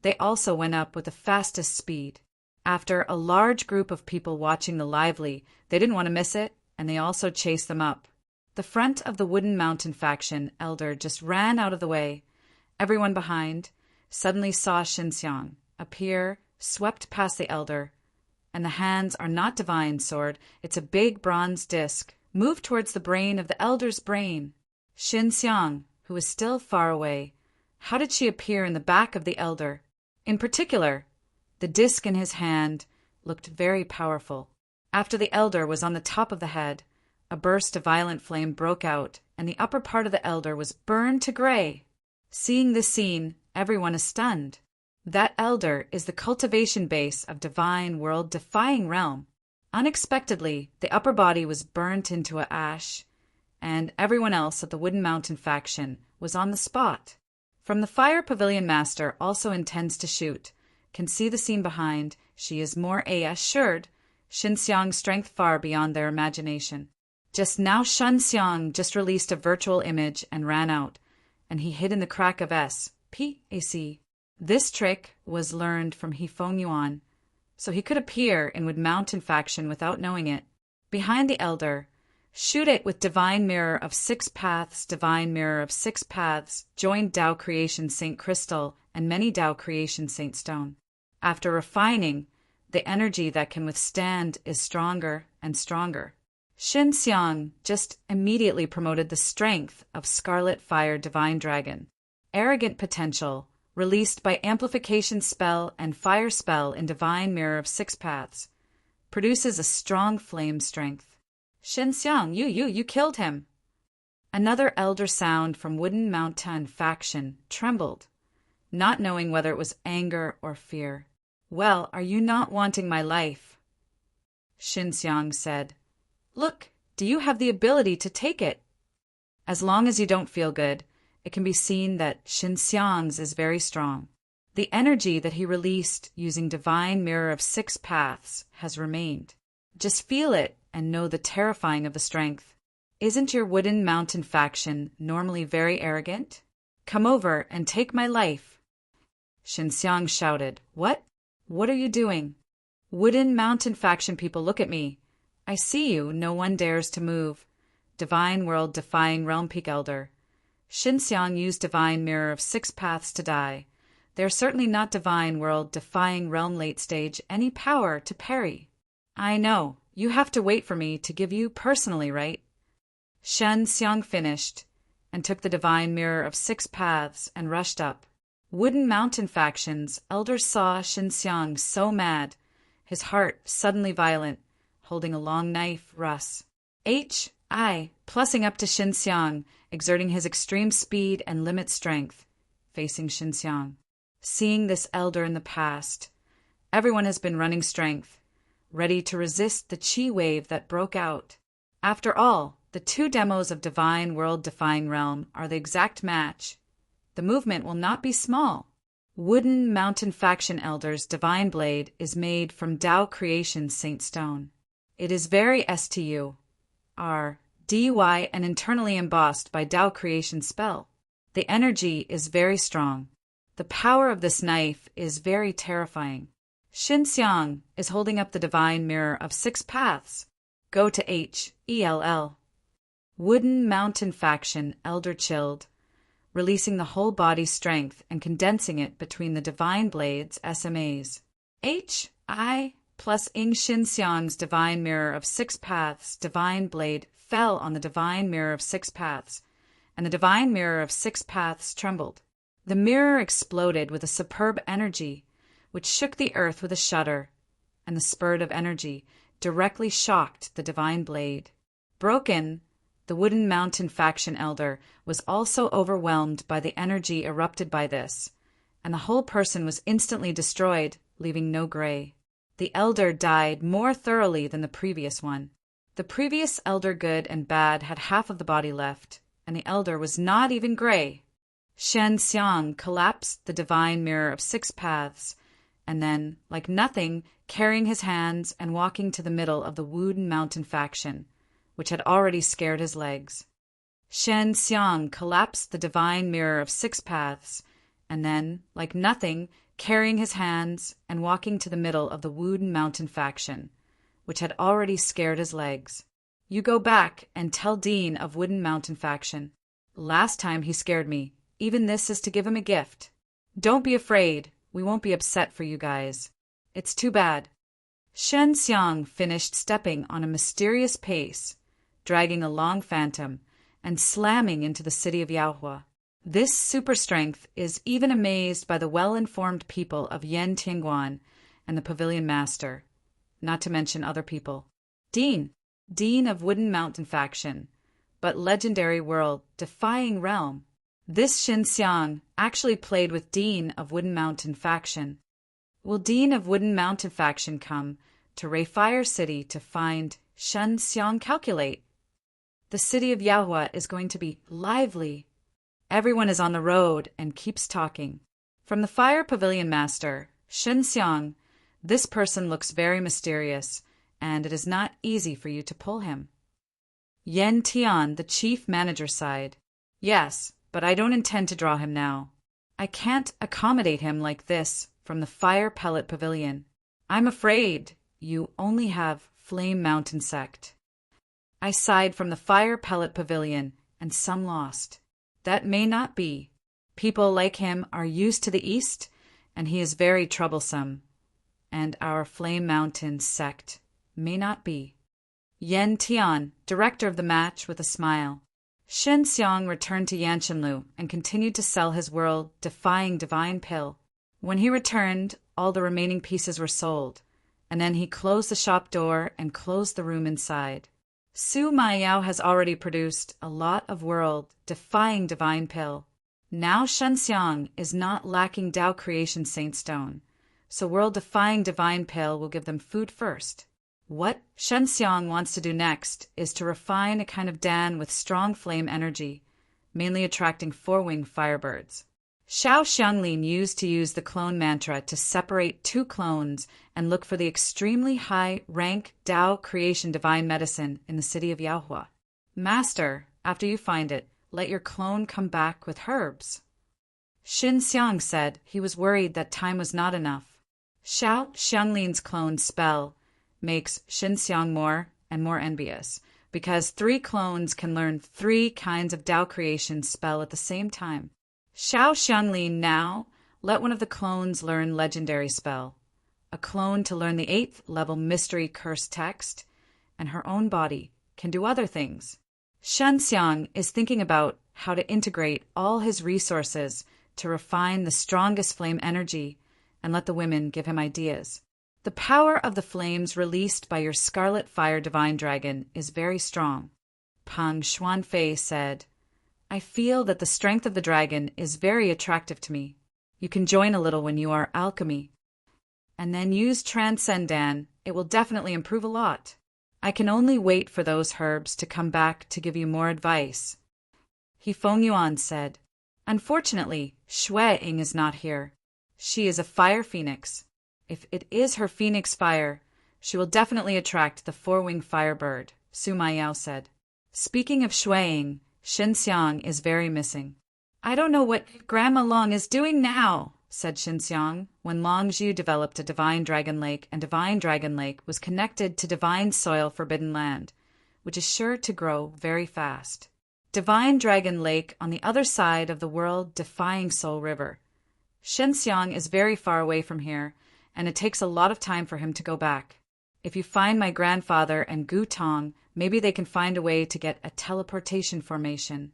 they also went up with the fastest speed. After a large group of people watching the lively, they didn't want to miss it, and they also chased them up. The front of the Wooden Mountain faction elder just ran out of the way. Everyone behind suddenly saw Shen Xiang appear, swept past the elder, and the hands are not divine sword, it's a big bronze disc, moved towards the brain of the elder's brain. Shen Xiang, who was still far away, how did she appear in the back of the elder? In particular, the disc in his hand looked very powerful. After the elder was on the top of the head, a burst of violent flame broke out, and the upper part of the elder was burned to gray. Seeing this scene, everyone is stunned. That elder is the cultivation base of divine world-defying realm. Unexpectedly, the upper body was burnt into a ash, and everyone else of the Wooden Mountain faction was on the spot. From the Fire Pavilion Master also intends to shoot, can see the scene behind, she is more assured, Xinxiang's strength far beyond their imagination. Just now Xinxiang just released a virtual image and ran out, and he hid in the crack of S.P.A.C. This trick was learned from Hifeng Yuan, so he could appear in Wood Mountain faction without knowing it. Behind the elder, shoot it with Divine Mirror of 6 Paths, Divine Mirror of 6 Paths, joined Tao Creation Saint Crystal, and many Tao Creation Saint Stone. After refining, the energy that can withstand is stronger and stronger. Xinxiang just immediately promoted the strength of Scarlet Fire Divine Dragon. Arrogant potential, released by Amplification Spell and Fire Spell in Divine Mirror of 6 Paths, produces a strong flame strength. Xinxiang, you killed him. Another elder sound from Wooden Mountain faction trembled, not knowing whether it was anger or fear. Well, are you not wanting my life? Xinxiang said. Look, do you have the ability to take it? As long as you don't feel good, it can be seen that Xinxiang's is very strong. The energy that he released using Divine Mirror of 6 Paths has remained. Just feel it and know the terrifying of the strength. Isn't your Wooden Mountain faction normally very arrogant? Come over and take my life. Xinxiang shouted. What? What are you doing? Wooden Mountain faction people, look at me. I see you, no one dares to move. Divine World Defying Realm Peak Elder. Xinxiang used Divine Mirror of 6 Paths to die. They are certainly not Divine World Defying Realm Late Stage any power to parry. I know, you have to wait for me to give you personally, right? Xinxiang finished, and took the Divine Mirror of 6 Paths and rushed up. Wooden Mountain factions, elders saw Xinxiang so mad, his heart suddenly violent, holding a long knife, Russ. Plussing up to Xinxiang, exerting his extreme speed and limit strength, facing Xinxiang. Seeing this elder in the past, everyone has been running strength, ready to resist the chi wave that broke out. After all, the 2 demos of Divine World Defying Realm are the exact match. The movement will not be small. Wooden Mountain faction elders' Divine Blade is made from Tao Creation Saint Stone. It is very STU, R, DY, and internally embossed by Tao Creation Spell. The energy is very strong. The power of this knife is very terrifying. Xinxiang is holding up the Divine Mirror of 6 Paths. Go to HELL. Wooden Mountain faction elder chilled, releasing the whole body's strength and condensing it between the Divine Blades SMAs. HI plus Xinxiang's Divine Mirror of 6 Paths Divine Blade fell on the Divine Mirror of 6 Paths, and the Divine Mirror of 6 Paths trembled. The mirror exploded with a superb energy, which shook the earth with a shudder, and the spurt of energy directly shocked the Divine Blade. Broken, the Wooden Mountain faction elder was also overwhelmed by the energy erupted by this, and the whole person was instantly destroyed, leaving no gray. The elder died more thoroughly than the previous one. The previous elder good and bad had half of the body left, and the elder was not even gray. Xinxiang collapsed the Divine Mirror of 6 Paths, and then, like nothing, carrying his hands and walking to the middle of the Wooden Mountain faction, which had already scared his legs. Xinxiang collapsed the Divine Mirror of 6 Paths, and then, like nothing, carrying his hands and walking to the middle of the Wooden Mountain faction, which had already scared his legs. You go back and tell Dean of Wooden Mountain faction. Last time he scared me. Even this is to give him a gift. Don't be afraid. We won't be upset for you guys. It's too bad. Xinxiang finished stepping on a mysterious pace, dragging a long phantom, and slamming into the city of Yaohua. This super strength is even amazed by the well-informed people of Yen Tianguan and the Pavilion Master, not to mention other people. Dean of Wooden Mountain faction, but legendary world, defying realm. This Xin Xiang actually played with Dean of Wooden Mountain faction. Will Dean of Wooden Mountain faction come to Rayfire City to find Shen Xiang calculate? The city of Yahua is going to be lively. Everyone is on the road and keeps talking. From the Fire Pavilion Master, Shen Xiang, this person looks very mysterious, and it is not easy for you to pull him. Yen Tian, the chief manager, sighed. Yes, but I don't intend to draw him now. I can't accommodate him like this from the Fire Pellet Pavilion. I'm afraid you only have Flame Mountain Sect. I sighed from the Fire Pellet Pavilion, and some lost. That may not be. People like him are used to the East, and he is very troublesome. And our Flame Mountain Sect may not be. Yen Tian, director of the match, with a smile. Shen Xiang returned to Yanshanlu and continued to sell his world-defying divine pill. When he returned, all the remaining pieces were sold, and then he closed the shop door and closed the room inside. Su Maiyao has already produced a lot of world-defying divine pill. Now Shen Xiang is not lacking Tao Creation Saint Stone, so world-defying divine pill will give them food first. What Shen Xiang wants to do next is to refine a kind of Dan with strong flame energy, mainly attracting four-winged firebirds. Xiao Xianglin used to use the clone mantra to separate two clones and look for the extremely high-rank Tao Creation Divine Medicine in the city of Yahua. Master, after you find it, let your clone come back with herbs. Xin Xiang said he was worried that time was not enough. Xiao Xianglin's clone spell makes Xin Xiang more and more envious, because 3 clones can learn 3 kinds of Tao Creation spell at the same time. Xiao Xianglin now let one of the clones learn legendary spell, a clone to learn the 8th level mystery curse text, and her own body can do other things. Shen Xiang is thinking about how to integrate all his resources to refine the strongest flame energy and let the women give him ideas. The power of the flames released by your Scarlet Fire Divine Dragon is very strong. Pang Xuanfei said, I feel that the strength of the dragon is very attractive to me. You can join a little when you are Alchemy. And then use Transcendan. It will definitely improve a lot. I can only wait for those herbs to come back to give you more advice. He Feng Yuan said, Unfortunately, Shui Ying is not here. She is a fire phoenix. If it is her phoenix fire, she will definitely attract the 4-winged firebird, Su Maiyao said. Speaking of Shui Ying, Xin Xiang is very missing. I don't know what Grandma Long is doing now, said Xin Xiang, when Longzhu developed a Divine Dragon Lake, and Divine Dragon Lake was connected to Divine Soil Forbidden Land, which is sure to grow very fast. Divine Dragon Lake on the other side of the world-defying Soul River. Xin Xiang is very far away from here, and it takes a lot of time for him to go back. If you find my grandfather and Gu Tong, maybe they can find a way to get a teleportation formation.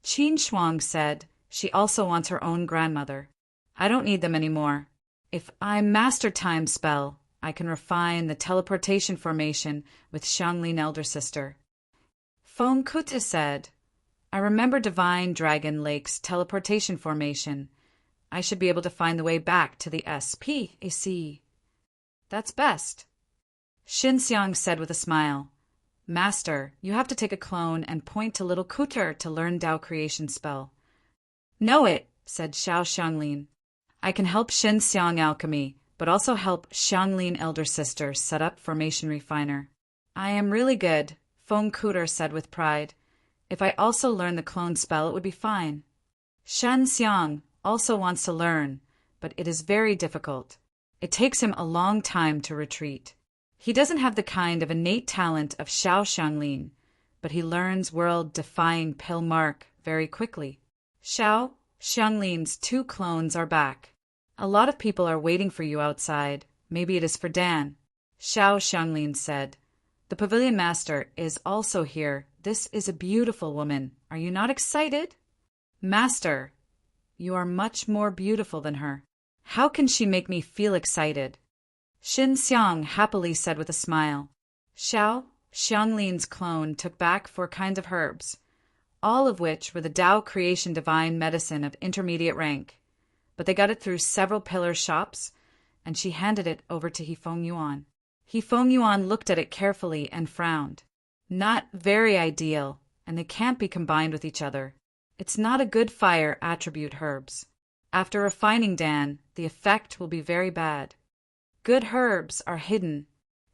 Qin Shuang said she also wants her own grandmother. I don't need them anymore. If I master time spell, I can refine the teleportation formation with Xianglin Elder Sister. Feng Kuta said, I remember Divine Dragon Lake's teleportation formation. I should be able to find the way back to the SPAC. That's best. Xin Xiang said with a smile, Master, you have to take a clone and point to little Kuter to learn Tao Creation spell. Know it, said Xiao Xianglin. I can help Xin Xiang Alchemy, but also help Xianglin Elder Sister set up Formation Refiner. I am really good, Feng Kuter said with pride. If I also learn the clone spell, it would be fine. Shen Xiang also wants to learn, but it is very difficult. It takes him a long time to retreat. He doesn't have the kind of innate talent of Xiao Xianglin, but he learns world-defying pill mark very quickly. Xiao Xianglin's 2 clones are back. A lot of people are waiting for you outside. Maybe it is for Dan. Xiao Xianglin said, The Pavilion Master is also here. This is a beautiful woman. Are you not excited? Master, you are much more beautiful than her. How can she make me feel excited? Xin Xiang happily said with a smile. Xiao Xianglin's clone took back 4 kinds of herbs. all of which were the Tao creation divine medicine of intermediate rank. But they got it through several pillar shops, and she handed it over to Hifeng Yuan. Hifeng Yuan looked at it carefully and frowned. Not very ideal, and they can't be combined with each other. It's not a good fire attribute herbs. After refining Dan, the effect will be very bad. Good herbs are hidden.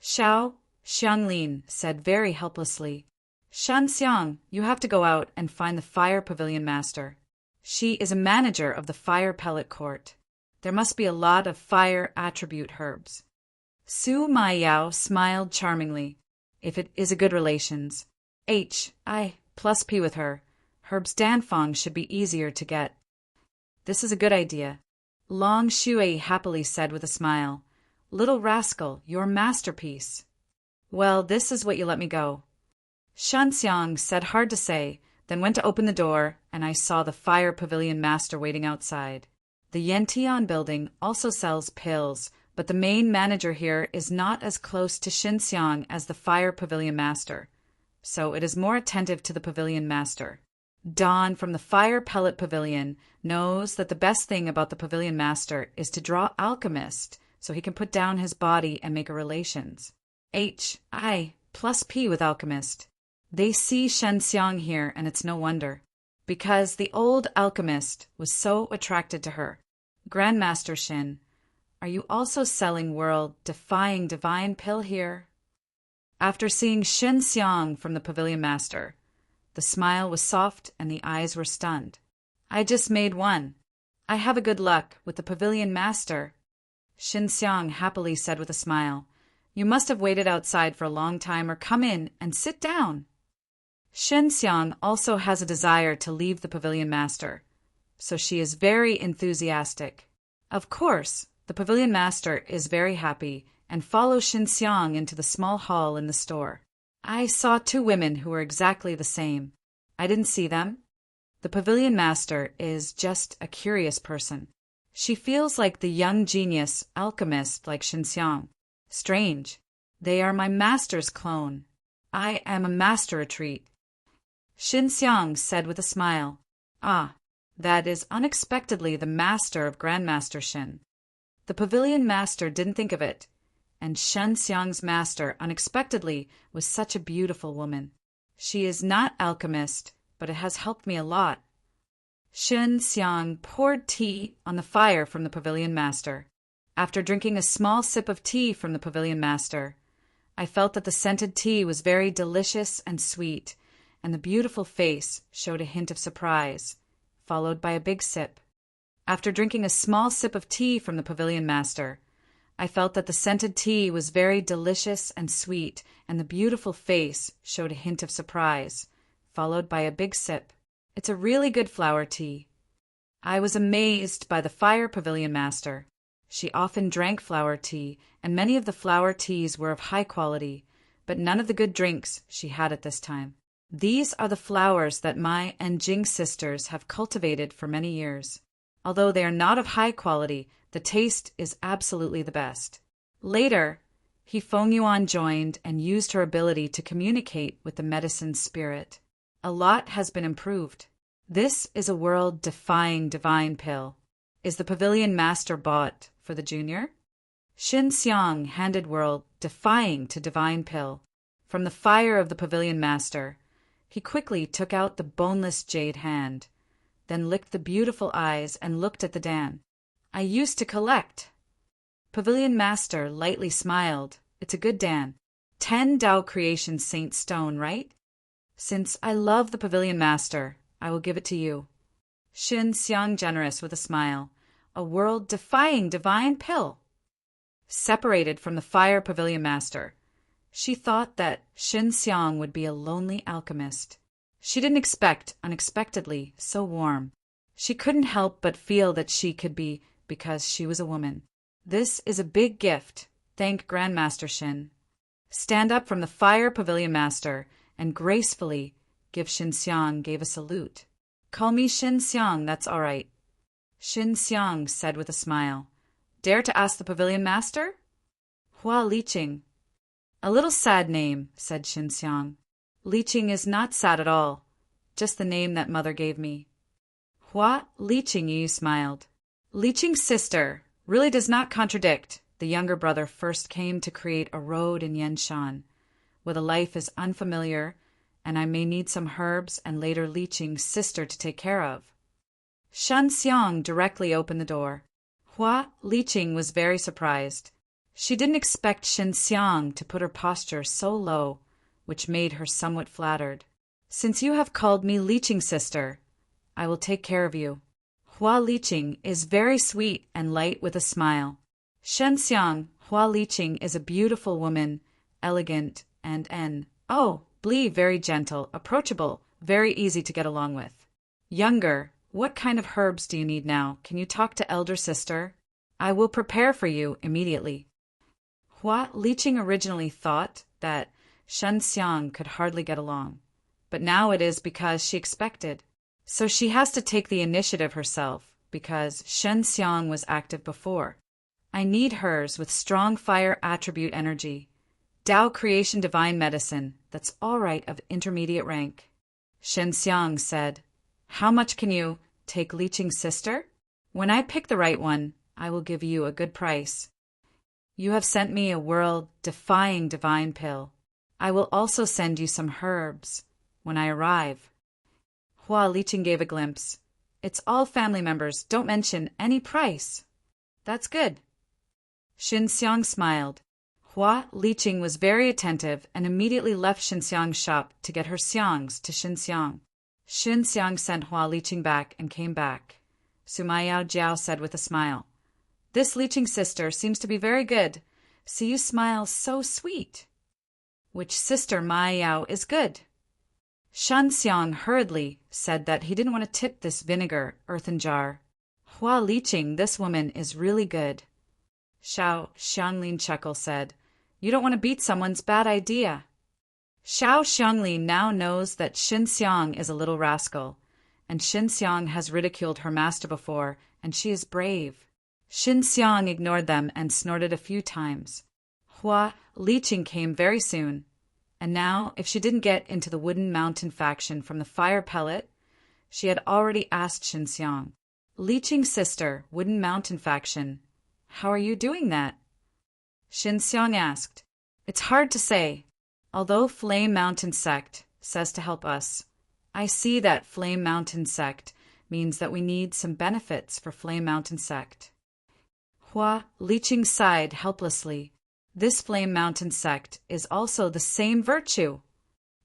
Xiao Xianglin said very helplessly. Shan Xiang, you have to go out and find the Fire Pavilion Master. She is a manager of the Fire Pellet Court. There must be a lot of fire attribute herbs. Su Maiyao smiled charmingly. If it is a good relations. I plus P with her. Herbs Danfang should be easier to get. This is a good idea. Long Shui happily said with a smile. Little rascal, your masterpiece. Well, this is what you let me go. Shanxiang said hard to say, then went to open the door, and I saw the Fire Pavilion Master waiting outside. The Yantian building also sells pills, but the main manager here is not as close to Xinxiang as the Fire Pavilion Master, so it is more attentive to the Pavilion Master. Don from the Fire Pellet Pavilion knows that the best thing about the Pavilion Master is to draw Alchemist, so he can put down his body and make a relations. I plus P with Alchemist. They see Shenxiang here, and it's no wonder, because the old Alchemist was so attracted to her. Grandmaster Shin, are you also selling world-defying divine pill here? After seeing Shenxiang from the Pavilion Master, the smile was soft and the eyes were stunned. I just made one. I have a good luck with the Pavilion Master. Shenxiang happily said with a smile. You must have waited outside for a long time, or come in and sit down. Shenxiang also has a desire to leave the Pavilion Master, so she is very enthusiastic. Of course, the Pavilion Master is very happy and follows Shenxiang into the small hall in the store. I saw two women who were exactly the same. I didn't see them. The Pavilion Master is just a curious person. She feels like the young genius alchemist like Shenxiang. Strange. They are my master's clone. I am a master retreat. Shenxiang said with a smile. Ah, that is unexpectedly the master of Grandmaster Shin. The Pavilion Master didn't think of it, and Shenxiang's master unexpectedly was such a beautiful woman. She is not alchemist, but it has helped me a lot. Shenxiang poured tea on the fire from the Pavilion Master. After drinking a small sip of tea from the Pavilion Master, I felt that the scented tea was very delicious and sweet, and the beautiful face showed a hint of surprise, followed by a big sip. After drinking a small sip of tea from the Pavilion Master, I felt that the scented tea was very delicious and sweet, and the beautiful face showed a hint of surprise, followed by a big sip. It's a really good flower tea. I was amazed by the Fire Pavilion Master. She often drank flower tea, and many of the flower teas were of high quality, but none of the good drinks she had at this time. These are the flowers that my and Jing sisters have cultivated for many years. Although they are not of high quality, the taste is absolutely the best. Later, Hifeng Yuan joined and used her ability to communicate with the medicine spirit. A lot has been improved. This is a world-defying divine pill. Is the Pavilion Master bought for the junior? Shenxiang handed world-defying to divine pill. From the fire of the Pavilion Master, he quickly took out the boneless jade hand, then licked the beautiful eyes and looked at the Dan. I used to collect. Pavilion Master lightly smiled. It's a good Dan. 10 Tao Creation Saint Stone, right? Since I love the Pavilion Master, I will give it to you. Shenxiang generous with a smile. A world-defying divine pill. Separated from the Fire Pavilion Master, she thought that Shenxiang would be a lonely alchemist. She didn't expect, unexpectedly, so warm. She couldn't help but feel that she could be, because she was a woman. This is a big gift. Thank Grandmaster Shin. Stand up from the Fire Pavilion Master and gracefully give Shenxiang gave a salute. Call me Shenxiang, that's all right. Shenxiang said with a smile. Dare to ask the Pavilion Master? Hua Liqing. A little sad name, said Shenxiang. Liqing is not sad at all. just the name that mother gave me. Hua Liqing smiled. Liqing's sister really does not contradict. The younger brother first came to create a road in Yanshan, where the life is unfamiliar, and I may need some herbs and later Liqing's sister to take care of. Shen Xiang directly opened the door. Hua Liqing was very surprised. She didn't expect Shen Xiang to put her posture so low, which made her somewhat flattered. Since you have called me Liqing's sister, I will take care of you. Hua Liqing is very sweet and light with a smile. Shen Xiang, Hua Liqing is a beautiful woman, elegant and very gentle, approachable, very easy to get along with. Younger, what kind of herbs do you need now? Can you talk to elder sister? I will prepare for you immediately. Hua Liqing originally thought that Shen Xiang could hardly get along, but now it is because she expected. So she has to take the initiative herself, because Shen Xiang was active before. I need hers with strong fire attribute energy. Tao creation divine medicine, that's all right of intermediate rank. Shen Xiang said, How much can you take Liqing's sister? When I pick the right one, I will give you a good price. You have sent me a world-defying divine pill. I will also send you some herbs when I arrive. Hua Liqing gave a glimpse. It's all family members, don't mention any price. That's good. Shen Xiang smiled. Hua Liqing was very attentive and immediately left Shen Xiang's shop to get her xiangs to Shen Xiang. Shen Xiang sent Hua Liqing back and came back. Sumayao Jiao said with a smile, This Liqing sister seems to be very good. See you smile so sweet. Which sister Ma Yao is good? Shen Xiang hurriedly said that he didn't want to tip this vinegar earthen jar. Hua Liqing, this woman is really good. Xiao Xianglin chuckle said, You don't want to beat someone's bad idea. Xiao Xianglin now knows that Shen Xiang is a little rascal, and Shen Xiang has ridiculed her master before, and she is brave. Shen Xiang ignored them and snorted a few times. Hua Liqing came very soon, and now, if she didn't get into the Wooden Mountain faction from the fire pellet, she had already asked Shen Xiang, Liqing's sister, Wooden Mountain faction, how are you doing that? Shen Xiang asked, It's hard to say. Although Flame Mountain sect says to help us, I see that Flame Mountain sect means that we need some benefits for Flame Mountain sect. Hua Liqing sighed helplessly. This Flame Mountain sect is also the same virtue.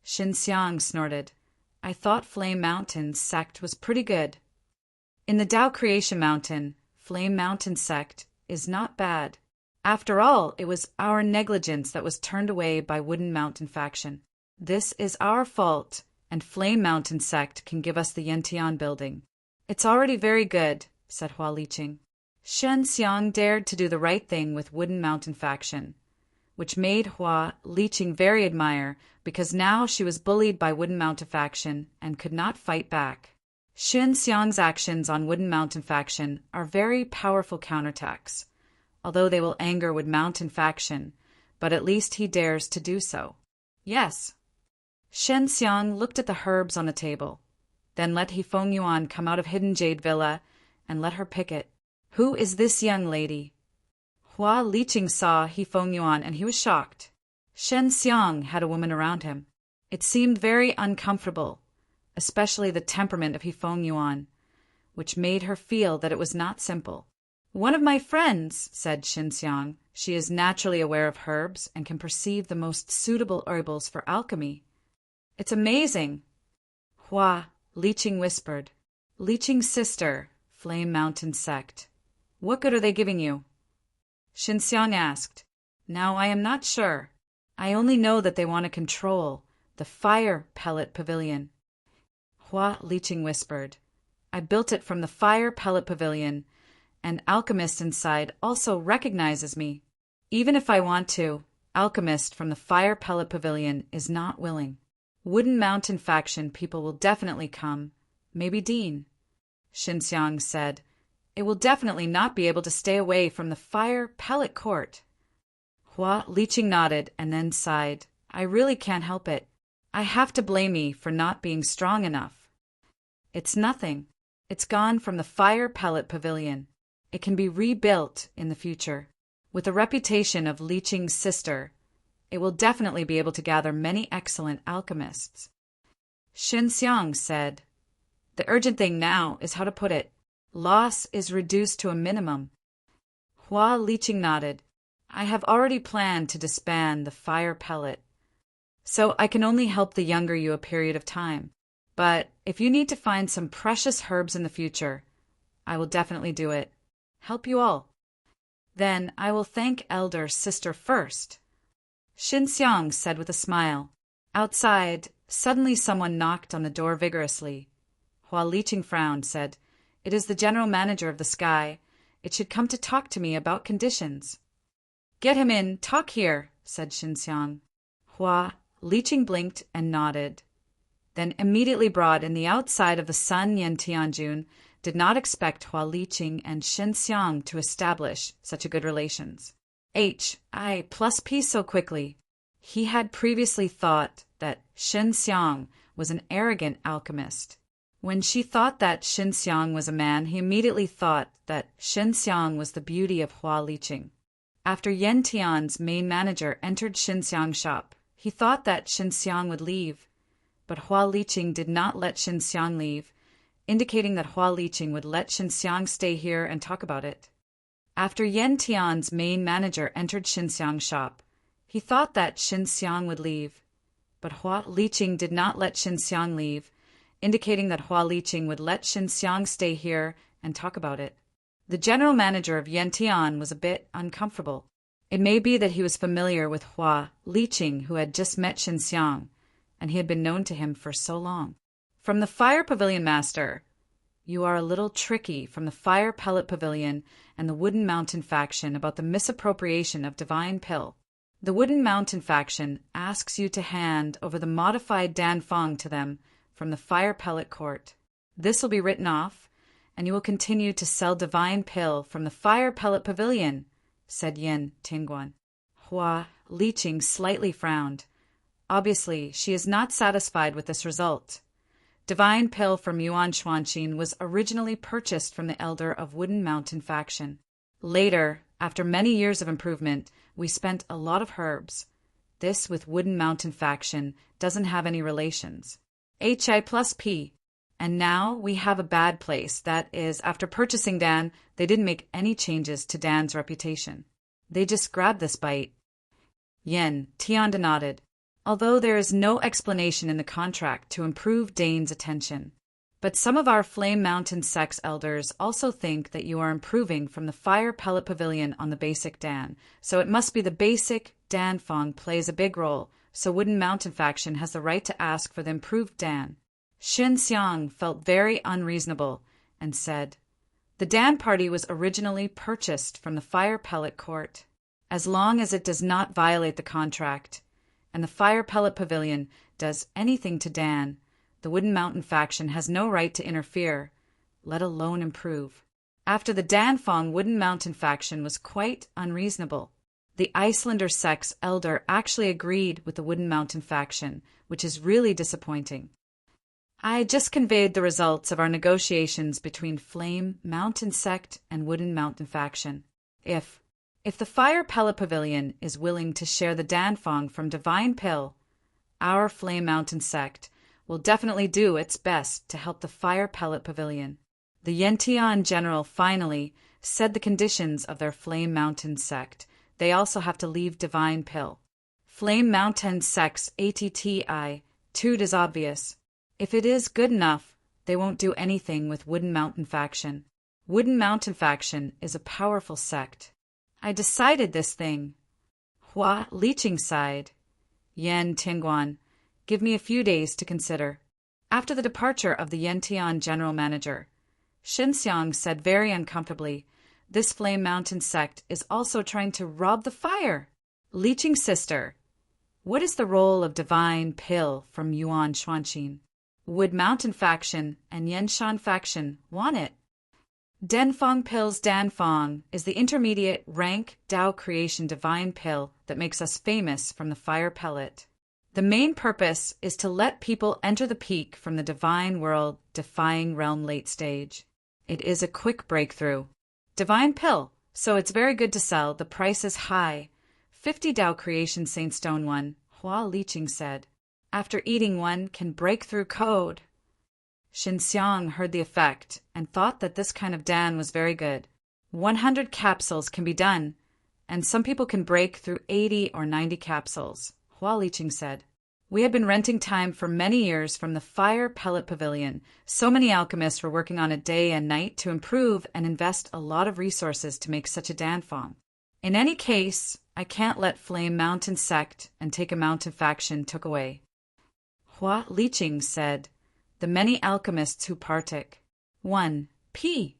Shen Xiang snorted. I thought Flame Mountain sect was pretty good. In the Tao Creation Mountain, Flame Mountain sect is not bad. After all, it was our negligence that was turned away by Wooden Mountain faction. This is our fault, and Flame Mountain sect can give us the Yantian building. It's already very good, said Hua Liqing. Shen Xiang dared to do the right thing with Wooden Mountain faction, which made Hua Liqing very admire, because now she was bullied by Wooden Mountain faction and could not fight back. Shen Xiang's actions on Wooden Mountain faction are very powerful counterattacks, although they will anger Wood Mountain faction, but at least he dares to do so. Yes. Shen Xiang looked at the herbs on the table, then let Hifeng Yuan come out of Hidden Jade Villa and let her pick it. Who is this young lady? Hua Liqing saw Hifeng Yuan and he was shocked. Shen Xiang had a woman around him. It seemed very uncomfortable, especially the temperament of Hifeng Yuan, which made her feel that it was not simple. One of my friends, said Shen Xiang. She is naturally aware of herbs and can perceive the most suitable herbals for alchemy. It's amazing. Hua Liqing whispered. Liqing's sister, Flame Mountain sect. What good are they giving you? Shen Xiang asked. Now I am not sure. I only know that they want to control the fire pellet pavilion. Hua Liqing whispered. I built it from the fire pellet pavilion. An alchemist inside also recognizes me. Even if I want to, alchemist from the fire pellet pavilion is not willing. Wooden Mountain faction people will definitely come. Maybe Dean. Shen Xiang said. It will definitely not be able to stay away from the fire pellet court. Hua Liqing nodded and then sighed. I really can't help it. I have to blame me for not being strong enough. It's nothing. It's gone from the Fire Pellet Pavilion. It can be rebuilt in the future. With a reputation of Leeching's sister, it will definitely be able to gather many excellent alchemists. Xinxiang said, "The urgent thing now is how to put it. Loss is reduced to a minimum." Hua Leeching nodded. "I have already planned to disband the Fire Pellet, so I can only help the younger you a period of time. But if you need to find some precious herbs in the future, I will definitely do it. Help you all. Then I will thank elder sister first," Xinxiang said with a smile. Outside, suddenly someone knocked on the door vigorously. Hua Liqing frowned, said, "It is the general manager of the sky. It should come to talk to me about conditions." "Get him in, talk here," said Xinxiang. Hua Liqing blinked and nodded, then immediately brought in the outside of the Sun Yen Tianjun. Did not expect Hua Liqing and Xinxiang to establish such a good relations. I plus P so quickly. He had previously thought that Xinxiang was an arrogant alchemist. When she thought that Xinxiang was a man, he immediately thought that Xinxiang was the beauty of Hua Liqing. After Yen Tian's main manager entered Xinxiang's shop, he thought that Xinxiang would leave, but Hua Liqing did not let Xinxiang leave, indicating that Hua Liqing would let Xinxiang stay here and talk about it. After Yen Tian's main manager entered Xinxiang's shop, he thought that Xinxiang would leave, but Hua Liqing did not let Xinxiang leave, indicating that Hua Liqing would let Xinxiang stay here and talk about it. The general manager of Yen Tian was a bit uncomfortable. It may be that he was familiar with Hua Liqing, who had just met Xinxiang, and he had been known to him for so long. From the Fire Pavilion Master, "You are a little tricky from the Fire Pellet Pavilion and the Wooden Mountain faction about the misappropriation of Divine Pill. The Wooden Mountain faction asks you to hand over the modified Danfeng to them from the Fire Pellet Court. This will be written off, and you will continue to sell Divine Pill from the Fire Pellet Pavilion," said Yen Tingguan. Hua Liqing slightly frowned. Obviously, she is not satisfied with this result. Divine Pill from Yuan Xuanqin was originally purchased from the elder of Wooden Mountain faction. Later, after many years of improvement, we spent a lot of herbs. This with Wooden Mountain faction doesn't have any relations. HI plus P. And now we have a bad place. That is, after purchasing Dan, they didn't make any changes to Dan's reputation. They just grabbed this bite. Yen Tianda nodded. Although there is no explanation in the contract to improve Dane's attention. But some of our Flame Mountain sex elders also think that you are improving from the Fire Pellet Pavilion on the basic Dan, so it must be the basic Danfeng plays a big role, so Wooden Mountain faction has the right to ask for the improved Dan. Xinxiang felt very unreasonable and said, "The Dan party was originally purchased from the Fire Pellet Court. As long as it does not violate the contract, and the Fire Pellet Pavilion does anything to Dan, the Wooden Mountain faction has no right to interfere, let alone improve." After the Danfeng Wooden Mountain faction was quite unreasonable. The Icelander sex elder actually agreed with the Wooden Mountain faction, which is really disappointing. I just conveyed the results of our negotiations between Flame Mountain sect and Wooden Mountain faction. If the Fire Pellet Pavilion is willing to share the Danfeng from Divine Pill, our Flame Mountain sect will definitely do its best to help the Fire Pellet Pavilion. The Yentian general finally said the conditions of their Flame Mountain sect. They also have to leave Divine Pill. Flame Mountain sect's attitude is obvious. If it is good enough, they won't do anything with Wooden Mountain faction. Wooden Mountain faction is a powerful sect. I decided this thing. Hua Liqing sighed. Yen Tingguan, give me a few days to consider. After the departure of the Yentian general manager, Xinxiang said very uncomfortably, "This Flame Mountain sect is also trying to rob the fire." Liqing's sister, what is the role of Divine Pill from Yuan Xuanqin? Wood Mountain faction and Yenshan faction want it. Danfeng Pill's Danfeng is the intermediate rank Tao creation Divine Pill that makes us famous from the Fire Pellet. The main purpose is to let people enter the peak from the divine world, defying realm late stage. It is a quick breakthrough. Divine pill, so it's very good to sell. The price is high. 50 Tao Creation Saint Stone 1, Hua Liqing said. After eating one can break through code. Xinxiang heard the effect and thought that this kind of Dan was very good. 100 capsules can be done, and some people can break through 80 or 90 capsules, Hua Liqing said. We had been renting time for many years from the Fire Pellet Pavilion. So many alchemists were working on it day and night to improve and invest a lot of resources to make such a danfeng. In any case, I can't let Flame Mountain sect and Take a Mountain faction took away. Hua Liqing said, the many alchemists who partook. 1. P.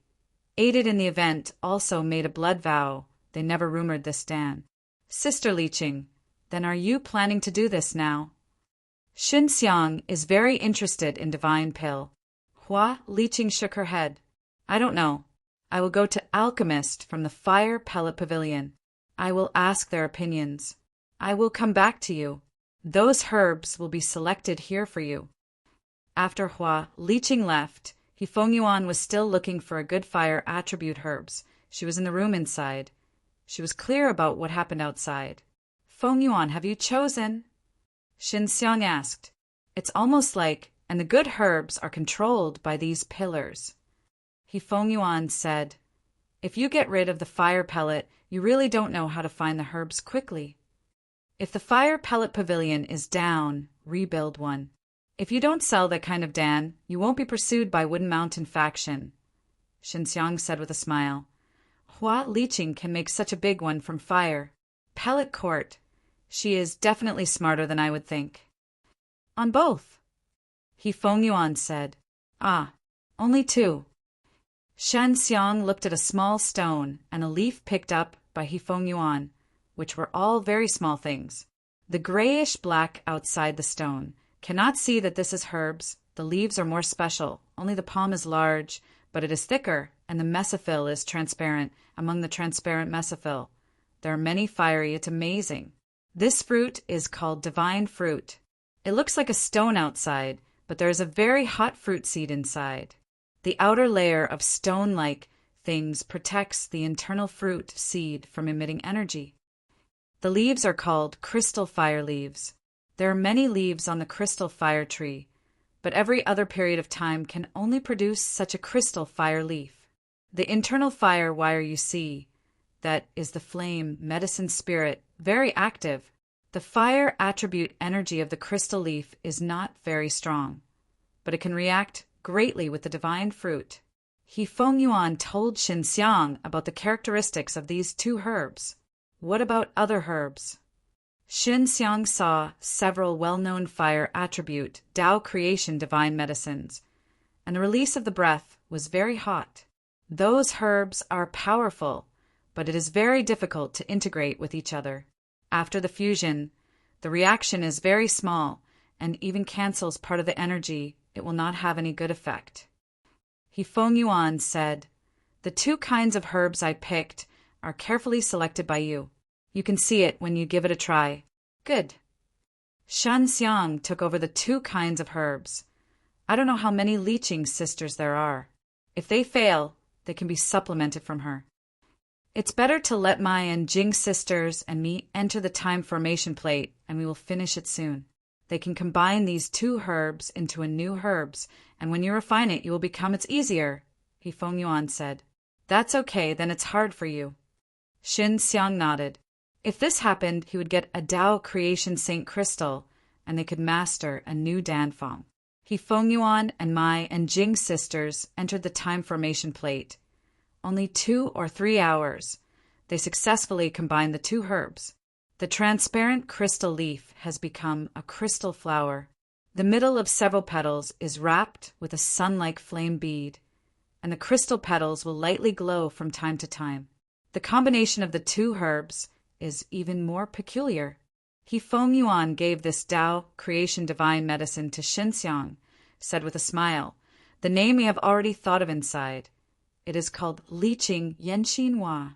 Aided in the event also made a blood vow. They never rumored this Dan. Sister Liqing, then are you planning to do this now? Xinxiang is very interested in divine pill. Hua Liqing shook her head. I don't know. I will go to alchemist from the Fire Pellet Pavilion. I will ask their opinions. I will come back to you. Those herbs will be selected here for you. After Hua Liqing left, Feng Yuan was still looking for a good fire attribute herbs. She was in the room inside. She was clear about what happened outside. Feng Yuan, have you chosen? Xinxiang asked. It's almost like, and the good herbs are controlled by these pillars. Feng Yuan said, if you get rid of the fire pellet, you really don't know how to find the herbs quickly. If the Fire Pellet Pavilion is down, rebuild one. If you don't sell that kind of Dan, you won't be pursued by Wooden Mountain faction, Xinxiang said with a smile. Hua Liqing can make such a big one from fire. Pellet Court. She is definitely smarter than I would think. On both. Feng Yuan said. Ah, only 2. Xinxiang looked at a small stone and a leaf picked up by Feng Yuan, which were all very small things. The grayish-black outside the stone. Cannot see that this is herbs. The leaves are more special. Only the palm is large, but it is thicker, and the mesophyll is transparent. Among the transparent mesophyll, there are many fiery. It's amazing. This fruit is called divine fruit. It looks like a stone outside, but there is a very hot fruit seed inside. The outer layer of stone-like things protects the internal fruit seed from emitting energy. The leaves are called crystal fire leaves. There are many leaves on the crystal fire tree, but every other period of time can only produce such a crystal fire leaf. The internal fire wire you see, that is the flame, medicine spirit, very active. The fire attribute energy of the crystal leaf is not very strong, but it can react greatly with the divine fruit. Feng Yuan told Xinxiang about the characteristics of these 2 herbs. What about other herbs? Xinxiang saw several well-known fire attribute, Tao creation divine medicines, and the release of the breath was very hot. Those herbs are powerful, but it is very difficult to integrate with each other. After the fusion, the reaction is very small and even cancels part of the energy. It will not have any good effect. Feng Yuan said, the 2 kinds of herbs I picked are carefully selected by you. You can see it when you give it a try. Good. Xinxiang took over the 2 kinds of herbs. I don't know how many Liqing sisters there are. If they fail, they can be supplemented from her. It's better to let my and Jing sisters and me enter the time formation plate, and we will finish it soon. They can combine these 2 herbs into a new herbs, and when you refine it, you will become its easier, Feng Yuan said. That's okay, then it's hard for you. Xinxiang nodded. If this happened, he would get a Tao Creation Saint Crystal, and they could master a new danfeng. Feng Yuan and Mai and Jing sisters entered the time formation plate. Only 2 or 3 hours. They successfully combined the 2 herbs. The transparent crystal leaf has become a crystal flower. The middle of several petals is wrapped with a sun-like flame bead, and the crystal petals will lightly glow from time to time. The combination of the 2 herbs is even more peculiar. Feng Yuan gave this Tao creation divine medicine to Xinxiang, said with a smile, the name we have already thought of inside. It is called Liqing Yenxinhua.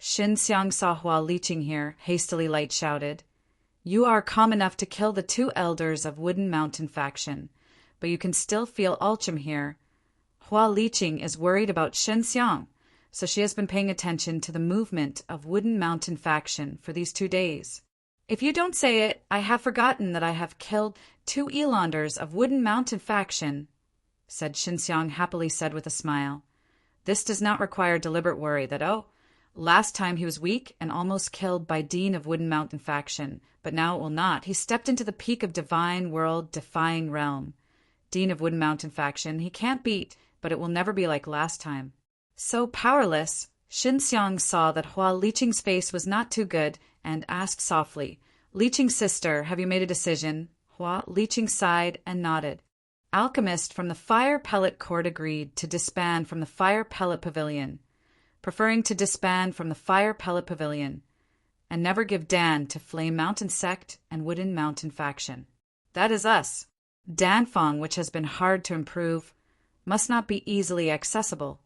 Xiang saw Hua Liqing here, hastily light shouted. You are calm enough to kill the 2 elders of Wooden Mountain faction, but you can still feel Alchemy here. Hua Liqing is worried about Xiang, so she has been paying attention to the movement of Wooden Mountain faction for these 2 days. If you don't say it, I have forgotten that I have killed 2 elanders of Wooden Mountain faction, said Xiang happily said with a smile. This does not require deliberate worry that, last time he was weak and almost killed by Dean of Wooden Mountain faction, but now it will not. He stepped into the peak of divine world defying realm. Dean of Wooden Mountain faction, he can't beat, but it will never be like last time. So powerless, Xiang saw that Hua Liqing's face was not too good and asked softly, Liqing's sister, have you made a decision? Hua Liqing sighed and nodded. Alchemist from the Fire Pellet Court agreed to disband from the Fire Pellet Pavilion, preferring to disband from the Fire Pellet Pavilion, and never give Dan to Flame Mountain Sect and Wooden Mountain faction. That is us. Danfeng, which has been hard to improve, must not be easily accessible.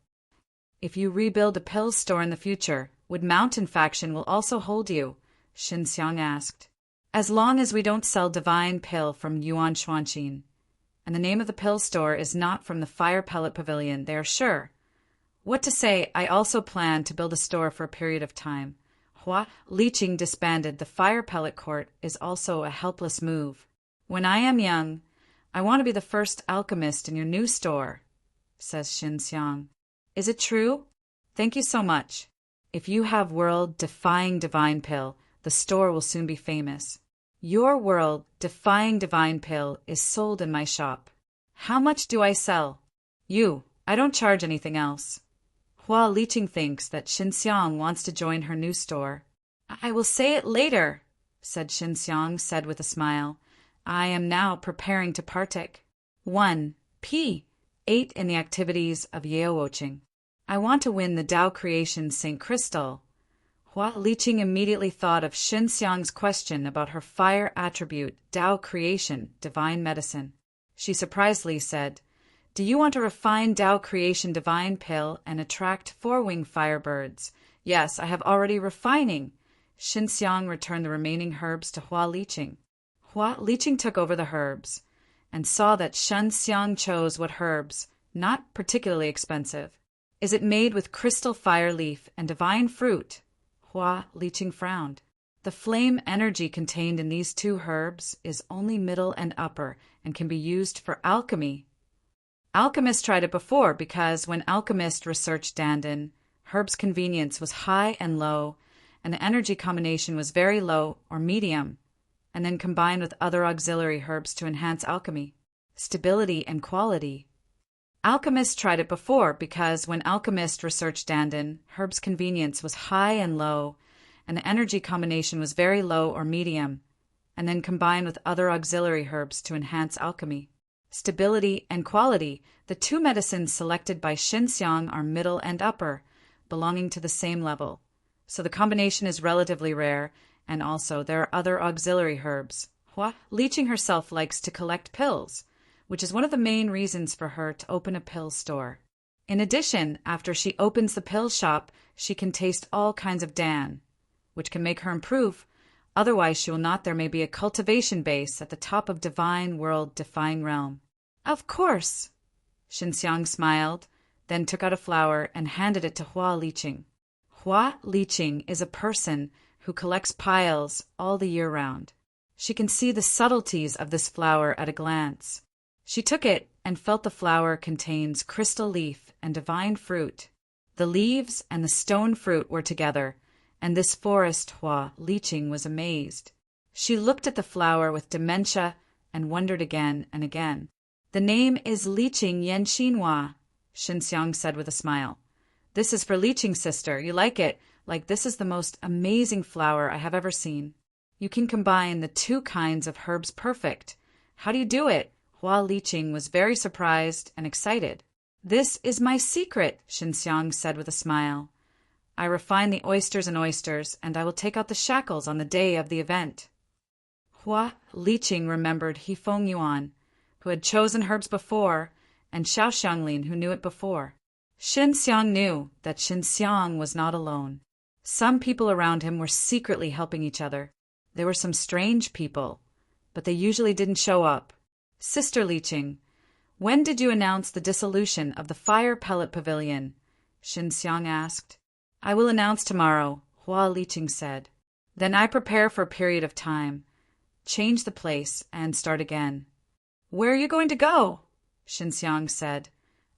If you rebuild a pill store in the future, Wood Mountain faction will also hold you, Xiang asked. As long as we don't sell divine pill from Yuan Xuanqin, and the name of the pill store is not from the Fire Pellet Pavilion, they are sure. What to say, I also plan to build a store for a period of time. Hua Liqing disbanded the Fire Pellet Court is also a helpless move. When I am young, I want to be the first alchemist in your new store, says Xiang. Is it true? Thank you so much. If you have world-defying divine pill, the store will soon be famous. Your world-defying divine pill is sold in my shop. How much do I sell? I don't charge anything else. Hua Liqing thinks that Xiang wants to join her new store. I will say it later, said Xiang said with a smile. I am now preparing to partake. 1. P. 8 in the activities of Yaowoqing. I want to win the Tao Creation St. Crystal. Hua Liqing immediately thought of Xiang's question about her fire attribute, Tao Creation, divine medicine. She surprisedly said, Do you want to refine Tao Creation divine pill and attract 4-wing firebirds? Yes, I have already refining. Xiang returned the remaining herbs to Hua Liqing. Hua Liqing took over the herbs and saw that Xiang chose what herbs, not particularly expensive. Is it made with crystal fire leaf and divine fruit? Hua Liqing frowned. The flame energy contained in these 2 herbs is only middle and upper and can be used for alchemy. Alchemist tried it before because when Alchemist researched Dandan, herb's convenience was high and low, and the energy combination was very low or medium, and then combined with other auxiliary herbs to enhance alchemy. Stability and quality. Alchemist tried it before because when Alchemist researched Dandan, herb's convenience was high and low, and the energy combination was very low or medium, and then combined with other auxiliary herbs to enhance alchemy. Stability and quality. The 2 medicines selected by Xiang are middle and upper, belonging to the same level. So the combination is relatively rare, and also there are other auxiliary herbs. Hua Liqing herself likes to collect pills, which is one of the main reasons for her to open a pill store. In addition, after she opens the pill shop, she can taste all kinds of Dan, which can make her improve. Otherwise she will not. There may be a cultivation base at the top of divine world-defying realm. Of course. Xiang smiled, then took out a flower and handed it to Hua Liqing. Hua Liqing is a person who collects piles all the year round. She can see the subtleties of this flower at a glance. She took it and felt the flower contains crystal leaf and divine fruit. The leaves and the stone fruit were together, and this forest Hua Liqing was amazed. She looked at the flower with dementia and wondered again and again. The name is Liqing Yanxinhua, Xiang said with a smile. This is for Liqing, sister. You like it? Like this is the most amazing flower I have ever seen. You can combine the 2 kinds of herbs perfect. How do you do it? Hua Liqing was very surprised and excited. This is my secret, Xiang said with a smile. I refine the oysters and I will take out the shackles on the day of the event. Hua Liqing remembered Hifeng Yuan, who had chosen herbs before, and Xiao Xianglin, who knew it before. Xiang knew that Xiang was not alone. Some people around him were secretly helping each other. There were some strange people, but they usually didn't show up. Sister Liqing, when did you announce the dissolution of the Fire Pellet Pavilion? Xinxiang asked. I will announce tomorrow, Hua Liqing said. Then I prepare for a period of time, change the place, and start again. Where are you going to go? Xinxiang said.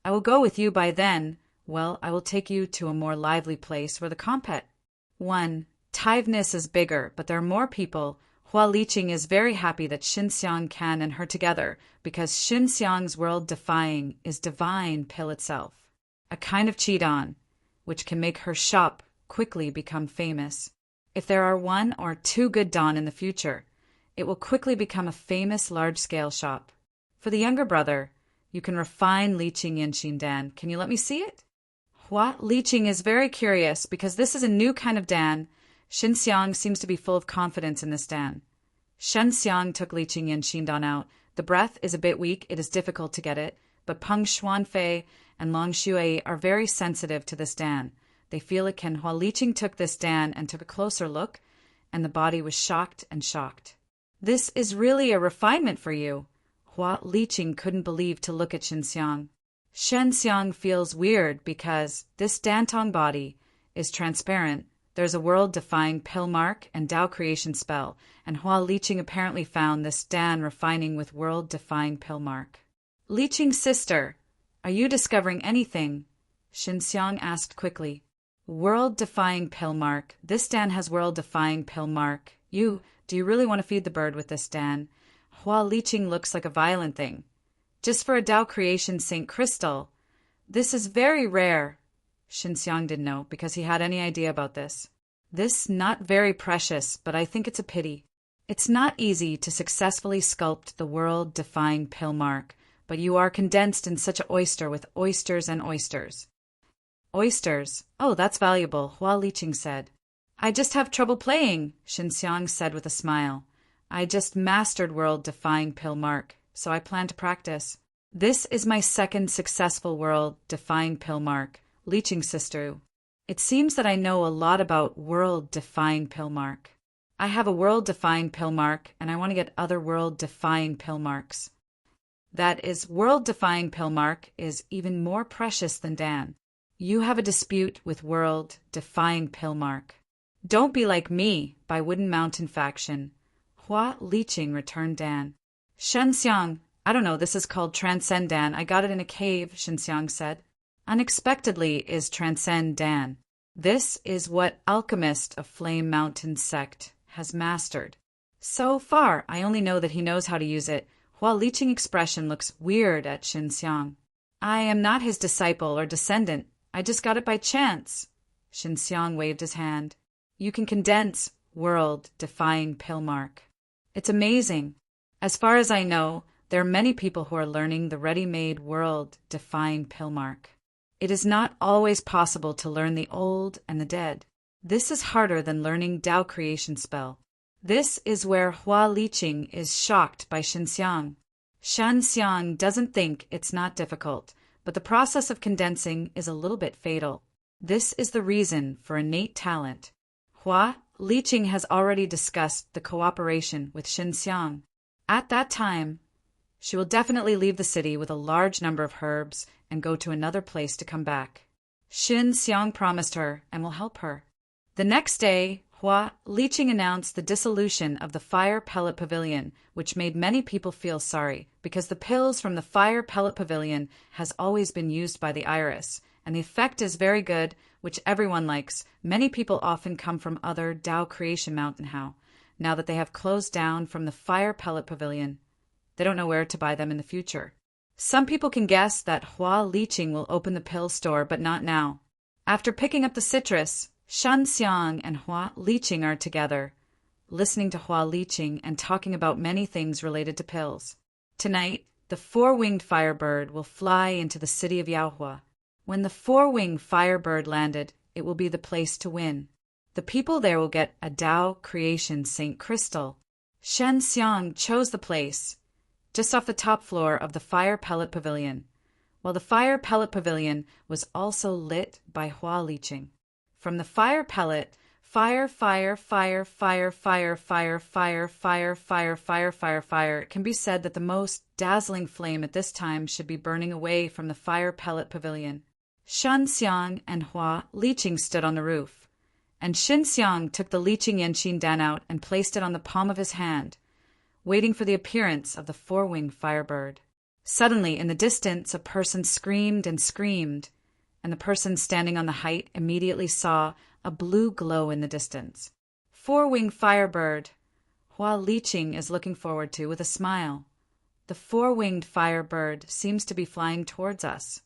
I will go with you by then. Well, I will take you to a more lively place where the compet. 1. Tiveness is bigger, but there are more people. Hua Liqing is very happy that Xinxiang can and her together, because Xinxiang's world-defying is divine pill itself. A kind of cheat-on, which can make her shop quickly become famous. If there are 1 or 2 good dawn in the future, it will quickly become a famous large-scale shop. For the younger brother, you can refine Liqing Yanxin Dan. Can you let me see it? Hua Liqing is very curious because this is a new kind of Dan. Xinxiang seems to be full of confidence in this Dan. Xinxiang took Liqing Yanxin Dan out. The breath is a bit weak, it is difficult to get it, but Peng Xuanfei and Long Shui are very sensitive to this Dan. They feel it can. Hua Liqing took this Dan and took a closer look, and the body was shocked and shocked. This is really a refinement for you. Hua Liqing couldn't believe to look at Xinxiang. Xinxiang feels weird because this Dantong body is transparent. There's a world-defying pill mark and Tao creation spell, and Hua Liqing apparently found this Dan refining with world-defying pill mark. Liqing's sister, are you discovering anything? Xinxiang asked quickly. World-defying pill mark. This Dan has world-defying pill mark. Do you really want to feed the bird with this Dan? Hua Liqing looks like a violent thing. Just for a Tao creation Saint Crystal. This is very rare. Xinxiang didn't know because he had any idea about this. This not very precious, but I think it's a pity. It's not easy to successfully sculpt the world-defying pill mark, but you are condensed in such an oyster with oysters and oysters. Oysters? Oh, that's valuable, Hua Liqing said. I just have trouble playing, Xinxiang said with a smile. I just mastered world-defying pill mark, so I plan to practice. This is my second successful world-defying pill mark, Liqing's sister. It seems that I know a lot about world-defying pill mark. I have a world-defying pill mark, and I want to get other world-defying pill marks. That is, world-defying pill mark is even more precious than Dan. You have a dispute with world-defying pill mark. Don't be like me, by Wooden Mountain faction. Hua Liqing returned Dan. Xinxiang, I don't know, this is called Transcend Dan. I got it in a cave, Xinxiang said. Unexpectedly is Transcend Dan. This is what Alchemist of Flame Mountain sect has mastered. So far, I only know that he knows how to use it. Hua Liqing expression looks weird at Xinxiang. I am not his disciple or descendant. I just got it by chance. Xinxiang waved his hand. You can condense world-defying pill mark. It's amazing. As far as I know, there are many people who are learning the ready-made world-defying pill mark. It is not always possible to learn the old and the dead. This is harder than learning Tao creation spell. This is where Hua Liqing is shocked by Xinxiang. Xinxiang doesn't think it's not difficult, but the process of condensing is a little bit fatal. This is the reason for innate talent. Hua Liqing has already discussed the cooperation with Xinxiang. At that time, she will definitely leave the city with a large number of herbs and go to another place to come back. Xinxiang promised her and will help her. The next day, Hua Liqing announced the dissolution of the Fire Pellet Pavilion, which made many people feel sorry, because the pills from the Fire Pellet Pavilion has always been used by the Iris, and the effect is very good, which everyone likes. Many people often come from other Tao Creation Mountain now that they have closed down from the Fire Pellet Pavilion. They don't know where to buy them in the future. Some people can guess that Hua Liqing will open the pill store, but not now. After picking up the citrus, Xinxiang and Hua Liqing are together, listening to Hua Liqing and talking about many things related to pills. Tonight, the four-winged firebird will fly into the city of Yaohua. When the four-winged firebird landed, it will be the place to win. The people there will get a Tao creation Saint Crystal. Xinxiang chose the place, just off the top floor of the Fire Pellet Pavilion, while the Fire Pellet Pavilion was also lit by Hua Liqing. From the fire pellet, fire, fire, fire, fire, fire, fire, fire, fire, fire, fire, fire, fire. It can be said that the most dazzling flame at this time should be burning away from the fire pellet pavilion. Shan Xiang and Hua Liqing stood on the roof, and Xin Xiang took the Liqing Yanqin Dan out and placed it on the palm of his hand, waiting for the appearance of the four-winged firebird. Suddenly, in the distance, a person screamed and screamed, and the person standing on the height immediately saw a blue glow in the distance. Four-winged firebird, Hua Liqing is looking forward to with a smile. The four-winged firebird seems to be flying towards us.